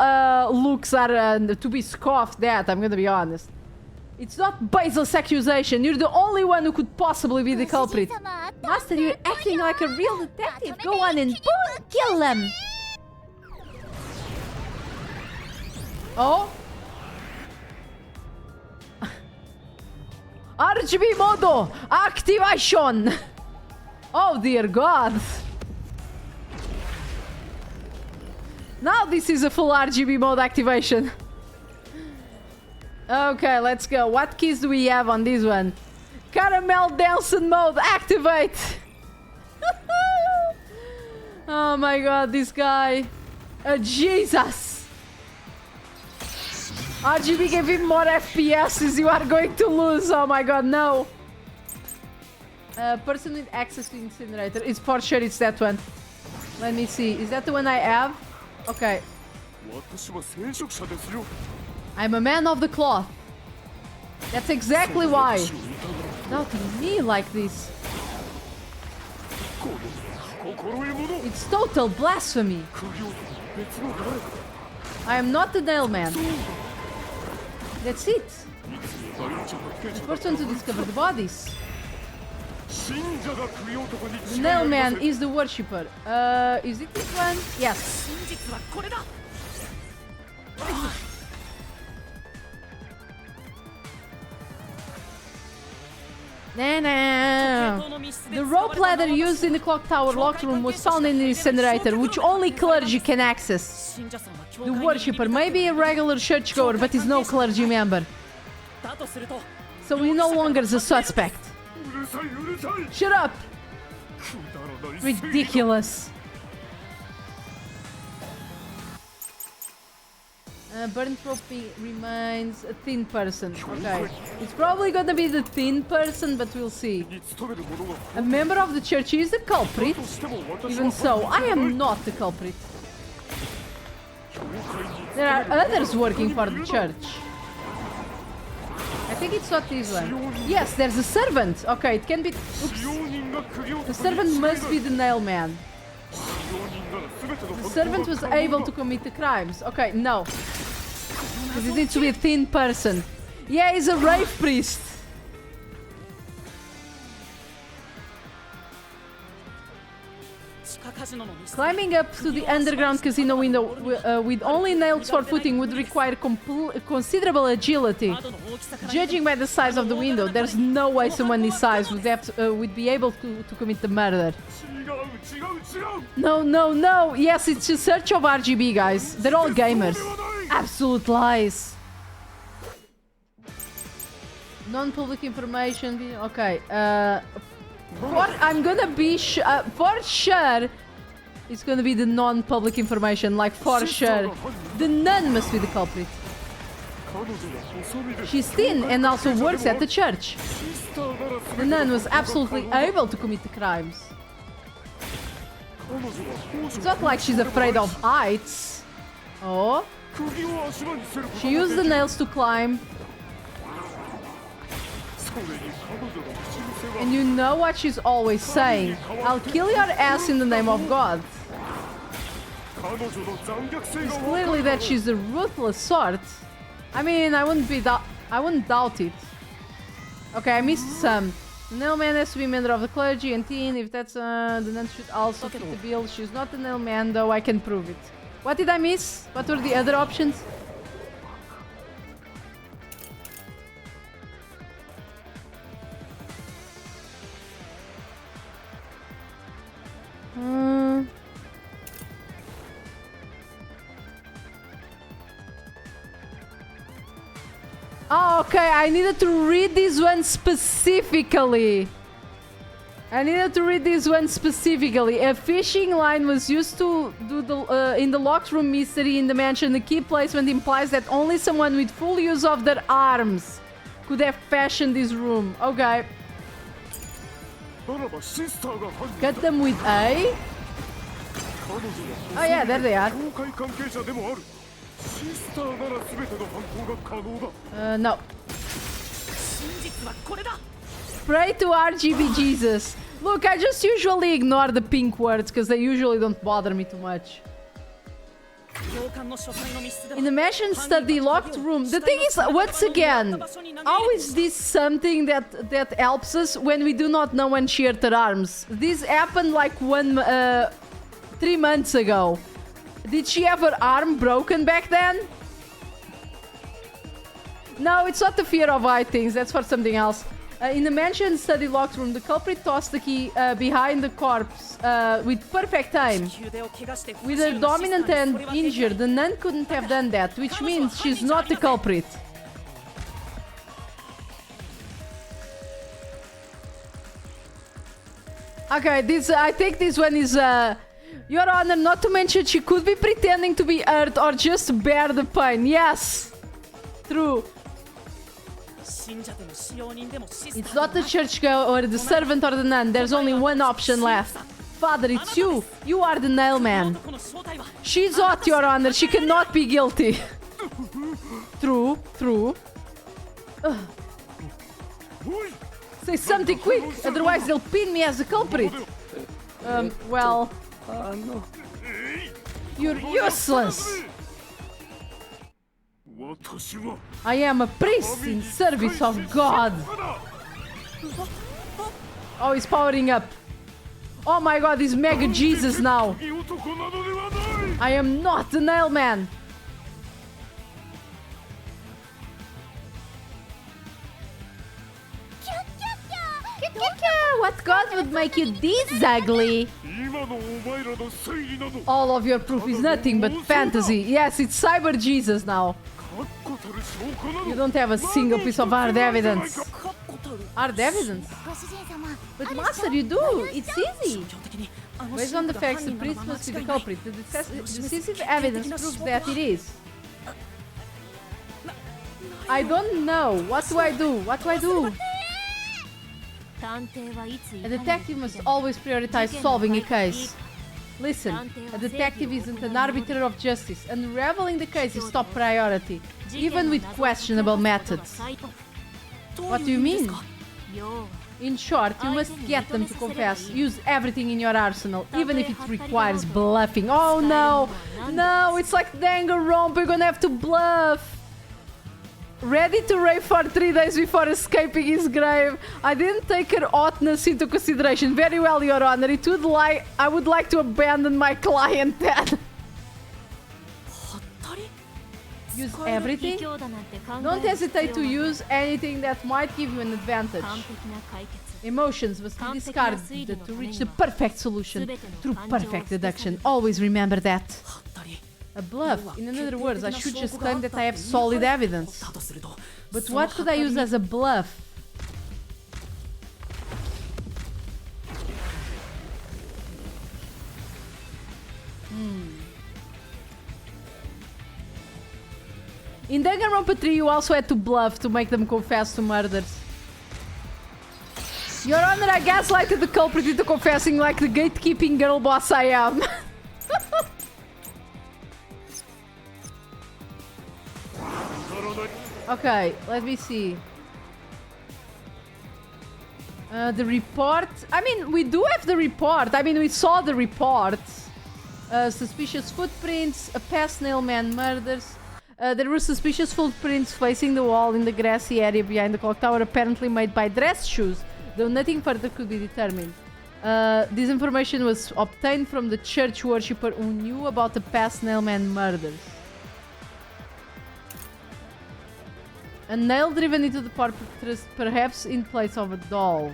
looks are to be scoffed at, I'm gonna be honest. It's not baseless accusation. You're the only one who could possibly be the culprit. Master, you're acting like a real detective. Go on and boom, kill them. Oh? RGB modo activation. Oh dear God. Now this is a full RGB mode activation. Okay, let's go. What keys do we have on this one? Caramel dancing mode activate. Oh my God, this guy. Jesus. RGB gave him more FPSs. You are going to lose. Oh my God, no. Person with access to incinerator. It's for sure it's that one. Let me see. Is that the one I have? Okay. 私は聖職者ですよ。 I'm a man of the cloth. That's exactly why. Doubting me like this. 心得者。 It's total blasphemy. 釘男別の誰か。 I am not the nailman. That's it. 第一発見者 The person to discover the bodies. 信者が釘男に The 違いありません nailman is the worshipper. Is it this one? Yes. 真実はこれだ No. The rope ladder used in the clock tower locked room was found in the incinerator, which only clergy can access. The worshipper may be a regular churchgoer, but is no clergy member. So he no longer is a suspect. Shut up! Ridiculous. Burnt rope remains a thin person. Okay. It's probably gonna be the thin person, but we'll see. A member of the church is the culprit. Even so, I am not the culprit. There are others working for the church. I think it's not this one. Yes, there's a servant. Okay, it can be... Oops. The servant must be the nail man. The servant was able to commit the crimes. Okay, no. Because it needs to be a thin person. Yeah, he's a rave priest. Climbing up to the underground casino window with only nails for footing would require considerable agility. Judging by the size of the window, there's no way someone this size would be able to commit the murder. No. Yes, it's a search of RGB, guys. They're all gamers. Absolute lies. Non-public information. Okay. I'm gonna be for sure. It's gonna be the non-public information, like for sure. The nun must be the culprit. She's thin and also works at the church. The nun was absolutely able to commit the crimes. It's not like she's afraid of heights. Oh. She used the nails to climb. And you know what she's always saying. I'll kill your ass in the name of God. It's clearly that she's a ruthless sort. I mean, I wouldn't doubt it. Okay, I missed some. The nail man has to be a member of the clergy and teen. If that's the nun should also fit the bill. She's not the nail man, though I can prove it. What did I miss? What were the other options? Oh, okay, I needed to read this one specifically. A fishing line was used to do the in the locked room mystery in the mansion. The key placement implies that only someone with full use of their arms could have fashioned this room. Okay. Cut them with A. Oh yeah, there they are. No. Pray to RGB Jesus. Look, I just usually ignore the pink words because they usually don't bother me too much. In the mansion study locked room. The thing is, once again, how is this something that helps us when we do not know when she hurt her arms? This happened like 3 months ago. Did she have her arm broken back then? No, it's not the fear of eye things. That's for something else. In the mansion study locked room, the culprit tossed the key behind the corpse with perfect aim. With her dominant hand injured, the nun couldn't have done that, which means she's not the culprit. Okay, I think this one is... Your Honor, not to mention she could be pretending to be hurt or just bear the pain. Yes! True. It's not the churchgoer or the servant or the nun. There's only one option left. Father, it's you. You are the nail man. She's hot, Your Honor. She cannot be guilty. True. Say something quick, otherwise they'll pin me as the culprit. Well... You're useless! I am a priest in service of God! Oh, he's powering up. Oh my god, he's Mega Jesus now! I am not the nail man! What god would make you this ugly? 今のお前らの正義など All of your proof is nothing but fantasy. Yes, it's Cyber Jesus now. 確固たる証拠な You ど don't have a single piece of hard evidence. カッコたる Hard evidence? ご主人様 But Master, you do. It's easy. 基本的にあの Based on the facts, the priest must be the culprit. The decisive evidence proves that it is. I don't know. What do I do? What do I do? 探偵はいつ A detective must always prioritize solving a case. Listen, a detective isn't an arbiter of justice. Unraveling the case is top priority, even with questionable methods. What do you mean? In short, you must get them to confess. Use everything in your arsenal, even if it requires bluffing. Oh no! No, it's like Danganronpa, you're gonna have to bluff! Ready to rave for 3 days before escaping his grave. I didn't take her oughtness into consideration. Very well, Your Honor. I would like to abandon my client then. Use everything? Don't hesitate to use anything that might give you an advantage. Emotions must be discarded to reach the perfect solution through perfect deduction. Always remember that. A bluff. In other words, I should just claim that I have solid evidence. だとすると But what could I use as a bluff? In Danganronpa 3, you also had to bluff to make them confess to murders. Your Honor, I gaslighted the culprit into confessing like the gatekeeping girl boss I am. Okay, let me see. The report. I mean, we do have the report. I mean, we saw the report. Suspicious footprints, a past nailman murders. There were suspicious footprints facing the wall in the grassy area behind the clock tower, apparently made by dress shoes, though nothing further could be determined. This information was obtained from the church worshipper who knew about the past nailman murders. A nail driven into the portress, perhaps in place of a doll.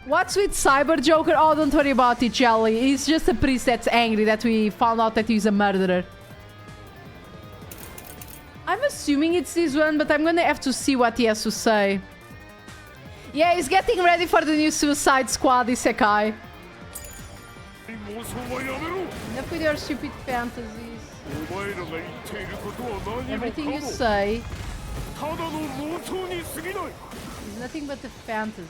What's with Cyber Joker? Oh, don't worry about it, Jelly. He's just a priest that's angry that we found out that he's a murderer. I'm assuming it's this one, but I'm gonna have to see what he has to say. Yeah, he's getting ready for the new Suicide Squad, Isekai. 妄想はやめろ Enough with your stupid fantasies. お前らが言っていることは何も Everything you かも say ただの妄想に過ぎない is nothing but a fantasy.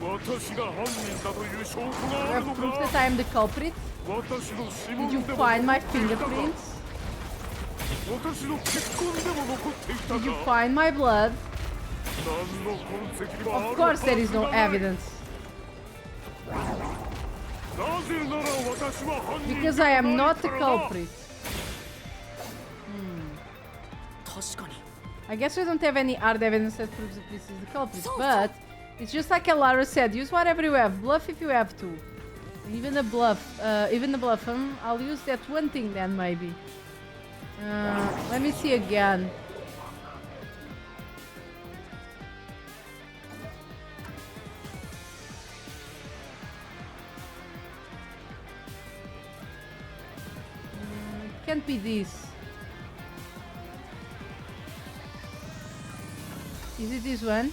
私が犯人だという証拠 You がある have の proof か that I am the culprit? 私の指 Did you 紋でも find my 残っていたか fingerprints? 私の血痕でも残っていた Did you か find my blood? 何の痕跡もあ Of るは course ず there is が no ない evidence. なぜなら私は犯人 Because で I は am ない not the からだ culprit. 確かに I guess we don't have any hard evidence that proves that this is the culprit, but it's just like Alara said, use whatever you have, bluff if you have to. Even a bluff, I'll use that one thing then maybe. Let me see again. Can't be this. Is it this one?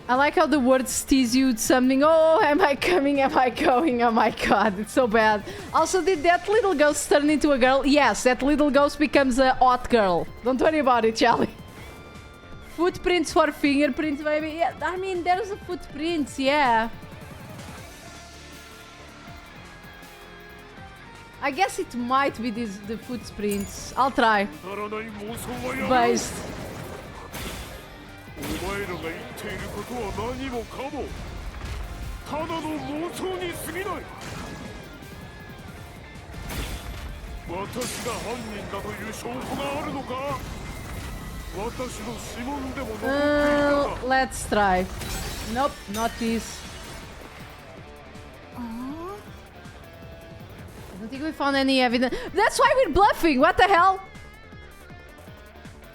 I like how the words tease you something. Oh, am I coming? Am I going? Oh my god, it's so bad. Also, did that little ghost turn into a girl? Yes, that little ghost becomes a hot girl. Don't worry about it, Charlie. Footprints for fingerprints, maybe. Yeah, I mean, there's a footprints, yeah. I guess it might be the footprints. I'll try. くだらない妄想はやめろ Based. お前らが言っていることは何もかもただの妄想に過ぎない私が犯人だという証拠があるのか私の指紋でも残っていたか Let's try. Nope, not this. don't think we found any evidence. That's why we're bluffing. What the hell?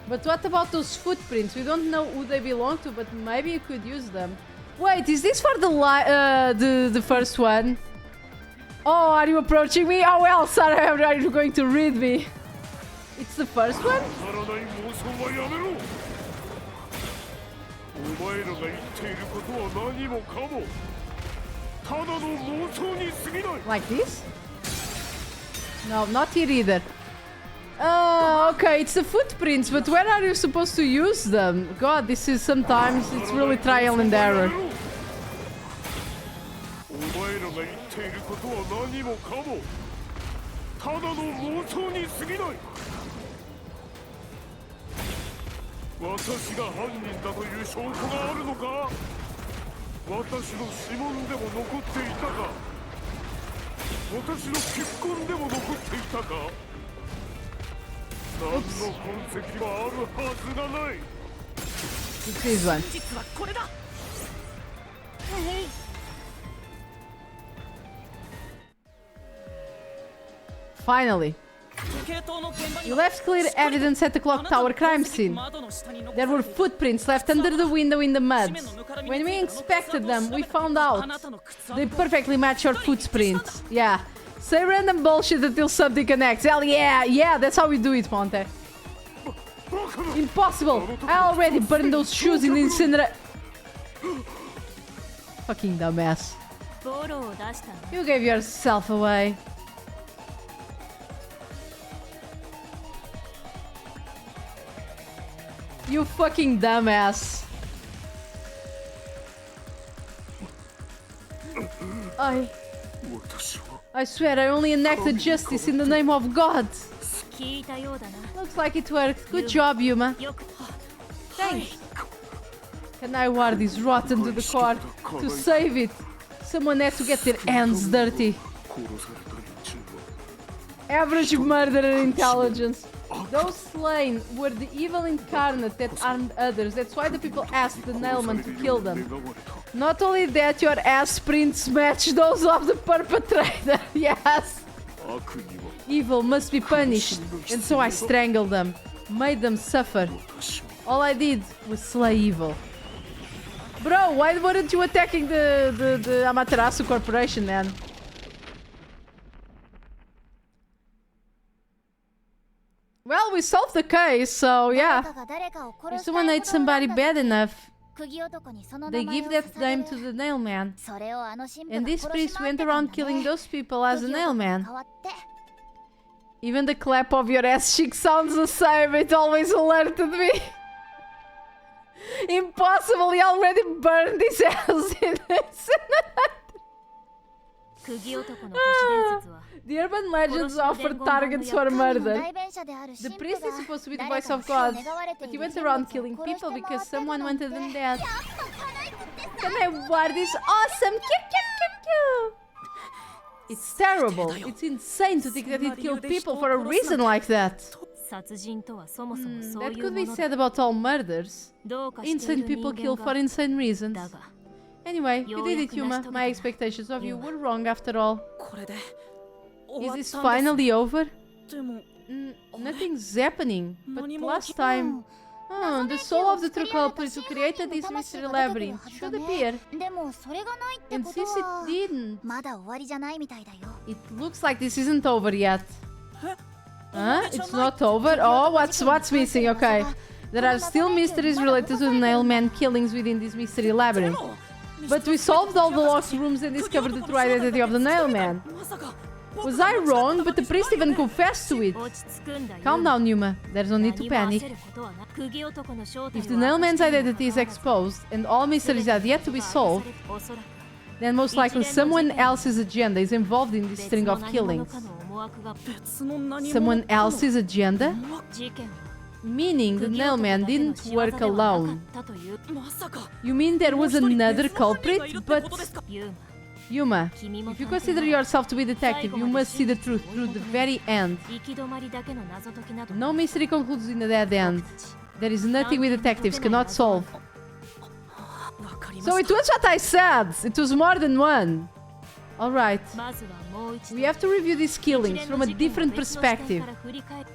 But what about those footprints? We don't know who they belong to, but maybe you could use them. Wait, is this for the first one? Oh, are you approaching me? Oh well, Sarah, are you going to read me? It's the first one? お前らが言っていることは何もかもただの妄想に過ぎない。 Like this? No, not here either. Oh, okay, it's the footprints, but where are you supposed to use them? God, this is sometimes, it's really trial and error. お前らが言っていることは何もかもただの妄想に過ぎない。私が犯人だという証拠があるのか。私の指紋でも残っていたか。私の血痕でも残っていたか。何の痕跡はあるはずがない。 It's this one. 実はこれだ。 Finally. You left clear evidence at the clock tower crime scene. There were footprints left under the window in the mud. When we inspected them, we found out they perfectly match your footprints. Yeah. Say random bullshit until something connects. Hell yeah, yeah, that's how we do it, Monte. Impossible! I already burned those shoes in the incinerator. Fucking dumbass. You gave yourself away. You fucking dumbass. I swear I only enacted justice in the name of God. Looks like it worked. Good job, Yuma. Thanks. Can I wear this rotten to the core? To save it, someone had to get their hands dirty. Average murderer intelligence. Those slain were the evil incarnate that harmed others. That's why the people asked the nailman to kill them. Not only that, your ass prints match those of the perpetrator. Yes. Evil must be punished. And so I strangled them. Made them suffer. All I did was slay evil. Bro, why weren't you attacking the Amaterasu Corporation, man? Well, we solved the case, so yeah. If someone ate somebody bad enough, they give that name to the nailman. And this priest went around killing those people as a nailman. Even the clap of your ass cheek sounds the same. It always alerted me. Impossible, he already burned his ass in this. The urban legends offer targets for murder. The priest is supposed to be the voice of God, but he went around killing people because someone wanted them dead. Can I wear this awesome? It's terrible. It's insane to think that he killed people for a reason like that. That could be said about all murders. Insane people kill for insane reasons. Anyway, you did it, Yuma. My expectations of you were wrong after all. Is this finally over? Nothing's happening. But last time... the soul of the true culprit who created this mystery labyrinth should appear. And since it didn't... It looks like this isn't over yet. Huh? It's not over? Oh, what's missing? Okay. There are still mysteries related to the nailman killings within this mystery labyrinth. But we solved all the lost rooms and discovered the true identity of the nailman. Was I wrong? But the priest even confessed to it. Calm down, Yuma. There's no need to panic. If the nailman's identity is exposed and all mysteries have yet to be solved, then most likely someone else's agenda is involved in this string of killings. Someone else's agenda? Meaning the nailman didn't work alone. You mean there was another culprit? But... Yuma, if you consider yourself to be a detective, you must see the truth through the very end. No mystery concludes in a dead end. There is nothing we detectives cannot solve. So it was what I said! It was more than one. All right. まずはもう一度 We have to review these 一 killings 連 from の a 事件を different 別の視点 perspective. から振り返る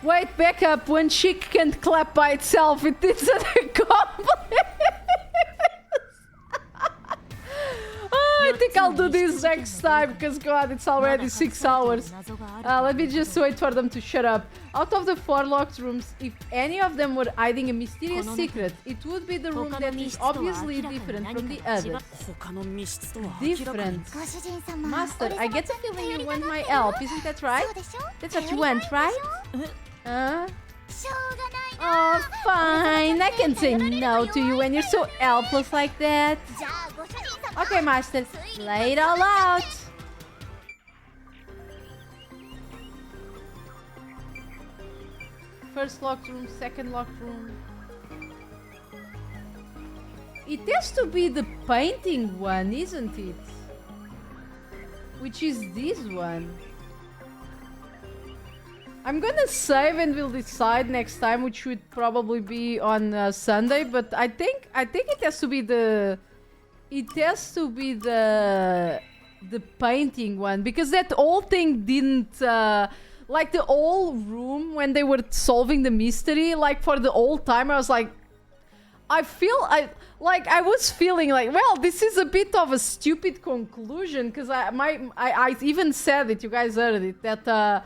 Wait, back up. One chick can't clap by itself. It is an accomplice. Oh, I think I'll do this next time because God, it's already 6 hours. Let me just wait for them to shut up. Out of the 4 locked rooms, if any of them were hiding a mysterious secret, it would be the room that is obviously different from the others. 他の密室とは明らかに Different. ご主人様 Master, I get the feeling you want my 頼 help. Isn't that right? そうでしょ That's what you want, right? Huh? しょうがないな Oh, fine. I can say no to you when you're so helpless like that. じゃあご主人様 Okay, Master. Lay it all out. First locked room, second locked room. It has to be the painting one, isn't it? Which is this one. I'm gonna save and we'll decide next time, which would probably be on Sunday. But I think it has to be the the painting one, because that old thing didn't like the old room when they were solving the mystery. Like for the old time, I was like, I was feeling like, well, this is a bit of a stupid conclusion, because I even said it. You guys heard it, that.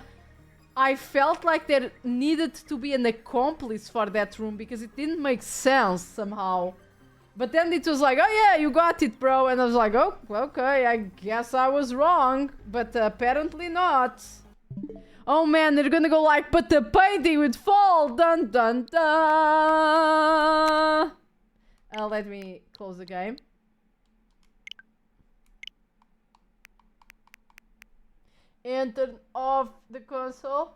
I felt like there needed to be an accomplice for that room because it didn't make sense somehow. But then it was like, oh yeah, you got it, bro. And I was like, oh, okay, I guess I was wrong. But apparently not. Oh man, they're gonna go like, but the painting would fall. Dun dun dun. Let me close the game. And turn off the console.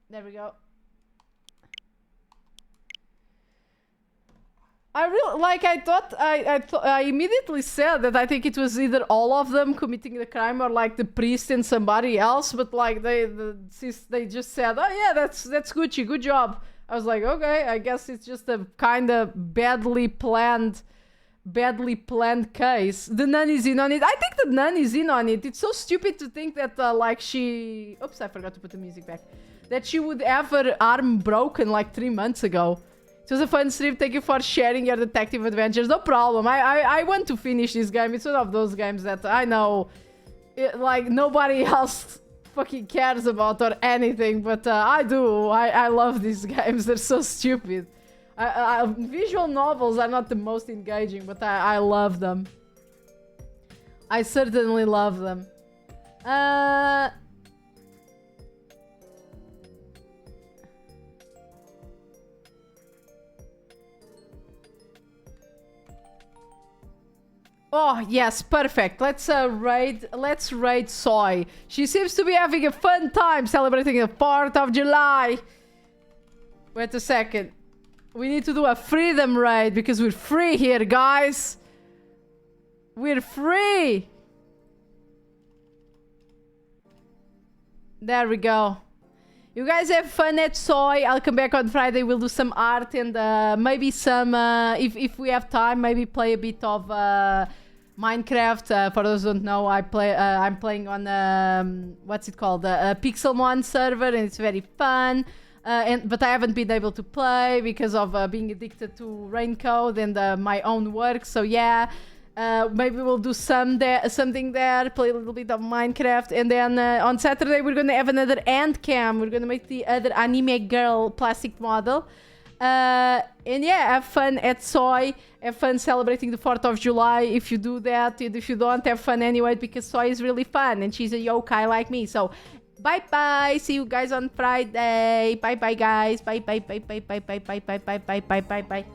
There we go. I really like. I thought I immediately said that I think it was either all of them committing the crime or like the priest and somebody else. But like they just said, oh yeah, that's Gucci, good job. I was like, okay, I guess it's just a kind of badly planned case. The nun is in on it. I think the nun is in on it. It's so stupid to think that like she... Oops, I forgot to put the music back. That she would have her arm broken like 3 months ago. It was a fun stream. Thank you for sharing your detective adventures. No problem. I want to finish this game. It's one of those games that I know like nobody else fucking cares about or anything. But I do. I love these games. They're so stupid. Visual novels are not the most engaging, but I love them. I certainly love them. Oh yes, perfect. Let's raid Soy. She seems to be having a fun time celebrating the 4th of July. Wait a second. We need to do a freedom raid because we're free here, guys. We're free. There we go. You guys have fun at Soy. I'll come back on Friday. We'll do some art and maybe some, if we have time, maybe play a bit of Minecraft. For those who don't know, I'm playing on, what's it called? A Pixelmon server, and it's very fun. But I haven't been able to play because of being addicted to Raincoat and my own work. So yeah, maybe we'll do something there, play a little bit of Minecraft. And then on Saturday, we're going to have another end cam. We're going to make the other anime girl plastic model. And yeah, have fun at Soy. Have fun celebrating the 4th of July if you do that. And if you don't, have fun anyway, because Soy is really fun. And she's a yokai like me. So... bye-bye. See you guys on Friday. Bye-bye, guys. Bye-bye, bye-bye, bye-bye, bye-bye, bye-bye, bye-bye, bye-bye.